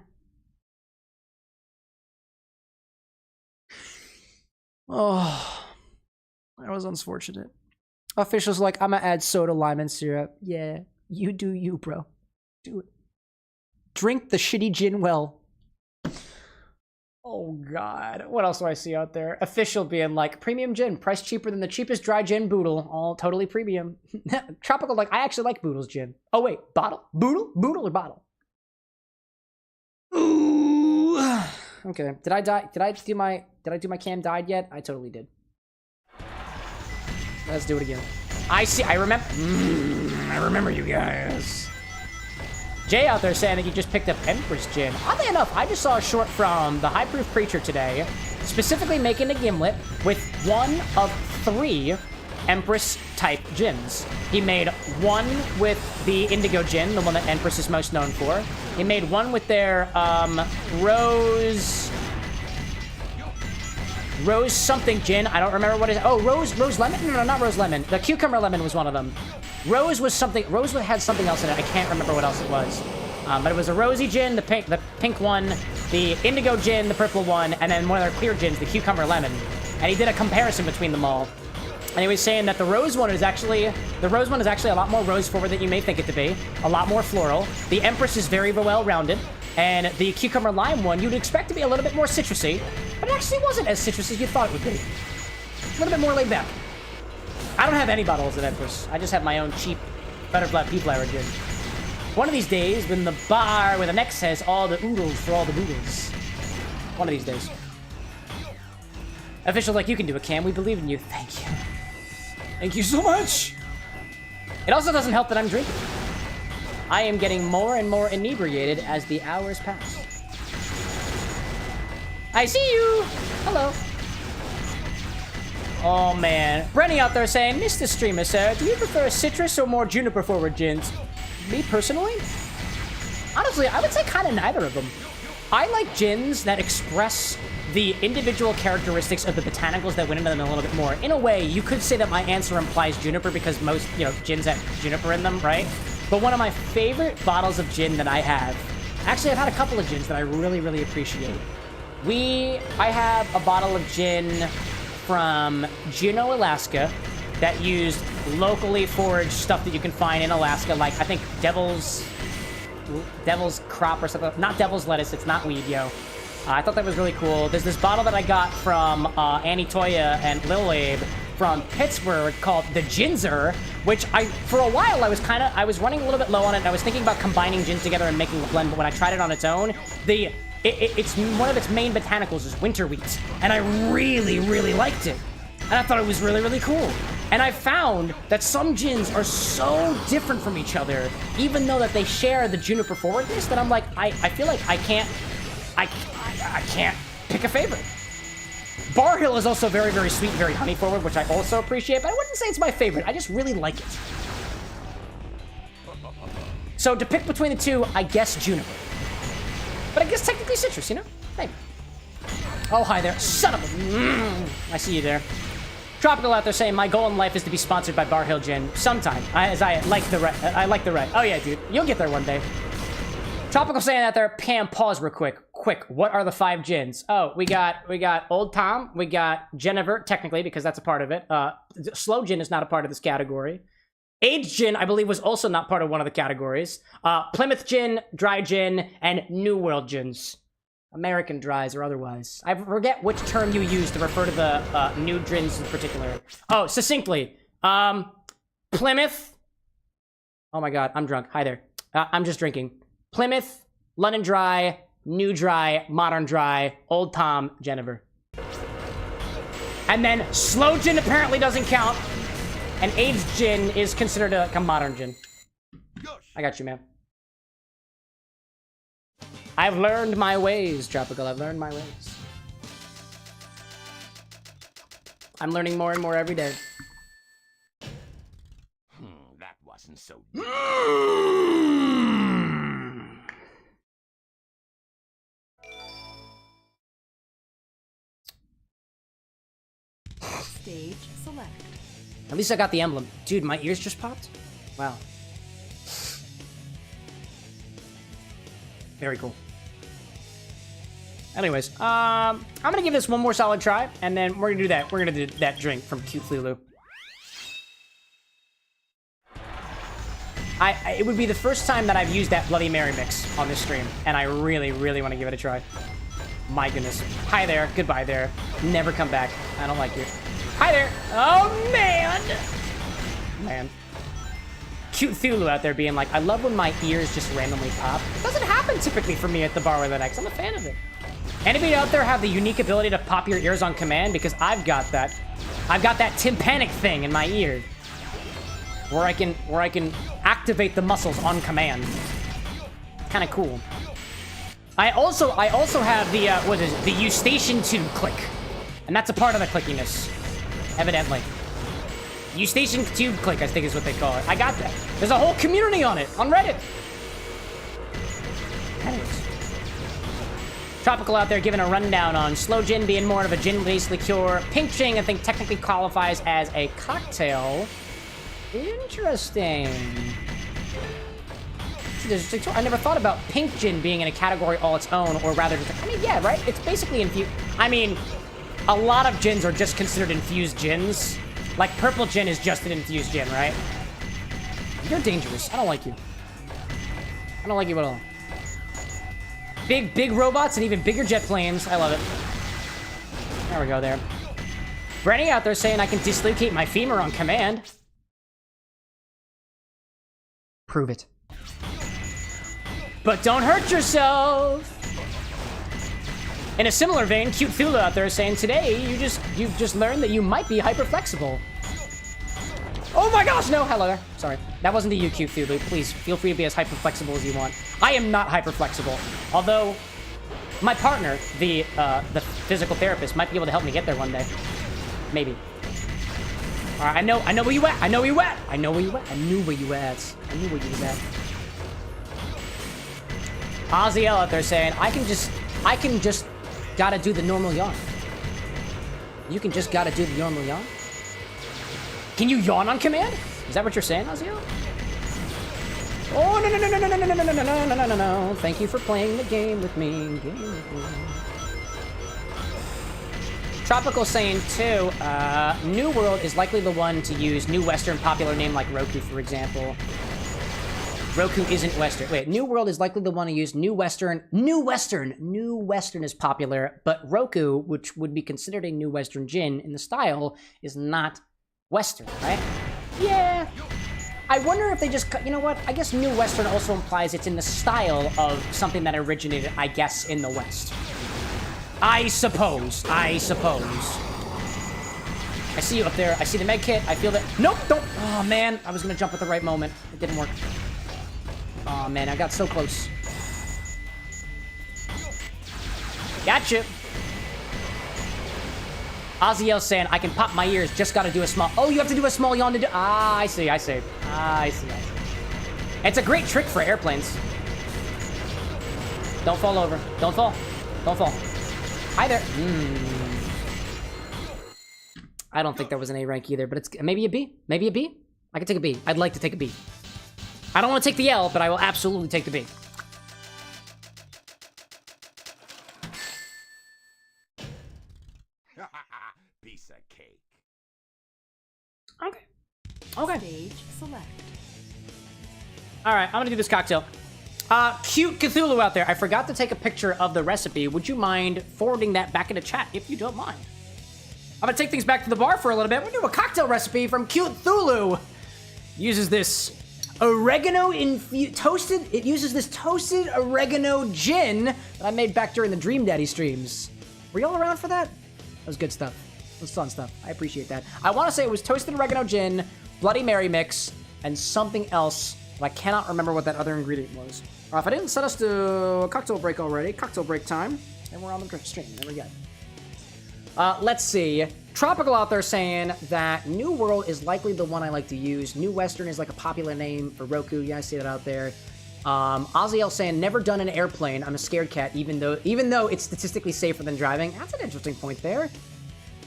Oh, that was unfortunate. Official's like, I'm gonna add soda, lime, and syrup. Yeah, you do you, bro. Do it. Drink the shitty gin well. Oh, God. What else do I see out there? Official being like, premium gin, price cheaper than the cheapest dry gin boodle. All totally premium. Tropical like, I actually like Boodle's gin. Oh, wait, bottle? Boodle? Boodle or bottle? Ooh. Okay, did I die? Did I do my cam died yet? I totally did. Let's do it again. I see, I remember you guys. Jay out there saying that you just picked up Empress Gin. Oddly enough, I just saw a short from the High Proof Preacher today, specifically making a gimlet with one of 3 Empress type gins. He made one with the Indigo Gin, the one that Empress is most known for. He made one with their Rose something gin. I don't remember what it is. Oh, Rose Lemon? No, not Rose Lemon. The Cucumber Lemon was one of them. Rose had something else in it. I can't remember what else it was. But it was a rosy gin, the pink one, the indigo gin, the purple one, and then one of their clear gins, the Cucumber Lemon. And he did a comparison between them all. And he was saying that the rose one is actually a lot more rose forward than you may think it to be. A lot more floral. The Empress is very well rounded. And the Cucumber Lime one, you'd expect to be a little bit more citrusy, but it actually wasn't as citrusy as you thought it would be. A little bit more laid back. I don't have any bottles of Empress. I just have my own cheap Butterfly Pea Flower gin. One of these days, when the bar with an X has all the oodles for all the boodles. One of these days. Official like, you can do it, Cam. We believe in you. Thank you. Thank you so much. It also doesn't help that I'm drinking. I am getting more and more inebriated as the hours pass. I see you. Hello. Oh, man. Brenny out there saying, Mr. Streamer, sir, do you prefer citrus or more juniper-forward gins? Me, personally? Honestly, I would say kind of neither of them. I like gins that express the individual characteristics of the botanicals that went into them a little bit more. In a way, you could say that my answer implies juniper because most, gins have juniper in them, right? But one of my favorite bottles of gin that I have, actually, I've had a couple of gins that I really, really appreciate. I have a bottle of gin from Juneau, Alaska, that used locally foraged stuff that you can find in Alaska, like, I think Devil's Crop or something. Not Devil's Lettuce, it's not weed, yo. I thought that was really cool. There's this bottle that I got from Annie Toya and Lil Abe from Pittsburgh called the Ginzer, which for a while, I was running a little bit low on it, and I was thinking about combining gins together and making a blend, but when I tried it on its own, it's one of its main botanicals is winter wheat, and I really, really liked it. And I thought it was really, really cool. And I found that some gins are so different from each other, even though that they share the juniper forwardness, that I'm like, I feel like I can't pick a favorite. Bar Hill is also very, very sweet, very honey forward, which I also appreciate, but I wouldn't say it's my favorite. I just really like it. So to pick between the two, I guess juniper. But I guess technically citrus, Maybe. Oh, hi there. Son of a... I see you there. Tropical out there saying, my goal in life is to be sponsored by Bar Hill Gin. Sometime. I like the right. Oh, yeah, dude. You'll get there one day. Tropical saying that there. Pam, pause real quick. What are the 5 gins? Oh, we got Old Tom. We got Jennifer, technically, because that's a part of it. Slow Gin is not a part of this category. Aged Gin, I believe, was also not part of one of the categories. Plymouth Gin, Dry Gin, and New World Gins. American Dries or otherwise. I forget which term you use to refer to the new gins in particular. Oh, succinctly. Plymouth. Oh my god, I'm drunk. Hi there. I'm just drinking. Plymouth, London Dry, New Dry, Modern Dry, Old Tom, Jennifer. And then Slow Gin apparently doesn't count. And aged gin is considered a modern gin. I got you, man. I've learned my ways, Tropical. I've learned my ways. I'm learning more and more every day. That wasn't so... Stage select. At least I got the emblem. Dude, my ears just popped? Wow. Very cool. Anyways, I'm gonna give this one more solid try, and then we're gonna do that. We're gonna do that drink from Cute Lulu. It would be the first time that I've used that Bloody Mary mix on this stream, and I really, really want to give it a try. My goodness. Hi there. Goodbye there. Never come back. I don't like you. Hi there. Oh, man. Man. Cute Thulu out there being like, I love when my ears just randomly pop. It doesn't happen typically for me at the bar with an X. I'm a fan of it. Anybody out there have the unique ability to pop your ears on command? Because I've got that. I've got that tympanic thing in my ear. Where I can activate the muscles on command. Kind of cool. I also have the the Eustachian tube click. And that's a part of the clickiness. Evidently. Eustachian tube click, I think is what they call it. I got that. There's a whole community on it, on Reddit. Anyways. Tropical out there giving a rundown on Slow Gin being more of a gin-based liqueur. Pink Gin, I think, technically qualifies as a cocktail. Interesting. I never thought about Pink Gin being in a category all its own, or rather just, I mean, yeah, right? It's basically infused. I mean, a lot of gins are just considered infused gins. Like, Purple Gin is just an infused gin, right? You're dangerous. I don't like you. I don't like you at all. Big robots and even bigger jet planes. I love it. There we go there. Brenny out there saying I can dislocate my femur on command. Prove it. But don't hurt yourself. In a similar vein, Cute Thula out there saying today you've just learned that you might be hyper flexible. Oh my gosh, no, hello there. Sorry. That wasn't the you, Cute Thulu. Please feel free to be as hyper flexible as you want. I am not hyper flexible. Although My partner, the physical therapist, might be able to help me get there one day. Maybe. All right, I know where you at. I know where you at. I know where you at. I knew where you at. I knew where you was at. Ozzy out there saying, I can just gotta do the normal yawn. You can just gotta do the normal yawn. Can you yawn on command? Is that what you're saying, Ozzy? Oh, no. Thank you for playing the game with me. Tropical saying, too, New World is likely the one to use New Western popular name like Roku, for example. Roku isn't Western. Wait, New World is likely the one to use New Western. New Western is popular, but Roku, which would be considered a New Western gin in the style, is not Western, right? Yeah. I wonder if they just, you know what? I guess New Western also implies it's in the style of something that originated, I guess, in the West. I suppose. I see you up there. I see the med kit. I feel that. Nope, don't. Oh, man. I was going to jump at the right moment. It didn't work. Oh, man. I got so close. Gotcha. Ozzy saying, I can pop my ears. Just got to do a small. Oh, you have to do a small yawn to do. Ah, I see. It's a great trick for airplanes. Don't fall over. Don't fall. Hi there. I don't think there was an A rank either, but it's maybe a B. Maybe a B? I can take a B. I'd like to take a B. I don't want to take the L, but I will absolutely take the B. Piece of cake. Okay. Stage select. All right, I'm gonna do this cocktail. Cute Cthulhu out there. I forgot to take a picture of the recipe. Would you mind forwarding that back into chat if you don't mind? I'm gonna take things back to the bar for a little bit. We're gonna do a cocktail recipe from Cute Cthulhu. Uses this oregano toasted. It uses this toasted oregano gin that I made back during the Dream Daddy streams. Were y'all around for that? That was good stuff. It was fun stuff. I appreciate that. I want to say it was toasted oregano gin, Bloody Mary mix, and something else. But I cannot remember what that other ingredient was. If I didn't set us to a cocktail break already, cocktail break time, and we're on the stream. There we go. Let's see. Tropical out there saying that New World is likely the one I like to use. New Western is like a popular name for Roku. Yeah, I see that out there. Ozzy saying, never done an airplane. I'm a scared cat, even though it's statistically safer than driving. That's an interesting point there.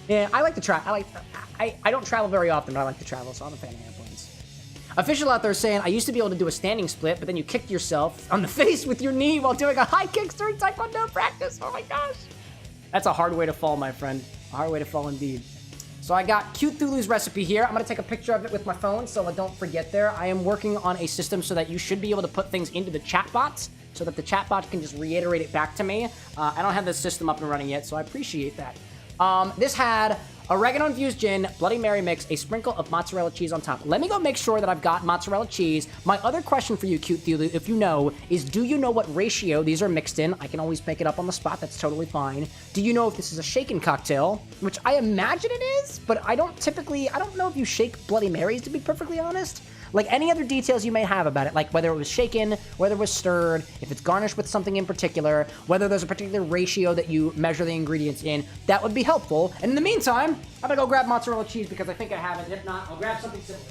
Yeah, I like to try. I don't travel very often, but I like to travel, so I'm a fan of airplanes. Official out there saying, I used to be able to do a standing split, but then you kicked yourself on the face with your knee while doing a high kick during Taekwondo practice. Oh my gosh. That's a hard way to fall, my friend. A hard way to fall indeed. So I got Cute Thulu's recipe here. I'm going to take a picture of it with my phone so I don't forget there. I am working on a system so that you should be able to put things into the chat bots so that the chat bot can just reiterate it back to me. I don't have the system up and running yet, so I appreciate that. This had oregano-infused gin, Bloody Mary mix, a sprinkle of mozzarella cheese on top. Let me go make sure that I've got mozzarella cheese. My other question for you, Cute Thulu, if you know, is do you know what ratio these are mixed in? I can always make it up on the spot. That's totally fine. Do you know if this is a shaken cocktail? Which I imagine it is, but I don't know if you shake Bloody Marys, to be perfectly honest. Like any other details you may have about it, like whether it was shaken, whether it was stirred, if it's garnished with something in particular, whether there's a particular ratio that you measure the ingredients in, that would be helpful. And in the meantime, I'm gonna go grab mozzarella cheese because I think I have it. If not, I'll grab something similar.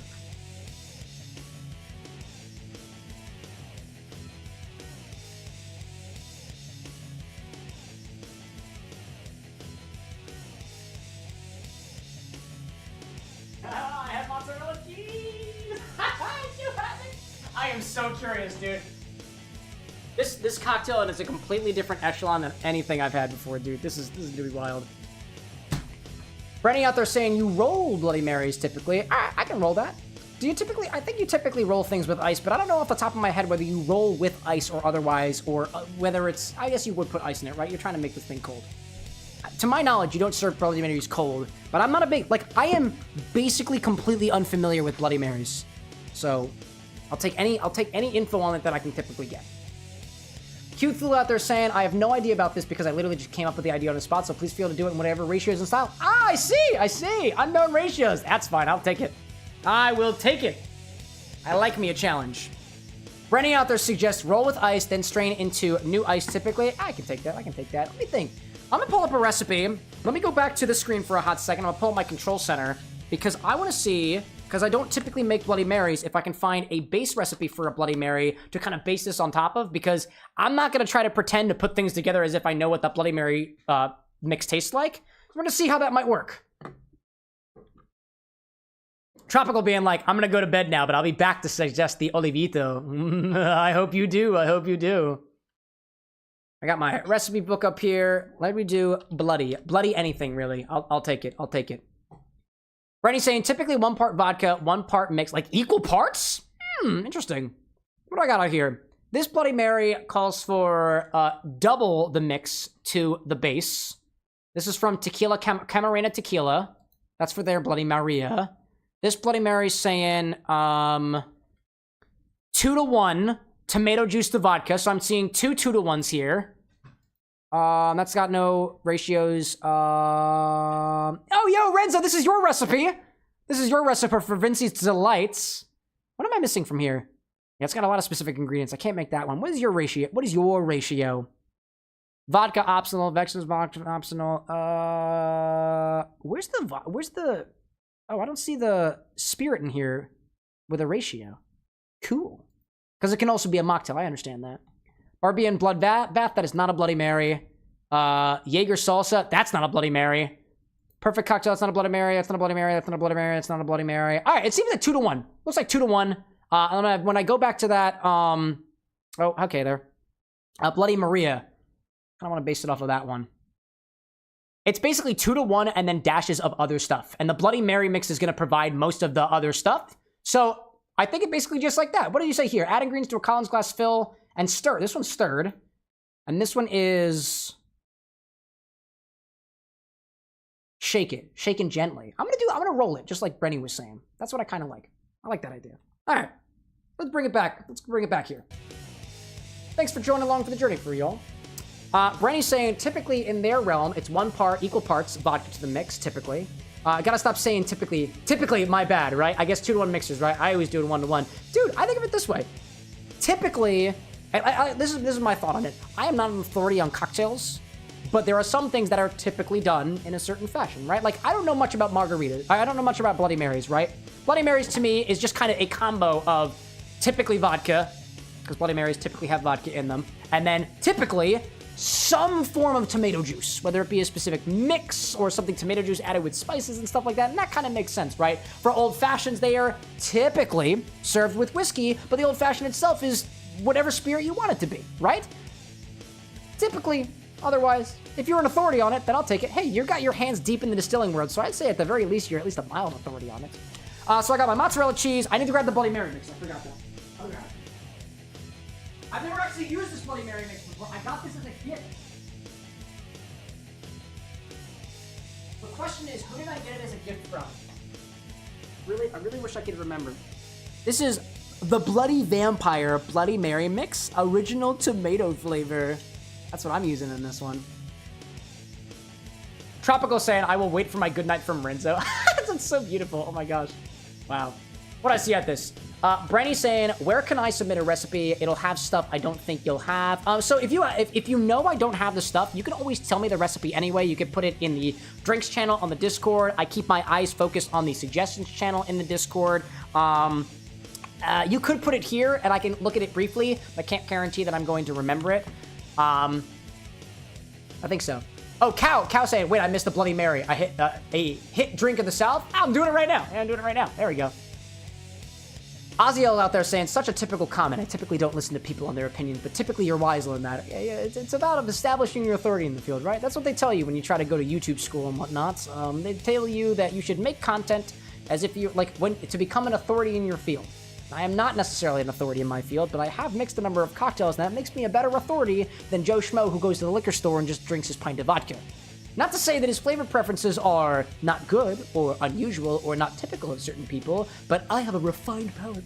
I have mozzarella cheese! I am so curious, dude. This cocktail, and it's a completely different echelon than anything I've had before, dude. This is gonna be wild. Brenny out there saying you roll Bloody Marys typically. I can roll that. Do you typically? I think you typically roll things with ice, but I don't know off the top of my head whether you roll with ice or otherwise, or whether it's. I guess you would put ice in it, right? You're trying to make this thing cold. To my knowledge, you don't serve Bloody Marys cold, but I'm not a big I am basically completely unfamiliar with Bloody Marys, so I'll take any info on it that I can typically get. Cute Fool out there saying, I have no idea about this because I literally just came up with the idea on the spot, so please feel to do it in whatever ratios and style. Ah, I see. Unknown ratios. That's fine. I'll take it. I will take it. I like me a challenge. Brenny out there suggests roll with ice, then strain into new ice typically. I can take that. I can take that. Let me think. I'm going to pull up a recipe. Let me go back to the screen for a hot second. I'm going to pull up my control center because I want to see, because I don't typically make Bloody Marys, if I can find a base recipe for a Bloody Mary to kind of base this on top of, because I'm not going to try to pretend to put things together as if I know what that Bloody Mary mix tastes like. We're going to see how that might work. Tropical being like, I'm going to go to bed now, but I'll be back to suggest the Olivito. I hope you do. I hope you do. I got my recipe book up here. Let me do bloody. Bloody anything, really. I'll take it. I'll take it. Brenny's saying, typically 1 part vodka, 1 part mix. Like, equal parts? Interesting. What do I got out here? This Bloody Mary calls for double the mix to the base. This is from Tequila, Camarena Tequila. That's for their Bloody Maria. This Bloody Mary's saying 2 to 1 tomato juice to vodka. So I'm seeing 2 2-to-1s here. That's got no ratios. Oh, yo, Renzo, this is your recipe. This is your recipe for Vinci's Delights. What am I missing from here? Yeah, it's got a lot of specific ingredients. I can't make that one. What is your ratio? What is your ratio? Vodka optional. Vexus vodka optional. Where's the... Oh, I don't see the spirit in here with a ratio. Cool. Because it can also be a mocktail. I understand that. Barbian Blood Bath. That is not a Bloody Mary. Jaeger Salsa. That's not a Bloody Mary. Perfect Cocktail. That's not a Bloody Mary. That's not a Bloody Mary. That's not a Bloody Mary. That's not a Bloody Mary. All right. It seems like 2 to 1. Looks like 2 to 1. When I go back to that... Oh, okay, there. Bloody Maria. I don't want to base it off of that one. It's basically 2 to 1 and then dashes of other stuff. And the Bloody Mary mix is going to provide most of the other stuff. So I think it basically just like that. What did you say here? Add ingredients to a Collins glass, fill, and stir. This one's stirred. And this one is... shake it. Shaken gently. I'm going to roll it, just like Brenny was saying. That's what I kind of like. I like that idea. All right. Let's bring it back. Let's bring it back here. Thanks for joining along for the journey for y'all. Brenny's saying, typically in their realm, it's 1 part, equal parts vodka to the mix, typically. I gotta stop saying typically. Typically, my bad, right? I guess 2 to 1 mixers, right? I always do it 1 to 1. Dude, I think of it this way. Typically, this is my thought on it. I am not an authority on cocktails, but there are some things that are typically done in a certain fashion, right? Like, I don't know much about margaritas. I don't know much about Bloody Marys, right? Bloody Marys, to me, is just kind of a combo of typically vodka, because Bloody Marys typically have vodka in them, and then typically... some form of tomato juice, whether it be a specific mix or something tomato juice added with spices and stuff like that, and that kind of makes sense, right? For old fashions, they are typically served with whiskey, but the old fashioned itself is whatever spirit you want it to be, right? Typically, otherwise, if you're an authority on it, then I'll take it. Hey, you got your hands deep in the distilling world, so I'd say at the very least, you're at least a mild authority on it. So I got my mozzarella cheese. I need to grab the Bloody Mary mix. I forgot that. I'll grab it. I've never actually used this Bloody Mary mix before. I got this as a gift. The question is, who did I get it as a gift from? I really wish I could remember. This is the Bloody Vampire Bloody Mary mix, original tomato flavor. That's what I'm using in this one. Tropical saying, I will wait for my good night from Renzo. That's so beautiful. Oh my gosh. Wow. What do I see at this? Brenny saying, where can I submit a recipe? It'll have stuff I don't think you'll have. So if you know I don't have the stuff, you can always tell me the recipe anyway. You can put it in the drinks channel on the Discord. I keep my eyes focused on the suggestions channel in the Discord. You could put it here and I can look at it briefly, but can't guarantee that I'm going to remember it. I think so. Oh, Cow saying, wait, I missed the Bloody Mary. I hit a hit drink of the South. I'm doing it right now. Yeah, I'm doing it right now. There we go. Oziel out there saying, such a typical comment. I typically don't listen to people on their opinions, but typically you're wiser than that. It's about establishing your authority in the field, right? That's what they tell you when you try to go to YouTube school and whatnot. They tell you that you should make content as if you're, to become an authority in your field. I am not necessarily an authority in my field, but I have mixed a number of cocktails, and that makes me a better authority than Joe Schmo who goes to the liquor store and just drinks his pint of vodka. Not to say that his flavor preferences are not good, or unusual, or not typical of certain people, but I have a refined palate.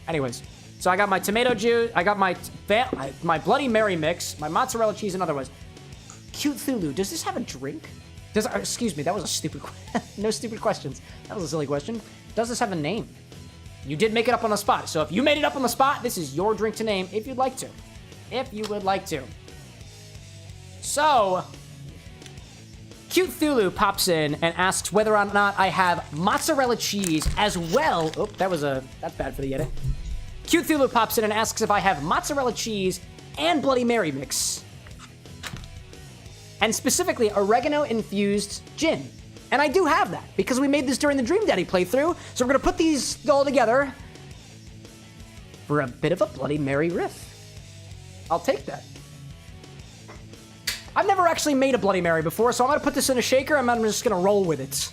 Anyways, so I got my tomato juice, I got my Bloody Mary mix, my mozzarella cheese, and otherwise. Cute Thulu, does this have a drink? Excuse me, that was a stupid question. No stupid questions. That was a silly question. Does this have a name? You did make it up on the spot. So if you made it up on the spot, this is your drink to name if you'd like to. If you would like to. So, Cute Thulu pops in and asks whether or not I have mozzarella cheese as well. Oh, that's bad for the edit. Cute Thulu pops in and asks if I have mozzarella cheese and Bloody Mary mix. And specifically, oregano-infused gin. And I do have that, because we made this during the Dream Daddy playthrough, so we're gonna put these all together for a bit of a Bloody Mary riff. I'll take that. I've never actually made a Bloody Mary before, so I'm gonna put this in a shaker, and I'm just gonna roll with it.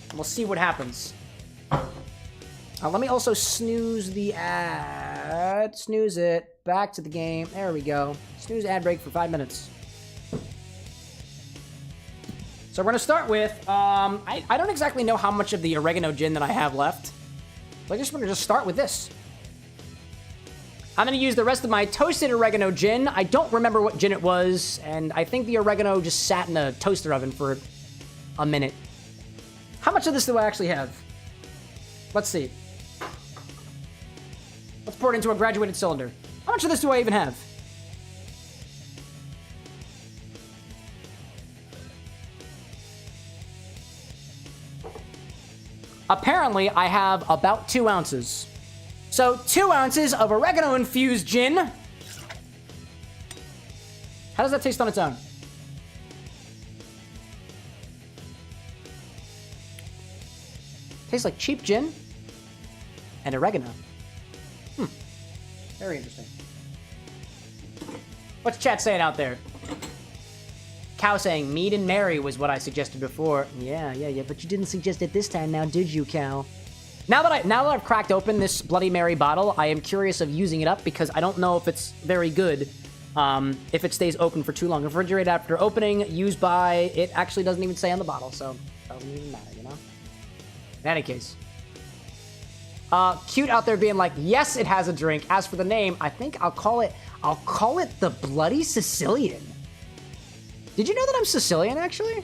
And we'll see what happens. Let me also snooze the ad. Snooze it. Back to the game. There we go. Snooze ad break for 5 minutes. So we're gonna start with, I don't exactly know how much of the oregano gin that I have left. So I just want to start with this. I'm gonna use the rest of my toasted oregano gin. I don't remember what gin it was, and I think the oregano just sat in a toaster oven for a minute. How much of this do I actually have? Let's see. Let's pour it into a graduated cylinder. How much of this do I even have? Apparently, I have about 2 ounces. So, 2 ounces of oregano-infused gin. How does that taste on its own? Tastes like cheap gin and oregano. Very interesting. What's chat saying out there? Cow saying, Mead and Mary was what I suggested before. Yeah, but you didn't suggest it this time now, did you, Cow? Now that I've cracked open this Bloody Mary bottle, I am curious of using it up because I don't know if it's very good if it stays open for too long. Refrigerate after opening, used by, it actually doesn't even say on the bottle, so it doesn't even matter, you know? In any case. Cute out there being like, yes, it has a drink. As for the name, I think I'll call it the Bloody Sicilian. Did you know that I'm Sicilian, actually?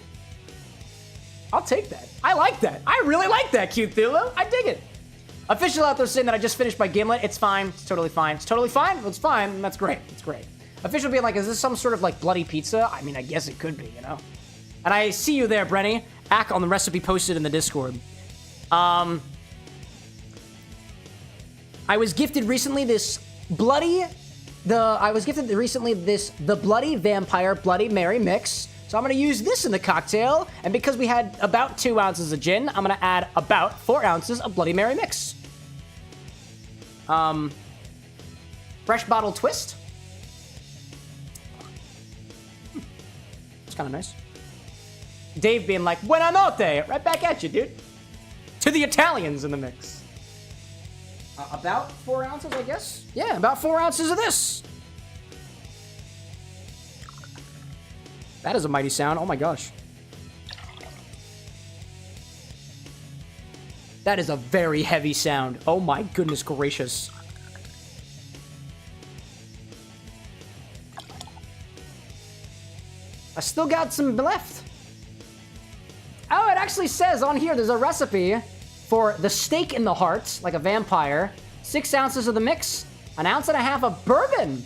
I'll take that. I like that. I really like that, Cute Thulu. I dig it. Official out there saying that I just finished my gimlet. It's fine. It's totally fine. It's totally fine. It's fine. That's great. It's great. Official being like, is this some sort of like bloody pizza? I mean, I guess it could be, you know? And I see you there, Brenny. Ack on the recipe posted in the Discord. I was gifted recently this Bloody Vampire Bloody Mary mix. So I'm gonna use this in the cocktail, and because we had about 2 ounces of gin, I'm gonna add about 4 ounces of Bloody Mary mix. Fresh bottle twist. It's kind of nice. Dave being like, buonanotte, right back at you, dude. To the Italians in the mix. About 4 ounces, I guess? Yeah, about 4 ounces of this. That is a mighty sound. Oh my gosh. That is a very heavy sound. Oh my goodness gracious. I still got some left. Oh, it actually says on here there's a recipe for the steak in the heart, like a vampire. 6 ounces of the mix, 1.5 ounces of bourbon.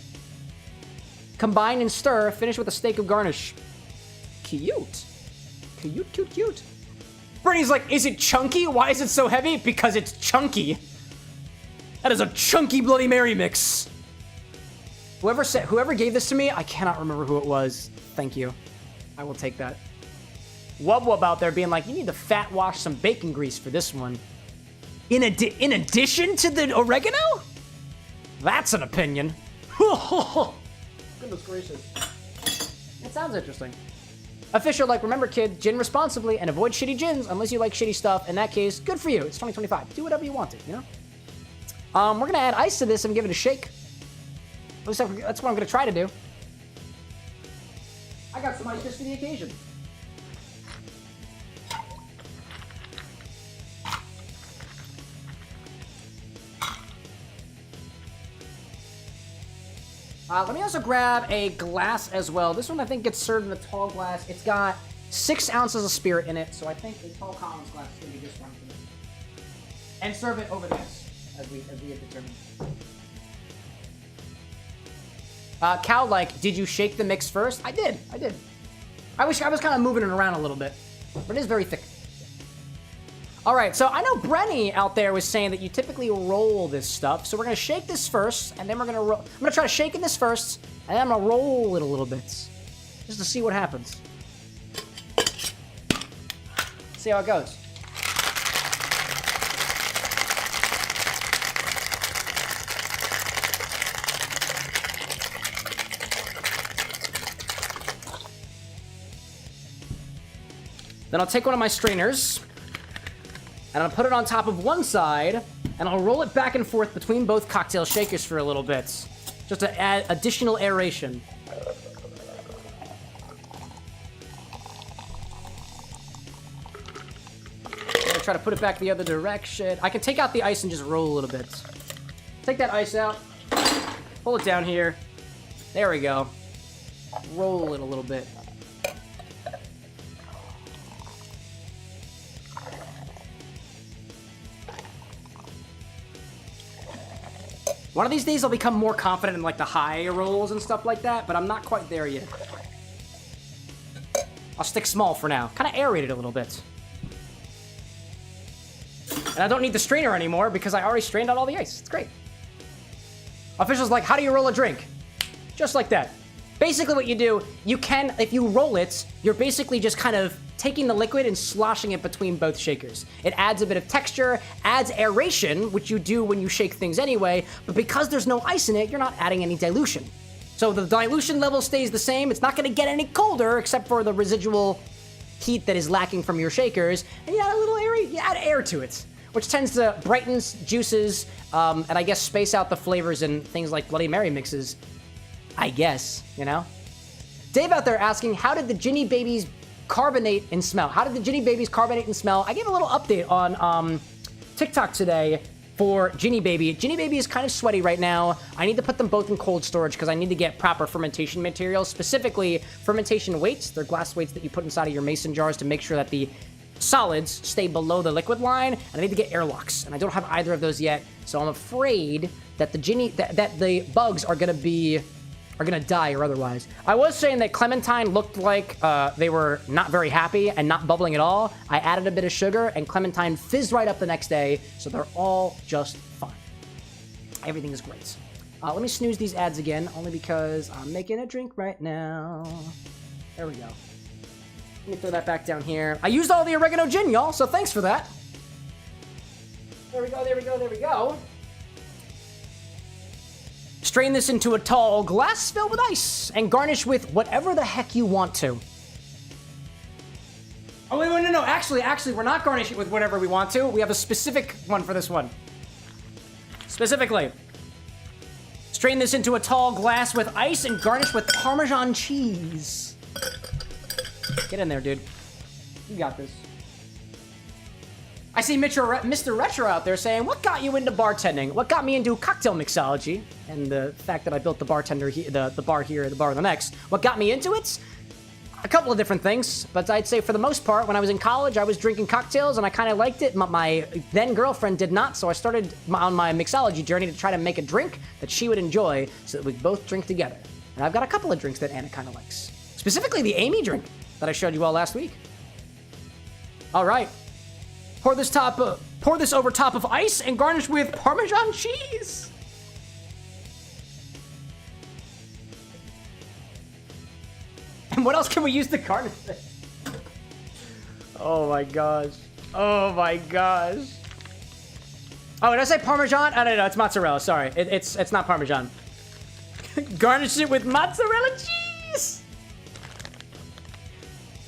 Combine and stir, finish with a steak of garnish. Cute. Cute. Brittany's like, is it chunky? Why is it so heavy? Because it's chunky. That is a chunky Bloody Mary mix. Whoever gave this to me, I cannot remember who it was. Thank you. I will take that. Wub out there being like, you need to fat wash some bacon grease for this one. In addition to the oregano? That's an opinion. Goodness gracious. That sounds interesting. Official, like, remember, kid, gin responsibly and avoid shitty gins unless you like shitty stuff. In that case, good for you. It's 2025. Do whatever you want to, you know? We're gonna add ice to this and give it a shake. At least that's what I'm gonna try to do. I got some ice just for the occasion. Let me also grab a glass as well. This one I think gets served in a tall glass. It's got 6 ounces of spirit in it, so I think a tall Collins glass is gonna be just fine for me. And serve it over this. as we have determined. Cal, like, did you shake the mix first? I did. I was kind of moving it around a little bit, but it is very thick. All right, so I know Brenny out there was saying that you typically roll this stuff, so we're gonna shake this first, and then we're gonna roll. I'm gonna try to shake this first, and then I'm gonna roll it a little bit, just to see what happens. See how it goes. Then I'll take one of my strainers, and I'll put it on top of one side, and I'll roll it back and forth between both cocktail shakers for a little bit, just to add additional aeration. I'm gonna try to put it back the other direction. I can take out the ice and just roll a little bit. Take that ice out, pull it down here. There we go. Roll it a little bit. One of these days I'll become more confident in like the high rolls and stuff like that, but I'm not quite there yet. I'll stick small for now. Kind of aerate it a little bit. And I don't need the strainer anymore because I already strained out all the ice. It's great. Official's like, how do you roll a drink? Just like that. Basically what you do, you can, if you roll it, you're basically just kind of taking the liquid and sloshing it between both shakers. It adds a bit of texture, adds aeration, which you do when you shake things anyway, but because there's no ice in it, you're not adding any dilution. So the dilution level stays the same. It's not gonna get any colder except for the residual heat that is lacking from your shakers, and you add a little air, you add air to it, which tends to brighten juices, and I guess space out the flavors in things like Bloody Mary mixes. I guess, you know? Dave out there asking, how did the Ginny Babies carbonate and smell? How did the Ginny Babies carbonate and smell? I gave a little update on TikTok today for Ginny Baby. Ginny Baby is kind of sweaty right now. I need to put them both in cold storage because I need to get proper fermentation materials, specifically fermentation weights. They're glass weights that you put inside of your mason jars to make sure that the solids stay below the liquid line, and I need to get airlocks, and I don't have either of those yet, so I'm afraid that the bugs are gonna die or otherwise. I was saying that Clementine looked like they were not very happy and not bubbling at all. I added a bit of sugar, and Clementine fizzed right up the next day, so they're all just fine. Everything is great. Let me snooze these ads again, only because I'm making a drink right now. There we go. Let me throw that back down here. I used all the oregano gin, y'all, so thanks for that. There we go, there we go, there we go. Strain this into a tall glass filled with ice and garnish with whatever the heck you want to. Oh, wait, no. Actually, we're not garnishing with whatever we want to. We have a specific one for this one. Specifically. Strain this into a tall glass with ice and garnish with Parmesan cheese. Get in there, dude. You got this. I see Mr. Retro out there saying, what got you into bartending? What got me into cocktail mixology? And the fact that I built the bar here, the bar with an X. What got me into it? A couple of different things, but I'd say for the most part, when I was in college, I was drinking cocktails and I kind of liked it. My then girlfriend did not, so I started on my mixology journey to try to make a drink that she would enjoy so that we both drink together. And I've got a couple of drinks that Anna kind of likes. Specifically the Amy drink that I showed you all last week. All right. Pour this over top of ice and garnish with Parmesan cheese. And what else can we use to garnish this? Oh my gosh. Oh my gosh. Oh, did I say Parmesan? Oh, no, it's mozzarella. Sorry. It's not Parmesan. Garnish it with mozzarella cheese.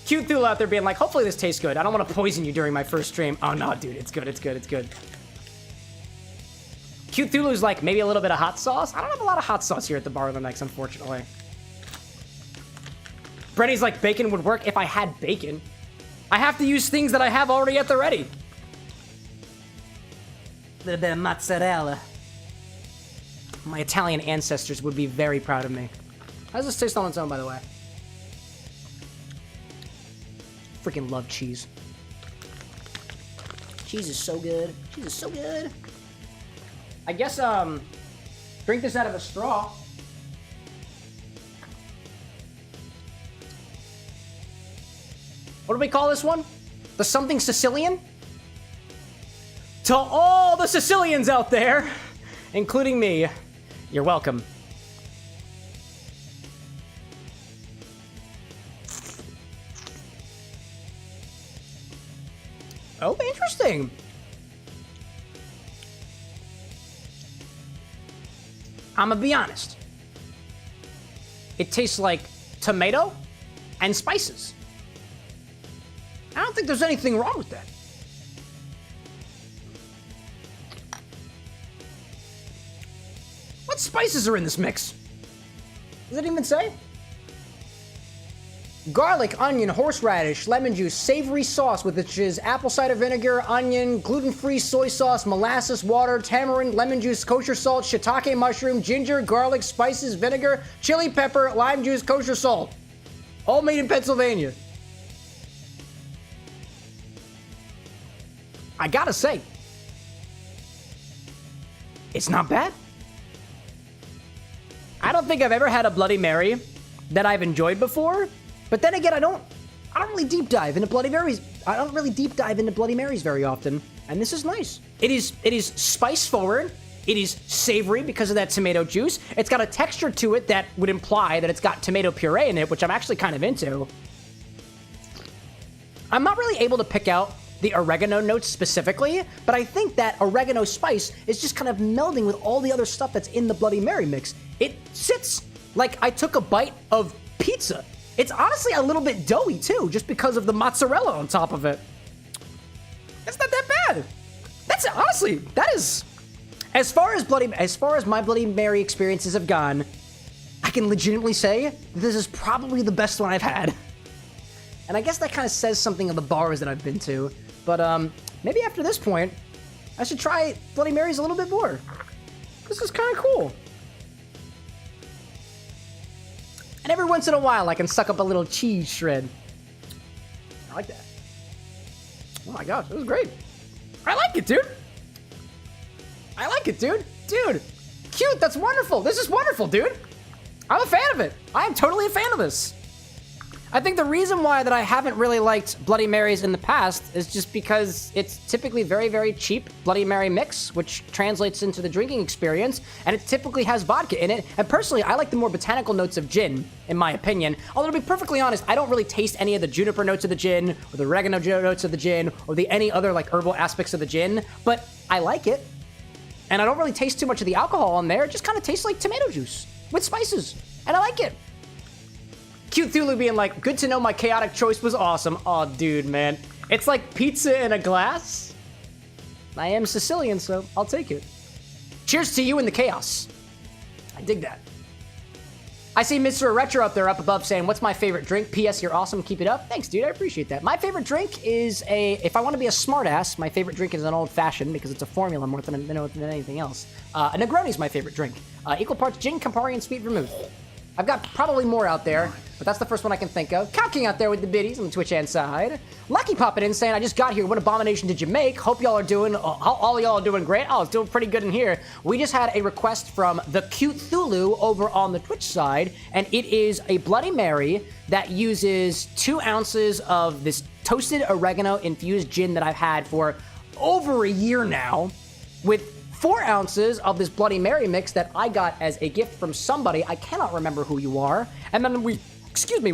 Cute Thule out there being like, hopefully this tastes good. I don't want to poison you during my first stream. Oh, no, dude. It's good. It's good. It's good. Cute Thulu's like, maybe a little bit of hot sauce. I don't have a lot of hot sauce here at the Bar with an X, unfortunately. Brenny's like, bacon would work if I had bacon. I have to use things that I have already at the ready. A little bit of mozzarella. My Italian ancestors would be very proud of me. How does this taste on its own, by the way? Freaking love cheese. Cheese is so good. Cheese is so good. I guess, drink this out of a straw. What do we call this one? The something Sicilian? To all the Sicilians out there, including me, you're welcome. Oh, interesting. I'm gonna be honest. It tastes like tomato and spices. I don't think there's anything wrong with that. What spices are in this mix? Does it even say? Garlic, onion, horseradish, lemon juice, savory sauce, which is apple cider vinegar, onion, gluten-free soy sauce, molasses, water, tamarind, lemon juice, kosher salt, shiitake mushroom, ginger, garlic, spices, vinegar, chili pepper, lime juice, kosher salt. All made in Pennsylvania. I gotta say, it's not bad. I don't think I've ever had a Bloody Mary that I've enjoyed before. But then again, I don't really deep dive into Bloody Marys. I don't really deep dive into Bloody Marys very often, and this is nice. It is spice forward. It is savory because of that tomato juice. It's got a texture to it that would imply that it's got tomato puree in it, which I'm actually kind of into. I'm not really able to pick out the oregano notes specifically, but I think that oregano spice is just kind of melding with all the other stuff that's in the Bloody Mary mix. It sits like I took a bite of pizza. It's honestly a little bit doughy too, just because of the mozzarella on top of it. It's not that bad. That's honestly, that is, as far as my Bloody Mary experiences have gone, I can legitimately say this is probably the best one I've had. And I guess that kind of says something of the bars that I've been to. But maybe after this point, I should try Bloody Marys a little bit more. This is kind of cool. And every once in a while, I can suck up a little cheese shred. I like that. Oh my gosh, that was great. I like it, dude. I like it, dude. Dude, cute, that's wonderful. This is wonderful, dude. I'm a fan of it. I am totally a fan of this. I think the reason why that I haven't really liked Bloody Marys in the past is just because it's typically very, very cheap Bloody Mary mix, which translates into the drinking experience, and it typically has vodka in it. And personally, I like the more botanical notes of gin, in my opinion. Although, to be perfectly honest, I don't really taste any of the juniper notes of the gin, or the oregano notes of the gin, or any other like herbal aspects of the gin, but I like it. And I don't really taste too much of the alcohol on there. It just kind of tastes like tomato juice with spices, and I like it. Cute Thulu being like, good to know my chaotic choice was awesome. Aw, dude, man. It's like pizza in a glass. I am Sicilian, so I'll take it. Cheers to you in the chaos. I dig that. I see Mr. Retro up there up above saying, what's my favorite drink? P.S. You're awesome. Keep it up. Thanks, dude. I appreciate that. My favorite drink is if I want to be a smartass, my favorite drink is an old fashioned because it's a formula more than anything else. A Negroni is my favorite drink. Equal parts gin, Campari, and sweet vermouth. I've got probably more out there, but that's the first one I can think of. Cow King out there with the biddies on the Twitch end side. Lucky popping in saying, I just got here. What abomination did you make? Hope y'all are doing, all y'all are doing great. Oh, it's doing pretty good in here. We just had a request from the Cute Thulu over on the Twitch side, and it is a Bloody Mary that uses 2 ounces of this toasted oregano infused gin that I've had for over a year now, with 4 ounces of this Bloody Mary mix that I got as a gift from somebody. I cannot remember who you are. And then we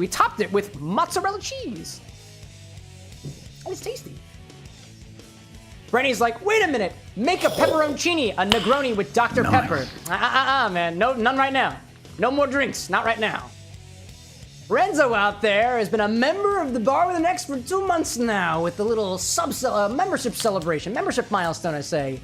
topped it with mozzarella cheese. And it's tasty. Brenny's like, wait a minute, make a pepperoncini, a Negroni with Dr. Pepper. Man, no, none right now. No more drinks, not right now. Renzo out there has been a member of the Bar with an X for 2 months now with the little membership celebration, membership milestone, I say.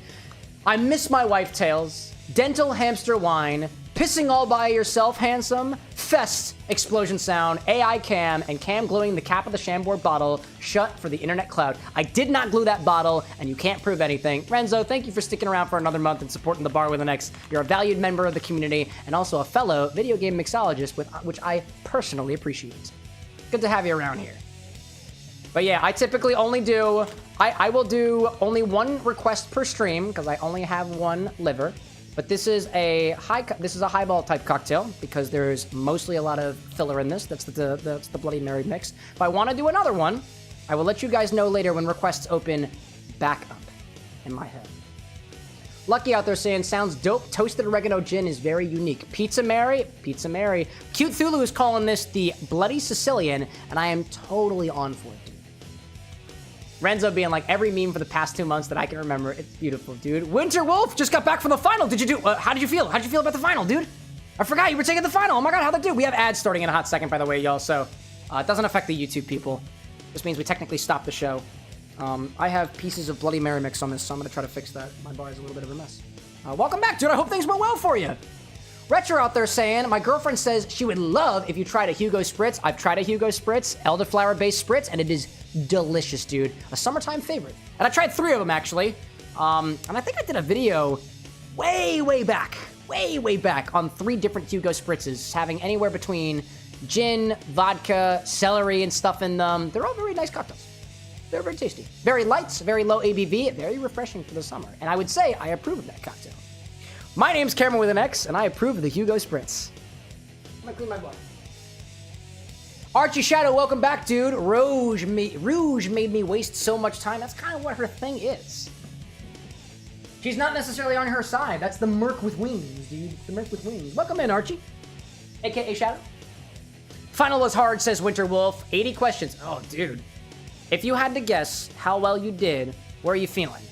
I miss my wife tales, dental hamster wine, pissing all by yourself handsome, fest, explosion sound, AI cam, and cam gluing the cap of the Chambord bottle shut for the internet cloud. I did not glue that bottle, and you can't prove anything. Renzo, thank you for sticking around for another month and supporting the Bar with an X. You're a valued member of the community, and also a fellow video game mixologist, which I personally appreciate. Good to have you around here. But yeah, I typically only do I will do only one request per stream because I only have one liver. But this is a highball type cocktail because there's mostly a lot of filler in this. That's the Bloody Mary mix. If I want to do another one, I will let you guys know later when requests open back up in my head. Lucky out there saying, sounds dope. Toasted oregano gin is very unique. Pizza Mary. Cute Thulu is calling this the Bloody Sicilian, and I am totally on for it, dude. Renzo being like, every meme for the past 2 months that I can remember. It's beautiful, dude. Winter Wolf just got back from the final. Did you do? How did you feel? How did you feel about the final, dude? I forgot you were taking the final. Oh my god, how'd that do? We have ads starting in a hot second, by the way, y'all. So it doesn't affect the YouTube people. This means we technically stop the show. I have pieces of Bloody Mary mix on this, so I'm gonna try to fix that. My bar is a little bit of a mess. Welcome back, dude. I hope things went well for you. Retro out there saying, my girlfriend says she would love if you tried a Hugo Spritz. I've tried a Hugo Spritz, elderflower-based Spritz, and it is delicious, dude. A summertime favorite. And I tried 3 of them, actually. And I think I did a video way back on 3 different Hugo Spritzes, having anywhere between gin, vodka, celery, and stuff in them. They're all very nice cocktails. They're very tasty. Very light, very low ABV, very refreshing for the summer. And I would say I approve of that cocktail. My name's CameroxnWithAnX, and I approve of the Hugo Spritz. I'm gonna clean my blood. Archie Shadow, welcome back, dude. Rouge made me waste so much time. That's kind of what her thing is. She's not necessarily on her side. That's the Merc with wings, dude. The Merc with wings. Welcome in, Archie. AKA Shadow. Final was hard, says Winter Wolf. 80 questions. Oh, dude. If you had to guess how well you did, where are you feeling?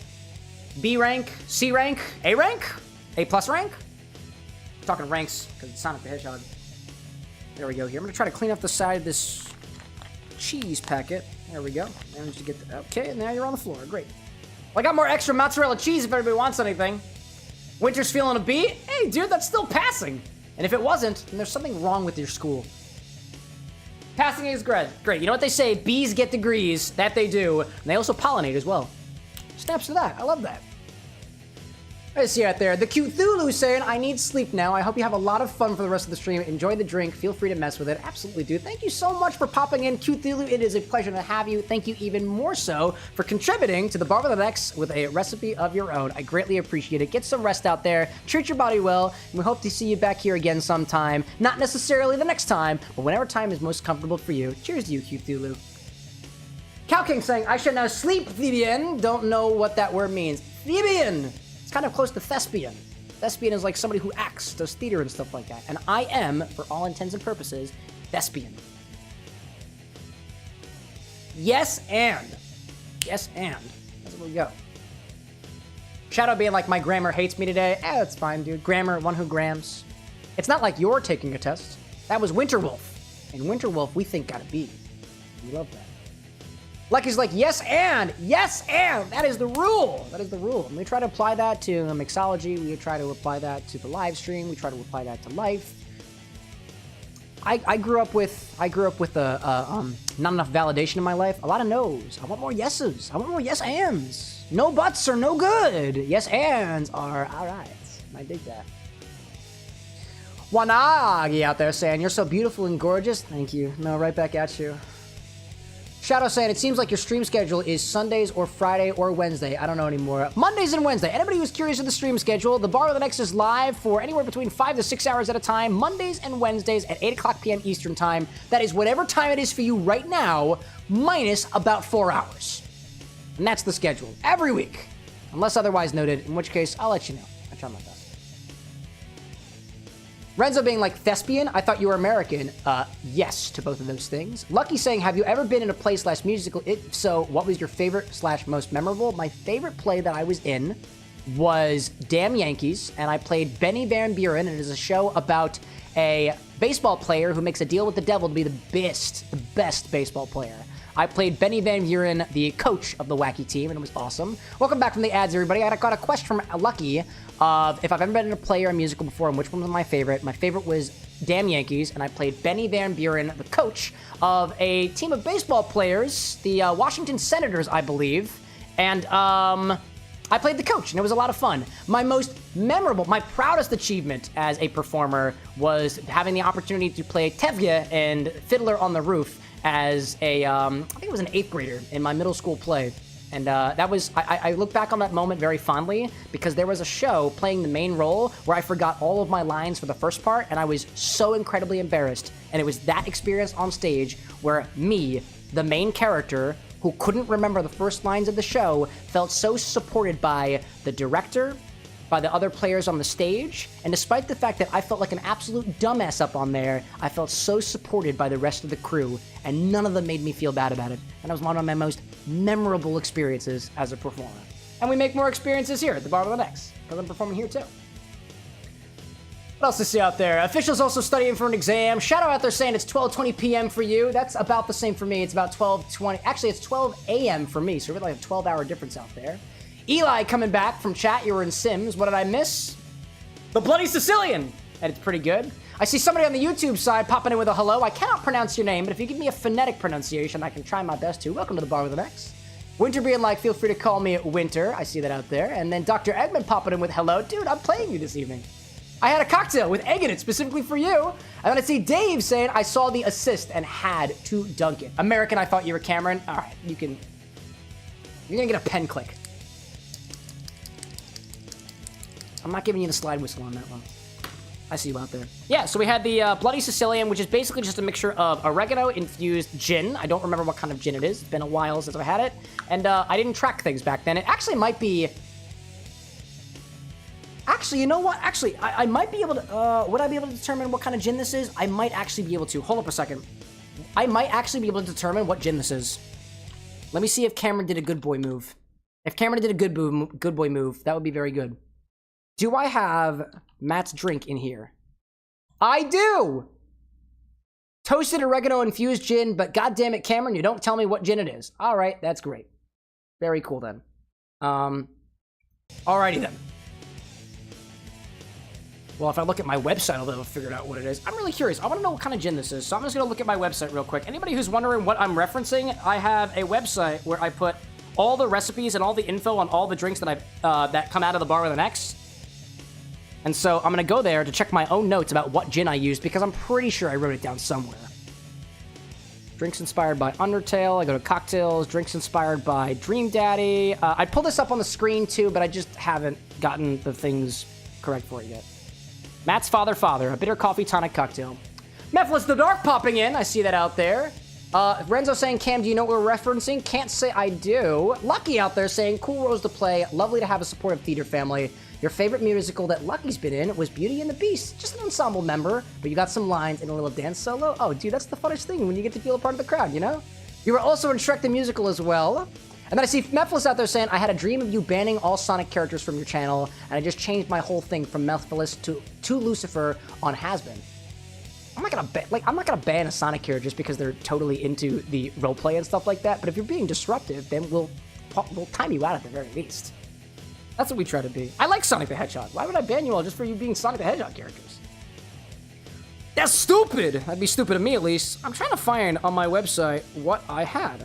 B rank, C rank, A rank, A plus rank? I'm talking ranks, because it's Sonic the Hedgehog. There we go here. I'm going to try to clean up the side of this cheese packet. There we go. Managed to get that. Okay, and now you're on the floor. Great. Well, I got more extra mozzarella cheese if anybody wants anything. Winter's feeling a B? Hey, dude, that's still passing. And if it wasn't, then there's something wrong with your school. Passing is great. You know what they say? Bees get degrees. That they do. And they also pollinate as well. Snaps to that. I love that. I see you out there. The cute Thulu saying, I need sleep now. I hope you have a lot of fun for the rest of the stream. Enjoy the drink. Feel free to mess with it. Absolutely, dude. Thank you so much for popping in, cute Thulu. It is a pleasure to have you. Thank you even more so for contributing to the Bar with an X with a recipe of your own. I greatly appreciate it. Get some rest out there. Treat your body well. And we hope to see you back here again sometime. Not necessarily the next time, but whenever time is most comfortable for you. Cheers to you, cute Thulu. Cow King saying, I should now sleep, Thebian. Don't know what that word means. Thebian. It's kind of close to thespian. Thespian is like somebody who acts, does theater and stuff like that. And I am, for all intents and purposes, thespian. Yes, and. Yes, and. That's where we go. Shadow being like, my grammar hates me today. That's fine, dude. Grammar, one who grams. It's not like you're taking a test. That was Winter Wolf. And Winter Wolf, we think, got a B. We love that. Lucky's like, yes, and. Yes, and. That is the rule. That is the rule. And we try to apply that to mixology. We try to apply that to the live stream. We try to apply that to life. I grew up with not enough validation in my life. A lot of no's. I want more yeses. I want more yes ands. No buts are no good. Yes ands are all right. I dig that. Wanagi out there saying, you're so beautiful and gorgeous. Thank you. No, right back at you. Shadow saying, it seems like your stream schedule is Sundays or Friday or Wednesday. I don't know anymore. Mondays and Wednesday. Anybody who's curious of the stream schedule, the Bar with an X is live for anywhere between 5 to 6 hours at a time, Mondays and Wednesdays at 8 o'clock p.m. Eastern time. That is whatever time it is for you right now, minus about 4 hours. And that's the schedule. Every week. Unless otherwise noted, in which case, I'll let you know. I try my best. Renzo being like, thespian? I thought you were American. Yes to both of those things. Lucky saying, have you ever been in a play / musical? If so, what was your favorite / most memorable? My favorite play that I was in was Damn Yankees, and I played Benny Van Buren. It is a show about a baseball player who makes a deal with the devil to be the best baseball player. I played Benny Van Buren, the coach of the wacky team, and it was awesome. Welcome back from the ads, everybody. I got a question from Lucky of if I've ever been in a play or a musical before and which one was my favorite. My favorite was Damn Yankees, and I played Benny Van Buren, the coach of a team of baseball players, the Washington Senators, I believe. And I played the coach, and it was a lot of fun. My most memorable, my proudest achievement as a performer was having the opportunity to play Tevye and Fiddler on the Roof as a, I think it was an 8th grader in my middle school play. And that was, I look back on that moment very fondly because there was a show playing the main role where I forgot all of my lines for the first part, and I was so incredibly embarrassed. And it was that experience on stage where me, the main character, who couldn't remember the first lines of the show, felt so supported by the director, by the other players on the stage, and despite the fact that I felt like an absolute dumbass up on there, I felt so supported by the rest of the crew, and none of them made me feel bad about it. And it was one of my most memorable experiences as a performer. And we make more experiences here at the Bar with an X, because I'm performing here too. What else to see out there? Officials also studying for an exam. Shadow out there saying it's 12:20 p.m. for you. That's about the same for me. It's about 12:20. Actually, it's 12 a.m. for me, so we're like a 12-hour difference out there. Eli coming back from chat. You were in Sims. What did I miss? The Bloody Sicilian. And it's pretty good. I see somebody on the YouTube side popping in with a hello. I cannot pronounce your name, but if you give me a phonetic pronunciation, I can try my best to. Welcome to the Bar with an X. Winter being like, feel free to call me Winter. I see that out there. And then Dr. Eggman popping in with hello. Dude, I'm playing you this evening. I had a cocktail with egg in it specifically for you. And then I see Dave saying, I saw the assist and had to dunk it. American, I thought you were Cameron. All right, you're going to get a pen click. I'm not giving you the slide whistle on that one. I see you out there. Yeah, so we had the Bloody Sicilian, which is basically just a mixture of oregano-infused gin. I don't remember what kind of gin it is. It's been a while since I had it. And I didn't track things back then. It actually might be... Actually, you know what? Actually, I might be able to... would I be able to determine what kind of gin this is? I might actually be able to. Hold up a second. I might actually be able to determine what gin this is. Let me see if Cameron did a good boy move. If Cameron did a good boy move, that would be very good. Do I have Matt's drink in here? I do! Toasted oregano-infused gin, but goddammit, Cameron, you don't tell me what gin it is. All right, that's great. Very cool, then. Alrighty, then. Well, if I look at my website, I'll be able to figure out what it is. I'm really curious. I want to know what kind of gin this is, so I'm just going to look at my website real quick. Anybody who's wondering what I'm referencing, I have a website where I put all the recipes and all the info on all the drinks that that come out of the Bar with an X. And so I'm going to go there to check my own notes about what gin I used, because I'm pretty sure I wrote it down somewhere. Drinks inspired by Undertale. I go to cocktails. Drinks inspired by Dream Daddy. I pull this up on the screen too, but I just haven't gotten the things correct for it yet. Matt's Father, a bitter coffee tonic cocktail. Mephiles the Dark popping in. I see that out there. Renzo saying, Cam, do you know what we're referencing? Can't say I do. Lucky out there saying, cool roles to play. Lovely to have a supportive theater family. Your favorite musical that Lucky's been in was Beauty and the Beast. Just an ensemble member, but you got some lines and a little dance solo. Oh, dude, that's the funnest thing when you get to feel a part of the crowd, you know? You were also in Shrek the Musical as well. And then I see Mephiles out there saying, I had a dream of you banning all Sonic characters from your channel, and I just changed my whole thing from Mephiles to Lucifer on Has-Been. I'm not gonna ban a Sonic character just because they're totally into the roleplay and stuff like that, but if you're being disruptive, then we'll time you out at the very least. That's what we try to be. I like Sonic the Hedgehog. Why would I ban you all just for you being Sonic the Hedgehog characters? That's stupid! That'd be stupid of me, at least. I'm trying to find on my website what I had.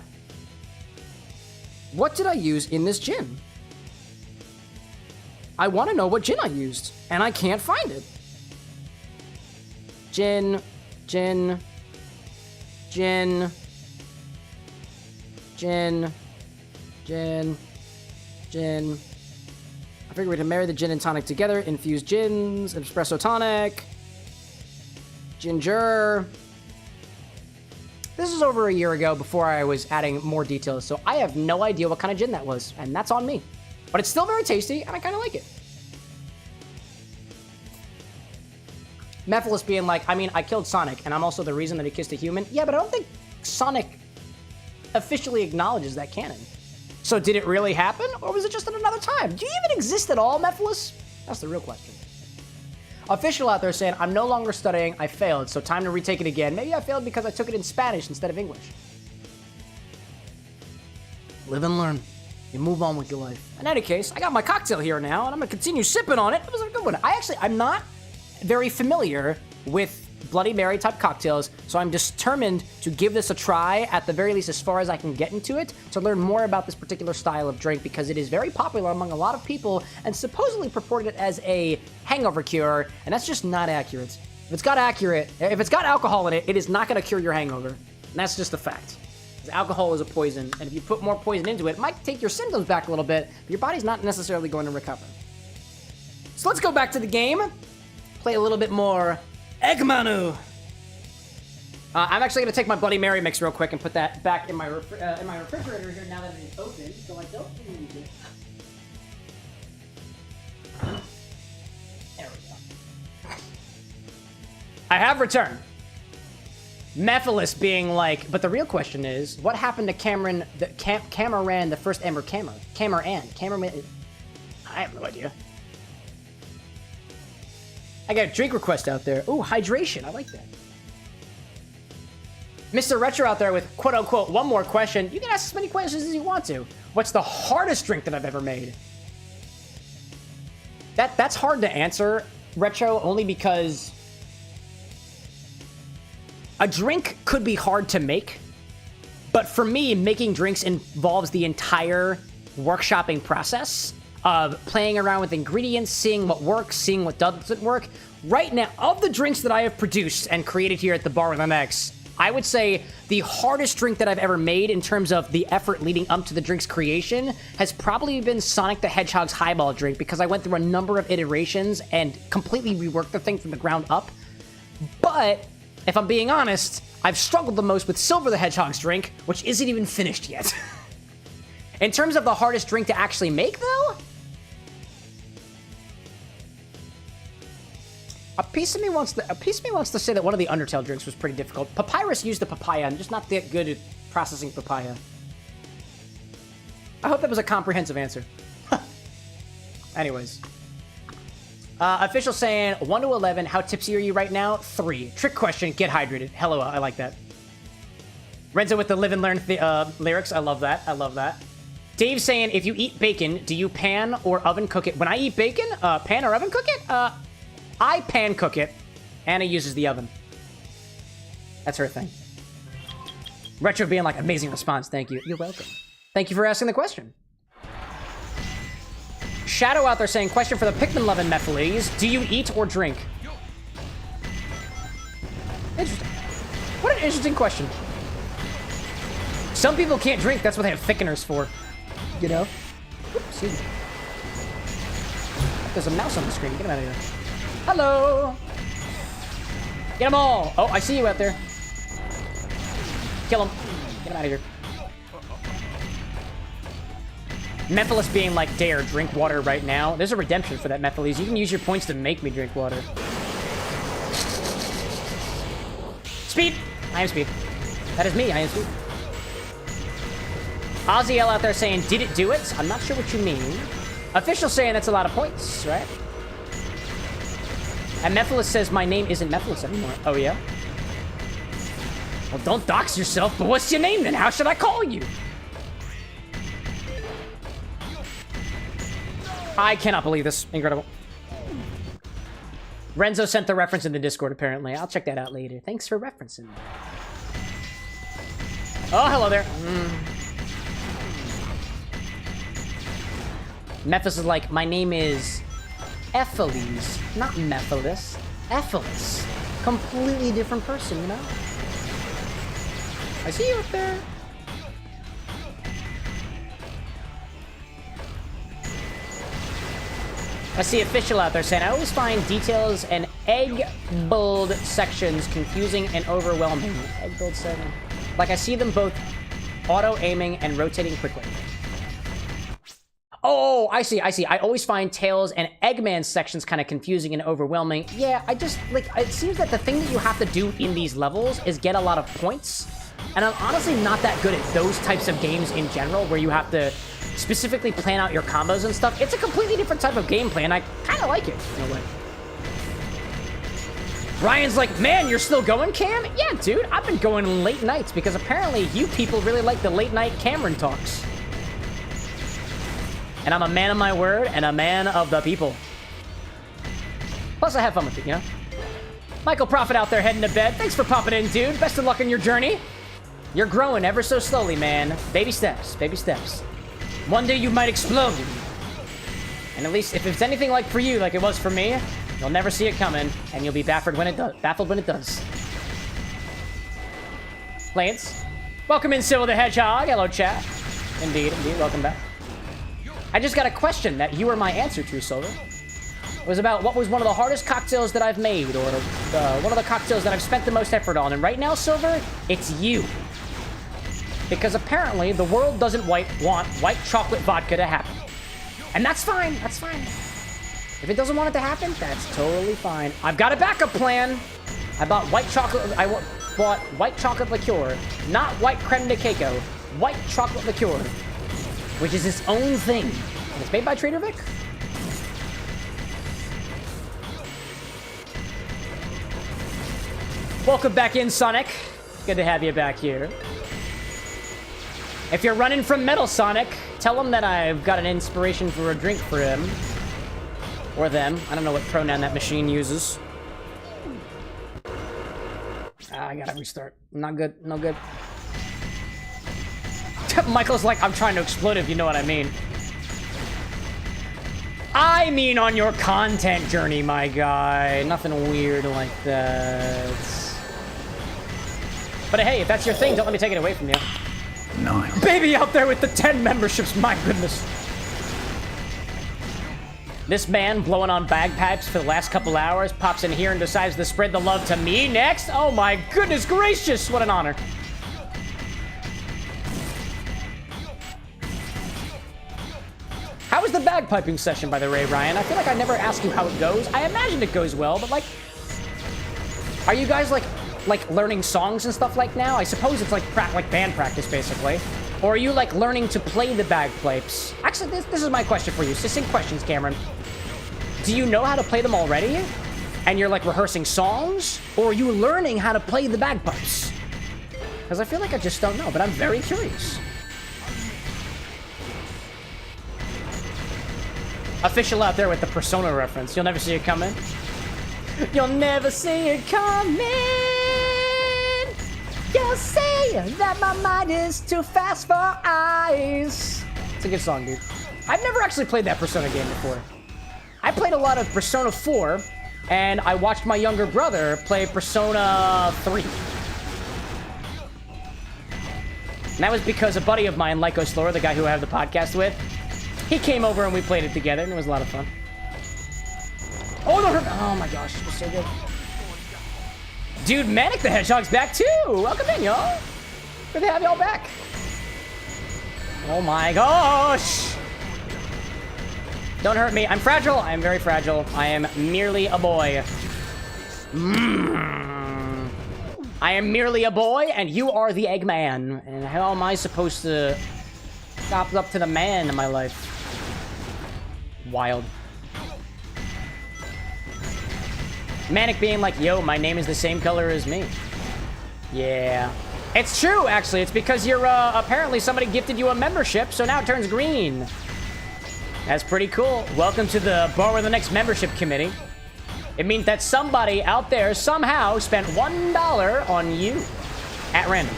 What did I use in this gin? I want to know what gin I used, and I can't find it. Gin. I figured we had to marry the gin and tonic together. Infused gins, espresso tonic, ginger. This is over a year ago before I was adding more details, so I have no idea what kind of gin that was, and that's on me. But it's still very tasty, and I kind of like it. Mephiles being like, I mean, I killed Sonic, and I'm also the reason that he kissed a human. Yeah, but I don't think Sonic officially acknowledges that canon. So did it really happen, or was it just at another time? Do you even exist at all, Mephiles? That's the real question. Official out there saying, I'm no longer studying, I failed, so time to retake it again. Maybe I failed because I took it in Spanish instead of English. Live and learn. You move on with your life. In any case, I got my cocktail here now, and I'm gonna continue sipping on it. It was a good one. I'm not very familiar with Bloody Mary type cocktails, so I'm determined to give this a try, at the very least as far as I can get into it, to learn more about this particular style of drink, because it is very popular among a lot of people and supposedly purported as a hangover cure, and that's just not accurate. If it's got alcohol in it, it is not going to cure your hangover, and that's just a fact. 'Cause alcohol is a poison, and if you put more poison into it, it might take your symptoms back a little bit, but your body's not necessarily going to recover. So let's go back to the game. Play a little bit more Eggmanu. I'm actually gonna take my Bloody Mary mix real quick and put that back in my refrigerator here now that it is open, so I don't need it. There we go. I have returned. Mephilis being like, but the real question is, what happened to Cameron, Cameron, the first Ember Cameron? I have no idea. I got a drink request out there. Ooh, hydration, I like that. Mr. Retro out there with quote-unquote one more question. You can ask as many questions as you want to. What's the hardest drink that I've ever made? That's hard to answer, Retro, only because a drink could be hard to make, but for me, making drinks involves the entire workshopping process of playing around with ingredients, seeing what works, seeing what doesn't work. Right now, of the drinks that I have produced and created here at the Bar with an X, I would say the hardest drink that I've ever made in terms of the effort leading up to the drink's creation has probably been Sonic the Hedgehog's highball drink, because I went through a number of iterations and completely reworked the thing from the ground up. But if I'm being honest, I've struggled the most with Silver the Hedgehog's drink, which isn't even finished yet. In terms of the hardest drink to actually make, though, a piece of me wants to say that one of the Undertale drinks was pretty difficult. Papyrus used the papaya. I'm just not that good at processing papaya. I hope that was a comprehensive answer. Anyways. Official saying, 1 to 11, how tipsy are you right now? 3. Trick question, get hydrated. Hello, I like that. Renzo with the live and learn lyrics. I love that. I love that. Dave saying, if you eat bacon, do you pan or oven cook it? When I eat bacon, pan or oven cook it? I pan cook it. Anna uses the oven. That's her thing. Retro being like, amazing response. Thank you. You're welcome. Thank you for asking the question. Shadow out there saying, question for the Pikmin loving Mephiles. Do you eat or drink? Interesting. What an interesting question. Some people can't drink. That's what they have thickeners for. You know? Oops, excuse me. There's a mouse on the screen. Get him out of here. Hello! Get them all! Oh, I see you out there. Kill him. Get him out of here. Mephiles being like, dare, drink water right now. There's a redemption for that, Mephiles. You can use your points to make me drink water. Speed! I am Speed. That is me, I am Speed. Ozzy out there saying, did it do it? I'm not sure what you mean. Official saying that's a lot of points, right? And Mephiles says my name isn't Mephiles anymore. Oh, yeah? Well, don't dox yourself, but what's your name then? How should I call you? I cannot believe this. Incredible. Renzo sent the reference in the Discord, apparently. I'll check that out later. Thanks for referencing. Oh, hello there. Mephiles is like, my name is Ephiles, not Mephiles. Ephiles. Completely different person, you know? I see you up there. I see Official out there saying, I always find details and egg build sections confusing and overwhelming. Egg build 7. Like, I see them both auto-aiming and rotating quickly. Oh, I see. I always find Tails and Eggman sections kind of confusing and overwhelming. Yeah, I just, like, it seems that the thing that you have to do in these levels is get a lot of points. And I'm honestly not that good at those types of games in general, where you have to specifically plan out your combos and stuff. It's a completely different type of gameplay, and I kind of like it, in a way. Ryan's like, man, you're still going, Cam? Yeah, dude, I've been going late nights, because apparently you people really like the late night Cameron talks. And I'm a man of my word, and a man of the people. Plus, I have fun with it, you know? Michael Prophet out there heading to bed. Thanks for popping in, dude. Best of luck in your journey. You're growing ever so slowly, man. Baby steps, baby steps. One day you might explode. And at least if it's anything like for you, like it was for me, you'll never see it coming, and you'll be baffled when it does. Lance? Welcome in, Sybil the Hedgehog. Hello, chat. Indeed, welcome back. I just got a question that you were my answer to, Silver. It was about what was one of the hardest cocktails that I've made, or one of the cocktails that I've spent the most effort on. And right now, Silver, it's you. Because apparently the world doesn't want white chocolate vodka to happen. And that's fine, that's fine. If it doesn't want it to happen, that's totally fine. I've got a backup plan. I bought white chocolate, bought white chocolate liqueur, not white creme de cacao, white chocolate liqueur, which is its own thing. And it's made by Trader Vic. Welcome back in, Sonic. Good to have you back here. If you're running from Metal Sonic, tell him that I've got an inspiration for a drink for him. Or them. I don't know what pronoun that machine uses. I gotta restart. Not good. No good. Michael's like, I'm trying to explode if you know what I mean. I mean on your content journey, my guy. Nothing weird like that. But hey, if that's your thing, don't let me take it away from you. Nice. Baby out there with the 10 memberships, my goodness. This man blowing on bagpipes for the last couple hours pops in here and decides to spread the love to me next? Oh my goodness gracious, what an honor. How was the bagpiping session, by the way, Ryan? I feel like I never asked you how it goes. I imagine it goes well, but like, are you guys like learning songs and stuff like now? I suppose it's like band practice, basically. Or are you like learning to play the bagpipes? Actually, this is my question for you. Succinct questions, Cameron. Do you know how to play them already? And you're like rehearsing songs? Or are you learning how to play the bagpipes? Because I feel like I just don't know, but I'm very curious. Official out there with the Persona reference. You'll never see it coming. You'll never see it coming. You'll say that my mind is too fast for eyes. It's a good song, dude. I've never actually played that Persona game before. I played a lot of Persona 4, and I watched my younger brother play Persona 3. And that was because a buddy of mine, Lyco Slower, the guy who I have the podcast with, he came over and we played it together, and it was a lot of fun. Oh, no, oh my gosh, it was so good. Dude, Manic the Hedgehog's back too! Welcome in, y'all! Good to have y'all back. Oh my gosh! Don't hurt me. I'm fragile. I am very fragile. I am merely a boy. I am merely a boy, and you are the Eggman. And how am I supposed to stop up to the man in my life? Wild. Manic being like, yo, my name is the same color as me. Yeah. It's true, actually. It's because you're, apparently somebody gifted you a membership, so now it turns green. That's pretty cool. Welcome to the Bar with the Next membership committee. It means that somebody out there somehow spent $1 on you at random.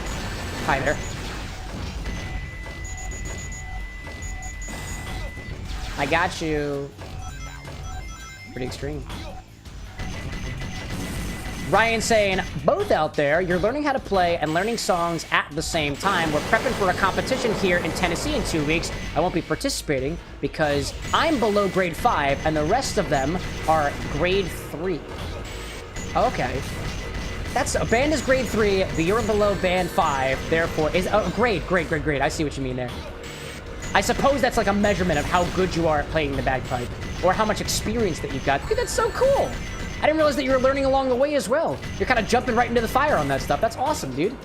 Hi there. I got you. Pretty extreme. Ryan saying, both out there, you're learning how to play and learning songs at the same time. We're prepping for a competition here in Tennessee in 2 weeks. I won't be participating because I'm below grade 5 and the rest of them are grade 3. Okay. That's, a band is grade 3, but you're below band 5, therefore, is, oh, great. I see what you mean there. I suppose that's like a measurement of how good you are at playing the bagpipe or how much experience that you've got. Dude, that's so cool. I didn't realize that you were learning along the way as well. You're kind of jumping right into the fire on that stuff. That's awesome, dude.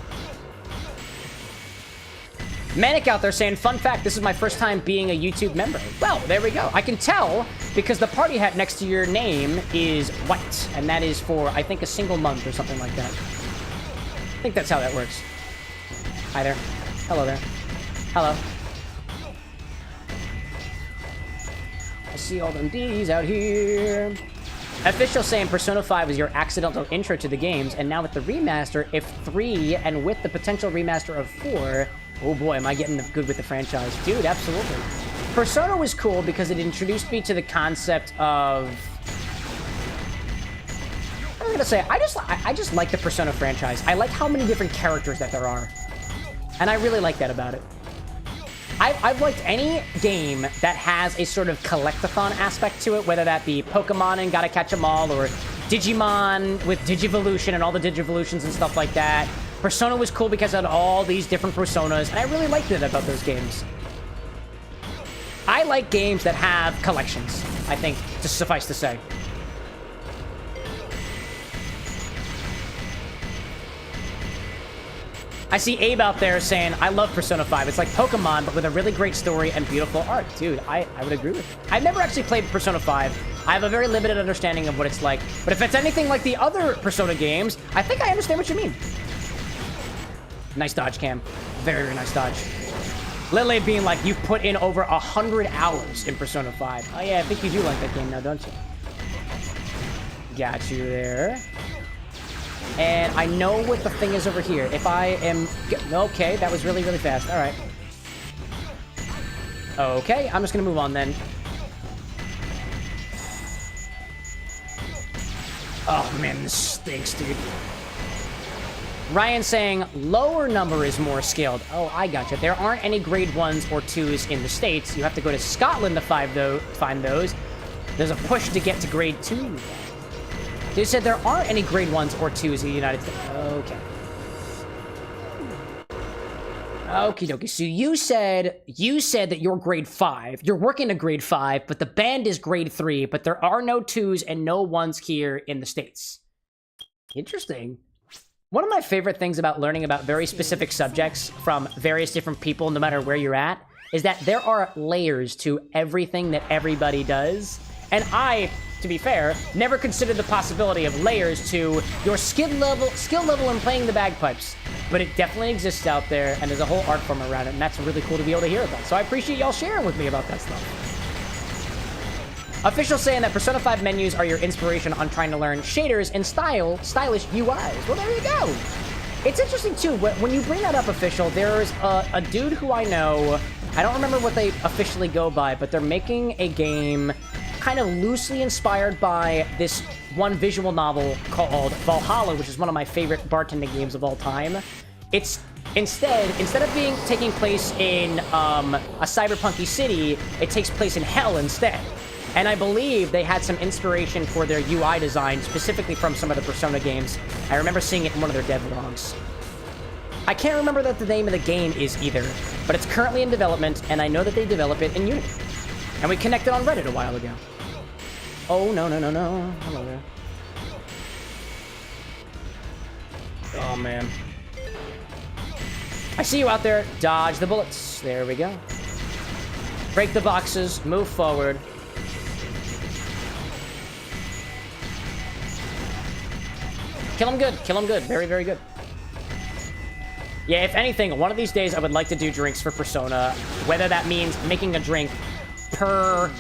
Manic out there saying, fun fact, this is my first time being a YouTube member. Well, there we go. I can tell because the party hat next to your name is white. And that is for, I think, a single month or something like that. I think that's how that works. Hi there. Hello there. Hello. I see all them D's out here. Official saying Persona 5 is your accidental intro to the games, and now with the remaster, if 3, and with the potential remaster of 4, oh boy, am I getting good with the franchise. Dude, absolutely. Persona was cool because it introduced me to the concept of... I'm gonna say, I just like the Persona franchise. I like how many different characters that there are. And I really like that about it. I've liked any game that has a sort of collectathon aspect to it, whether that be Pokemon and Gotta Catch 'Em All, or Digimon with Digivolution and all the Digivolutions and stuff like that. Persona was cool because it had all these different personas, and I really liked it about those games. I like games that have collections, I think, to suffice to say. I see Abe out there saying, I love Persona 5. It's like Pokemon, but with a really great story and beautiful art. Dude, I would agree with you. I've never actually played Persona 5. I have a very limited understanding of what it's like. But if it's anything like the other Persona games, I think I understand what you mean. Nice dodge, Cam. Very, very nice dodge. Lily being like, you've put in over 100 hours in Persona 5. Oh yeah, I think you do like that game now, don't you? Got you there. And I know what the thing is over here. If I am... Okay, that was really, really fast. All right. Okay, I'm just going to move on then. Oh, man, this stinks, dude. Ryan saying, lower number is more skilled. Oh, I gotcha. There aren't any grade 1s or 2s in the States. You have to go to Scotland to find those. There's a push to get to grade 2. They said there aren't any grade 1s or 2s in the United States. Okay. Okie dokie. So you said that you're grade 5. You're working to grade 5, but the band is grade 3, but there are no 2s and no 1s here in the States. Interesting. One of my favorite things about learning about very specific subjects from various different people, no matter where you're at, is that there are layers to everything that everybody does. And I, to be fair, never considered the possibility of layers to your skill level in playing the bagpipes. But it definitely exists out there, and there's a whole art form around it, and that's really cool to be able to hear about. So I appreciate y'all sharing with me about that stuff. Official saying that Persona 5 menus are your inspiration on trying to learn shaders and stylish UIs. Well, there you go. It's interesting, too, when you bring that up, Official, there's a dude who I know, I don't remember what they officially go by, but they're making a game kind of loosely inspired by this one visual novel called Valhalla, which is one of my favorite bartending games of all time. It's instead of taking place in a cyberpunky city, it takes place in hell instead. And I believe they had some inspiration for their UI design, specifically from some of the Persona games. I remember seeing it in one of their dev logs. I can't remember what the name of the game is either, but it's currently in development, and I know that they develop it in Unity. And we connected on Reddit a while ago. Oh, no. Hello there. Oh, man. I see you out there. Dodge the bullets. There we go. Break the boxes. Move forward. Kill him good. Kill him good. Very, very good. Yeah, if anything, one of these days I would like to do drinks for Persona. Whether that means making a drink per...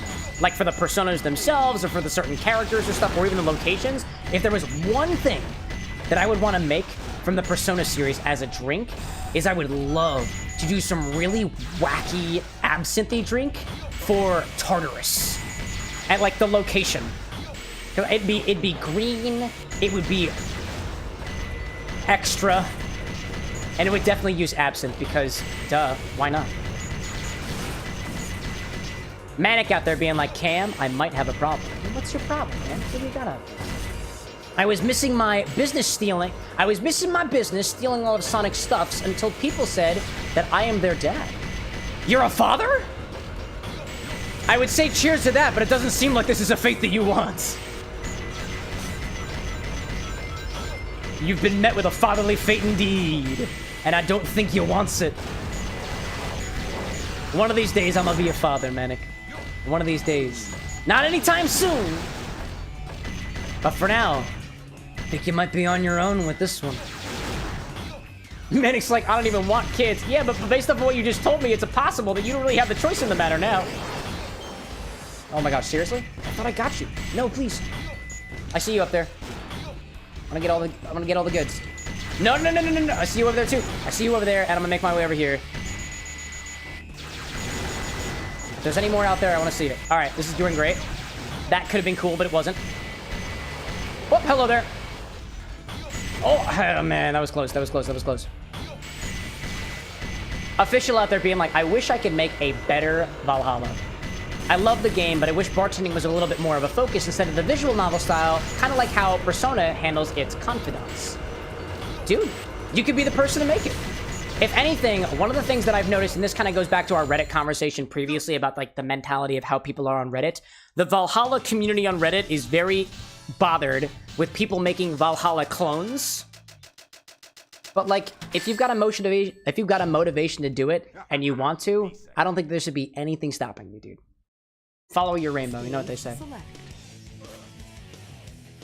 like for the personas themselves, or for the certain characters or stuff, or even the locations. If there was one thing that I would want to make from the Persona series as a drink, is I would love to do some really wacky absinthe drink for Tartarus. At like the location. It'd be green, it would be extra, and it would definitely use absinthe because, duh, why not? Manic out there being like, Cam, I might have a problem. What's your problem, man? What do you got out there? I was missing my business stealing all of Sonic's stuffs until people said that I am their dad. You're a father? I would say cheers to that, but it doesn't seem like this is a fate that you want. You've been met with a fatherly fate indeed, and I don't think you wants it. One of these days, I'm gonna be a father, Manic. One of these days. Not anytime soon! But for now, I think you might be on your own with this one. Manic's like, I don't even want kids. Yeah, but based off of what you just told me, it's possible that you don't really have the choice in the matter now. Oh my gosh, seriously? I thought I got you. No, please. I see you up there. I'm gonna get all the goods. No. I see you over there too. I see you over there, and I'm gonna make my way over here. If there's any more out there, I want to see it. All right, this is doing great. That could have been cool, but it wasn't. Oh, hello there. Oh, man, that was close. Official out there being like, I wish I could make a better Valhalla. I love the game, but I wish bartending was a little bit more of a focus instead of the visual novel style, kind of like how Persona handles its confidants. Dude, you could be the person to make it. If anything, one of the things that I've noticed, and this kind of goes back to our Reddit conversation previously about like the mentality of how people are on Reddit, the Valhalla community on Reddit is very bothered with people making Valhalla clones. But like, if you've got a motivation to do it and you want to, I don't think there should be anything stopping you, dude. Follow your rainbow, you know what they say. Select.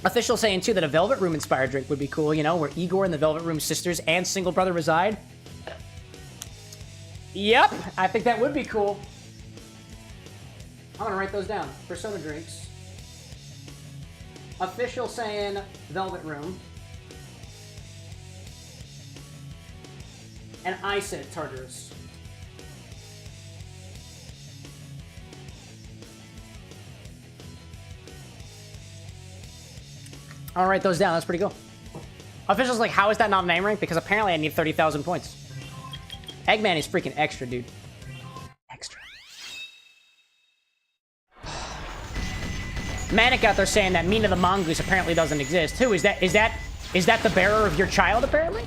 Official saying too that a Velvet Room inspired drink would be cool, you know, where Igor and the Velvet Room sisters and single brother reside. Yep, I think that would be cool. I'm gonna write those down. Persona drinks. Official saying Velvet Room. And I said Tartarus. I'll write those down. That's pretty cool. Official's like, how is that not name rank? Because apparently I need 30,000 points. Eggman is freaking extra, dude. Extra. Manic out there saying that Mina the Mongoose apparently doesn't exist. Who is that? Is that the bearer of your child, apparently?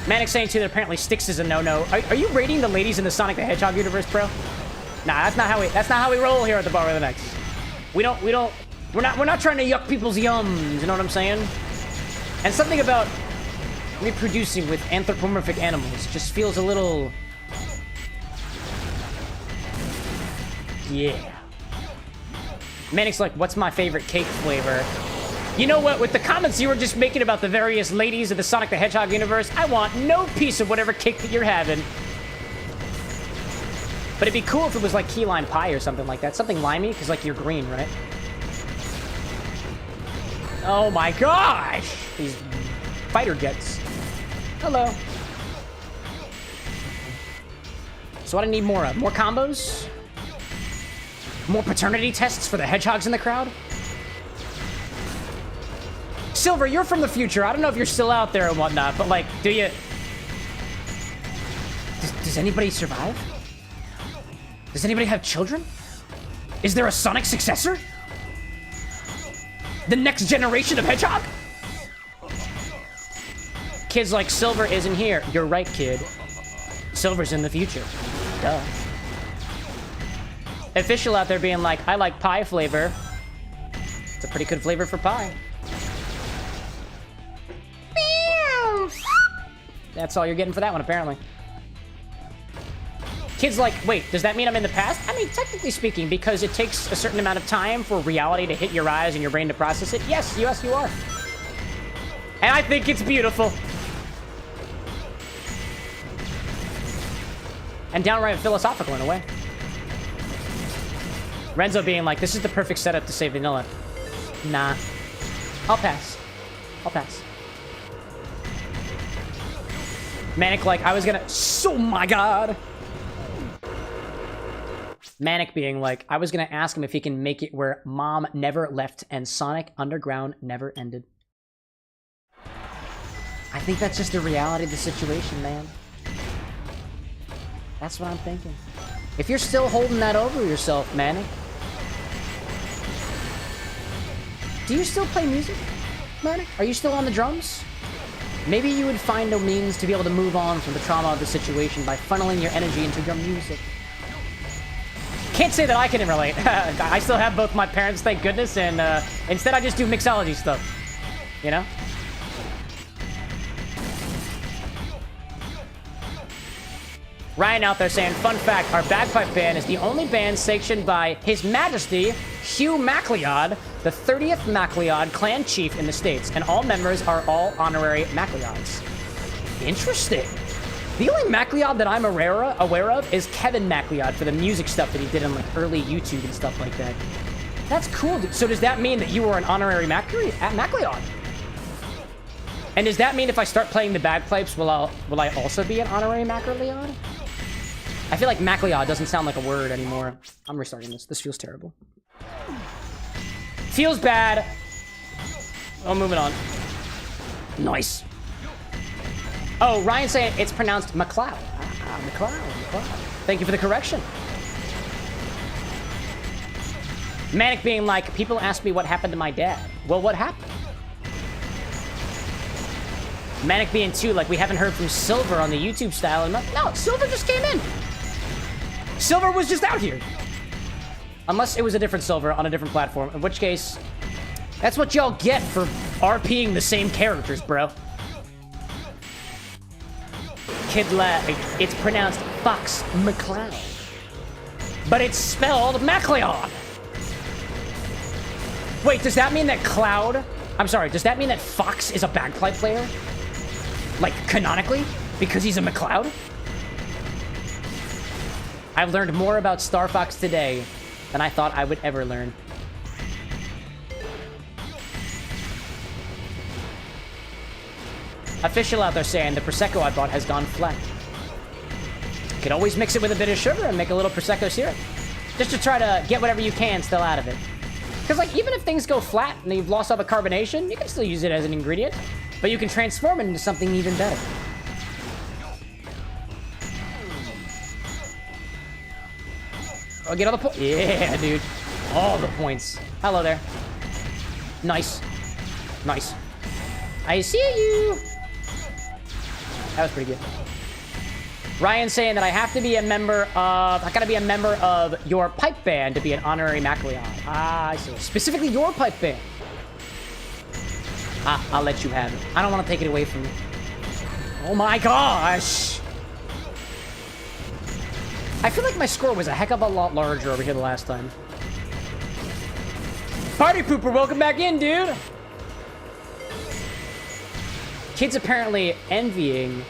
Manic saying too that apparently Styx is a no-no. Are you rating the ladies in the Sonic the Hedgehog universe, bro? Nah, that's not how we roll here at the Bar with an X. We're not trying to yuck people's yums, you know what I'm saying? And something about reproducing with anthropomorphic animals just feels a little... Yeah. Manic's like, what's my favorite cake flavor? You know what? With the comments you were just making about the various ladies of the Sonic the Hedgehog universe, I want no piece of whatever cake that you're having. But it'd be cool if it was like key lime pie or something like that. Something limey, because like you're green, right? Oh my gosh! These fighter jets. Hello. So what I need more of? More combos? More paternity tests for the hedgehogs in the crowd? Silver, you're from the future. I don't know if you're still out there and whatnot, but like, do you... Does anybody survive? Does anybody have children? Is there a Sonic successor? The next generation of Hedgehog? Kid's like, Silver isn't here. You're right, kid. Silver's in the future. Duh. Official out there being like, I like pie flavor. It's a pretty good flavor for pie. That's all you're getting for that one, apparently. Kid's like, wait, does that mean I'm in the past? I mean, technically speaking, because it takes a certain amount of time for reality to hit your eyes and your brain to process it. Yes, you are. And I think it's beautiful. And downright philosophical in a way. Renzo being like, this is the perfect setup to save Vanilla. Nah. I'll pass. Manic like, I was gonna... Oh my god! Manic being like, I was gonna ask him if he can make it where Mom never left and Sonic Underground never ended. I think that's just the reality of the situation, man. That's what I'm thinking. If you're still holding that over yourself, Manic. Do you still play music, Manic? Are you still on the drums? Maybe you would find a means to be able to move on from the trauma of the situation by funneling your energy into your music. Can't say that I can relate. I still have both my parents, thank goodness, and instead I just do mixology stuff. You know? Ryan out there saying, fun fact, our bagpipe band is the only band sanctioned by His Majesty Hugh MacLeod, the 30th MacLeod clan chief in the States, and all members are all honorary MacLeods. Interesting. The only MacLeod that I'm aware of is Kevin MacLeod for the music stuff that he did on like early YouTube and stuff like that. That's cool, dude. So does that mean that you were an honorary MacLeod? And does that mean if I start playing the bagpipes, will I also be an honorary MacLeod? I feel like MacLeod doesn't sound like a word anymore. I'm restarting this. This feels terrible. Feels bad. Oh, moving on. Nice. Oh, Ryan's saying it's pronounced McLeod. McLeod. Thank you for the correction. Manic being like, people ask me what happened to my dad. Well, what happened? Manic being too, like, we haven't heard from Silver on the YouTube style. And no, Silver just came in. Silver was just out here. Unless it was a different Silver on a different platform, in which case, that's what y'all get for RPing the same characters, bro. It's pronounced Fox McCloud. But it's spelled MacLeod. Wait, does that mean that Cloud... I'm sorry, does that mean that Fox is a bagpipe player? Like, canonically? Because he's a McLeod? I've learned more about Star Fox today than I thought I would ever learn. Official out there saying the Prosecco I bought has gone flat. You could always mix it with a bit of sugar and make a little Prosecco syrup. Just to try to get whatever you can still out of it. Because, like, even if things go flat and you've lost all the carbonation, you can still use it as an ingredient. But you can transform it into something even better. Oh, get all the points. Yeah, dude. All the points. Hello there. Nice. Nice. I see you. That was pretty good. Ryan saying that I have to be a member of... I gotta be a member of your pipe band to be an honorary MacLeod. Ah, I see. Specifically your pipe band. I'll let you have it. I don't want to take it away from you. Oh my gosh! I feel like my score was a heck of a lot larger over here the last time. Party Pooper, welcome back in, dude! Kids apparently envying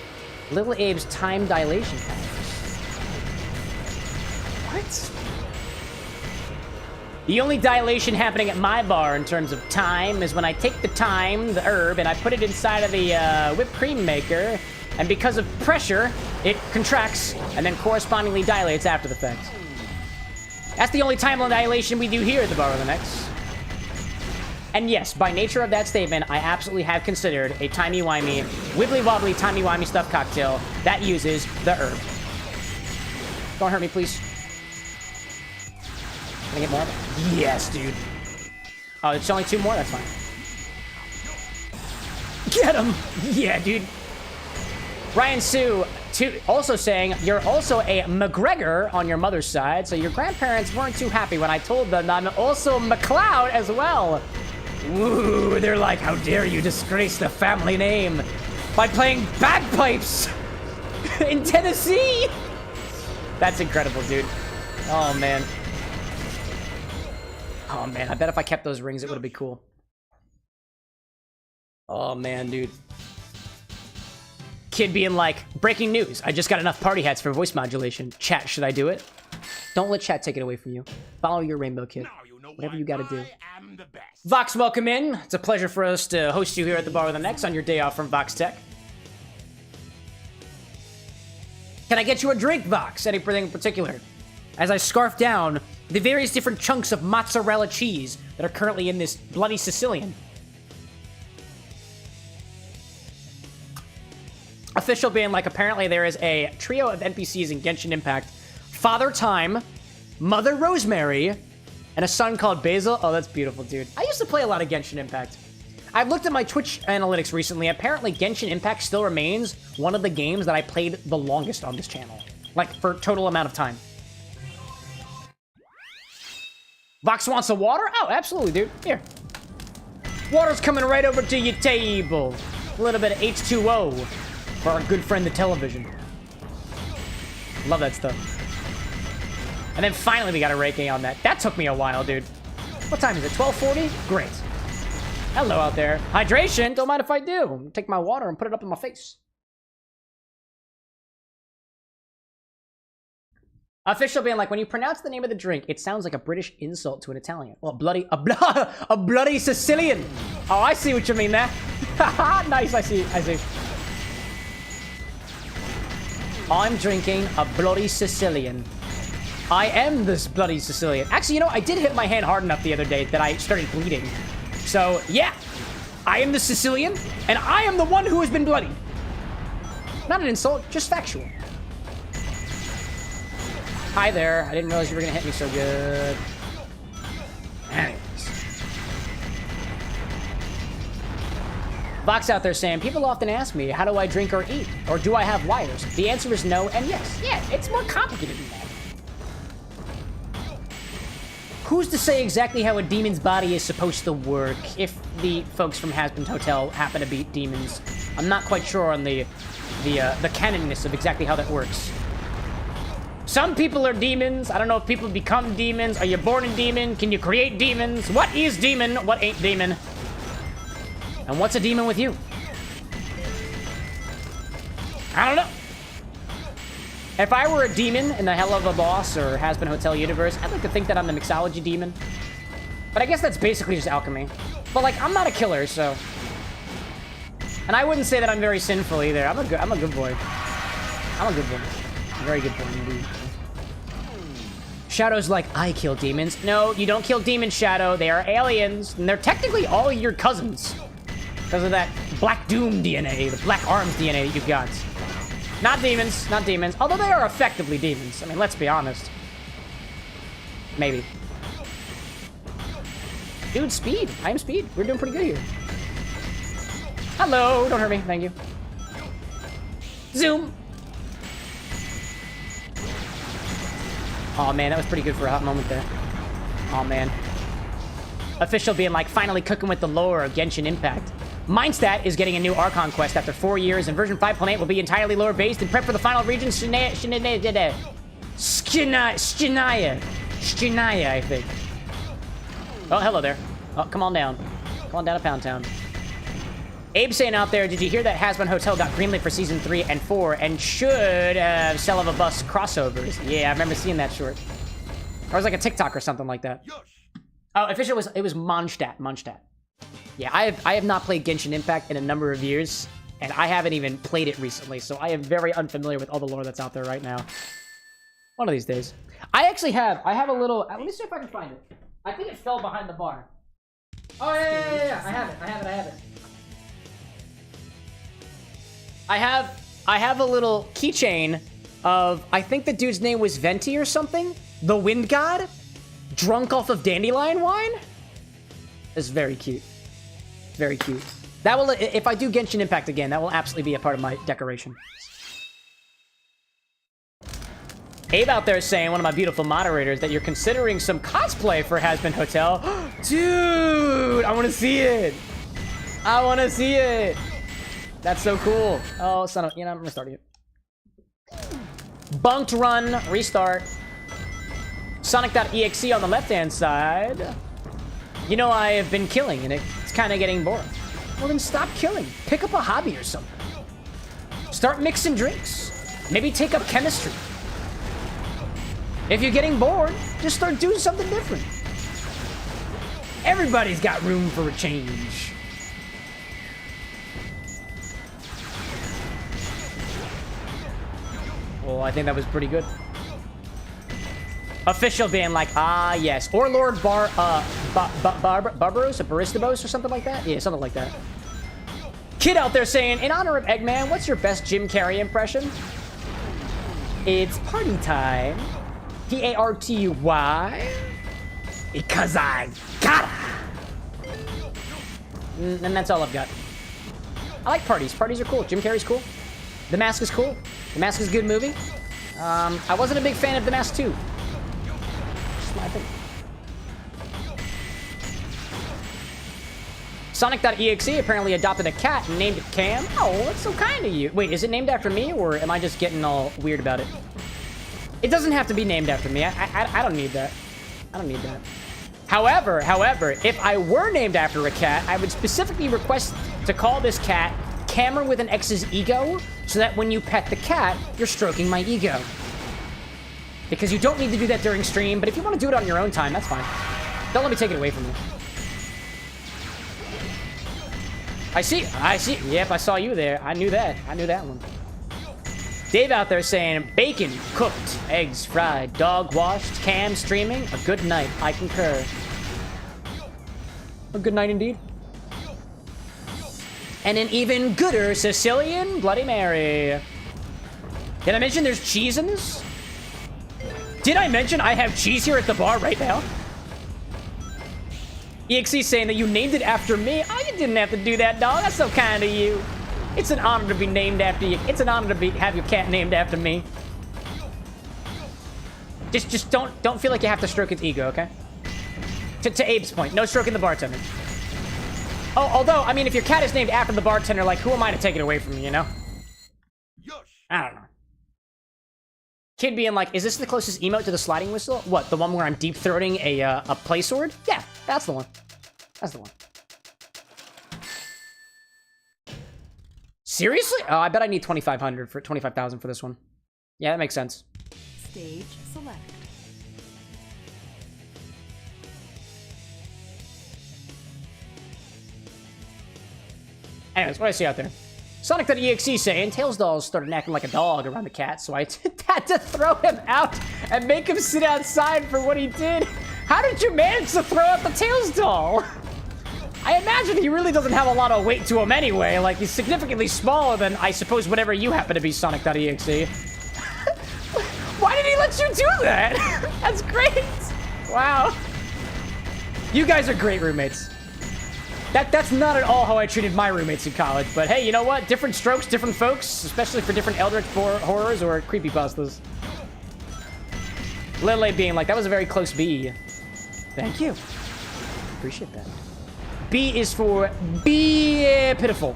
Little Abe's time dilation powers. What? The only dilation happening at my bar in terms of time is when I take the thyme, the herb, and I put it inside of the whipped cream maker, and because of pressure, it contracts and then correspondingly dilates after the fact. That's the only time dilation we do here at the Bar with an X. And yes, by nature of that statement, I absolutely have considered a timey-wimey, wibbly-wobbly, timey-wimey stuffed cocktail that uses the herb. Don't hurt me, please. Can I get more? Yes, dude. Oh, it's only 2 more? That's fine. Get him! Yeah, dude. Ryan Sue also saying, you're also a McGregor on your mother's side, so your grandparents weren't too happy when I told them that I'm also McLeod as well. Ooh, they're like, how dare you disgrace the family name by playing bagpipes in Tennessee? That's incredible, dude. Oh, man. Oh, man, I bet if I kept those rings, it would have been cool. Oh, man, dude. Kid being like, breaking news. I just got enough party hats for voice modulation. Chat, should I do it? Don't let chat take it away from you. Follow your rainbow, kid. Whatever you gotta do. Vox, welcome in. It's a pleasure for us to host you here at the Bar with an X on your day off from Vox Tech. Can I get you a drink, Vox? Anything in particular? As I scarf down the various different chunks of mozzarella cheese that are currently in this bloody Sicilian. Official being like, apparently there is a trio of NPCs in Genshin Impact. Father Time, Mother Rosemary, and a son called Basil. Oh, that's beautiful, dude. I used to play a lot of Genshin Impact. I've looked at my Twitch analytics recently. Apparently, Genshin Impact still remains one of the games that I played the longest on this channel. Like, for total amount of time. Vox wants some water? Oh, absolutely, dude. Here. Water's coming right over to your table. A little bit of H2O for our good friend, the television. Love that stuff. And then finally we got a Reiki on that. That took me a while, dude. What time is it? 12:40? Great. Hello out there. Hydration? Don't mind if I do. Take my water and put it up in my face. Official being like, when you pronounce the name of the drink, it sounds like a British insult to an Italian. Well, a bloody Sicilian. Oh, I see what you mean there. Nice, I see. I'm drinking a bloody Sicilian. I am this bloody Sicilian. Actually, you know, I did hit my hand hard enough the other day that I started bleeding. So, yeah. I am the Sicilian, and I am the one who has been bloodied. Not an insult, just factual. Hi there. I didn't realize you were gonna hit me so good. Anyways. Vox out there saying, people often ask me, how do I drink or eat? Or do I have wires? The answer is no and yes. Yeah, it's more complicated than that. Who's to say exactly how a demon's body is supposed to work if the folks from Hasbin Hotel happen to be demons? I'm not quite sure on the canonness of exactly how that works. Some people are demons. I don't know if people become demons. Are you born a demon? Can you create demons? What is demon? What ain't demon? And what's a demon with you? I don't know. If I were a demon in the Hell of a Boss or Hasbin Hotel universe, I'd like to think that I'm the mixology demon. But I guess that's basically just alchemy. But like, I'm not a killer, so. And I wouldn't say that I'm very sinful either. I'm a good boy. I'm a good boy. A very good boy indeed. Shadow's like, I kill demons. No, you don't kill demons, Shadow. They are aliens, and they're technically all your cousins. Because of that Black Doom DNA, the Black Arms DNA that you've got. Not demons, not demons. Although they are effectively demons. I mean, let's be honest. Maybe. Dude, speed. I am speed. We're doing pretty good here. Hello. Don't hurt me. Thank you. Zoom. Oh man, that was pretty good for a hot moment there. Oh man. Official being like, finally cooking with the lore of Genshin Impact. Mindstat is getting a new Archon quest after 4 years, and version 5.8 will be entirely lore-based and prep for the final region, Shinaya, I think. Oh, hello there. Oh, come on down. Come on down to Pound Town. Abe saying out there, did you hear that Hasbin Hotel got greenlit for Season 3 and 4 and should Cell of a Bus crossovers? Yeah, I remember seeing that short. Or it was like a TikTok or something like that. Oh, official was, it was Mondstadt. Yeah, I have not played Genshin Impact in a number of years, and I haven't even played it recently, so I am very unfamiliar with all the lore that's out there right now. One of these days. I have a little, let me see if I can find it. I think it fell behind the bar. Oh, yeah. I have it. I have a little keychain of, I think the dude's name was Venti or something? The Wind God? Drunk off of dandelion wine? It's very cute. Very cute. That will, if I do Genshin Impact again, that will absolutely be a part of my decoration. Abe out there saying, one of my beautiful moderators, that you're considering some cosplay for Hasbin Hotel. Dude, I want to see it. I want to see it. That's so cool. Oh, son of, I'm restarting it. Bunked run, restart. Sonic.exe on the left-hand side. You know, I have been killing, and it's kind of getting boring. Well, then stop killing. Pick up a hobby or something. Start mixing drinks. Maybe take up chemistry. If you're getting bored, just start doing something different. Everybody's got room for a change. Well, I think that was pretty good. Official being like, ah, yes. Or Lord Barbaros, or Baristabos, or something like that? Yeah, something like that. Kid out there saying, in honor of Eggman, what's your best Jim Carrey impression? It's party time. P-A-R-T-Y. Because I gotta. And that's all I've got. I like parties. Parties are cool. Jim Carrey's cool. The Mask is cool. The Mask is a good movie. I wasn't a big fan of The Mask 2. I think. Sonic.exe apparently adopted a cat and named it Cam. Oh, that's so kind of you. Wait, is it named after me, or am I just getting all weird about it? It doesn't have to be named after me. I don't need that. I don't need that. However, if I were named after a cat, I would specifically request to call this cat CameroxnWithAnX's ego, so that when you pet the cat, you're stroking my ego. Because you don't need to do that during stream, but if you want to do it on your own time, that's fine. Don't let me take it away from you. I see. Yep, I saw you there. I knew that one. Dave out there saying, bacon cooked, eggs fried, dog washed, Cam streaming, a good night. I concur. A good night indeed. And an even gooder Sicilian Bloody Mary. Did I mention there's cheese in this? Did I mention I have cheese here at the bar right now? EXE saying that you named it after me. Oh, you didn't have to do that, dog. That's so kind of you. It's an honor to be named after you. It's an honor to have your cat named after me. Just don't feel like you have to stroke its ego, okay? To Abe's point, no stroking the bartender. Oh, although, I mean, if your cat is named after the bartender, like, who am I to take it away from you, you know? I don't know. Kid being like, is this the closest emote to the sliding whistle? What, the one where I'm deep throating a play sword? Yeah, that's the one. That's the one. Seriously? Oh, I bet I need 2,500 for 25,000 for this one. Yeah, that makes sense. Stage select. Anyways, what do I see out there? Sonic.exe saying, Tails Dolls started acting like a dog around the cat, so I had to throw him out and make him sit outside for what he did. How did you manage to throw out the Tails Doll? I imagine he really doesn't have a lot of weight to him anyway. Like, he's significantly smaller than, I suppose, whatever you happen to be, Sonic.exe. Why did he let you do that? That's great. Wow. You guys are great roommates. That's not at all how I treated my roommates in college, but hey, you know what? Different strokes, different folks, especially for different Eldritch horrors or creepypastas. Lily being like, that was a very close B. Thank you. Appreciate that. B is for be pitiful.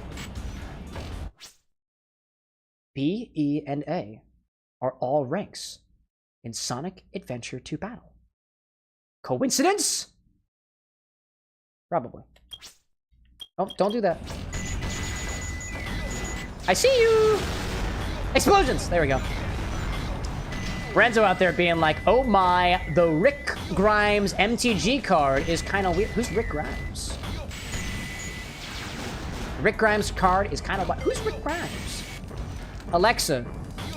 B, E, and A are all ranks in Sonic Adventure 2 Battle. Coincidence? Probably. Oh, don't do that. I see you! Explosions! There we go. Renzo out there being like, oh my, the Rick Grimes MTG card is kind of weird. Who's Rick Grimes? Rick Grimes card is kind of what? Who's Rick Grimes? Alexa,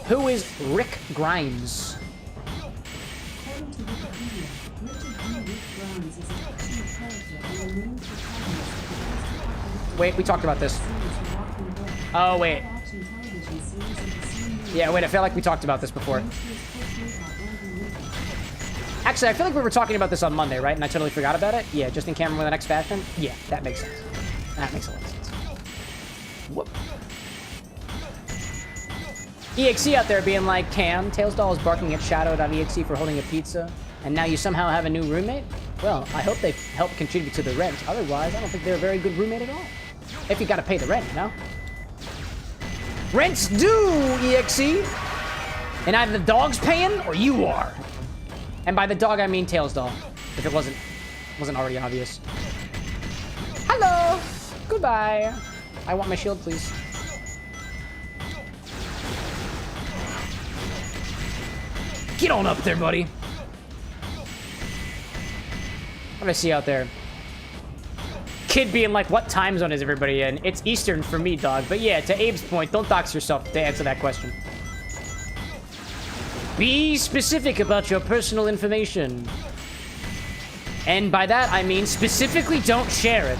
who is Rick Grimes? According to Wikipedia, Richard D. Rick Grimes is a fictional character and the main protagonist of the Wait, we talked about this. series Walking Dead, Oh, wait. live-action television series of the same name. Yeah, wait, I feel like we talked about this before. Actually, I feel like we were talking about this on Monday, right? And I totally forgot about it? Yeah, just in camera with an X fashion? Yeah, that makes sense. That makes a lot of sense. Whoop. EXE out there being like, Cam, Tails Doll is barking at Shadow.exe for holding a pizza, and now you somehow have a new roommate? Well, I hope they help contribute to the rent. Otherwise, I don't think they're a very good roommate at all. If you gotta pay the rent, you know? Rent's due, EXE! And either the dog's paying, or you are. And by the dog, I mean Tails Doll, if it wasn't already obvious. Hello! Goodbye. I want my shield, please. Get on up there, buddy. What do I see out there? Kid being like, what time zone is everybody in? It's Eastern for me, dog. But yeah, to Abe's point, don't dox yourself to answer that question. Be specific about your personal information. And by that, I mean specifically don't share it.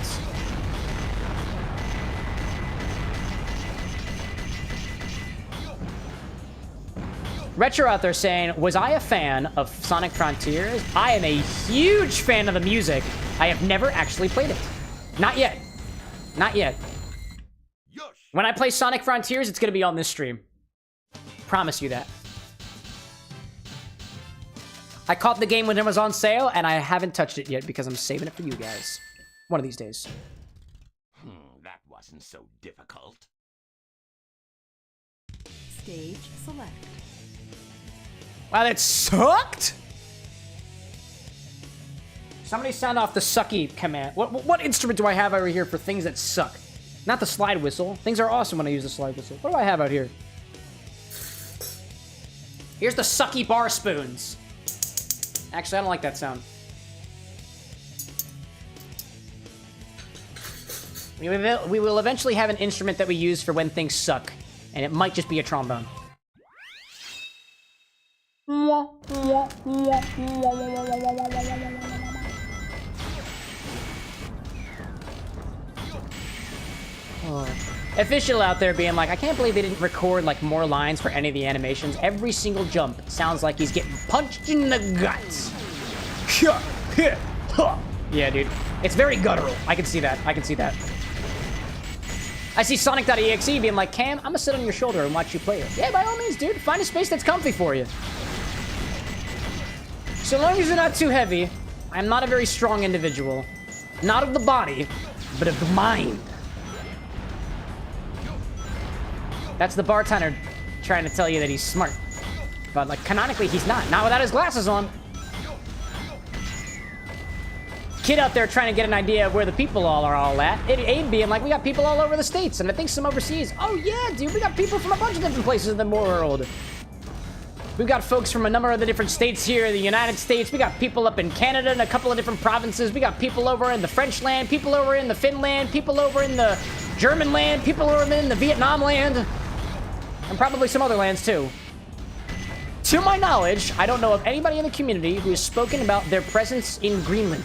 Retro out there saying, was I a fan of Sonic Frontiers? I am a huge fan of the music. I have never actually played it. Not yet. Not yet. When I play Sonic Frontiers, it's gonna be on this stream. Promise you that. I caught the game when it was on sale, and I haven't touched it yet because I'm saving it for you guys. One of these days. That wasn't so difficult. Stage select. Wow, that sucked? Somebody sound off the sucky command. What instrument do I have over here for things that suck? Not the slide whistle. Things are awesome when I use the slide whistle. What do I have out here? Here's the sucky bar spoons. Actually, I don't like that sound. We will eventually have an instrument that we use for when things suck. And it might just be a trombone. Oh. Official out there being like, I can't believe they didn't record like more lines for any of the animations. Every single jump sounds like he's getting punched in the guts. Yeah, dude. It's very guttural. I can see that. I can see that. I see Sonic.exe being like, Cam, I'm gonna sit on your shoulder and watch you play it. Yeah, by all means, dude. Find a space that's comfy for you. So long as you're not too heavy, I'm not a very strong individual. Not of the body, but of the mind. That's the bartender trying to tell you that he's smart. But, like, canonically, he's not. Not without his glasses on. Kid out there trying to get an idea of where the people are all at. Abe being like, we got people all over the States, and I think some overseas. Oh, yeah, dude, we got people from a bunch of different places in the world. We've got folks from a number of the different states here in the United States. We got people up in Canada and a couple of different provinces. We got people over in the French land, people over in the Finland, people over in the German land, people over in the Vietnam land, and probably some other lands too. To my knowledge, I don't know of anybody in the community who has spoken about their presence in Greenland.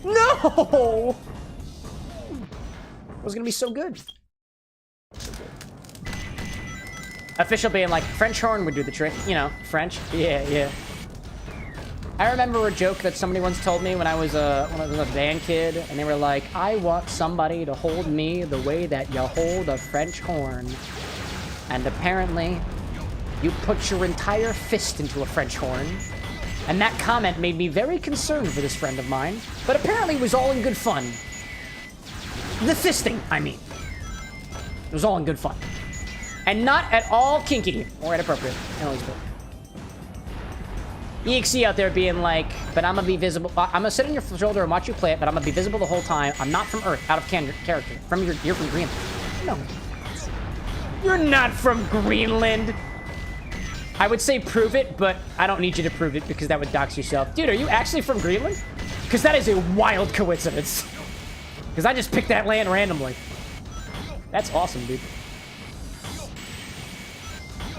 No! It was gonna be so good. Official being like, French horn would do the trick. You know, French. Yeah, yeah. I remember a joke that somebody once told me when I was a band kid, and they were like, I want somebody to hold me the way that you hold a French horn. And apparently, you put your entire fist into a French horn. And that comment made me very concerned for this friend of mine, but apparently it was all in good fun. The fisting, I mean. It was all in good fun. And not at all kinky or inappropriate. EXE out there being like, but I'm gonna be visible. I'm gonna sit on your shoulder and watch you play it, but I'm gonna be visible the whole time. I'm not from Earth, out of character. You're from Greenland. No. You're not from Greenland. I would say prove it, but I don't need you to prove it because that would dox yourself. Dude, are you actually from Greenland? Because that is a wild coincidence. Because I just picked that land randomly. That's awesome, dude.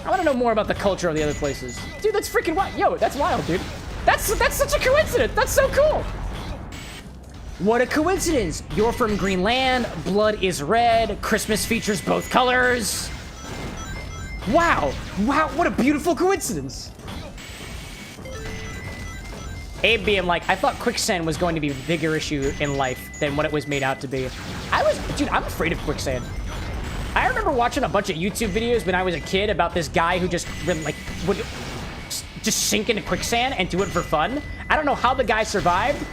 I want to know more about the culture of the other places. Dude, that's freaking wild. Yo, that's wild, dude. That's such a coincidence. That's so cool. What a coincidence. You're from Greenland. Blood is red. Christmas features both colors. Wow. Wow, what a beautiful coincidence. Abe being like, I thought quicksand was going to be a bigger issue in life than what it was made out to be. Dude, I'm afraid of quicksand. I remember watching a bunch of YouTube videos when I was a kid about this guy who just would just sink into quicksand and do it for fun. I don't know how the guy survived,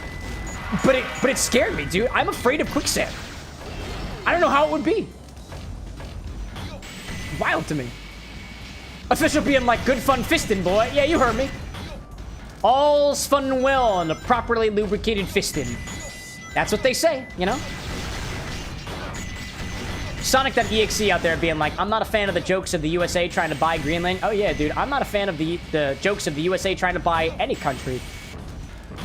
but it scared me, dude. I'm afraid of quicksand. I don't know how it would be. Wild to me. Official being like, good fun fisting, boy. Yeah, you heard me. All's fun and well in a properly lubricated fisting. That's what they say, you know? Sonic.exe out there being like, I'm not a fan of the jokes of the USA trying to buy Greenland. Oh yeah, dude, I'm not a fan of the jokes of the USA trying to buy any country.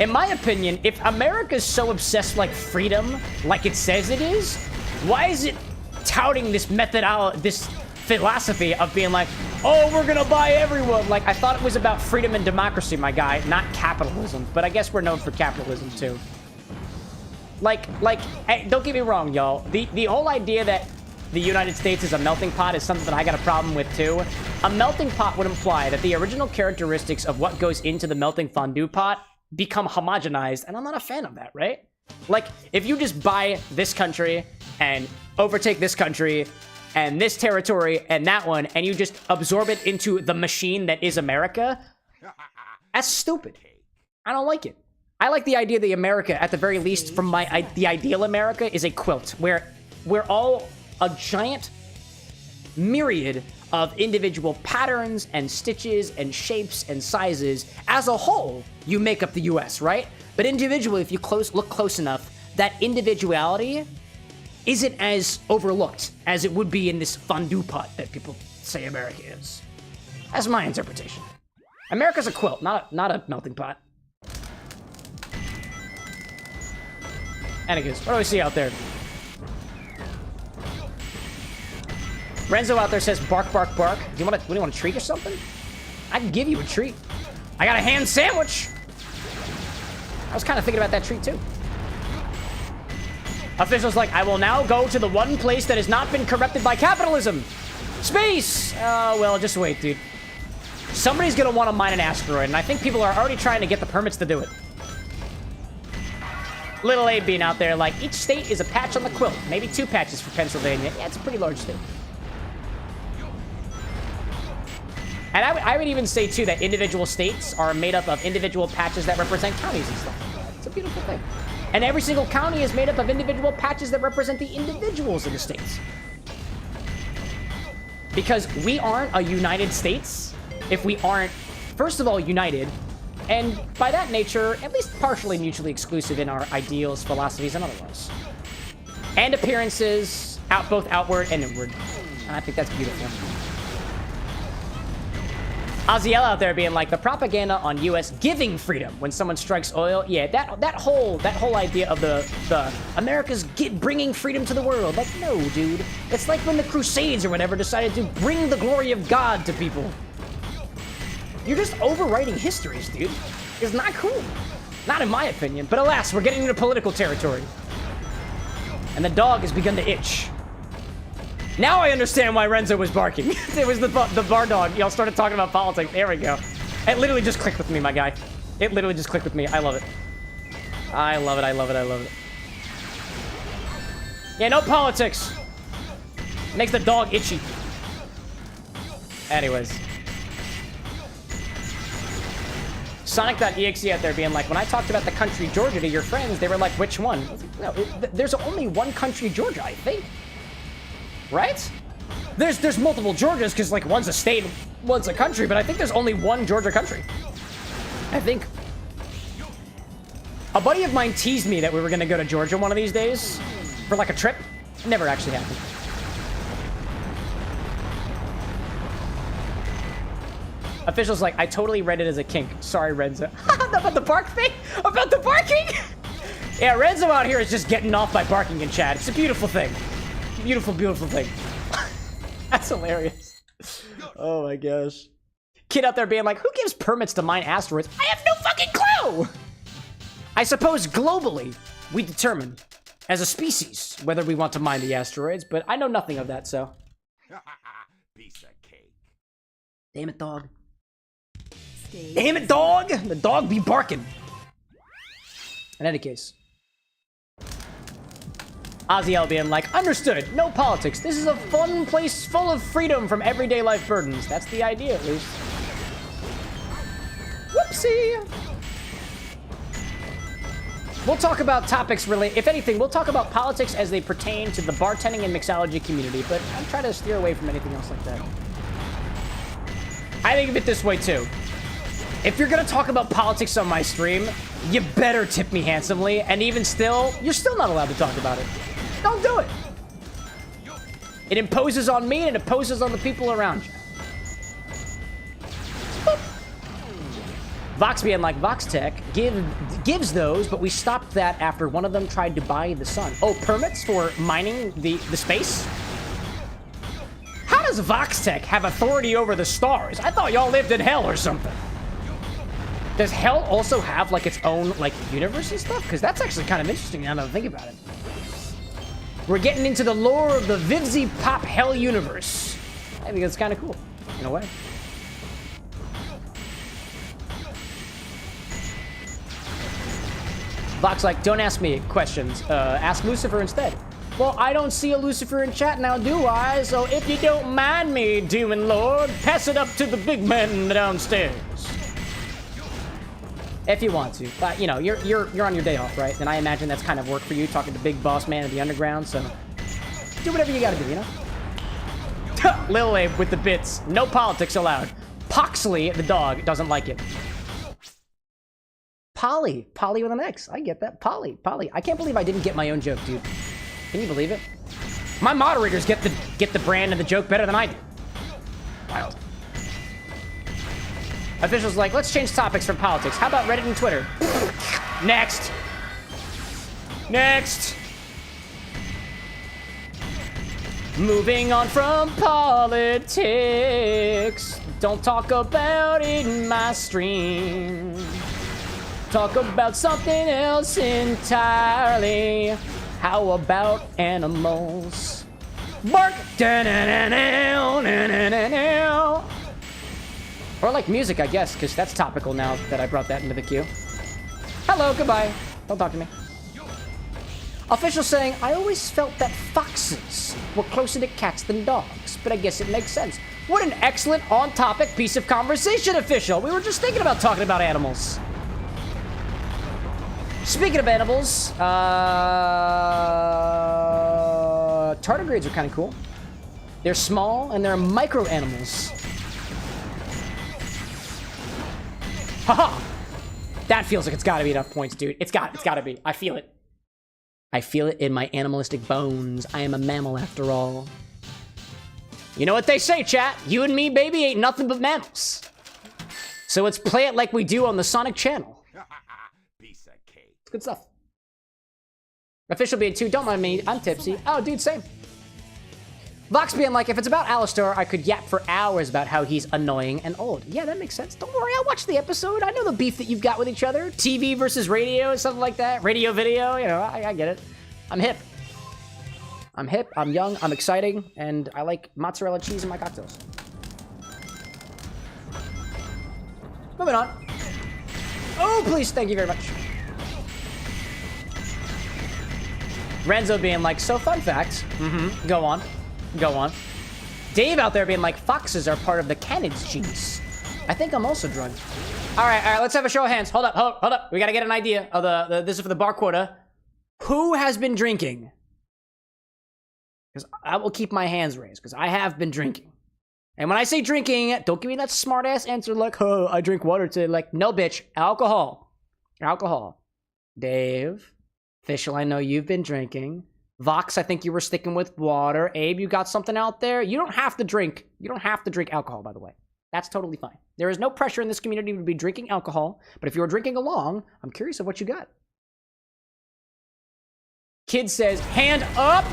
In my opinion, if America's so obsessed like freedom, like it says it is, why is it touting this this philosophy of being like, oh, we're gonna buy everyone? Like, I thought it was about freedom and democracy, my guy, not capitalism. But I guess we're known for capitalism too. Like, hey, don't get me wrong, y'all. The whole idea that the United States is a melting pot is something that I got a problem with too. A melting pot would imply that the original characteristics of what goes into the melting fondue pot become homogenized, and I'm not a fan of that, right? Like, if you just buy this country and overtake this country and this territory and that one, and you just absorb it into the machine that is America, that's stupid. I don't like it. I like the idea that America, at the very least, from the ideal America, is a quilt where we're all a giant myriad of individual patterns and stitches and shapes and sizes. As a whole, you make up the US, right? But individually, if you look close enough, that individuality isn't as overlooked as it would be in this fondue pot that people say America is. That's my interpretation. America's a quilt, not a melting pot. Anyways, what do we see out there? Renzo out there says, bark, bark, bark. Do you want a treat or something? I can give you a treat. I got a ham sandwich. I was kind of thinking about that treat too. Officials like, I will now go to the one place that has not been corrupted by capitalism. Space! Well, just wait, dude. Somebody's gonna want to mine an asteroid, and I think people are already trying to get the permits to do it. Little Abe being out there like, each state is a patch on the quilt. Maybe 2 patches for Pennsylvania. Yeah, it's a pretty large state. And I would even say, too, that individual states are made up of individual patches that represent counties and stuff. It's a beautiful thing. And every single county is made up of individual patches that represent the individuals in the states. Because we aren't a United States if we aren't, first of all, united, and by that nature, at least partially mutually exclusive in our ideals, philosophies, and otherwise. And appearances, both outward and inward. And I think that's beautiful. Aziel out there being like, the propaganda on U.S. giving freedom when someone strikes oil. Yeah, that whole idea of the America's bringing freedom to the world. Like, no, dude. It's like when the Crusades or whatever decided to bring the glory of God to people. You're just overwriting histories, dude. It's not cool. Not in my opinion. But alas, we're getting into political territory. And the dog has begun to itch. Now I understand why Renzo was barking. It was the bar dog. Y'all started talking about politics. There we go. It literally just clicked with me, my guy. It literally just clicked with me. I love it. I love it. I love it. I love it. Yeah, no politics. Makes the dog itchy. Anyways. Sonic.exe out there being like, when I talked about the country Georgia to your friends, they were like, which one? I was like, no, there's only one country Georgia, I think. Right? There's multiple Georgias because like one's a state, one's a country, but I think there's only one Georgia country. I think. A buddy of mine teased me that we were gonna go to Georgia one of these days for like a trip. It never actually happened. Officials like, I totally read it as a kink. Sorry, Renzo. About the bark thing? About the barking? Yeah, Renzo out here is just getting off by barking in chat. It's a beautiful thing. Beautiful, beautiful thing. That's hilarious. Oh my gosh. Kid out there being like, who gives permits to mine asteroids? I have no fucking clue! I suppose globally, we determine, as a species, whether we want to mine the asteroids, but I know nothing of that, so. Piece of cake. Damn it, dog. Stage Damn it, dog! The dog be barking. In any case. Aziel being like, understood, no politics. This is a fun place full of freedom from everyday life burdens. That's the idea, at least. Whoopsie! We'll talk about topics related, if anything, we'll talk about politics as they pertain to the bartending and mixology community, but I'm trying to steer away from anything else like that. I think of it this way, too. If you're gonna talk about politics on my stream, you better tip me handsomely, and even still, you're still not allowed to talk about it. Don't do it. It imposes on me, and it imposes on the people around you. Vox being like, VoxTech gives those, but we stopped that after one of them tried to buy the sun. Oh, permits for mining the space? How does VoxTech have authority over the stars? I thought y'all lived in hell or something. Does hell also have, like, its own, like, universe and stuff? Because that's actually kind of interesting now that I think about it. We're getting into the lore of the Vivzy Pop Hell universe. I think that's kind of cool, in a way. Vox like, don't ask me questions. Ask Lucifer instead. Well, I don't see a Lucifer in chat now, do I? So if you don't mind me, Demon Lord, pass it up to the big man downstairs. If you want to. But, you know, you're on your day off, right? And I imagine that's kind of work for you, talking to Big Boss Man of the Underground, so do whatever you gotta do, you know? Lil Abe with the bits. No politics allowed. Poxley, the dog, doesn't like it. Polly with an X. I get that. Polly. I can't believe I didn't get my own joke, dude. Can you believe it? My moderators get the brand and the joke better than I do. Wild. Officials like, let's change topics from politics. How about Reddit and Twitter? Next. Moving on from politics. Don't talk about it in my stream. Talk about something else entirely. How about animals? Bark! Da-na-na-na-na-na-na-na. Or like music, I guess, because that's topical now that I brought that into the queue. Hello, goodbye. Don't talk to me. Official saying, I always felt that foxes were closer to cats than dogs, but I guess it makes sense. What an excellent on-topic piece of conversation, Official. We were just thinking about talking about animals. Speaking of animals, tardigrades are kind of cool. They're small and they're micro animals. Haha! That feels like it's gotta be enough points, dude. It's gotta be. I feel it. I feel it in my animalistic bones. I am a mammal after all. You know what they say, chat? You and me, baby, ain't nothing but mammals. So let's play it like we do on the Sonic channel. Piece of cake. Good stuff. Official being 2, don't mind me, I'm tipsy. Oh, dude, same. Vox being like, if it's about Alistar, I could yap for hours about how he's annoying and old. Yeah, that makes sense. Don't worry, I'll watch the episode. I know the beef that you've got with each other. TV versus radio, something like that. Radio, video, you know, I get it. I'm hip. I'm hip, I'm young, I'm exciting, and I like mozzarella cheese in my cocktails. Moving on. Oh, please, thank you very much. Renzo being like, so fun fact. Go on. Go on. Dave out there being like, foxes are part of the canids genus. I think I'm also drugged. All right, let's have a show of hands. Hold up. We gotta get an idea of this is for the bar quota. Who has been drinking? Because I will keep my hands raised, because I have been drinking. And when I say drinking, don't give me that smart-ass answer like, oh, I drink water today. Like, no, bitch. Alcohol. Alcohol. Dave. Official, I know you've been drinking. Vox, I think you were sticking with water. Abe, you got something out there? You don't have to drink. You don't have to drink alcohol, by the way. That's totally fine. There is no pressure in this community to be drinking alcohol, but if you're drinking along, I'm curious of what you got. Kid says, hand up!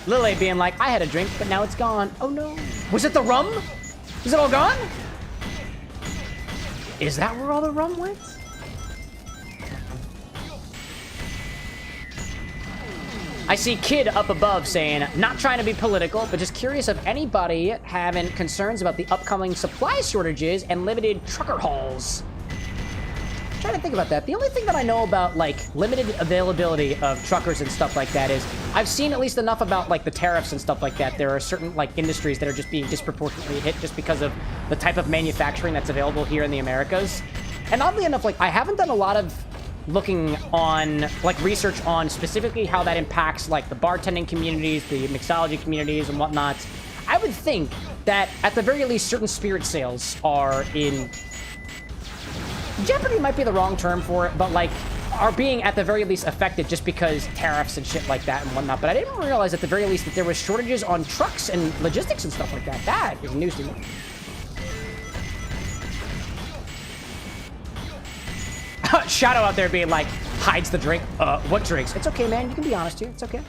Lily being like, I had a drink, but now it's gone. Oh no. Was it the rum? Is it all gone? Is that where all the rum went? I see Kid up above saying, not trying to be political, but just curious if anybody having concerns about the upcoming supply shortages and limited trucker hauls. I'm trying to think about that. The only thing that I know about, like, limited availability of truckers and stuff like that is I've seen at least enough about, like, the tariffs and stuff like that. There are certain, like, industries that are just being disproportionately hit just because of the type of manufacturing that's available here in the Americas. And oddly enough, like, I haven't done a lot of looking on, like, research on specifically how that impacts, like, the bartending communities, the mixology communities, and whatnot. I would think that, at the very least, certain spirit sales are in... jeopardy might be the wrong term for it, but, like, are being, at the very least, affected just because tariffs and shit like that and whatnot. But I didn't realize, at the very least, that there was shortages on trucks and logistics and stuff like that. That is news to me. Shadow out there being like, hides the drink. What drinks? It's okay, man. You can be honest here. It's okay.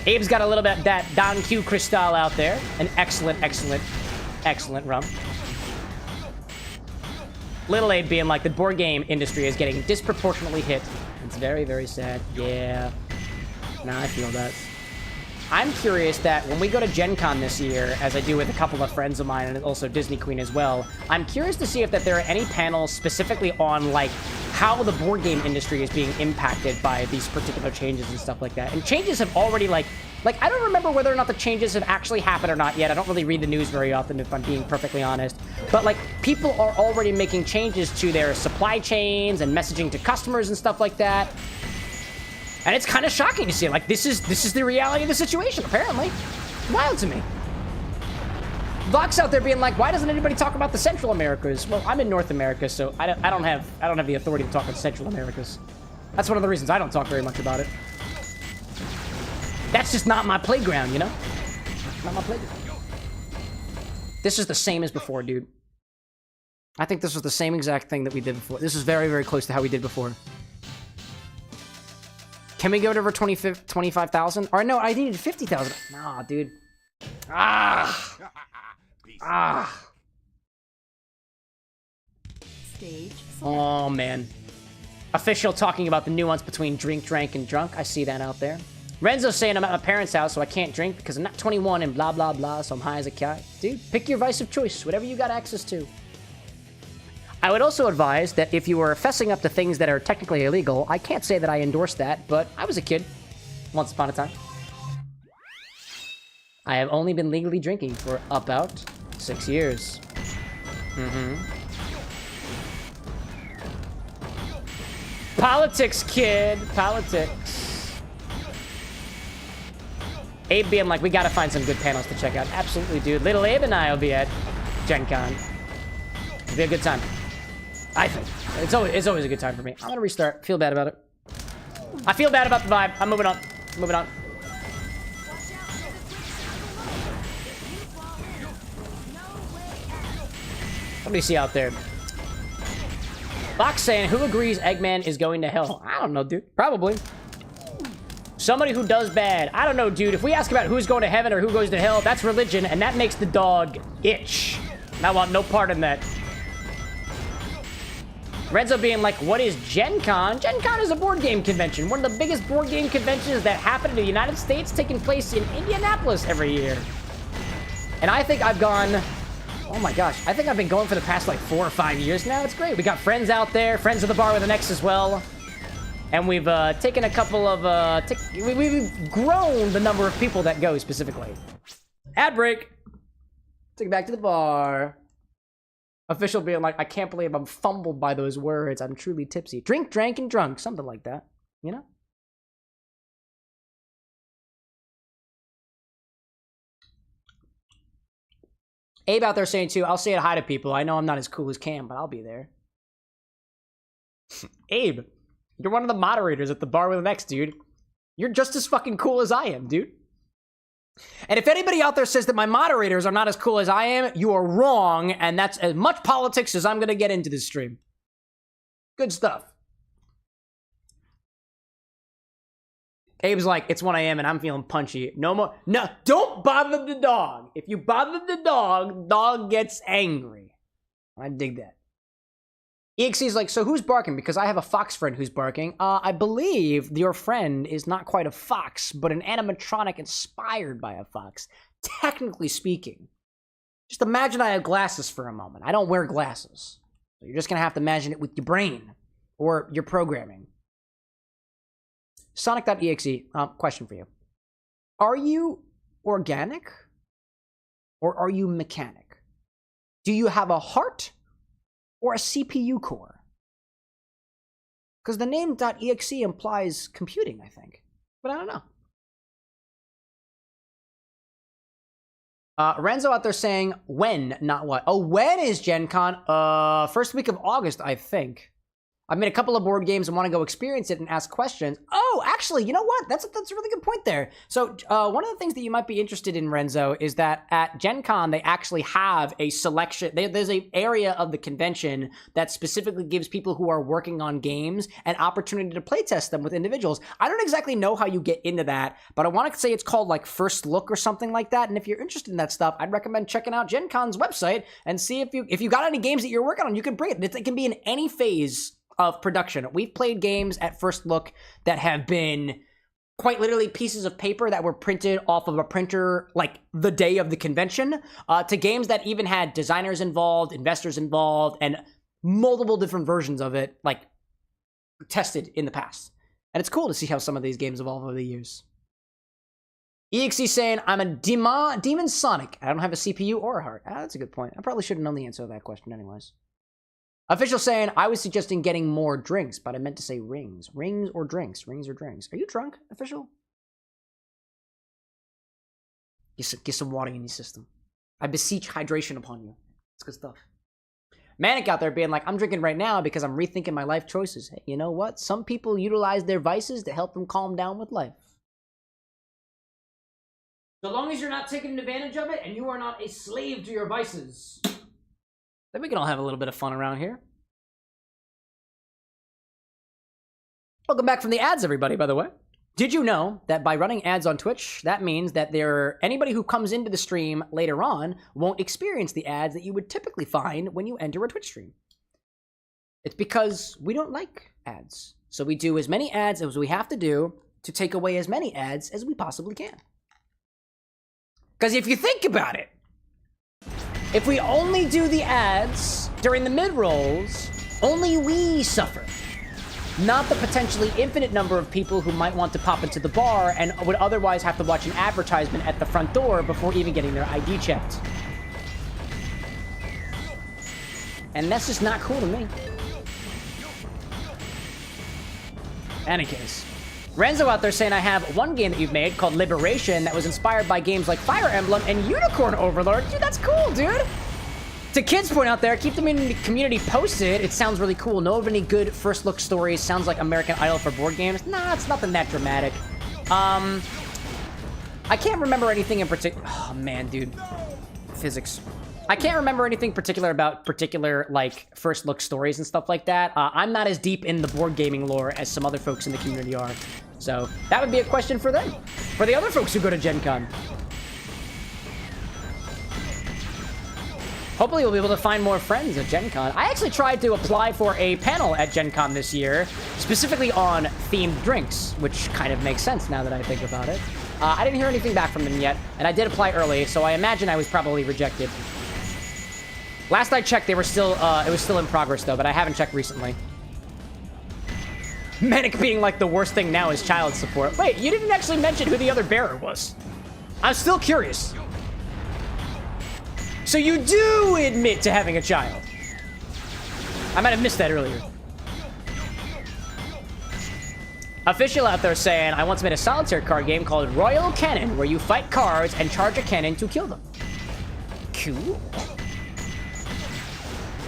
Abe's got a little bit of that Don Q Cristal out there. An excellent, excellent, excellent rum. Little Abe being like, the board game industry is getting disproportionately hit. It's very, very sad. Yeah. Nah, I feel that. I'm curious that when we go to Gen Con this year, as I do with a couple of friends of mine and also Disney Queen as well, I'm curious to see if that there are any panels specifically on, like, how the board game industry is being impacted by these particular changes and stuff like that. And changes have already, like, I don't remember whether or not the changes have actually happened or not yet. I don't really read the news very often, if I'm being perfectly honest. But, like, people are already making changes to their supply chains and messaging to customers and stuff like that. And it's kind of shocking to see, like, this is the reality of the situation, apparently. Wild to me. Vox out there being like, why doesn't anybody talk about the Central Americas? Well, I'm in North America, so I don't have the authority to talk about Central Americas. That's one of the reasons I don't talk very much about it. That's just not my playground, you know? Not my playground. This is the same as before, dude. I think this was the same exact thing that we did before. This is very, very close to how we did before. Can we go to over 25,000? Or no, I needed 50,000. Nah, dude. Stage. Oh, man. Official talking about the nuance between drink, drank, and drunk. I see that out there. Renzo saying I'm at my parents' house, so I can't drink because I'm not 21 and blah, blah, blah, so I'm high as a kite. Dude, pick your vice of choice, whatever you got access to. I would also advise that if you are fessing up to things that are technically illegal, I can't say that I endorse that, but I was a kid once upon a time. I have only been legally drinking for about 6 years. Politics, kid. Politics. Abe being like, we gotta find some good panels to check out. Absolutely, dude. Little Abe and I will be at Gen Con. It'll be a good time. I think. It's always a good time for me. I'm gonna restart. Feel bad about it. I feel bad about the vibe. I'm moving on. Moving on. What do you see out there? Fox saying, who agrees Eggman is going to hell? I don't know, dude. Probably. Somebody who does bad. I don't know, dude. If we ask about who's going to heaven or who goes to hell, that's religion, and that makes the dog itch. And I want no part in that. Renzo being like, what is Gen Con? Gen Con is a board game convention. One of the biggest board game conventions that happen in the United States, taking place in Indianapolis every year. And I think I've gone... Oh my gosh, I think I've been going for the past like 4 or 5 years now. It's great. We got friends out there, friends of the bar with an X as well. And we've taken a couple of, we've grown the number of people that go specifically. Ad break. Take it back to the bar. Official being like, I can't believe I'm fumbled by those words. I'm truly tipsy. Drink, drank, and drunk. Something like that, you know? Abe out there saying too, I'll say it hi to people. I know I'm not as cool as Cam, but I'll be there. Abe, you're one of the moderators at the bar with an X, dude. You're just as fucking cool as I am, dude. And if anybody out there says that my moderators are not as cool as I am, you are wrong, and that's as much politics as I'm going to get into this stream. Good stuff. Abe's like, it's 1 a.m. and I'm feeling punchy. No more. No, don't bother the dog. If you bother the dog gets angry. I dig that. EXC's like, so who's barking? Because I have a fox friend who's barking. I believe your friend is not quite a fox, but an animatronic inspired by a fox. Technically speaking. Just imagine I have glasses for a moment. I don't wear glasses. So you're just going to have to imagine it with your brain or your programming. Sonic.exe, question for you. Are you organic or are you mechanic? Do you have a heart or a CPU core? Because the name .exe implies computing, I think. But I don't know. Renzo out there saying, when, not what. Oh, when is Gen Con? First week of August, I think. I've made a couple of board games and want to go experience it and ask questions. Oh, actually, you know what? That's a really good point there. So one of the things that you might be interested in, Renzo, is that at Gen Con, they actually have a selection. There's an area of the convention that specifically gives people who are working on games an opportunity to play test them with individuals. I don't exactly know how you get into that, but I want to say it's called like First Look or something like that. And if you're interested in that stuff, I'd recommend checking out Gen Con's website and see if you got any games that you're working on, you can bring it. It can be in any phase of production. We've played games at First Look that have been quite literally pieces of paper that were printed off of a printer like the day of the convention, to games that even had designers involved, investors involved, and multiple different versions of it like tested in the past. And it's cool to see how some of these games evolve over the years. EXE saying, I'm a Demon Sonic. I don't have a CPU or a heart. That's a good point. I probably should have known the answer to that question anyways. Official saying, I was suggesting getting more drinks, but I meant to say rings. Rings or drinks? Rings or drinks? Are you drunk, Official? Get some water in your system. I beseech hydration upon you. It's good stuff. Manic out there being like, I'm drinking right now because I'm rethinking my life choices. Hey, you know what? Some people utilize their vices to help them calm down with life. So long as you're not taking advantage of it and you are not a slave to your vices, then we can all have a little bit of fun around here. Welcome back from the ads, everybody, by the way. Did you know that by running ads on Twitch, that means that anybody who comes into the stream later on won't experience the ads that you would typically find when you enter a Twitch stream? It's because we don't like ads. So we do as many ads as we have to do to take away as many ads as we possibly can. Because if you think about it, if we only do the ads during the mid-rolls, only we suffer. Not the potentially infinite number of people who might want to pop into the bar and would otherwise have to watch an advertisement at the front door before even getting their ID checked. And that's just not cool to me. Any case. Renzo out there saying I have one game that you've made called Liberation that was inspired by games like Fire Emblem and Unicorn Overlord. Dude, that's cool, dude. To kids point out there, keep them in the community posted. It sounds really cool. Know of any good first look stories? Sounds like American Idol for board games. Nah, it's nothing that dramatic. I can't remember anything in particular. Oh man, dude. Physics. I can't remember anything particular about like first look stories and stuff like that. I'm not as deep in the board gaming lore as some other folks in the community are. So that would be a question for them. For the other folks who go to Gen Con. Hopefully we'll be able to find more friends at Gen Con. I actually tried to apply for a panel at Gen Con this year, specifically on themed drinks, which kind of makes sense now that I think about it. I didn't hear anything back from them yet, and I did apply early, so I imagine I was probably rejected. Last I checked, they were still, it was still in progress though, but I haven't checked recently. Manic being like the worst thing now is child support. Wait, you didn't actually mention who the other bearer was. I'm still curious. So you do admit to having a child. I might have missed that earlier. Official out there saying, I once made a solitaire card game called Royal Cannon, where you fight cards and charge a cannon to kill them. Cool.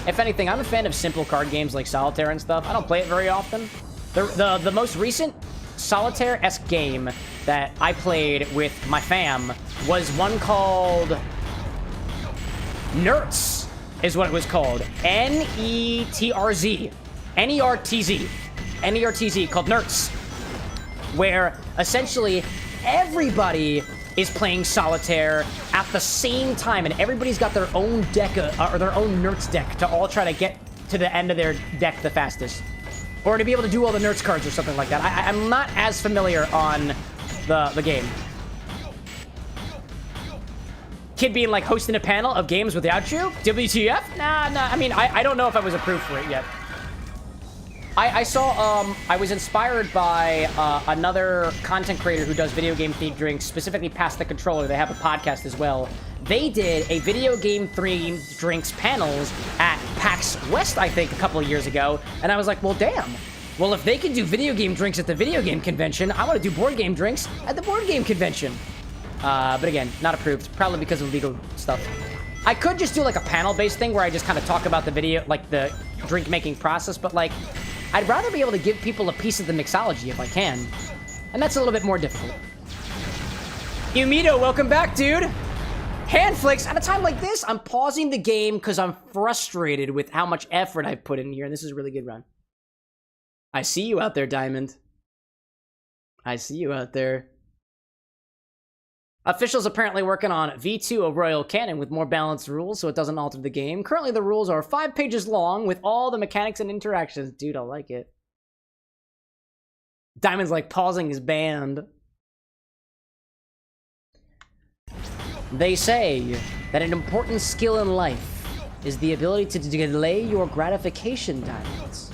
If anything, I'm a fan of simple card games like Solitaire and stuff. I don't play it very often. The most recent Solitaire-esque game that I played with my fam was one called Nertz, is what it was called. N-E-T-R-Z. N-E-R-T-Z. N-E-R-T-Z, called Nertz. Where, essentially, everybody is playing Solitaire at the same time, and everybody's got their own deck, or their own Nertz deck to all try to get to the end of their deck the fastest. Or to be able to do all the Nertz cards or something like that. I'm not as familiar on the game. Kid being like hosting a panel of games without you? WTF? Nah, I mean, I don't know if I was approved for it yet. I saw, I was inspired by another content creator who does video game themed drinks, specifically Pass the Controller. They have a podcast as well. They did a video game themed drinks panels at PAX West, I think, a couple of years ago. And I was like, well, damn. Well, if they can do video game drinks at the video game convention, I want to do board game drinks at the board game convention. But again, not approved, probably because of legal stuff. I could just do like a panel-based thing where I just kind of talk about the video, like the drink-making process, but like, I'd rather be able to give people a piece of the mixology if I can. And that's a little bit more difficult. Umito, welcome back, dude. Hand flicks. At a time like this, I'm pausing the game because I'm frustrated with how much effort I've put in here. And this is a really good run. I see you out there, Diamond. I see you out there. Officials apparently working on V2 of Royal Cannon with more balanced rules so it doesn't alter the game. Currently, the rules are 5 pages long with all the mechanics and interactions. Dude, I like it. Diamond's like pausing his band. They say that an important skill in life is the ability to delay your gratification, Diamonds.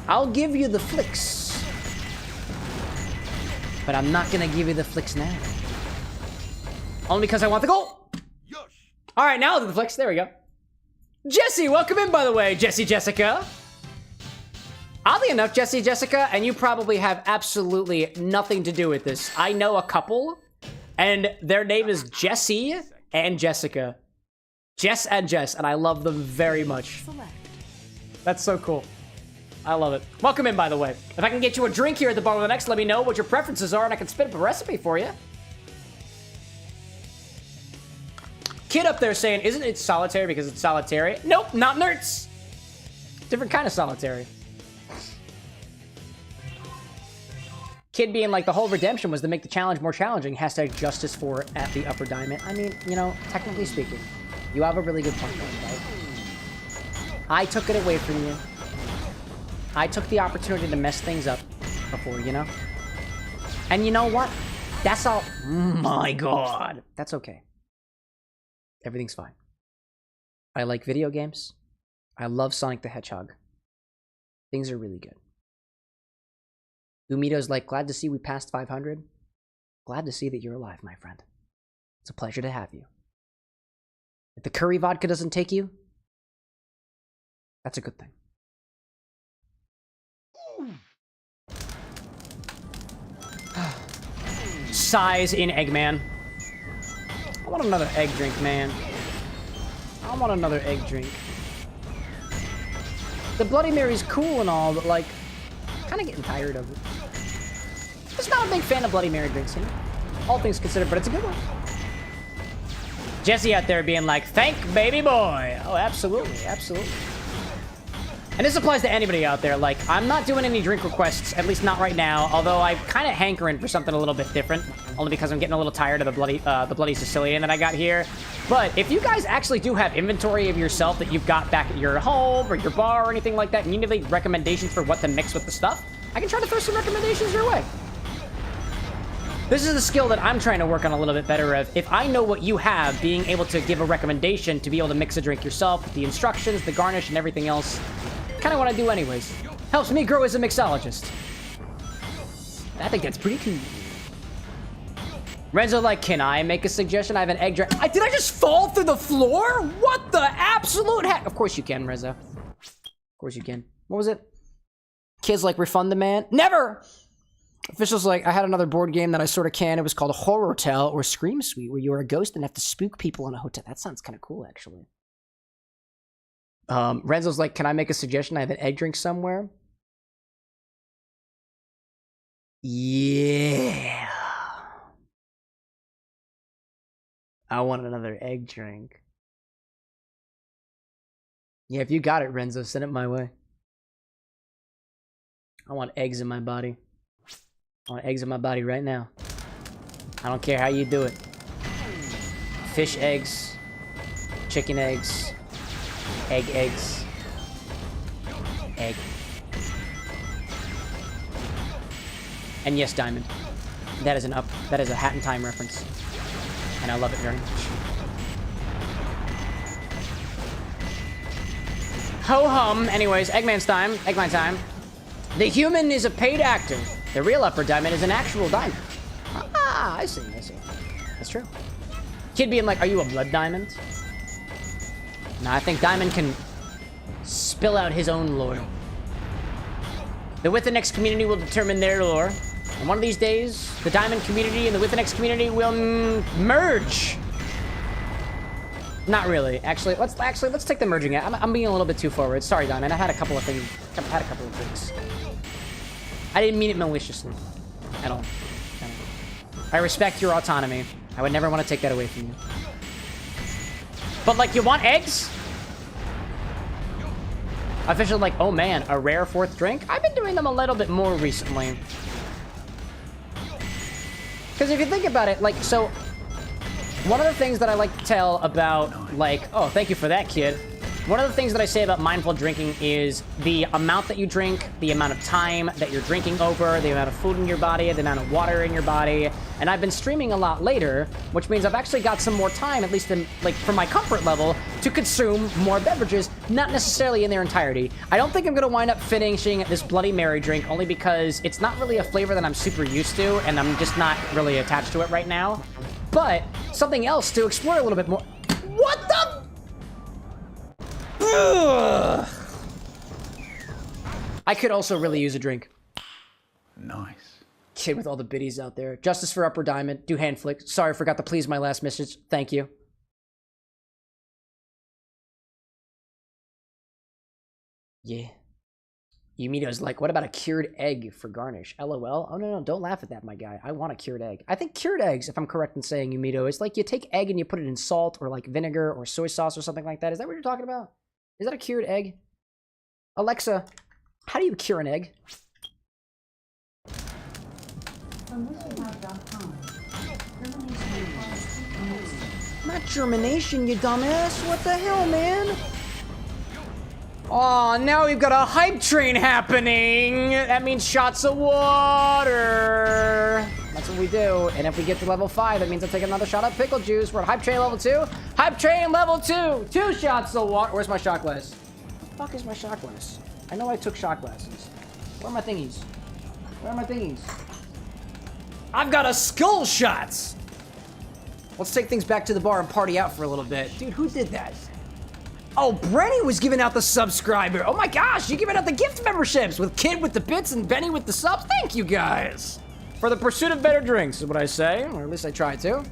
I'll give you the flicks, but I'm not gonna give you the flicks now. Only because I want the goal. All right, now the flicks. There we go. Jesse, welcome in, by the way. Jessica. Oddly enough, Jessica, and you probably have absolutely nothing to do with this. I know a couple, and their name is Jesse and Jessica. Jess and Jess, and I love them very much. That's so cool. I love it. Welcome in, by the way. If I can get you a drink here at the Bar with an X, let me know what your preferences are, and I can spit up a recipe for you. Kid up there saying, isn't it solitary because it's solitary? Nope, not Nertz. Different kind of solitary. Kid being like, the whole redemption was to make the challenge more challenging. Hashtag justice for at the upper diamond. I mean, you know, technically speaking, you have a really good point there, right? I took it away from you. I took the opportunity to mess things up before, you know? And you know what? That's all. My God. That's okay. Everything's fine. I like video games. I love Sonic the Hedgehog. Things are really good. Umito's like, glad to see we passed 500. Glad to see that you're alive, my friend. It's a pleasure to have you. If the curry vodka doesn't take you, that's a good thing. Size in Eggman. I want another egg drink, man. I want another egg drink. The Bloody Mary's cool and all, but like, kind of getting tired of it. Just not a big fan of Bloody Mary drinks, you know? All things considered, but it's a good one. Jesse out there being like, thank baby boy. Oh, absolutely, absolutely. And this applies to anybody out there. Like, I'm not doing any drink requests, at least not right now, although I'm kind of hankering for something a little bit different, only because I'm getting a little tired of the bloody Sicilian that I got here. But if you guys actually do have inventory of yourself that you've got back at your home or your bar or anything like that, and you need like recommendations for what to mix with the stuff, I can try to throw some recommendations your way. This is the skill that I'm trying to work on a little bit better of. If I know what you have, being able to give a recommendation to be able to mix a drink yourself with the instructions, the garnish, and everything else, kind of what I do anyways. Helps me grow as a mixologist. I think that's pretty cool. Renzo like, can I make a suggestion? I have an egg drink. Did I just fall through the floor? What the absolute heck? Of course you can, Renzo. Of course you can. What was it? Kids like, refund the man? Never! Officials like, I had another board game that I sort of can. It was called Horrortel or Scream Suite, where you were a ghost and have to spook people in a hotel. That sounds kind of cool, actually. Renzo's like, can I make a suggestion? I have an egg drink somewhere. Yeah. I want another egg drink. Yeah, if you got it, Renzo, send it my way. I want eggs in my body. I want eggs in my body right now. I don't care how you do it. Fish eggs. Chicken eggs. Eggs. Egg. And yes, Diamond. That is a Hat in Time reference. And I love it very much. Ho-hum. Anyways, Eggman's time. Eggman time. The human is a paid actor. The real Upper Diamond is an actual diamond. Ah, I see. That's true. Kid being like, are you a blood diamond? No, I think Diamond can spill out his own lore. The WithAnX community will determine their lore. And one of these days, the Diamond community and the WithAnX community will merge. Not really. Actually, let's take the merging out. I'm being a little bit too forward. Sorry, Diamond. I had a couple of things. I didn't mean it maliciously. At all. I respect your autonomy. I would never want to take that away from you. But, like, you want eggs? Official, like, oh man, a rare fourth drink? I've been doing them a little bit more recently. Because if you think about it, like, so... One of the things that I like to tell about, like... Oh, thank you for that, kid. One of the things that I say about mindful drinking is the amount that you drink, the amount of time that you're drinking over, the amount of food in your body, the amount of water in your body. And I've been streaming a lot later, which means I've actually got some more time, at least in, like, for my comfort level, to consume more beverages, not necessarily in their entirety. I don't think I'm gonna wind up finishing this Bloody Mary drink, only because it's not really a flavor that I'm super used to, and I'm just not really attached to it right now. But something else to explore a little bit more. What the? Ugh. I could also really use a drink. Nice. Kid with all the biddies out there. Justice for Upper Diamond. Do hand flick. Sorry, forgot to please my last message. Thank you. Yeah. Yumito's like, what about a cured egg for garnish? LOL. Oh, no, don't laugh at that, my guy. I want a cured egg. I think cured eggs, if I'm correct in saying, Yumito, is like you take egg and you put it in salt or like vinegar or soy sauce or something like that. Is that what you're talking about? Is that a cured egg? Alexa, how do you cure an egg? From whisky.com. Germination requires 2 minutes. Not germination, you dumbass. What the hell, man? Oh, now we've got a hype train happening. That means shots of water. That's what we do. And if we get to level 5, that means I take another shot of pickle juice. We're at hype train level 2. Hype train level 2. 2 shots of water. Where's my shot glass? What the fuck is my shot glass? I know I took shot glasses. Where are my thingies? Where are my thingies? I've got a skull shots. Let's take things back to the bar and party out for a little bit. Dude, who did that? Oh, Brenny was giving out the subscriber. Oh my gosh, you're giving out the gift memberships with Kid with the bits and Benny with the subs. Thank you guys. For the pursuit of better drinks is what I say, or at least I try to.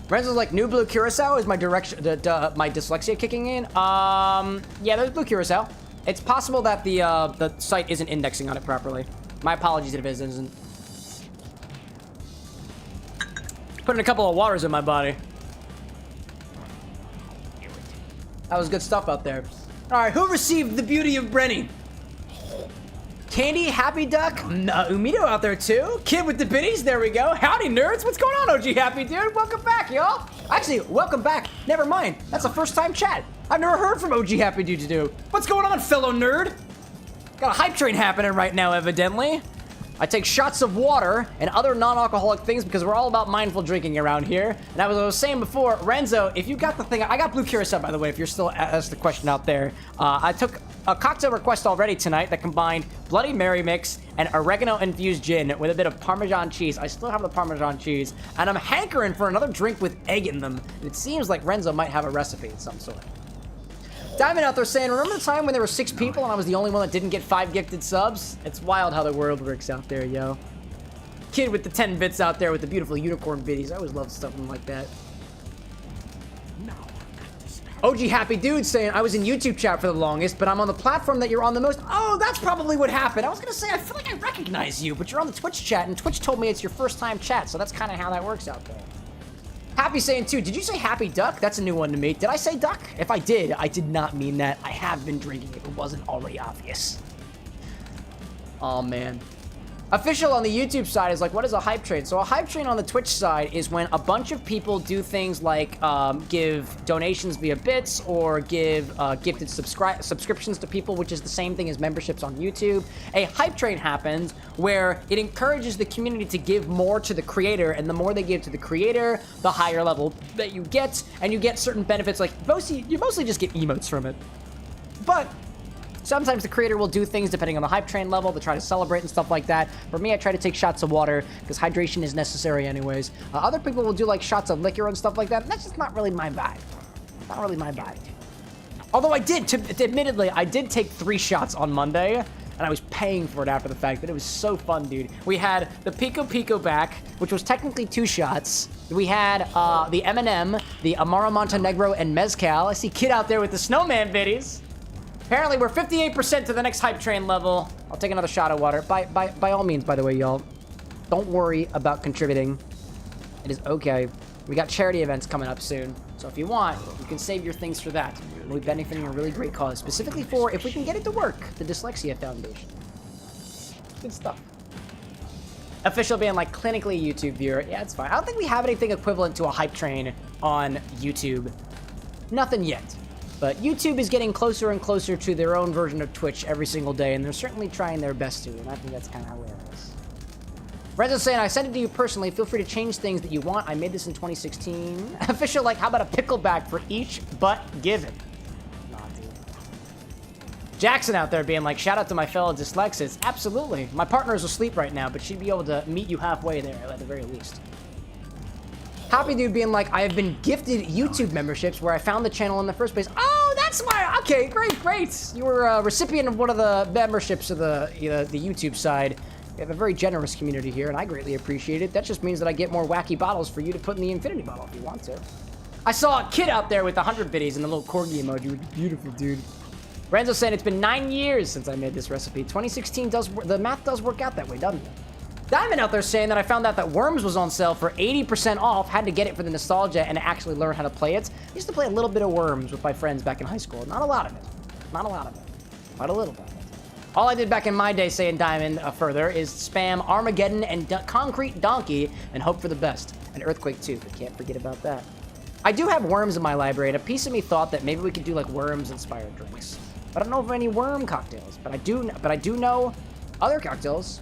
Renzo's like, new blue curacao is my direction, my dyslexia kicking in. Yeah, there's blue curacao. It's possible that the site isn't indexing on it properly. My apologies if it isn't. Putting a couple of waters in my body. That was good stuff out there. All right, who received the beauty of Brenny? Candy, Happy Duck, Umito out there too. Kid with the biddies, there we go. Howdy, nerds. What's going on, OG Happy Dude? Welcome back, y'all. Actually, welcome back. Never mind. That's a first-time chat. I've never heard from OG Happy Dude to do. What's going on, fellow nerd? Got a hype train happening right now, evidently. I take shots of water and other non-alcoholic things because we're all about mindful drinking around here. And as I was saying before, Renzo, if you got the thing, I got blue curacao, by the way, if you're still asked the question out there. I took a cocktail request already tonight that combined Bloody Mary mix and oregano-infused gin with a bit of Parmesan cheese. I still have the Parmesan cheese, and I'm hankering for another drink with egg in them. It seems like Renzo might have a recipe of some sort. Diamond out there saying, remember the time when there were 6 people and I was the only one that didn't get 5 gifted subs? It's wild how the world works out there, yo. Kid with the 10 bits out there with the beautiful unicorn biddies. I always love something like that. OG Happy Dude saying, I was in YouTube chat for the longest, but I'm on the platform that you're on the most. Oh, that's probably what happened. I was gonna say, I feel like I recognize you, but you're on the Twitch chat, and Twitch told me it's your first time chat, so that's kind of how that works out there. Happy saying too, did you say Happy Duck? That's a new one to me. Did I say duck? If I did not mean that. I have been drinking if it wasn't already obvious. Oh man. Official on the YouTube side is like, what is a hype train? So a hype train on the Twitch side is when a bunch of people do things like give donations via bits or give gifted subscriptions to people, which is the same thing as memberships on YouTube. A hype train happens where it encourages the community to give more to the creator, and the more they give to the creator, the higher level that you get, and you get certain benefits. Like you mostly just get emotes from it, but sometimes the creator will do things depending on the hype train level to try to celebrate and stuff like that. For me, I try to take shots of water because hydration is necessary anyways. Other people will do like shots of liquor and stuff like that. And that's just not really my vibe. Not really my vibe. Although admittedly, I did take 3 shots on Monday, and I was paying for it after the fact, but it was so fun, dude. We had the Pico Pico back, which was technically 2 shots. We had the M&M, the Amaro Montenegro, and Mezcal. I see Kid out there with the snowman biddies. Apparently, we're 58% to the next hype train level. I'll take another shot of water. By all means, by the way, y'all, don't worry about contributing. It is okay. We got charity events coming up soon. So if you want, you can save your things for that. We'll be benefiting a really great cause, specifically for, if we can get it to work, the Dyslexia Foundation. Good stuff. Official being like clinically a YouTube viewer. Yeah, it's fine. I don't think we have anything equivalent to a hype train on YouTube. Nothing yet. But YouTube is getting closer and closer to their own version of Twitch every single day, and they're certainly trying their best to, and I think that's kind of hilarious. Renzo's saying, I sent it to you personally. Feel free to change things that you want. I made this in 2016. Official, like, how about a pickleback for each butt given? Nah, dude. Jackson out there being like, shout out to my fellow dyslexics. Absolutely. My partner is asleep right now, but she'd be able to meet you halfway there at the very least. Happy Dude being like, I have been gifted YouTube memberships where I found the channel in the first place. Oh, that's why. Okay, great. You were a recipient of one of the memberships of the YouTube side. We have a very generous community here, and I greatly appreciate it. That just means that I get more wacky bottles for you to put in the infinity bottle if you want to. I saw a kid out there with 100 biddies and the little corgi emoji, which is beautiful, dude. Renzo saying it's been 9 years since I made this recipe. 2016 the math does work out that way, doesn't it? Diamond out there saying that I found out that Worms was on sale for 80% off, had to get it for the nostalgia and actually learn how to play it. I used to play a little bit of Worms with my friends back in high school. Not a lot of it. Not a lot of it. But a little bit. All I did back in my day, saying Diamond further, is spam Armageddon and Concrete Donkey and hope for the best. And Earthquake too, but can't forget about that. I do have Worms in my library, and a piece of me thought that maybe we could do like Worms-inspired drinks. But I don't know of any worm cocktails. But I do know other cocktails.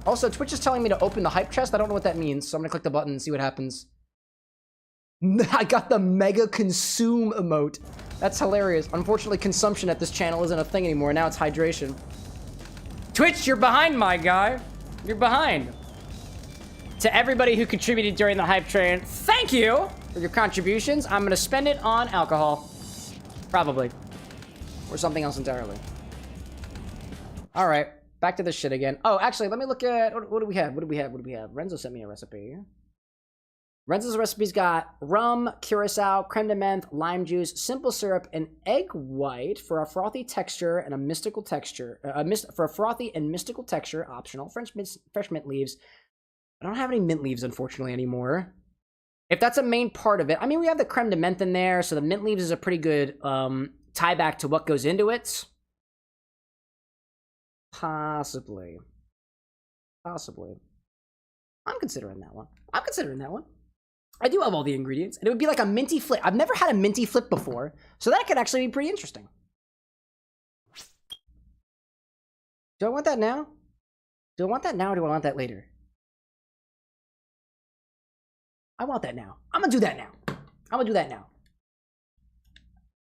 Also, Twitch is telling me to open the hype chest. I don't know what that means, so I'm gonna click the button and see what happens. I got the mega consume emote. That's hilarious. Unfortunately, consumption at this channel isn't a thing anymore. Now it's hydration. Twitch, you're behind, my guy. You're behind. To everybody who contributed during the hype train, thank you for your contributions. I'm gonna spend it on alcohol. Probably. Or something else entirely. All right. Back to this shit again. Oh, actually, let me look at... What do we have? What do we have? What do we have? Renzo sent me a recipe. Renzo's recipe's got rum, curacao, creme de menthe, lime juice, simple syrup, and egg white for a frothy texture and a mystical texture. For a frothy and mystical texture, optional. Fresh mint leaves. I don't have any mint leaves, unfortunately, anymore. If that's a main part of it... I mean, we have the creme de menthe in there, so the mint leaves is a pretty good tie back to what goes into it. Possibly. I'm considering that one. I do have all the ingredients, and it would be like a minty flip. I've never had a minty flip before, so that could actually be pretty interesting. Do I want that now? Do I want that now, or do I want that later? I want that now. I'm gonna do that now.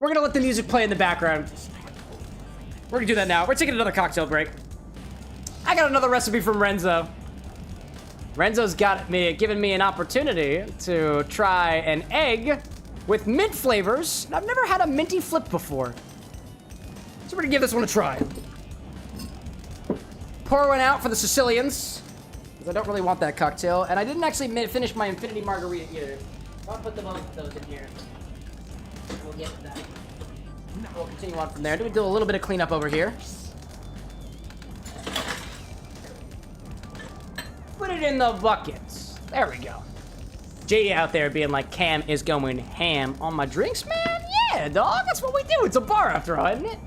We're gonna let the music play in the background. We're gonna do that now. We're taking another cocktail break. I got another recipe from Renzo. Renzo's given me an opportunity to try an egg with mint flavors. I've never had a minty flip before, so we're gonna give this one a try. Pour one out for the Sicilians, because I don't really want that cocktail, and I didn't actually finish my infinity margarita either. I'll put both of those in here. We'll get to that. We'll continue on from there. Do a little bit of cleanup over here. Put it in the buckets. There we go. JD out there being like, Cam is going ham on my drinks, man. Yeah, dog. That's what we do. It's a bar after all, isn't it?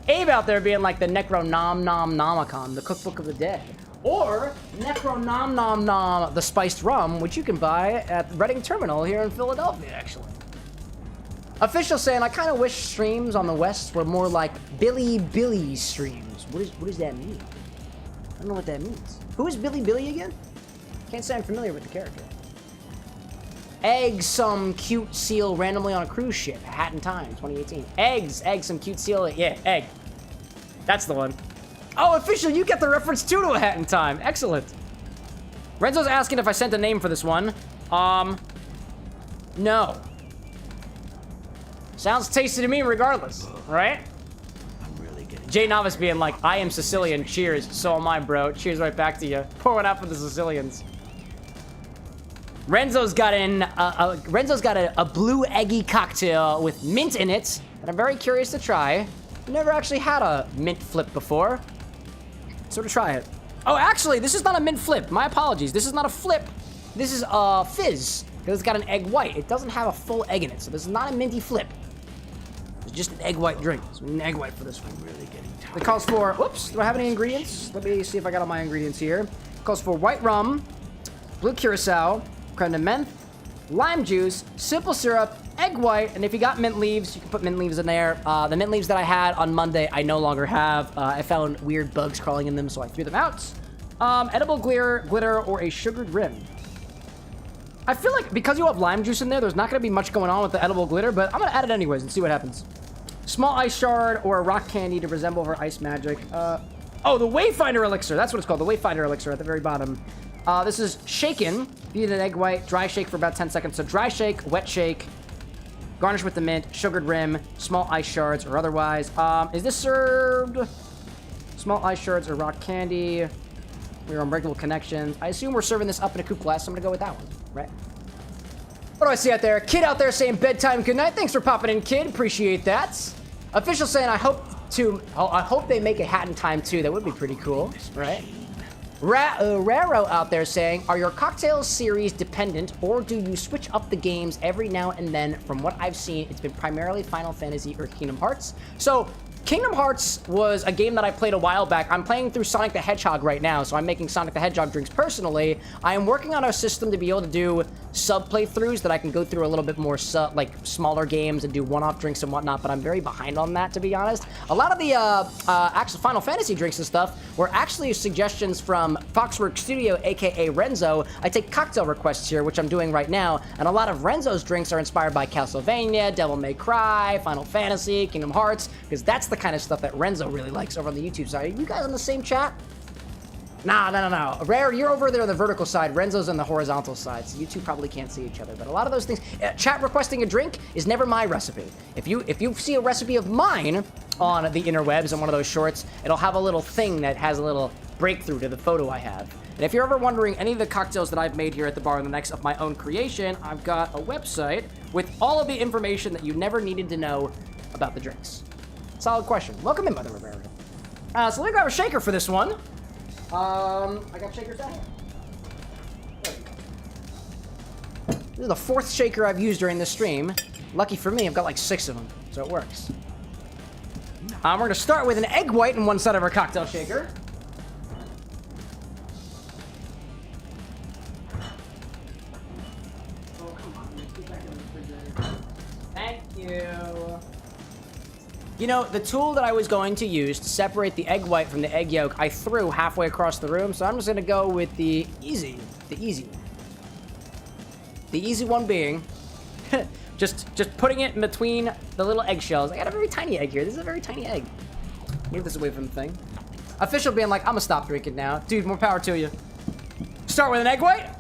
Abe out there being like the Necronomicon, the cookbook of the day. Or Necronomnom, the spiced rum, which you can buy at Reading Terminal here in Philadelphia, actually. Official saying, I kind of wish streams on the West were more like Billy streams. What does that mean? I don't know what that means. Who is Billy again? Can't say I'm familiar with the character. Egg some cute seal randomly on a cruise ship. Hat in Time, 2018. Egg some cute seal. Yeah, egg. That's the one. Oh, Official, you get the reference too to A Hat in Time. Excellent. Renzo's asking if I sent a name for this one. No. Sounds tasty to me regardless, right? Jay Novice being like, I am Sicilian, cheers. So am I, bro. Cheers right back to you. Pour one out for the Sicilians. Renzo's got a blue eggy cocktail with mint in it that I'm very curious to try. Never actually had a mint flip before, so to try it. Oh, actually, this is not a mint flip. My apologies. This is not a flip. This is a fizz because it's got an egg white. It doesn't have a full egg in it, so this is not a minty flip. It's just an egg white drink. So we need an egg white for this one. It calls for, whoops, do I have any ingredients? Let me see if I got all my ingredients here. It calls for white rum, blue curacao, creme de menthe, lime juice, simple syrup, egg white, and if you got mint leaves, you can put mint leaves in there. The mint leaves that I had on Monday, I no longer have. I found weird bugs crawling in them, so I threw them out. Edible glitter, or a sugared rim. I feel like because you have lime juice in there, there's not going to be much going on with the edible glitter, but I'm going to add it anyways and see what happens. Small ice shard or a rock candy to resemble her ice magic. Oh, the Wayfinder elixir. That's what it's called. The Wayfinder elixir at the very bottom. This is shaken. Beat an egg white. Dry shake for about 10 seconds. So dry shake, wet shake. Garnish with the mint, sugared rim, small ice shards or otherwise. Is this served? Small ice shards or rock candy. We're on regular connections. I assume we're serving this up in a coupe glass, so I'm gonna go with that one, right? What do I see out there? Kid out there saying bedtime good night. Thanks for popping in, kid. Appreciate that. Official saying I hope they make a Hat in Time too. That would be pretty cool, right? Raro out there saying, are your cocktails series dependent, or do you switch up the games every now and then? From what I've seen, it's been primarily Final Fantasy or Kingdom Hearts. So Kingdom Hearts was a game that I played a while back. I'm playing through Sonic the Hedgehog right now, so I'm making Sonic the Hedgehog drinks personally. I am working on a system to be able to do sub playthroughs that I can go through a little bit more like smaller games and do one-off drinks and whatnot, but I'm very behind on that, to be honest. A lot of the actual Final Fantasy drinks and stuff were actually suggestions from Foxworks Studio, aka Renzo. I take cocktail requests here, which I'm doing right now, and a lot of Renzo's drinks are inspired by Castlevania, Devil May Cry, Final Fantasy, Kingdom Hearts, because that's the kind of stuff that Renzo really likes over on the YouTube side. Are you guys on the same chat? Nah, no. Rare, you're over there on the vertical side. Renzo's on the horizontal side, so you two probably can't see each other. But a lot of those things, chat requesting a drink is never my recipe. If you see a recipe of mine on the interwebs on one of those shorts, it'll have a little thing that has a little breakthrough to the photo I have. And if you're ever wondering any of the cocktails that I've made here at the Bar with an X of my own creation, I've got a website with all of the information that you never needed to know about the drinks. Solid question. Welcome in, by the way, Rare. So let me grab a shaker for this one. I got shakers down here. This is the 4th shaker I've used during this stream. Lucky for me, I've got like 6 of them, so it works. We're gonna start with an egg white in one side of our cocktail shaker. Oh, come on, get back in the refrigerator. Thank you. You know, the tool that I was going to use to separate the egg white from the egg yolk, I threw halfway across the room, so I'm just gonna go with the easy one. The easy one being, just putting it in between the little eggshells. I got a very tiny egg here. This is a very tiny egg. Move this away from the thing. Official being like, I'm gonna stop drinking now. Dude, more power to you. Start with an egg white.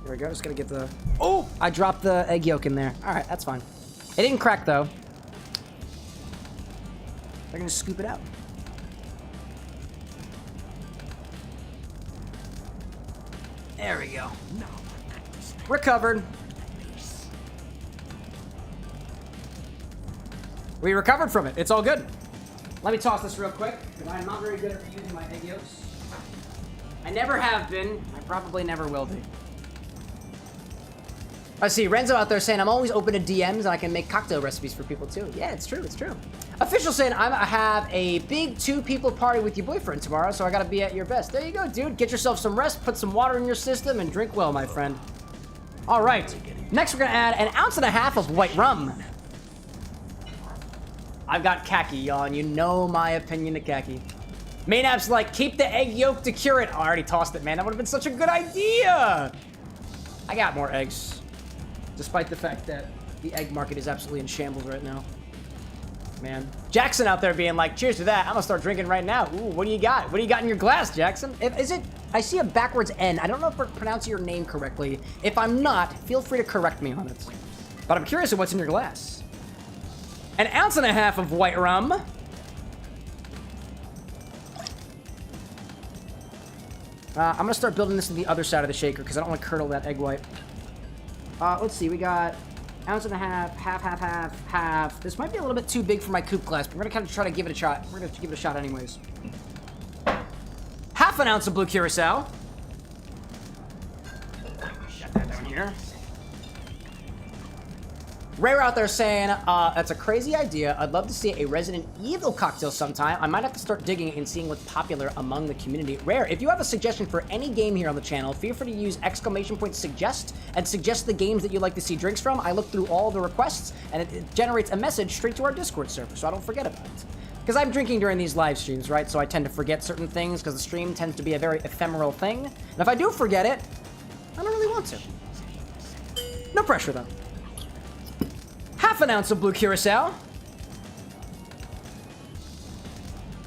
There we go, just gonna get the... Oh! I dropped the egg yolk in there. Alright, that's fine. It didn't crack, though. They're gonna scoop it out. There we go. Recovered. We recovered from it. It's all good. Let me toss this real quick, because I'm not very good at reusing my egg yolks. I never have been. I probably never will be. I see Renzo out there saying, I'm always open to DMs and I can make cocktail recipes for people too. Yeah, it's true, it's true. Official saying, I have a big 2-people party with your boyfriend tomorrow, so I gotta be at your best. There you go, dude. Get yourself some rest, put some water in your system, and drink well, my friend. All right. Next, we're gonna add 1.5 ounces of white rum. I've got khaki, y'all, and you know my opinion of khaki. Maynap's like, keep the egg yolk to cure it. Oh, I already tossed it, man. That would have been such a good idea. I got more eggs. Despite the fact that the egg market is absolutely in shambles right now. Man. Jackson out there being like, cheers to that. I'm gonna start drinking right now. Ooh, what do you got? What do you got in your glass, Jackson? Is it... I see a backwards N. I don't know if we're pronouncing your name correctly. If I'm not, feel free to correct me on it. But I'm curious of what's in your glass. 1.5 ounces of white rum. I'm gonna start building this to the other side of the shaker because I don't want to curdle that egg white. Let's see, we got 1.5 ounces, half. This might be a little bit too big for my coupe glass, but we're gonna kind of try to give it a shot. We're gonna give it a shot anyways. 1/2 ounce of blue curacao. Shut that down here. Rare out there saying, that's a crazy idea. I'd love to see a Resident Evil cocktail sometime. I might have to start digging and seeing what's popular among the community. Rare, if you have a suggestion for any game here on the channel, feel free to use !suggest and suggest the games that you'd like to see drinks from. I look through all the requests and it generates a message straight to our Discord server, so I don't forget about it. Because I'm drinking during these live streams, right? So I tend to forget certain things because the stream tends to be a very ephemeral thing. And if I do forget it, I don't really want to. No pressure though. 1/2 ounce of blue curacao.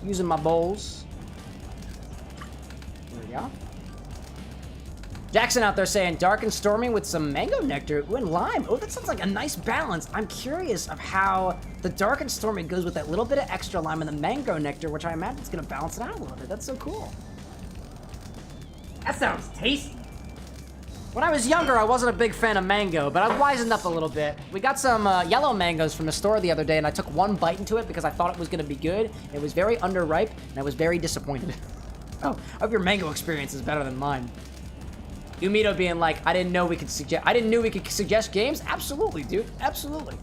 Using my bowls. There we go. Jackson out there saying dark and stormy with some mango nectar. Ooh, and lime. Oh, that sounds like a nice balance. I'm curious of how the dark and stormy goes with that little bit of extra lime and the mango nectar, which I imagine is going to balance it out a little bit. That's so cool. That sounds tasty. When I was younger, I wasn't a big fan of mango, but I've wisened up a little bit. We got some yellow mangoes from the store the other day, and I took one bite into it because I thought it was going to be good. It was very underripe, and I was very disappointed. Oh, I hope your mango experience is better than mine. Umito being like, I didn't know we could suggest games. Absolutely, dude. Absolutely.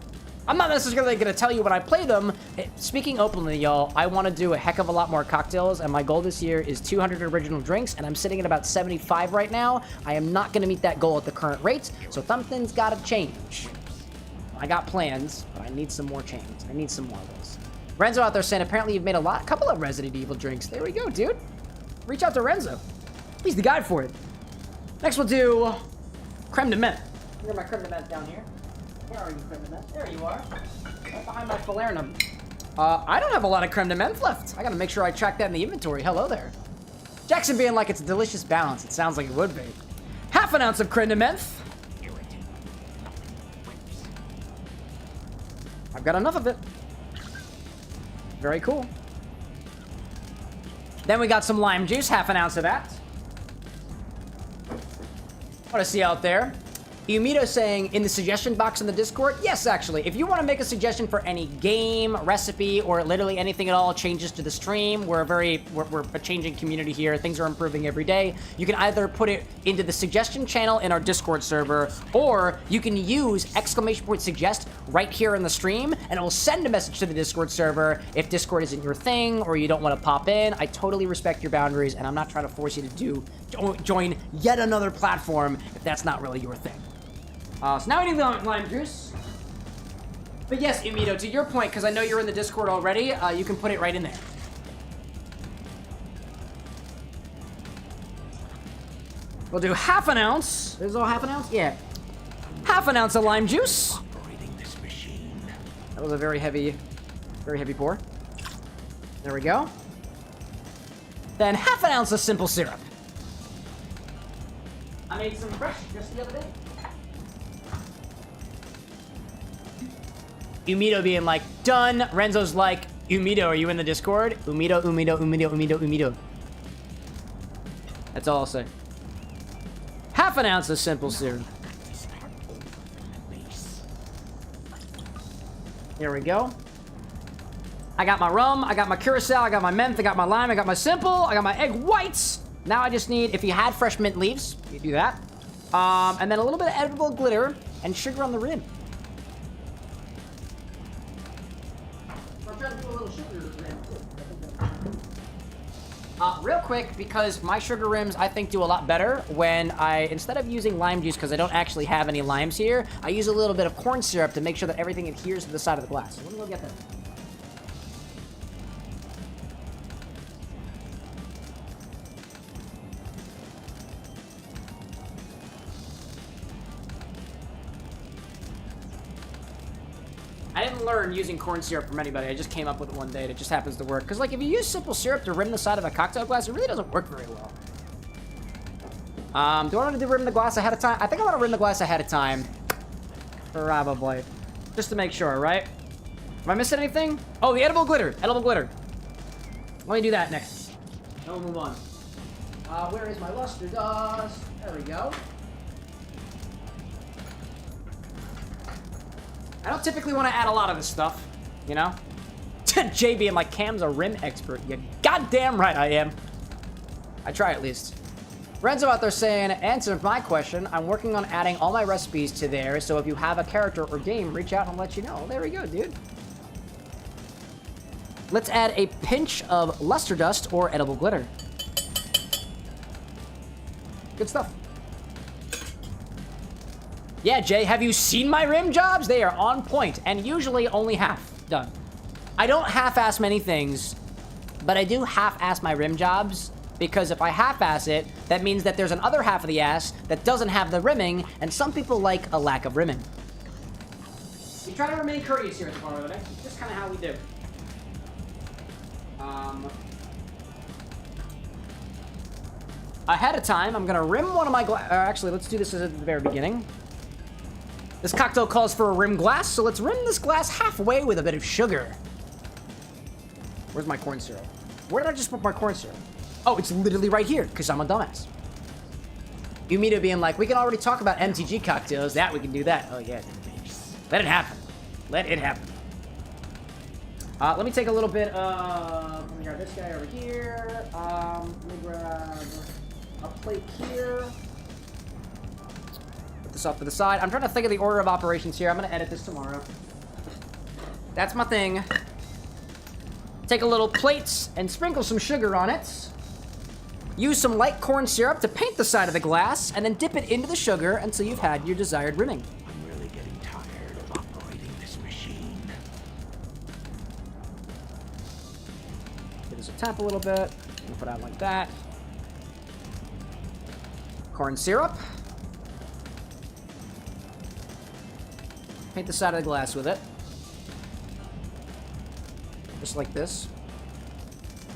I'm not necessarily going to tell you when I play them. Speaking openly, y'all, I want to do a heck of a lot more cocktails, and my goal this year is 200 original drinks, and I'm sitting at about 75 right now. I am not going to meet that goal at the current rates, so something's got to change. I got plans, but I need some more change. I need some more of those. Renzo out there saying, apparently you've made a couple of Resident Evil drinks. There we go, dude. Reach out to Renzo. He's the guy for it. Next we'll do creme de menthe. I got my creme de menthe down here. Where are you, creme de menthe? There you are. Right behind my falernum. I don't have a lot of creme de menthe left. I gotta make sure I track that in the inventory. Hello there. Jackson being like, it's a delicious balance. It sounds like it would be. Half an ounce of creme de menthe. I've got enough of it. Very cool. Then we got some lime juice, half an ounce of that. What I see out there. Umito saying in the suggestion box in the Discord, yes, actually, if you want to make a suggestion for any game, recipe, or literally anything at all, changes to the stream, we're a changing community here. Things are improving every day. You can either put it into the suggestion channel in our Discord server, or you can use !suggest right here in the stream, and it will send a message to the Discord server if Discord isn't your thing, or you don't want to pop in. I totally respect your boundaries, and I'm not trying to force you to join yet another platform if that's not really your thing. So now we need the lime juice. But yes, Umito, to your point, because I know you're in the Discord already, you can put it right in there. We'll do half an ounce. This is all half an ounce? Yeah. Half an ounce of lime juice. That was a very heavy pour. There we go. Then half an ounce of simple syrup. I made some fresh just the other day. Umito being like, done. Renzo's like, Umito, are you in the Discord? Umito. That's all I'll say. Half an ounce of simple syrup. There we go. I got my rum, I got my curacao, I got my menthe, I got my lime, I got my simple, I got my egg whites. Now I just need, if you had fresh mint leaves, you do that. And then a little bit of edible glitter and sugar on the rim. Real quick, because my sugar rims, I think, do a lot better when I, instead of using lime juice, because I don't actually have any limes here, I use a little bit of corn syrup to make sure that everything adheres to the side of the glass. So let me go get that. I didn't learn using corn syrup from anybody. I just came up with it one day and it just happens to work. Because, like, if you use simple syrup to rim the side of a cocktail glass, it really doesn't work very well. Do I want to rim the glass ahead of time? I think I want to rim the glass ahead of time. Probably. Just to make sure, right? Am I missing anything? Oh, the edible glitter. Edible glitter. Let me do that next. Then we'll move on. Where is my luster dust? There we go. I don't typically want to add a lot of this stuff, you know? Jay being like, Cam's a rim expert. You goddamn right I am. I try at least. Renzo out there saying, answer my question. I'm working on adding all my recipes to there, so if you have a character or game, reach out and I'll let you know. There we go, dude. Let's add a pinch of luster dust or edible glitter. Good stuff. Yeah, Jay, have you seen my rim jobs? They are on point, and usually only half done. I don't half-ass many things, but I do half-ass my rim jobs, because if I half-ass it, that means that there's an other half of the ass that doesn't have the rimming, and some people like a lack of rimming. We try to remain courteous here at the bar, but that's just kind of how we do. Ahead of time, I'm gonna rim one of my actually, let's do this at the very beginning. This cocktail calls for a rim glass, so let's rim this glass halfway with a bit of sugar. Where's my corn syrup? Where did I just put my corn syrup? Oh, it's literally right here, because I'm a dumbass. Umito being like, we can already talk about MTG cocktails. That, we can do that. Oh, yeah. Let it happen. Let it happen. Let me take a little bit of... Let me grab this guy over here. Let me grab a plate here. Put this off to the side. I'm trying to think of the order of operations here. I'm going to edit this tomorrow. That's my thing. Take a little plate and sprinkle some sugar on it. Use some light corn syrup to paint the side of the glass, and then dip it into the sugar until you've had your desired rimming. I'm really getting tired of operating this machine. Give this a tap a little bit. We'll put it out like that. Corn syrup. Paint the side of the glass with it. Just like this.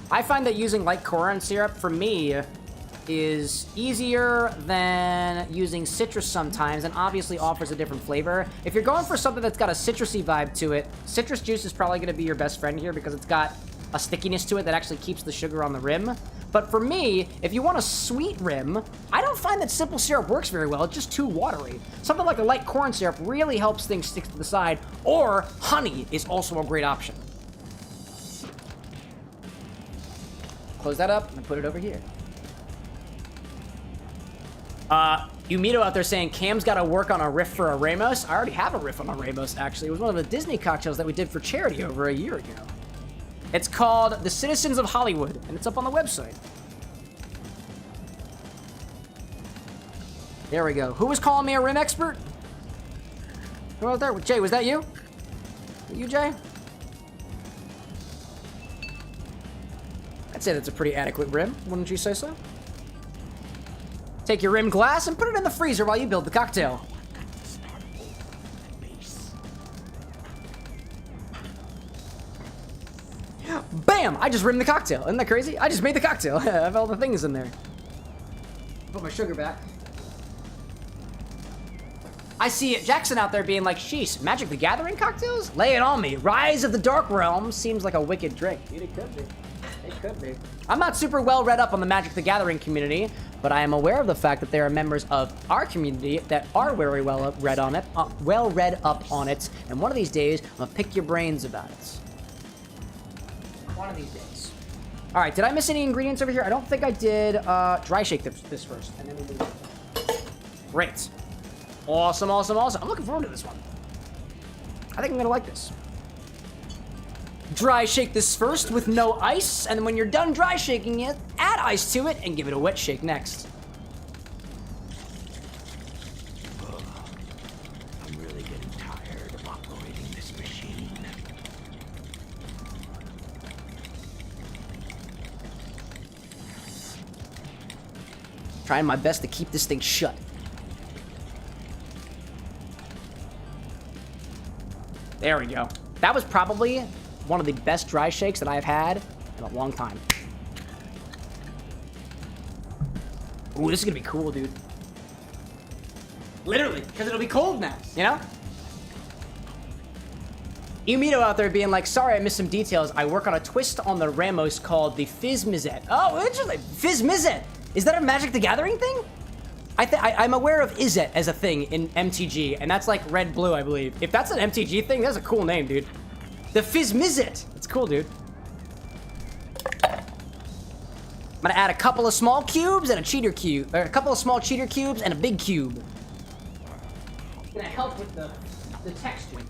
I find that using light corn syrup, for me, is easier than using citrus sometimes, and obviously offers a different flavor. If you're going for something that's got a citrusy vibe to it, citrus juice is probably going to be your best friend here because it's got a stickiness to it that actually keeps the sugar on the rim. But for me, if you want a sweet rim, I don't find that simple syrup works very well. It's just too watery. Something like a light corn syrup really helps things stick to the side, or honey is also a great option. Close that up and put it over here. Umito out there saying Cam's got to work on a riff for a Ramos. I already have a riff on a Ramos, actually. It was one of the Disney cocktails that we did for charity over a year ago. It's called The Citizens of Hollywood, and it's up on the website. There we go. Who was calling me a rim expert? Who out there? Jay, was that you? You, Jay? I'd say that's a pretty adequate rim, wouldn't you say so? Take your rim glass and put it in the freezer while you build the cocktail. Bam! I just rimmed the cocktail. Isn't that crazy? I just made the cocktail. I have all the things in there. Put my sugar back. I see Jackson out there being like, sheesh, Magic the Gathering cocktails? Lay it on me. Rise of the Dark Realm seems like a wicked drink. Dude, it could be. It could be. I'm not super well read up on the Magic the Gathering community, but I am aware of the fact that there are members of our community that are very well read on it, well read up on it, and one of these days, I'm gonna pick your brains about it. One of these days. All right, did I miss any ingredients over here? I don't think I did. Dry shake this first, and then we'll move on. Great. Awesome, awesome, awesome. I'm looking forward to this one. I think I'm gonna like this. Dry shake this first with no ice, and then when you're done dry shaking it, add ice to it and give it a wet shake next. I'm really getting tired of operating this machine. Trying my best to keep this thing shut. There we go. That was probably one of the best dry shakes that I've had in a long time. Ooh, this is gonna be cool, dude. Literally, because it'll be cold now, you know? Umito out there being like, sorry I missed some details. I work on a twist on the Ramos called the Fizz Mizet. Oh, interesting. Fizz Mizet. Is that a Magic the Gathering thing? I'm aware of Izzet as a thing in MTG, and that's like red blue, I believe. If that's an MTG thing, that's a cool name, dude. The Fizz Mizet. It's cool, dude. I'm gonna add a couple of small cubes and a cheater cube, or a couple of small cheater cubes and a big cube. It's gonna help with the textures.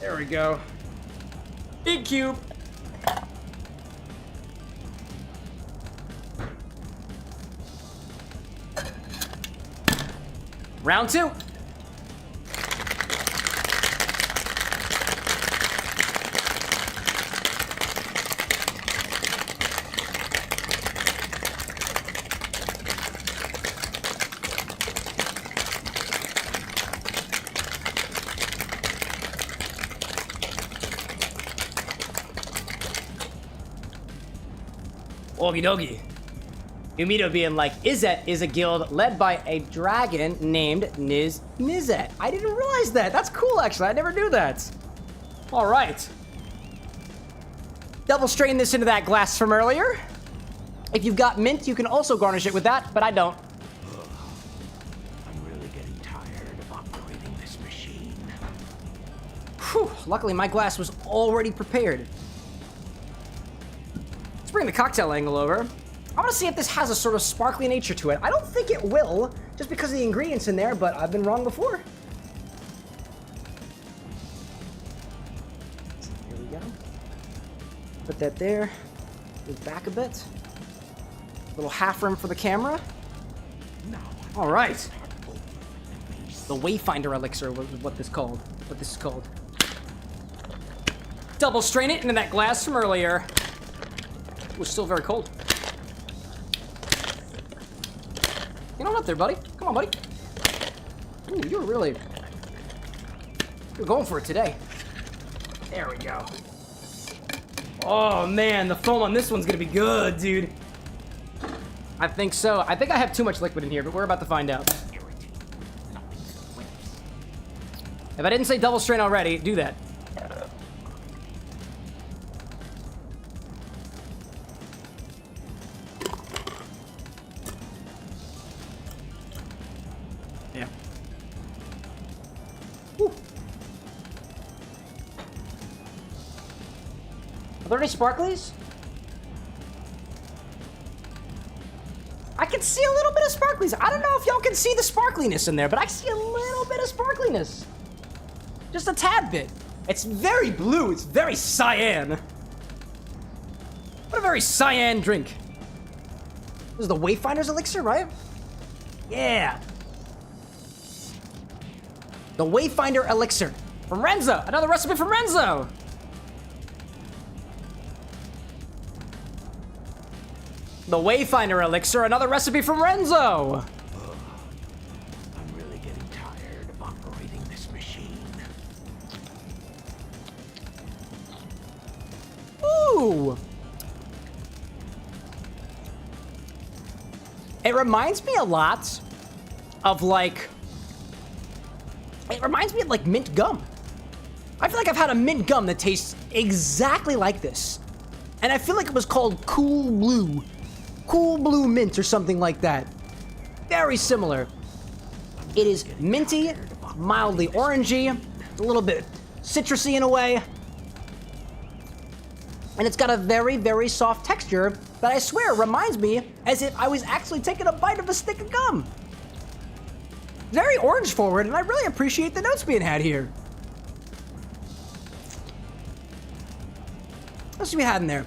There we go. Big cube. Round two. Okie dokie. Umito being like, Izzet is a guild led by a dragon named Nizet. I didn't realize that. That's cool, actually. I never knew that. All right. Double strain this into that glass from earlier. If you've got mint, you can also garnish it with that, but I don't. I'm really getting tired of operating this machine. Whew. Luckily, my glass was already prepared. Let's bring the cocktail angle over. I want to see if this has a sort of sparkly nature to it. I don't think it will, just because of the ingredients in there, but I've been wrong before. Put that there. Move back a bit. Little half rim for the camera. All right. The Wayfinder elixir was what this called. What this is called. Double strain it into that glass from earlier. It was still very cold. You know what there, buddy? Come on, buddy. Ooh, you're going for it today. There we go. Oh man, the foam on this one's gonna be good, dude. I think so. I think I have too much liquid in here, but we're about to find out. If I didn't say double strain already, do that. Yeah. Whew. Are there any sparklies? I can see a little bit of sparkliness. I don't know if y'all can see the sparkliness in there, but I see a little bit of sparkliness. Just a tad bit. It's very blue. It's very cyan. What a very cyan drink. This is the Wayfinder's elixir, right? Yeah. The Wayfinder elixir. From Renzo. Another recipe from Renzo. The Wayfinder elixir, another recipe from Renzo. I'm really getting tired of operating this machine. Ooh. It reminds me a lot of like... It reminds me of like mint gum. I feel like I've had a mint gum that tastes exactly like this. And I feel like it was called Cool Blue. Cool Blue Mint or something like that. Very similar. It is minty, mildly orangey, a little bit citrusy in a way. And it's got a very, very soft texture that I swear reminds me as if I was actually taking a bite of a stick of gum. Very orange forward, and I really appreciate the notes being had here. What else do we had in there?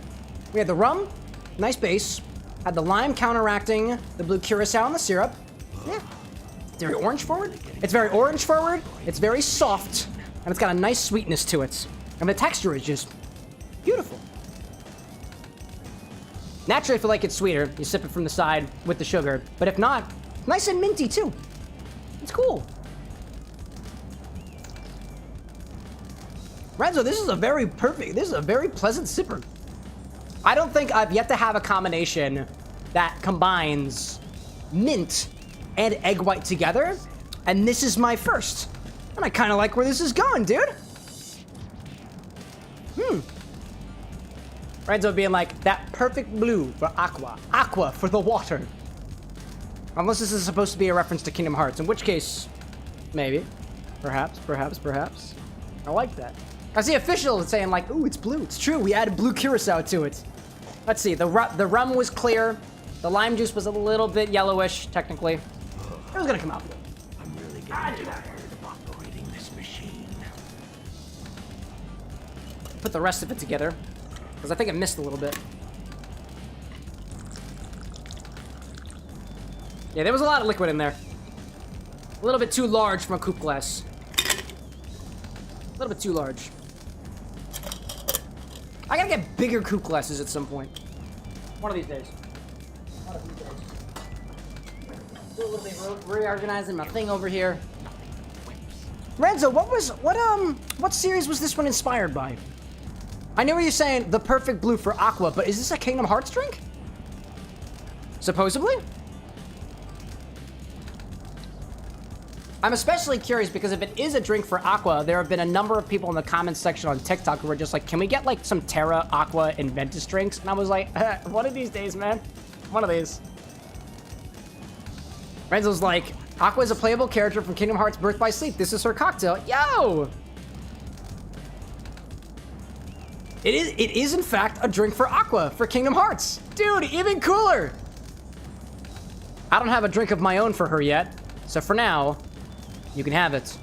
We had the rum, nice base. Had the lime counteracting the blue curacao and the syrup. Yeah. It's very orange forward. It's very orange forward. It's very soft. And it's got a nice sweetness to it. And the texture is just beautiful. Naturally, I feel like it's sweeter. You sip it from the side with the sugar. But if not, nice and minty too. It's cool. Renzo, this is a very pleasant sipper. I don't think I've yet to have a combination that combines mint and egg white together, and this is my first. And I kind of like where this is going, dude. Renzo being like, that perfect blue for aqua. Aqua for the water. Unless this is supposed to be a reference to Kingdom Hearts, in which case, maybe. Perhaps. I like that. I see officials saying like, ooh, it's blue. It's true, we added blue curacao to it. Let's see, the rum was clear. The lime juice was a little bit yellowish, technically. It was gonna come out blue. I'm really getting tired of operating this machine. Put the rest of it together, because I think it missed a little bit. Yeah, there was a lot of liquid in there. A little bit too large from a coupe glass. A little bit too large. I gotta get bigger coupe glasses at some point. One of these days. Do a little bit reorganizing my thing over here. Renzo, what series was this one inspired by? I know what you're saying, the perfect blue for aqua, but is this a Kingdom Hearts drink? Supposedly? I'm especially curious because if it is a drink for aqua, there have been a number of people in the comments section on TikTok who were just like, can we get like some Terra, Aqua, and Ventus drinks? And I was like, one of these days, man. One of these. Renzo's like, Aqua is a playable character from Kingdom Hearts Birth by Sleep. This is her cocktail. Yo! It is in fact a drink for Aqua for Kingdom Hearts. Dude, even cooler. I don't have a drink of my own for her yet. So for now, you can have it.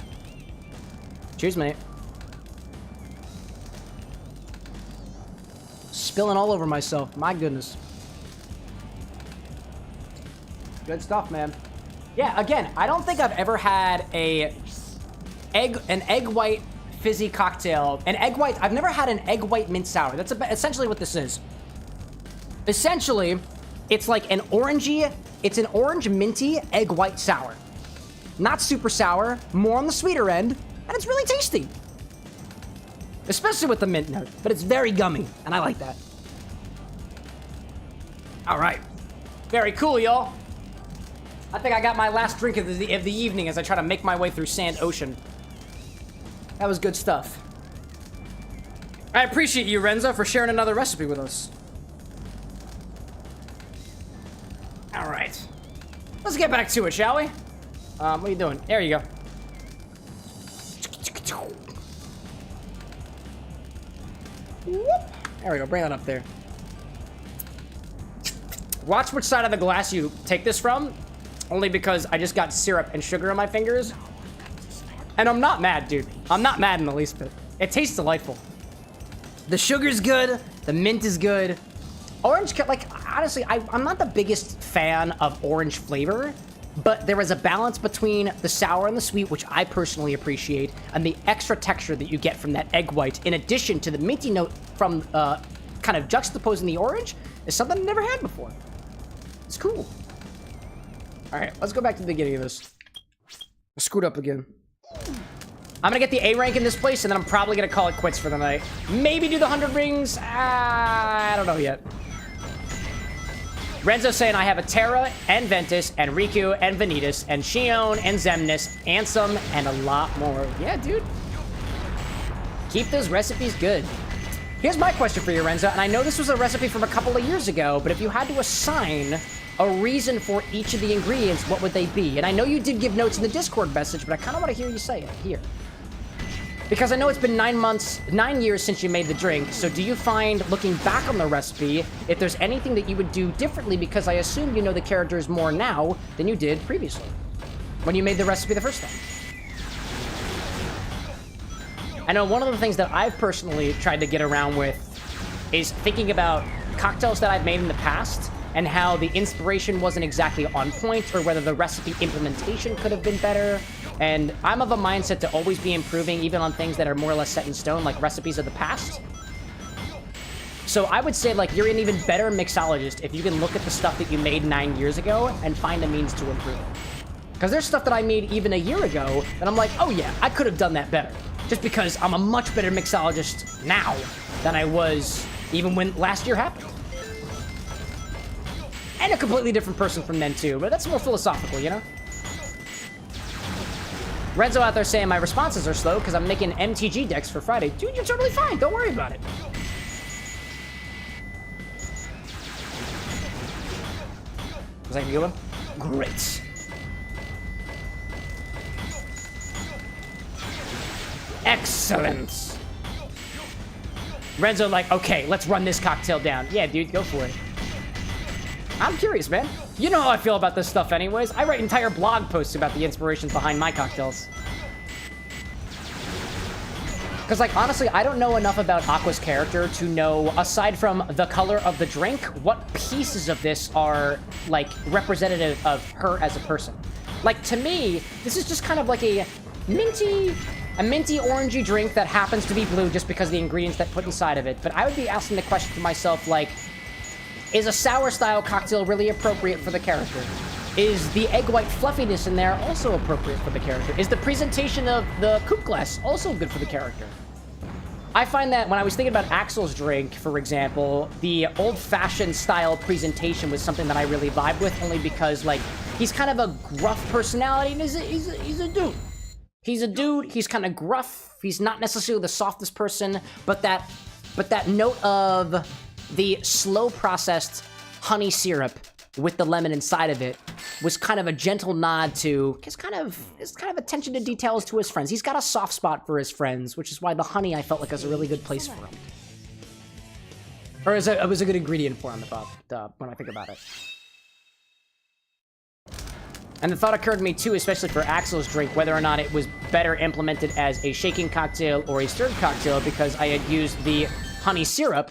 Cheers, mate. Spilling all over myself. My goodness. Good stuff, man. Yeah, again, I don't think I've ever had an egg white fizzy cocktail. An egg white, I've never had an egg white mint sour. That's essentially what this is. Essentially, it's like an orangey, it's an orange minty egg white sour. Not super sour, more on the sweeter end, and it's really tasty. Especially with the mint note, but it's very gummy, and I like that. All right. Very cool, y'all. I think I got my last drink of the evening as I try to make my way through Sand Ocean. That was good stuff. I appreciate you, Renzo, for sharing another recipe with us. All right. Let's get back to it, shall we? What are you doing? There you go. There we go. Bring that up there. Watch which side of the glass you take this from. Only because I just got syrup and sugar on my fingers. And I'm not mad, dude. I'm not mad in the least bit. It tastes delightful. The sugar's good. The mint is good. Orange, like, honestly, I'm not the biggest fan of orange flavor. But there is a balance between the sour and the sweet, which I personally appreciate, and the extra texture that you get from that egg white, in addition to the minty note from kind of juxtaposing the orange, is something I've never had before. It's cool. All right, let's go back to the beginning of this. I screwed up again. I'm gonna get the A rank in this place, and then I'm probably gonna call it quits for the night. Maybe do the 100 rings. I don't know yet. Renzo saying I have a Terra and Ventus and Riku and Vanitas and Shion and Xemnas, Ansem, and a lot more. Yeah, dude. Keep those recipes good. Here's my question for you, Renzo, and I know this was a recipe from a couple of years ago, but if you had to assign a reason for each of the ingredients, what would they be? And I know you did give notes in the Discord message, but I kind of want to hear you say it here. Because I know it's been 9 years since you made the drink, so do you find, looking back on the recipe, if there's anything that you would do differently, because I assume you know the characters more now than you did previously, when you made the recipe the first time. I know one of the things that I've personally tried to get around with is thinking about cocktails that I've made in the past, and how the inspiration wasn't exactly on point, or whether the recipe implementation could have been better. And I'm of a mindset to always be improving, even on things that are more or less set in stone, like recipes of the past. So I would say, like, you're an even better mixologist if you can look at the stuff that you made 9 years ago and find a means to improve it. Because there's stuff that I made even a year ago that I'm like, oh yeah, I could have done that better. Just because I'm a much better mixologist now than I was even when last year happened. And a completely different person from then too, but that's more philosophical, you know? Renzo out there saying my responses are slow because I'm making MTG decks for Friday. Dude, you're totally fine. Don't worry about it. Was that a good one? Great. Excellent. Renzo like, okay, let's run this cocktail down. Yeah, dude, go for it. I'm curious, man. You know how I feel about this stuff anyways. I write entire blog posts about the inspirations behind my cocktails. Because, like, honestly, I don't know enough about Aqua's character to know, aside from the color of the drink, what pieces of this are, like, representative of her as a person. Like, to me, this is just kind of like a minty orangey drink that happens to be blue just because of the ingredients that put inside of it. But I would be asking the question to myself, like, is a sour-style cocktail really appropriate for the character? Is the egg white fluffiness in there also appropriate for the character? Is the presentation of the coupe glass also good for the character? I find that when I was thinking about Axel's drink, for example, the old-fashioned style presentation was something that I really vibe with, only because, like, he's kind of a gruff personality, and he's a dude. He's a dude, he's kind of gruff, he's not necessarily the softest person, but that note of the slow-processed honey syrup with the lemon inside of it was kind of a gentle nod to his kind of attention to details to his friends. He's got a soft spot for his friends, which is why the honey I felt like was a really good place for him. Or it was a good ingredient for him, when I think about it. And the thought occurred to me too, especially for Axel's drink, whether or not it was better implemented as a shaken cocktail or a stirred cocktail, because I had used the honey syrup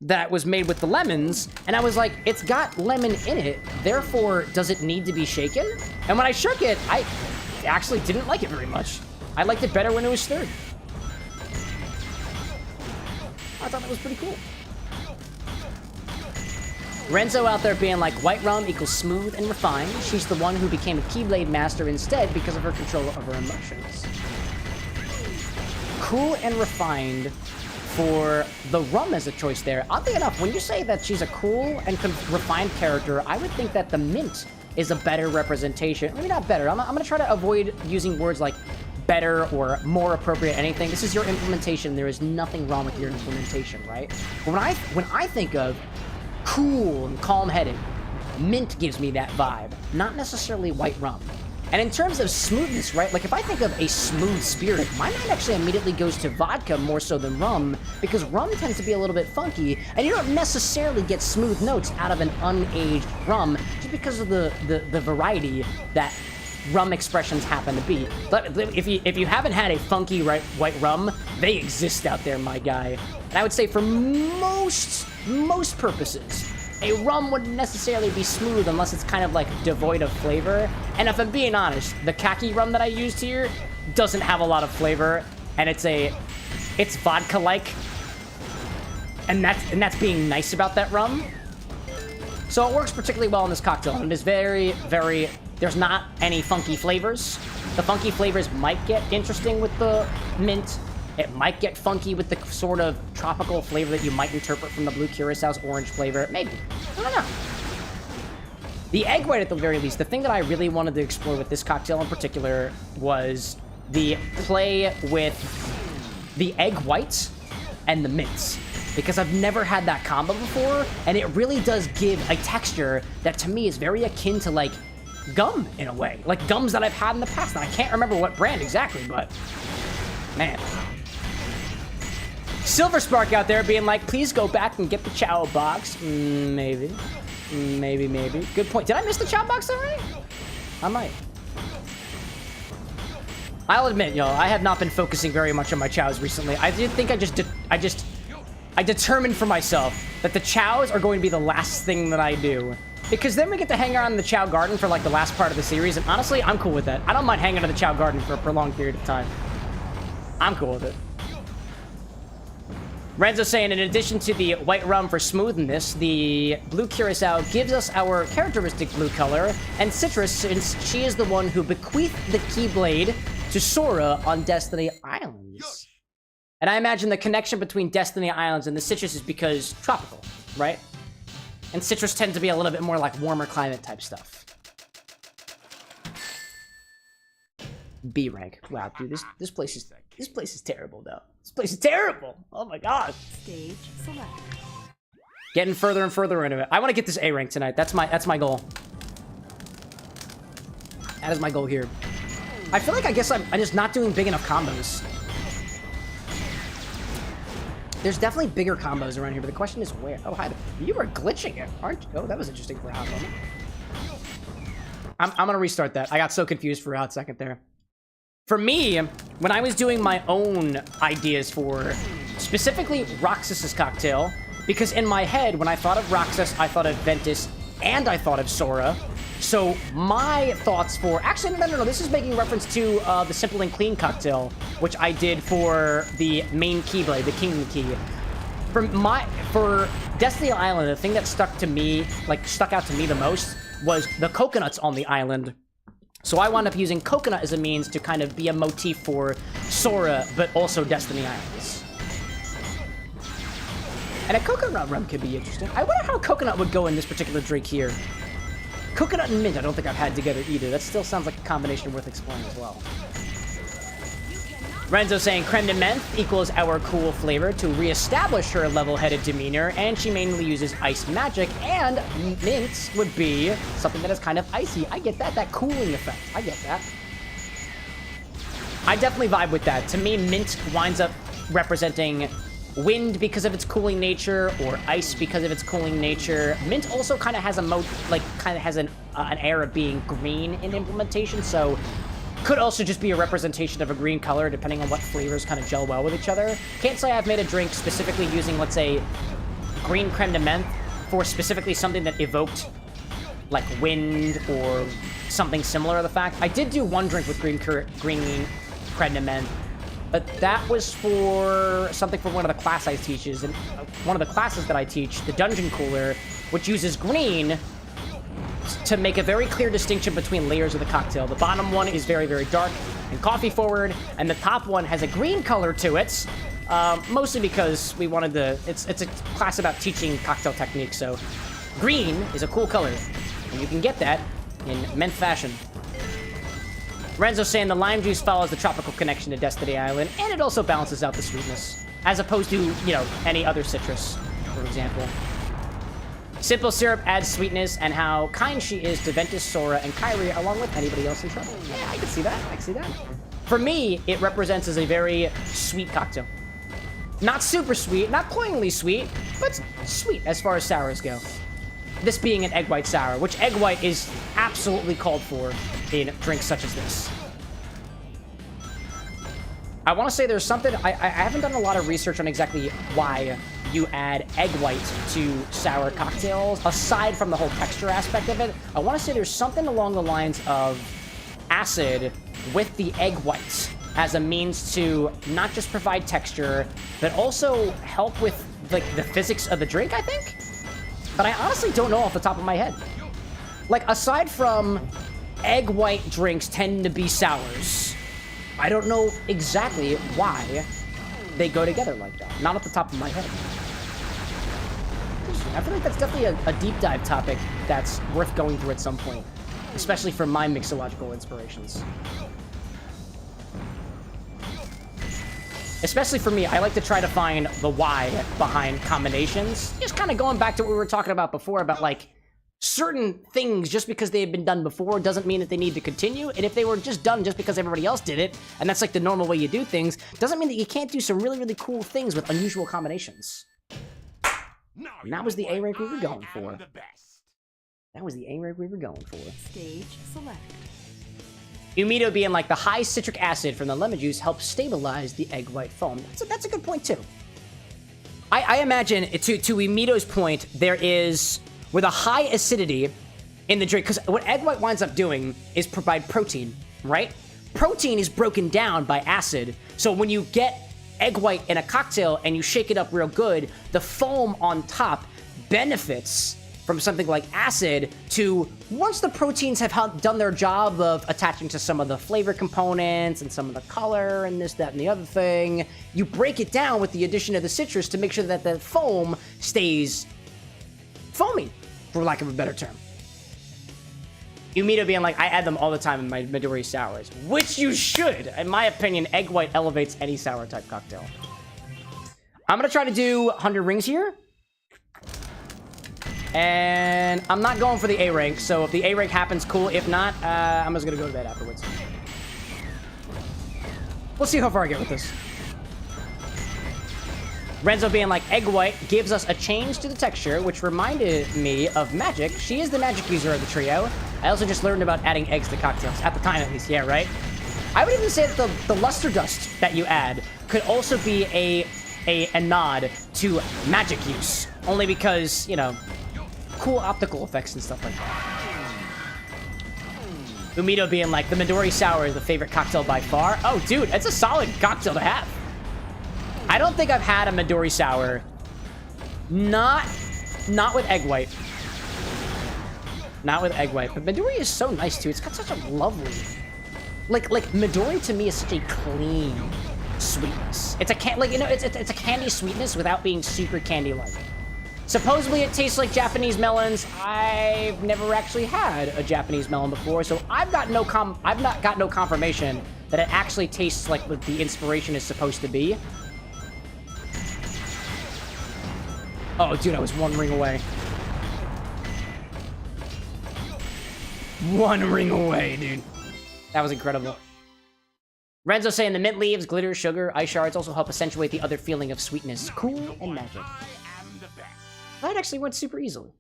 that was made with the lemons, and I was like, it's got lemon in it, therefore, does it need to be shaken? And when I shook it, I actually didn't like it very much. I liked it better when it was stirred. I thought that was pretty cool. Renzo out there being like, white rum equals smooth and refined. She's the one who became a Keyblade master instead because of her control of her emotions. Cool and refined for the rum as a choice there. Oddly enough, when you say that she's a cool and refined character, I would think that the mint is a better representation. Maybe not better. I'm going to try to avoid using words like better or more appropriate anything. This is your implementation. There is nothing wrong with your implementation, right? But when I think of cool and calm-headed, mint gives me that vibe, not necessarily white rum. And in terms of smoothness, right, like if I think of a smooth spirit, my mind actually immediately goes to vodka more so than rum, because rum tends to be a little bit funky, and you don't necessarily get smooth notes out of an unaged rum just because of the variety that rum expressions happen to be. But if you haven't had a funky white rum, they exist out there, my guy. And I would say for most purposes, a rum wouldn't necessarily be smooth unless it's kind of like devoid of flavor. And if I'm being honest, the khaki rum that I used here doesn't have a lot of flavor, and it's vodka-like, and that's being nice about that rum. So it works particularly well in this cocktail, and it is very, very, there's not any funky flavors. The funky flavors might get interesting with the mint. It might get funky with the sort of tropical flavor that you might interpret from the Blue Curaçao's orange flavor. Maybe. I don't know. The egg white, at the very least, the thing that I really wanted to explore with this cocktail in particular was the play with the egg whites and the mints. Because I've never had that combo before, and it really does give a texture that to me is very akin to, like, gum, in a way. Like gums that I've had in the past, and I can't remember what brand exactly, but man. Silver Spark out there being like, please go back and get the Chow box. Maybe. Maybe. Good point. Did I miss the Chow box already? I might. I'll admit, y'all, I have not been focusing very much on my Chows recently. I did think I determined for myself that the Chows are going to be the last thing that I do. Because then we get to hang around in the Chow Garden for like the last part of the series, and honestly, I'm cool with that. I don't mind hanging out in the Chow Garden for a prolonged period of time. I'm cool with it. Renzo saying, in addition to the white rum for smoothness, the Blue Curaçao gives us our characteristic blue color, and Citrus, since she is the one who bequeathed the Keyblade to Sora on Destiny Islands. And I imagine the connection between Destiny Islands and the Citrus is because tropical, right? And Citrus tend to be a little bit more like warmer climate type stuff. B rank. Wow, dude, this place is terrible though. This place is terrible. Oh my god. Stage select. Getting further and further into it. I want to get this A rank tonight. That's my goal. That is my goal here. I feel like I guess I'm just not doing big enough combos. There's definitely bigger combos around here, but the question is where? Oh, hi. You were glitching it, aren't you? Oh, that was interesting for a hot moment. I'm gonna restart that. I got so confused for a hot second there. For me, when I was doing my own ideas for specifically Roxas's cocktail, because in my head, when I thought of Roxas, I thought of Ventus, and I thought of Sora. So my thoughts for... Actually, no. This is making reference to the Simple and Clean cocktail, which I did for the main Keyblade, the Kingdom Key. For Destiny Island, the thing that stuck out to me the most was the coconuts on the island. So I wound up using coconut as a means to kind of be a motif for Sora, but also Destiny Islands. And a coconut rum could be interesting. I wonder how coconut would go in this particular drink here. Coconut and mint, I don't think I've had together either. That still sounds like a combination worth exploring as well. Renzo saying creme de menthe equals our cool flavor to reestablish her level-headed demeanor, and she mainly uses ice magic, and mint would be something that is kind of icy. I get that cooling effect. I get that. I definitely vibe with that. To me, mint winds up representing wind because of its cooling nature, or ice because of its cooling nature. Mint also kind of has an air of being green in implementation, so could also just be a representation of a green color depending on what flavors kind of gel well with each other. Can't say I've made a drink specifically using, let's say, green creme de menthe for specifically something that evoked like wind or something similar to the fact. I did do one drink with green creme de menthe, but that was for something for one of the class I teaches, and one of the classes that I teach, the dungeon cooler, which uses green to make a very clear distinction between layers of the cocktail. The bottom one is very, very dark and coffee forward, and the top one has a green color to it, mostly because we wanted to, it's a class about teaching cocktail techniques, so green is a cool color, and you can get that in menthe fashion. Renzo's saying the lime juice follows the tropical connection to Destiny Island, and it also balances out the sweetness, as opposed to, you know, any other citrus, for example. Simple syrup adds sweetness, and how kind she is to Ventus, Sora, and Kyrie, along with anybody else in trouble. Yeah, I can see that. I can see that. For me, it represents as a very sweet cocktail. Not super sweet, not cloyingly sweet, but sweet as far as sours go. This being an egg white sour, which egg white is absolutely called for in drinks such as this. I want to say there's something, I haven't done a lot of research on exactly why you add egg white to sour cocktails, aside from the whole texture aspect of it. I want to say there's something along the lines of acid with the egg whites as a means to not just provide texture, but also help with like the physics of the drink, I think? But I honestly don't know off the top of my head. Like, aside from egg white drinks tend to be sours, I don't know exactly why they go together like that. Not off the top of my head. I feel like that's definitely a deep dive topic that's worth going through at some point, especially for my mixological inspirations. Especially for me, I like to try to find the why behind combinations. Just kind of going back to what we were talking about before about, like, certain things, just because they have been done before doesn't mean that they need to continue. And if they were just done just because everybody else did it, and that's like the normal way you do things, doesn't mean that you can't do some really, really cool things with unusual combinations. And that was the A rank we were going for. That was the A rank we were going for. Stage select. Umito being like, the high citric acid from the lemon juice helps stabilize the egg white foam. That's a good point too. I imagine, to Umito's point, there is, with a high acidity in the drink, because what egg white winds up doing is provide protein, right? Protein is broken down by acid, so when you get egg white in a cocktail and you shake it up real good, the foam on top benefits from something like acid to, once the proteins have done their job of attaching to some of the flavor components and some of the color and this, that, and the other thing, you break it down with the addition of the citrus to make sure that the foam stays foamy, for lack of a better term. Umito being like, I add them all the time in my Midori sours, which you should. In my opinion, egg white elevates any sour type cocktail. I'm gonna try to do 100 rings here. And I'm not going for the A rank, so if the A rank happens, cool. If not, I'm just gonna go to bed afterwards. We'll see how far I get with this. Renzo being like, egg white gives us a change to the texture, which reminded me of Magic. She is the magic user of the trio. I also just learned about adding eggs to cocktails, at the time at least, yeah, right? I would even say that the luster dust that you add could also be a nod to magic use, only because, you know, cool optical effects and stuff like that. Umito being like, the Midori Sour is the favorite cocktail by far. Oh, dude, it's a solid cocktail to have. I don't think I've had a Midori Sour not with egg white. Not with egg white, but Midori is so nice too. It's got such a lovely, like Midori to me is such a clean sweetness. It's a it's a candy sweetness without being super candy-like. Supposedly it tastes like Japanese melons. I've never actually had a Japanese melon before, so I've not got no confirmation that it actually tastes like what the inspiration is supposed to be. Oh, dude, I was one ring away. One ring away, dude. That was incredible. Renzo saying the mint leaves, glitter, sugar, ice shards also help accentuate the other feeling of sweetness, cool, and magic. That actually went super easily.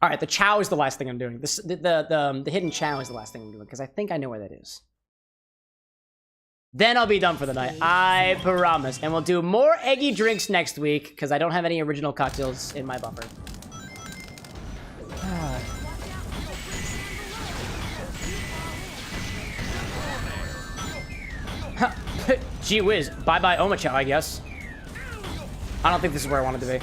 All right, the chow is the last thing I'm doing. The hidden chow is the last thing I'm doing, because I think I know where that is. Then I'll be done for the night. I promise. And we'll do more Eggy drinks next week, because I don't have any original cocktails in my buffer. Gee whiz. Bye-bye Omachow, I guess. I don't think this is where I wanted to be.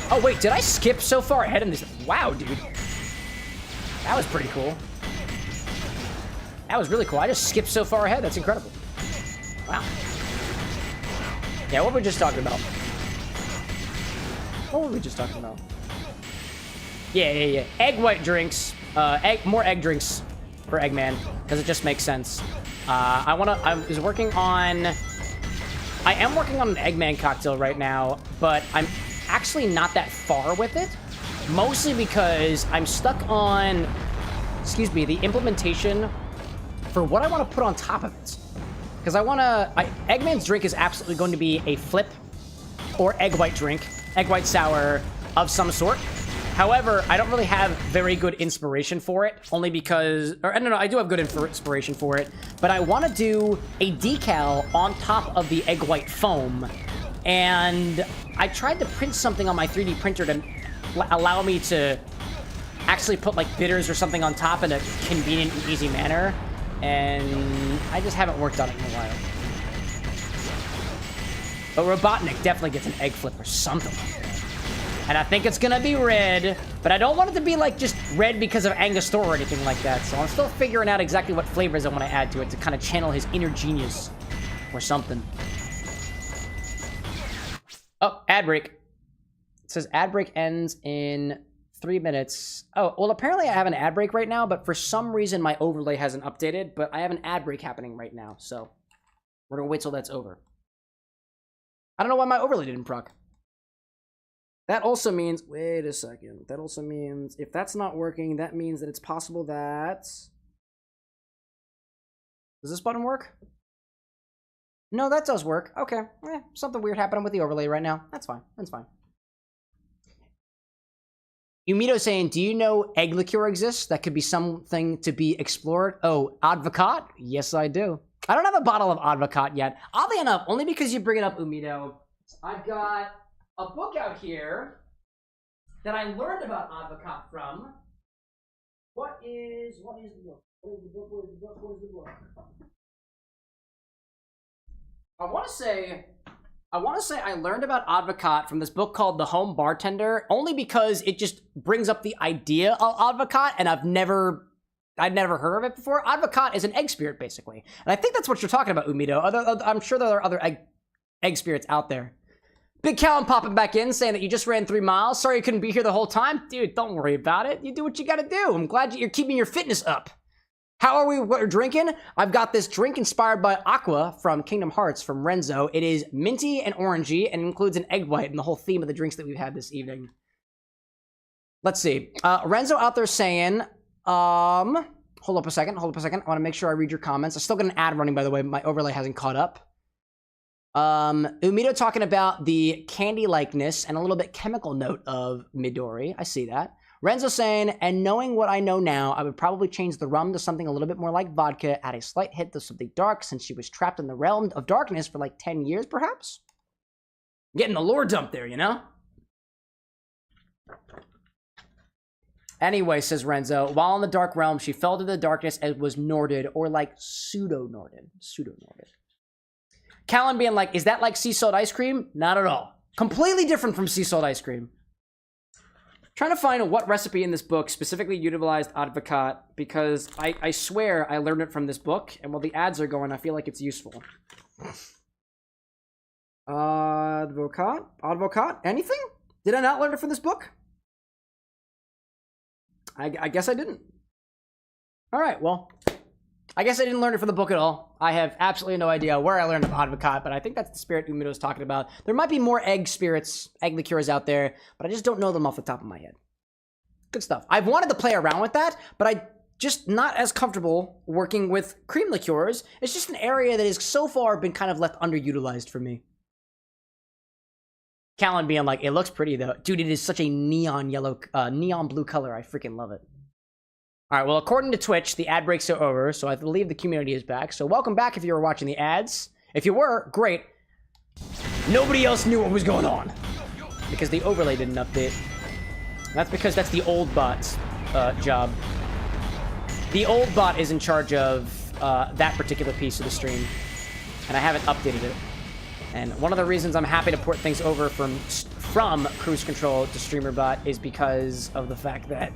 Oh, wait. Did I skip so far ahead in this? Wow, dude. That was pretty cool. That was really cool. I just skipped so far ahead. That's incredible. Wow. Yeah, what were we just talking about? What were we just talking about? Yeah. Egg white drinks. More egg drinks for Eggman, because it just makes sense. I am working on an Eggman cocktail right now, but I'm actually not that far with it. Mostly because I'm stuck on, the implementation for what I want to put on top of it. Because Eggman's drink is absolutely going to be a flip or egg white drink, egg white sour of some sort. However, I don't really have very good inspiration for it, only because, no, I do have good inspiration for it, but I want to do a decal on top of the egg white foam. And I tried to print something on my 3D printer to allow me to actually put like bitters or something on top in a convenient and easy manner, and I just haven't worked on it in a while. But Robotnik definitely gets an egg flip or something, and I think it's gonna be red, but I don't want it to be like just red because of Angostura or anything like that, so I'm still figuring out exactly what flavors I want to add to it to kind of channel his inner genius or something. Oh, ad break. It says ad break ends in 3 minutes. Oh, well, apparently I have an ad break right now, but for some reason my overlay hasn't updated, but I have an ad break happening right now, so we're gonna wait till that's over. I don't know why my overlay didn't proc. That also means, wait a second, that also means if that's not working, that means that it's possible that... Does this button work? No, that does work. Okay. Something weird happening with the overlay right now. That's fine. That's fine. Umito saying, do you know egg liqueur exists? That could be something to be explored. Oh, Advocat? Yes, I do. I don't have a bottle of Advocat yet. Oddly enough, only because you bring it up, Umito, I've got a book out here that I learned about Advocat from. What is the book? What is the book? What is the book? What is the book? I want to say I learned about Advocat from this book called The Home Bartender, only because it just brings up the idea of Advocat, and I'd never heard of it before. Advocat is an egg spirit, basically. And I think that's what you're talking about, Umito. I'm sure there are other egg spirits out there. Big Callum popping back in, saying that you just ran 3 miles. Sorry you couldn't be here the whole time. Dude, don't worry about it. You do what you gotta do. I'm glad you're keeping your fitness up. How are we what we're drinking? I've got this drink inspired by Aqua from Kingdom Hearts from Renzo. It is minty and orangey and includes an egg white and the whole theme of the drinks that we've had this evening. Let's see. Renzo out there saying, hold up a second. I want to make sure I read your comments. I still got an ad running, by the way. My overlay hasn't caught up. Umito talking about the candy likeness and a little bit chemical note of Midori. I see that. Renzo saying, and knowing what I know now, I would probably change the rum to something a little bit more like vodka, add a slight hint of something dark since she was trapped in the realm of darkness for like 10 years, perhaps? Getting the lore dump there, you know? Anyway, says Renzo, while in the dark realm, she fell to the darkness and was Norded, or like pseudo-Norded. Pseudo-Norded. Callan being like, is that like sea salt ice cream? Not at all. Completely different from sea salt ice cream. Trying to find what recipe in this book specifically utilized Advocat, because I swear I learned it from this book, and while the ads are going, I feel like it's useful. Advocat? Anything? Did I not learn it from this book? I guess I didn't. All right, well, I guess I didn't learn it from the book at all. I have absolutely no idea where I learned of Advocat, but I think that's the spirit Umito's talking about. There might be more egg spirits, egg liqueurs out there, but I just don't know them off the top of my head. Good stuff. I've wanted to play around with that, but I just not as comfortable working with cream liqueurs. It's just an area that has so far been kind of left underutilized for me. Callan being like, it looks pretty though. Dude, it is such a neon yellow, neon blue color. I freaking love it. All right, well, according to Twitch, the ad breaks are over, so I believe the community is back. So welcome back if you were watching the ads. If you were, great. Nobody else knew what was going on because the overlay didn't update. That's because that's the old bot's job. The old bot is in charge of that particular piece of the stream, and I haven't updated it. And one of the reasons I'm happy to port things over from cruise control to streamer bot is because of the fact that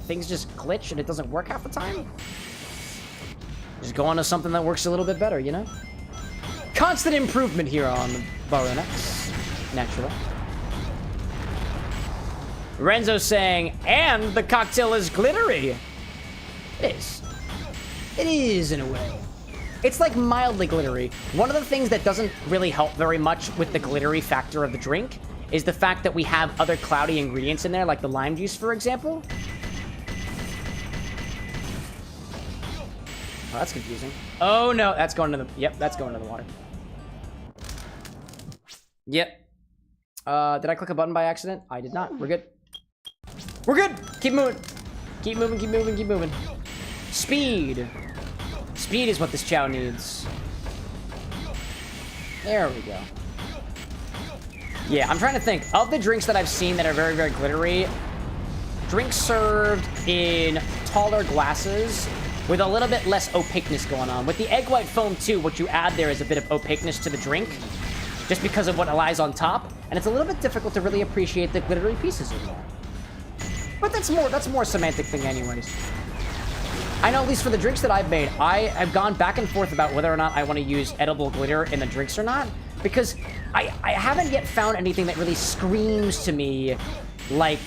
things just glitch and it doesn't work half the time. Just go on to something that works a little bit better, you know? Constant improvement here on XBarwithanx. Naturally. Renzo saying, and the cocktail is glittery. It is. It is in a way. It's like mildly glittery. One of the things that doesn't really help very much with the glittery factor of the drink is the fact that we have other cloudy ingredients in there, like the lime juice, for example. Oh, that's confusing. Oh, no. That's going to the... Yep, that's going to the water. Yep. Did I click a button by accident? I did not. We're good. We're good. Keep moving. Keep moving, keep moving, keep moving. Speed. Speed is what this chow needs. There we go. Yeah, I'm trying to think. Of the drinks that I've seen that are very, very glittery, drinks served in taller glasses with a little bit less opaqueness going on. With the egg white foam, too, what you add there is a bit of opaqueness to the drink, just because of what lies on top, and it's a little bit difficult to really appreciate the glittery pieces in there. But that's more a semantic thing anyways. I know, at least for the drinks that I've made, I have gone back and forth about whether or not I want to use edible glitter in the drinks or not, because I haven't yet found anything that really screams to me like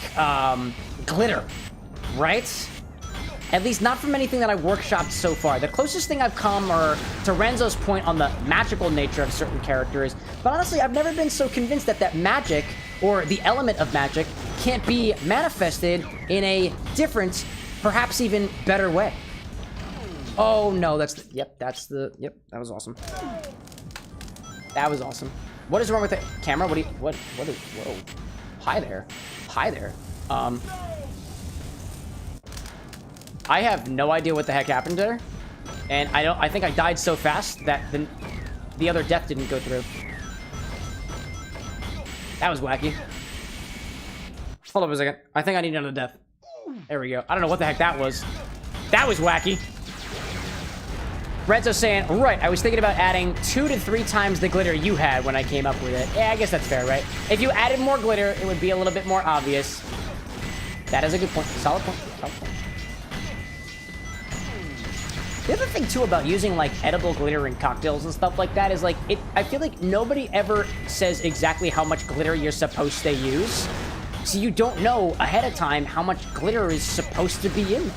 glitter, right? At least not from anything that I've workshopped so far. The closest thing I've come are to Renzo's point on the magical nature of certain characters, but honestly, I've never been so convinced that that magic, or the element of magic, can't be manifested in a different, perhaps even better way. Oh no, that's the, yep, that was awesome. That was awesome. What is wrong with the camera? Whoa. Hi there. Hi there. I have no idea what the heck happened there. And I think I died so fast that the other death didn't go through. That was wacky. Hold up a second. I think I need another death. There we go. I don't know what the heck that was. That was wacky. Renzo saying, right, I was thinking about adding 2 to 3 times the glitter you had when I came up with it. Yeah, I guess that's fair, right? If you added more glitter, it would be a little bit more obvious. That is a good point. Solid point. Solid point. The other thing, too, about using, like, edible glitter in cocktails and stuff like that is, like, I feel like nobody ever says exactly how much glitter you're supposed to use. So you don't know ahead of time how much glitter is supposed to be in there.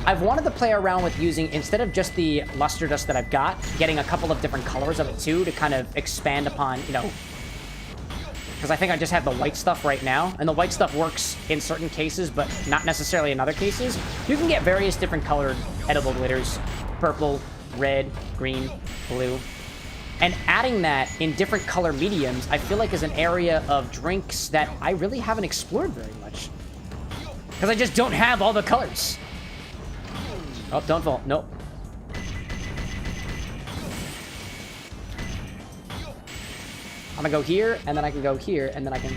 I've wanted to play around with using, instead of just the luster dust that I've got, getting a couple of different colors of it too to kind of expand upon, you know, because I think I just have the white stuff right now, and the white stuff works in certain cases, but not necessarily in other cases. You can get various different colored edible glitters, purple, red, green, blue. And adding that in different color mediums, I feel like is an area of drinks that I really haven't explored very much. Because I just don't have all the colors. Oh, don't fall. Nope. I'm gonna go here, and then I can go here, and then I can...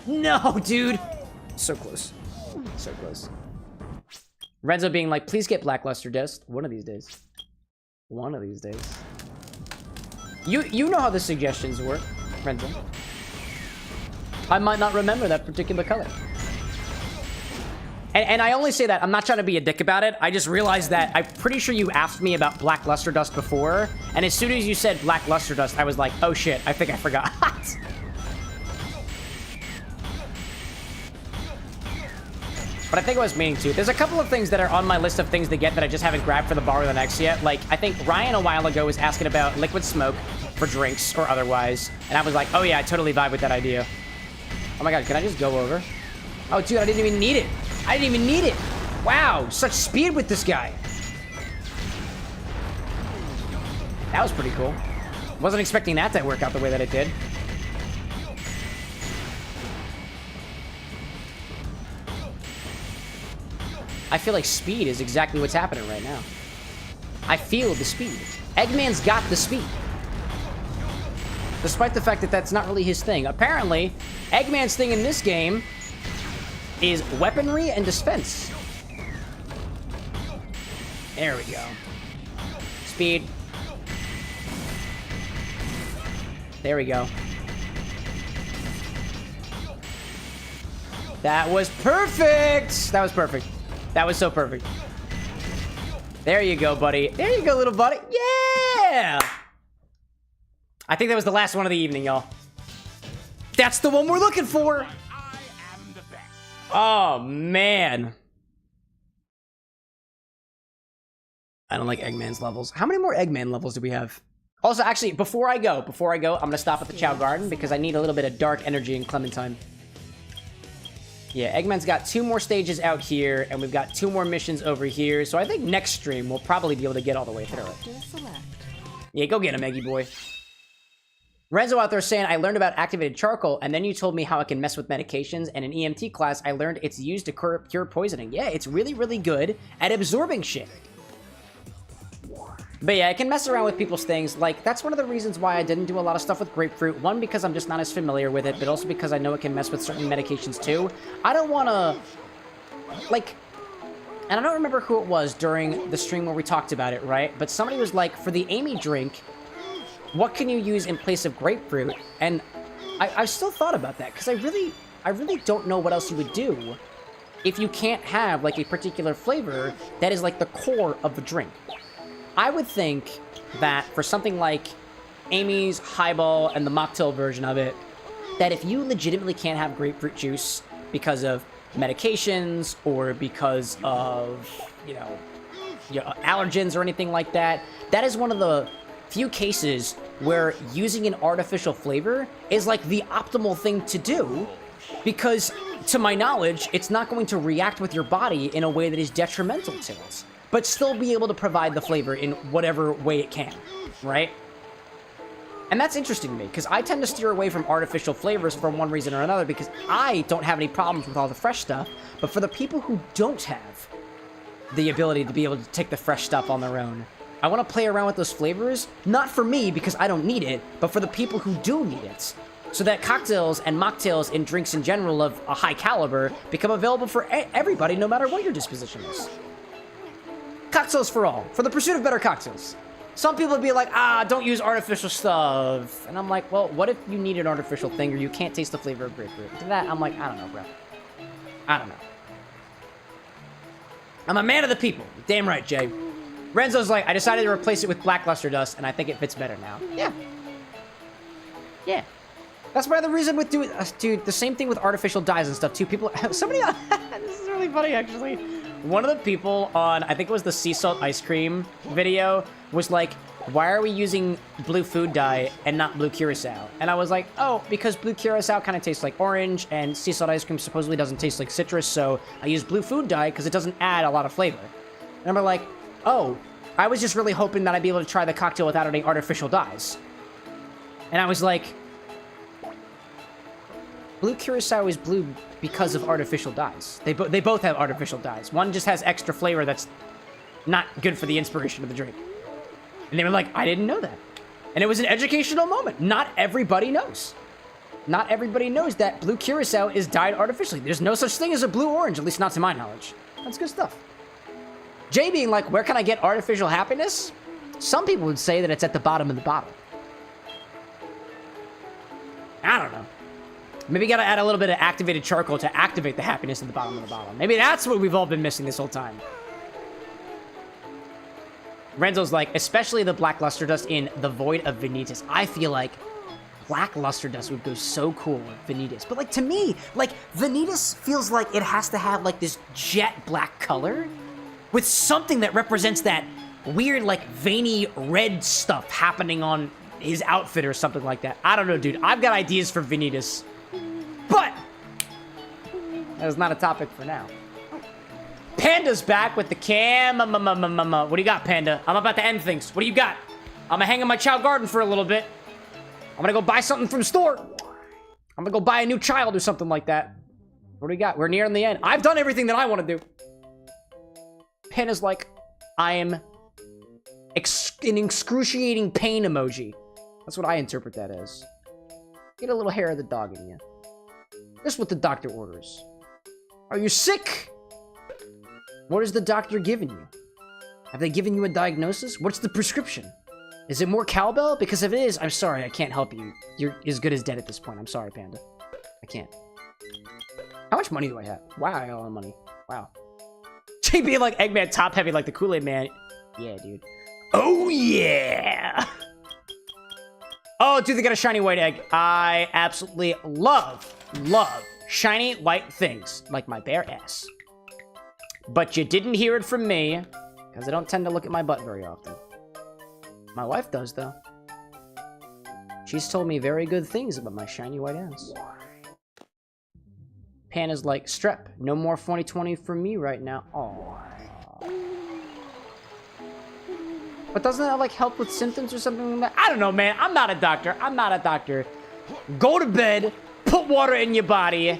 No, dude! So close. So close. Renzo being like, please get black luster dust. One of these days. One of these days. You know how the suggestions work, Renzo. I might not remember that particular color. And I only say that, I'm not trying to be a dick about it. I just realized that I'm pretty sure you asked me about black luster dust before. And as soon as you said black luster dust, I was like, oh shit, I think I forgot. But I think I was meaning to. There's a couple of things that are on my list of things to get that I just haven't grabbed for the bar or the next yet. Like, I think Ryan a while ago was asking about liquid smoke for drinks or otherwise. And I was like, oh yeah, I totally vibe with that idea. Oh my god, can I just go over? Oh dude, I didn't even need it. I didn't even need it. Wow, such speed with this guy. That was pretty cool. Wasn't expecting that to work out the way that it did. I feel like speed is exactly what's happening right now. I feel the speed. Eggman's got the speed. Despite the fact that that's not really his thing. Apparently, Eggman's thing in this game is weaponry and dispense. There we go. Speed. There we go. That was perfect! That was perfect. That was so perfect. There you go, buddy. There you go, little buddy. Yeah! I think that was the last one of the evening, y'all. That's the one we're looking for! Oh, man. I don't like Eggman's levels. How many more Eggman levels do we have? Also, actually, before I go, I'm gonna stop at the Chow Garden because I need a little bit of dark energy in Clementine. Yeah, Eggman's got 2 more stages out here, and we've got 2 more missions over here, so I think next stream we'll probably be able to get all the way through it. Yeah, go get him, Eggy boy. Renzo out there saying, I learned about activated charcoal, and then you told me how it can mess with medications, and in EMT class, I learned it's used to cure poisoning. Yeah, it's really, really good at absorbing shit. But yeah, it can mess around with people's things. Like, that's one of the reasons why I didn't do a lot of stuff with grapefruit. One, because I'm just not as familiar with it, but also because I know it can mess with certain medications too. I don't want to, like, and I don't remember who it was during the stream where we talked about it, right? But somebody was like, for the Amy drink, what can you use in place of grapefruit? And I still thought about that, because I really don't know what else you would do if you can't have, like, a particular flavor that is, like, the core of the drink. I would think that for something like Amy's highball and the mocktail version of it, that if you legitimately can't have grapefruit juice because of medications or because of, you know, allergens or anything like that, that is one of the few cases where using an artificial flavor is like the optimal thing to do, because to my knowledge, it's not going to react with your body in a way that is detrimental to it, but still be able to provide the flavor in whatever way it can, right? And that's interesting to me, because I tend to steer away from artificial flavors for one reason or another, because I don't have any problems with all the fresh stuff, but for the people who don't have the ability to be able to take the fresh stuff on their own, I want to play around with those flavors, not for me, because I don't need it, but for the people who do need it, so that cocktails and mocktails and drinks in general of a high caliber become available for everybody, no matter what your disposition is. Cocktails for all. For the pursuit of better cocktails. Some people would be like, don't use artificial stuff. And I'm like, well, what if you need an artificial thing or you can't taste the flavor of grapefruit? To that, I'm like, I don't know, bro. I don't know. I'm a man of the people. Damn right, Jay. Renzo's like, I decided to replace it with black luster dust, and I think it fits better now. Yeah. Yeah. That's why the reason with doing, dude, the same thing with artificial dyes and stuff, too. People, somebody, this is really funny, actually. One of the people on, I think it was the sea salt ice cream video, was like, why are we using blue food dye and not blue curacao? And I was like, oh, because blue curacao kind of tastes like orange, and sea salt ice cream supposedly doesn't taste like citrus, so I use blue food dye because it doesn't add a lot of flavor. And I'm like, oh, I was just really hoping that I'd be able to try the cocktail without any artificial dyes. And I was like, blue curacao is blue because of artificial dyes. They both have artificial dyes. One just has extra flavor that's not good for the inspiration of the drink. And they were like, I didn't know that. And it was an educational moment. Not everybody knows. Not everybody knows that blue curacao is dyed artificially. There's no such thing as a blue orange, at least not to my knowledge. That's good stuff. Jay being like, where can I get artificial happiness? Some people would say that it's at the bottom of the bottle. I don't know. Maybe you gotta add a little bit of activated charcoal to activate the happiness at the bottom of the bottle. Maybe that's what we've all been missing this whole time. Renzo's like, especially the black luster dust in the Void of Vanitas. I feel like black luster dust would go so cool with Vanitas. But like, to me, like, Vanitas feels like it has to have like this jet black color with something that represents that weird, like, veiny red stuff happening on his outfit or something like that. I don't know, dude. I've got ideas for Vanitas. But that is not a topic for now. Panda's back with the cam. What do you got, Panda? I'm about to end things. What do you got? I'm gonna hang in my child garden for a little bit. I'm gonna go buy something from the store. I'm gonna go buy a new child or something like that. What do you got? We're nearing the end. I've done everything that I want to do. Panda's like, I am an excruciating pain emoji. That's what I interpret that as. Get a little hair of the dog in you. This is what the doctor orders. Are you sick? What has the doctor given you? Have they given you a diagnosis? What's the prescription? Is it more cowbell? Because if it is, I'm sorry, I can't help you. You're as good as dead at this point. I'm sorry, Panda. I can't. How much money do I have? Wow, I got a lot of money. Wow. JB like Eggman top heavy like the Kool-Aid man. Yeah, dude. Oh, yeah! Oh, dude, they got a shiny white egg. I absolutely love shiny white things, like my bare ass. But you didn't hear it from me, because I don't tend to look at my butt very often. My wife does, though. She's told me very good things about my shiny white ass. Panda's like, Strep, no more 2020 for me right now. Aww. But doesn't that, like, help with symptoms or something like that? I don't know, man. I'm not a doctor. I'm not a doctor. Go to bed. Put water in your body.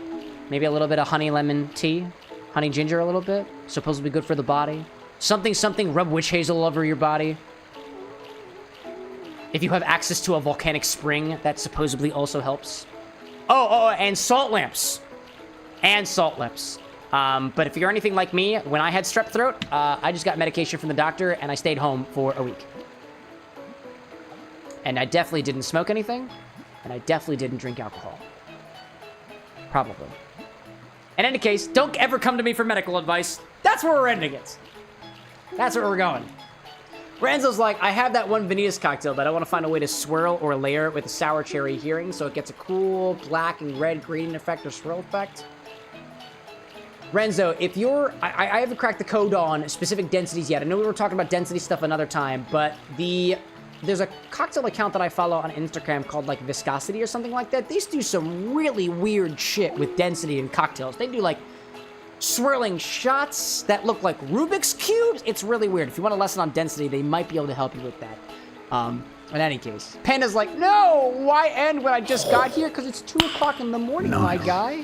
Maybe a little bit of honey lemon tea. Honey ginger a little bit. Supposedly good for the body. Something, rub witch hazel all over your body. If you have access to a volcanic spring, that supposedly also helps. Oh, and salt lamps. And salt lamps. But if you're anything like me, when I had strep throat, I just got medication from the doctor and I stayed home for a week. And I definitely didn't smoke anything, and I definitely didn't drink alcohol. Probably. In any case, don't ever come to me for medical advice. That's where we're ending it. That's where we're going. Ranzo's like, I have that one Vanitas cocktail, but I want to find a way to swirl or layer it with a sour cherry hearing so it gets a cool black and red green effect or swirl effect. Renzo, if you're... I haven't cracked the code on specific densities yet. I know we were talking about density stuff another time, but there's a cocktail account that I follow on Instagram called, like, Viscosity or something like that. They do some really weird shit with density in cocktails. They do, like, swirling shots that look like Rubik's Cubes. It's really weird. If you want a lesson on density, they might be able to help you with that. In any case. Panda's like, no! Why end when I just got here? Because it's 2 o'clock in the morning, my guy.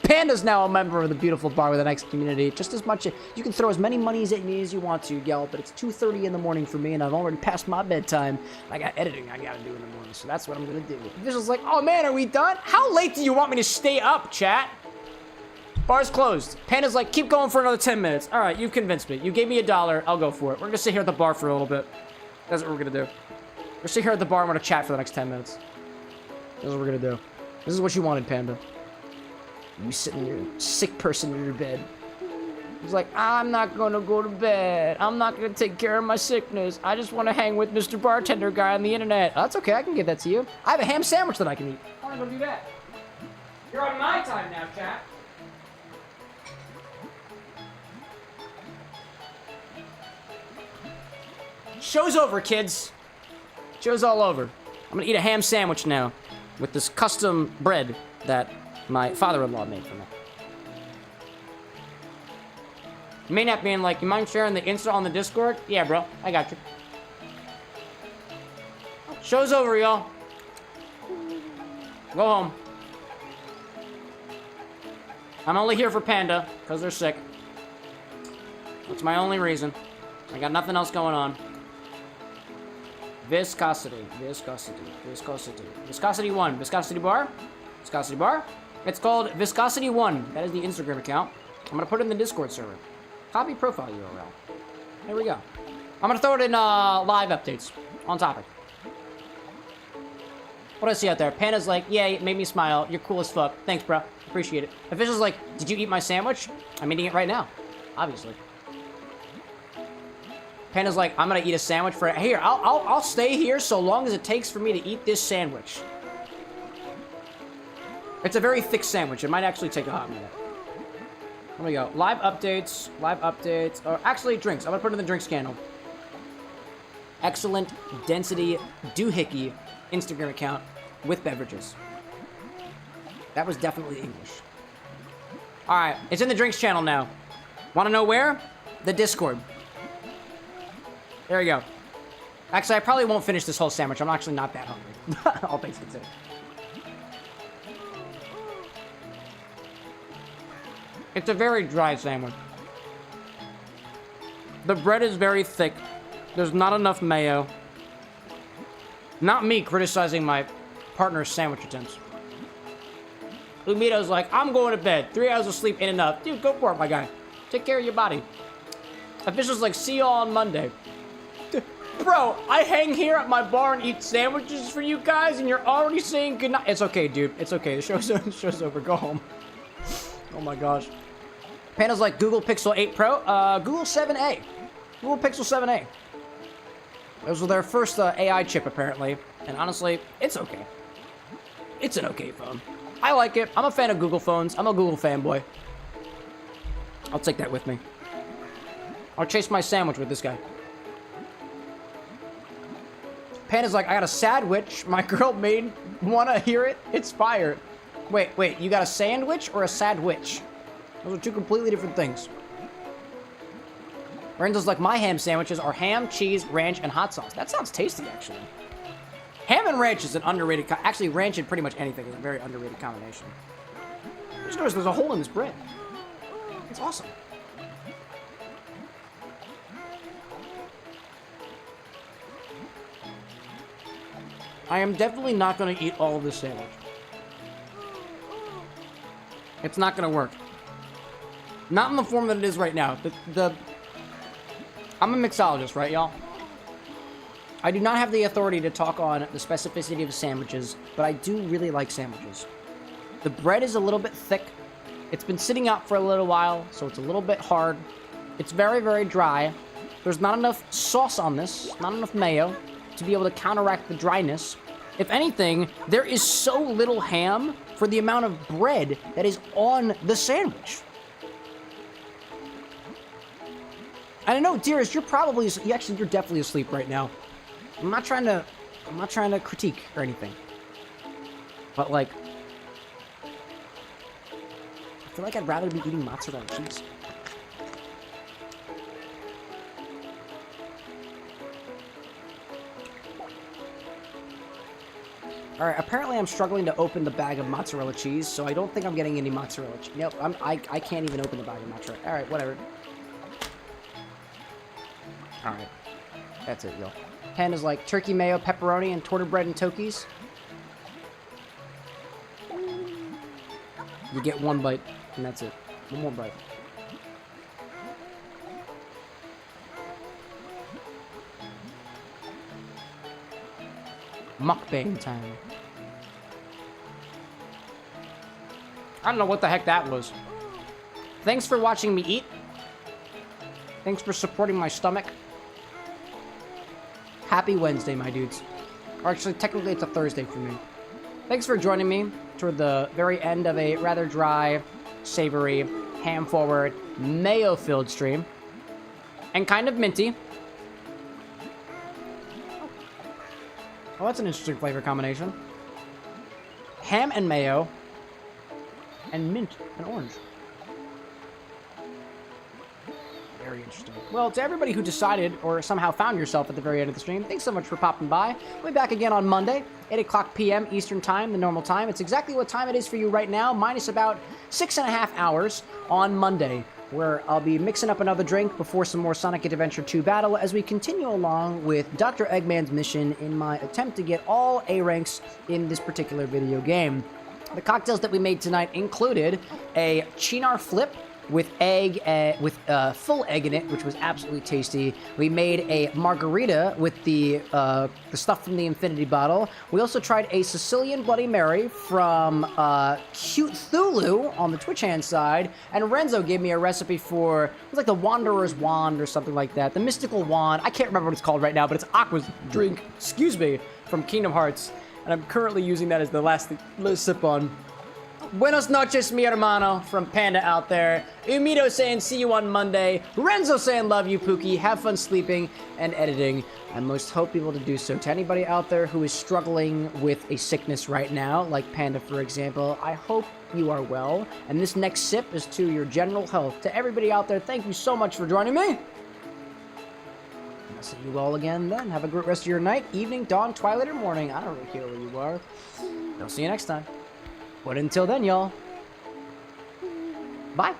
Panda's now a member of the beautiful Bar with an X community. Just as much, you can throw as many monies at me as you want to, Yell, but it's 2:30 in the morning for me, and I've already passed my bedtime. I got editing I gotta do in the morning, so that's what I'm gonna do. Visual's like, oh man, are we done? How late do you want me to stay up, chat? Bar's closed. Panda's like, keep going for another 10 minutes. All right, you've convinced me. You gave me $1. I'll go for it. We're gonna sit here at the bar for a little bit. That's what we're gonna do. We're gonna sit here at the bar and we're gonna chat for the next 10 minutes. That's what we're gonna do. This is what you wanted, Panda. You sitting your sick person in your bed. He's like, I'm not gonna go to bed. I'm not gonna take care of my sickness. I just want to hang with Mr. Bartender guy on the internet. Oh, that's okay. I can give that to you. I have a ham sandwich that I can eat. I wanna go do that. You're on my time now, chat. Show's over, kids. Show's all over. I'm gonna eat a ham sandwich now with this custom bread that my father-in-law made for me. Maynap being like, you mind sharing the Insta on the Discord? Yeah, bro. I got you. Show's over, y'all. Go home. I'm only here for Panda, because they're sick. That's my only reason. I got nothing else going on. Viscosity. Viscosity. Viscosity. Viscosity 1. Viscosity bar? Viscosity bar? It's called Viscosity 1. That is the Instagram account. I'm gonna put it in the Discord server. Copy profile URL. There we go. I'm gonna throw it in live updates. On topic. What do I see out there? Panda's like, yeah, it made me smile. You're cool as fuck. Thanks, bro. Appreciate it. Official's like, did you eat my sandwich? I'm eating it right now. Obviously. Panda's like, I'm gonna eat a sandwich for... Here, I'll stay here so long as it takes for me to eat this sandwich. It's a very thick sandwich. It might actually take a hot minute. Here we go. Live updates. Live updates. Or actually, drinks. I'm gonna put it in the drinks channel. Excellent density doohickey Instagram account with beverages. That was definitely English. Alright, it's in the drinks channel now. Want to know where? The Discord. There you go. Actually, I probably won't finish this whole sandwich. I'm actually not that hungry. All things considered. It's a very dry sandwich. The bread is very thick. There's not enough mayo. Not me criticizing my partner's sandwich attempts. Umito's like, I'm going to bed. 3 hours of sleep ain't enough. Dude, go for it, my guy. Take care of your body. Officials like, see y'all on Monday. Bro, I hang here at my bar and eat sandwiches for you guys, and you're already saying goodnight. It's okay, dude. It's okay. The show's over. Go home. Oh my gosh. Panda's like, Google Pixel 8 Pro. Google 7a. Google Pixel 7a. Those were their first AI chip, apparently. And honestly, it's okay. It's an okay phone. I like it. I'm a fan of Google phones. I'm a Google fanboy. I'll take that with me. I'll chase my sandwich with this guy. Panda's like, I got a sandwich. My girl made. Wanna hear it? It's fire. Wait. You got a sandwich or a sandwich? Those are two completely different things. Renzo's like, my ham sandwiches are ham, cheese, ranch, and hot sauce. That sounds tasty, actually. Ham and ranch is an underrated... Actually, ranch and pretty much anything is a very underrated combination. I just noticed there's a hole in this bread. It's awesome. I am definitely not going to eat all of this sandwich. It's not going to work. Not in the form that it is right now. I'm a mixologist, right, y'all? I do not have the authority to talk on the specificity of sandwiches, but I do really like sandwiches. The bread is a little bit thick. It's been sitting out for a little while, so it's a little bit hard. It's very, very dry. There's not enough sauce on this, not enough mayo, to be able to counteract the dryness. If anything, there is so little ham for the amount of bread that is on the sandwich. And I know, dearest, you're definitely asleep right now. I'm not trying to critique or anything. But like, I feel like I'd rather be eating mozzarella cheese. Alright, apparently I'm struggling to open the bag of mozzarella cheese, so I don't think I'm getting any mozzarella cheese. Nope, I can't even open the bag of mozzarella. Alright, whatever. Alright. That's it, y'all. Panda's like turkey mayo, pepperoni, and torta bread and Tokis. You get one bite, and that's it. One more bite. Mukbang time. I don't know what the heck that was. Thanks for watching me eat. Thanks for supporting my stomach. Happy Wednesday, my dudes. Or actually, technically, it's a Thursday for me. Thanks for joining me toward the very end of a rather dry, savory, ham-forward, mayo-filled stream. And kind of minty. Oh, that's an interesting flavor combination. Ham and mayo. And mint and orange. Very interesting. Well, to everybody who decided or somehow found yourself at the very end of the stream, thanks so much for popping by. We'll be back again on Monday, 8 o'clock p.m. Eastern Time, the normal time. It's exactly what time it is for you right now, minus about 6.5 hours on Monday, where I'll be mixing up another drink before some more Sonic Adventure 2 battle as we continue along with Dr. Eggman's mission in my attempt to get all A ranks in this particular video game. The cocktails that we made tonight included a Cynar Flip with egg, with full egg in it, which was absolutely tasty. We made a margarita with the stuff from the infinity bottle. We also tried a Sicilian Bloody Mary from Cute Thulu on the Twitch hand side, and Renzo gave me a recipe for, it was like the Wanderer's Wand or something like that, the Mystical Wand. I can't remember what it's called right now, but it's Aqua's drink, excuse me, from Kingdom Hearts, and I'm currently using that as the last sip on. Buenos noches, mi hermano, from Panda out there. Umito saying see you on Monday. Renzo saying love you, Pookie. Have fun sleeping and editing. I most hope be able to do so. To anybody out there who is struggling with a sickness right now, like Panda, for example, I hope you are well. And this next sip is to your general health. To everybody out there, thank you so much for joining me. And I'll see you all again then. Have a great rest of your night, evening, dawn, twilight, or morning. I don't really care where you are. I'll see you next time. But until then, y'all, bye.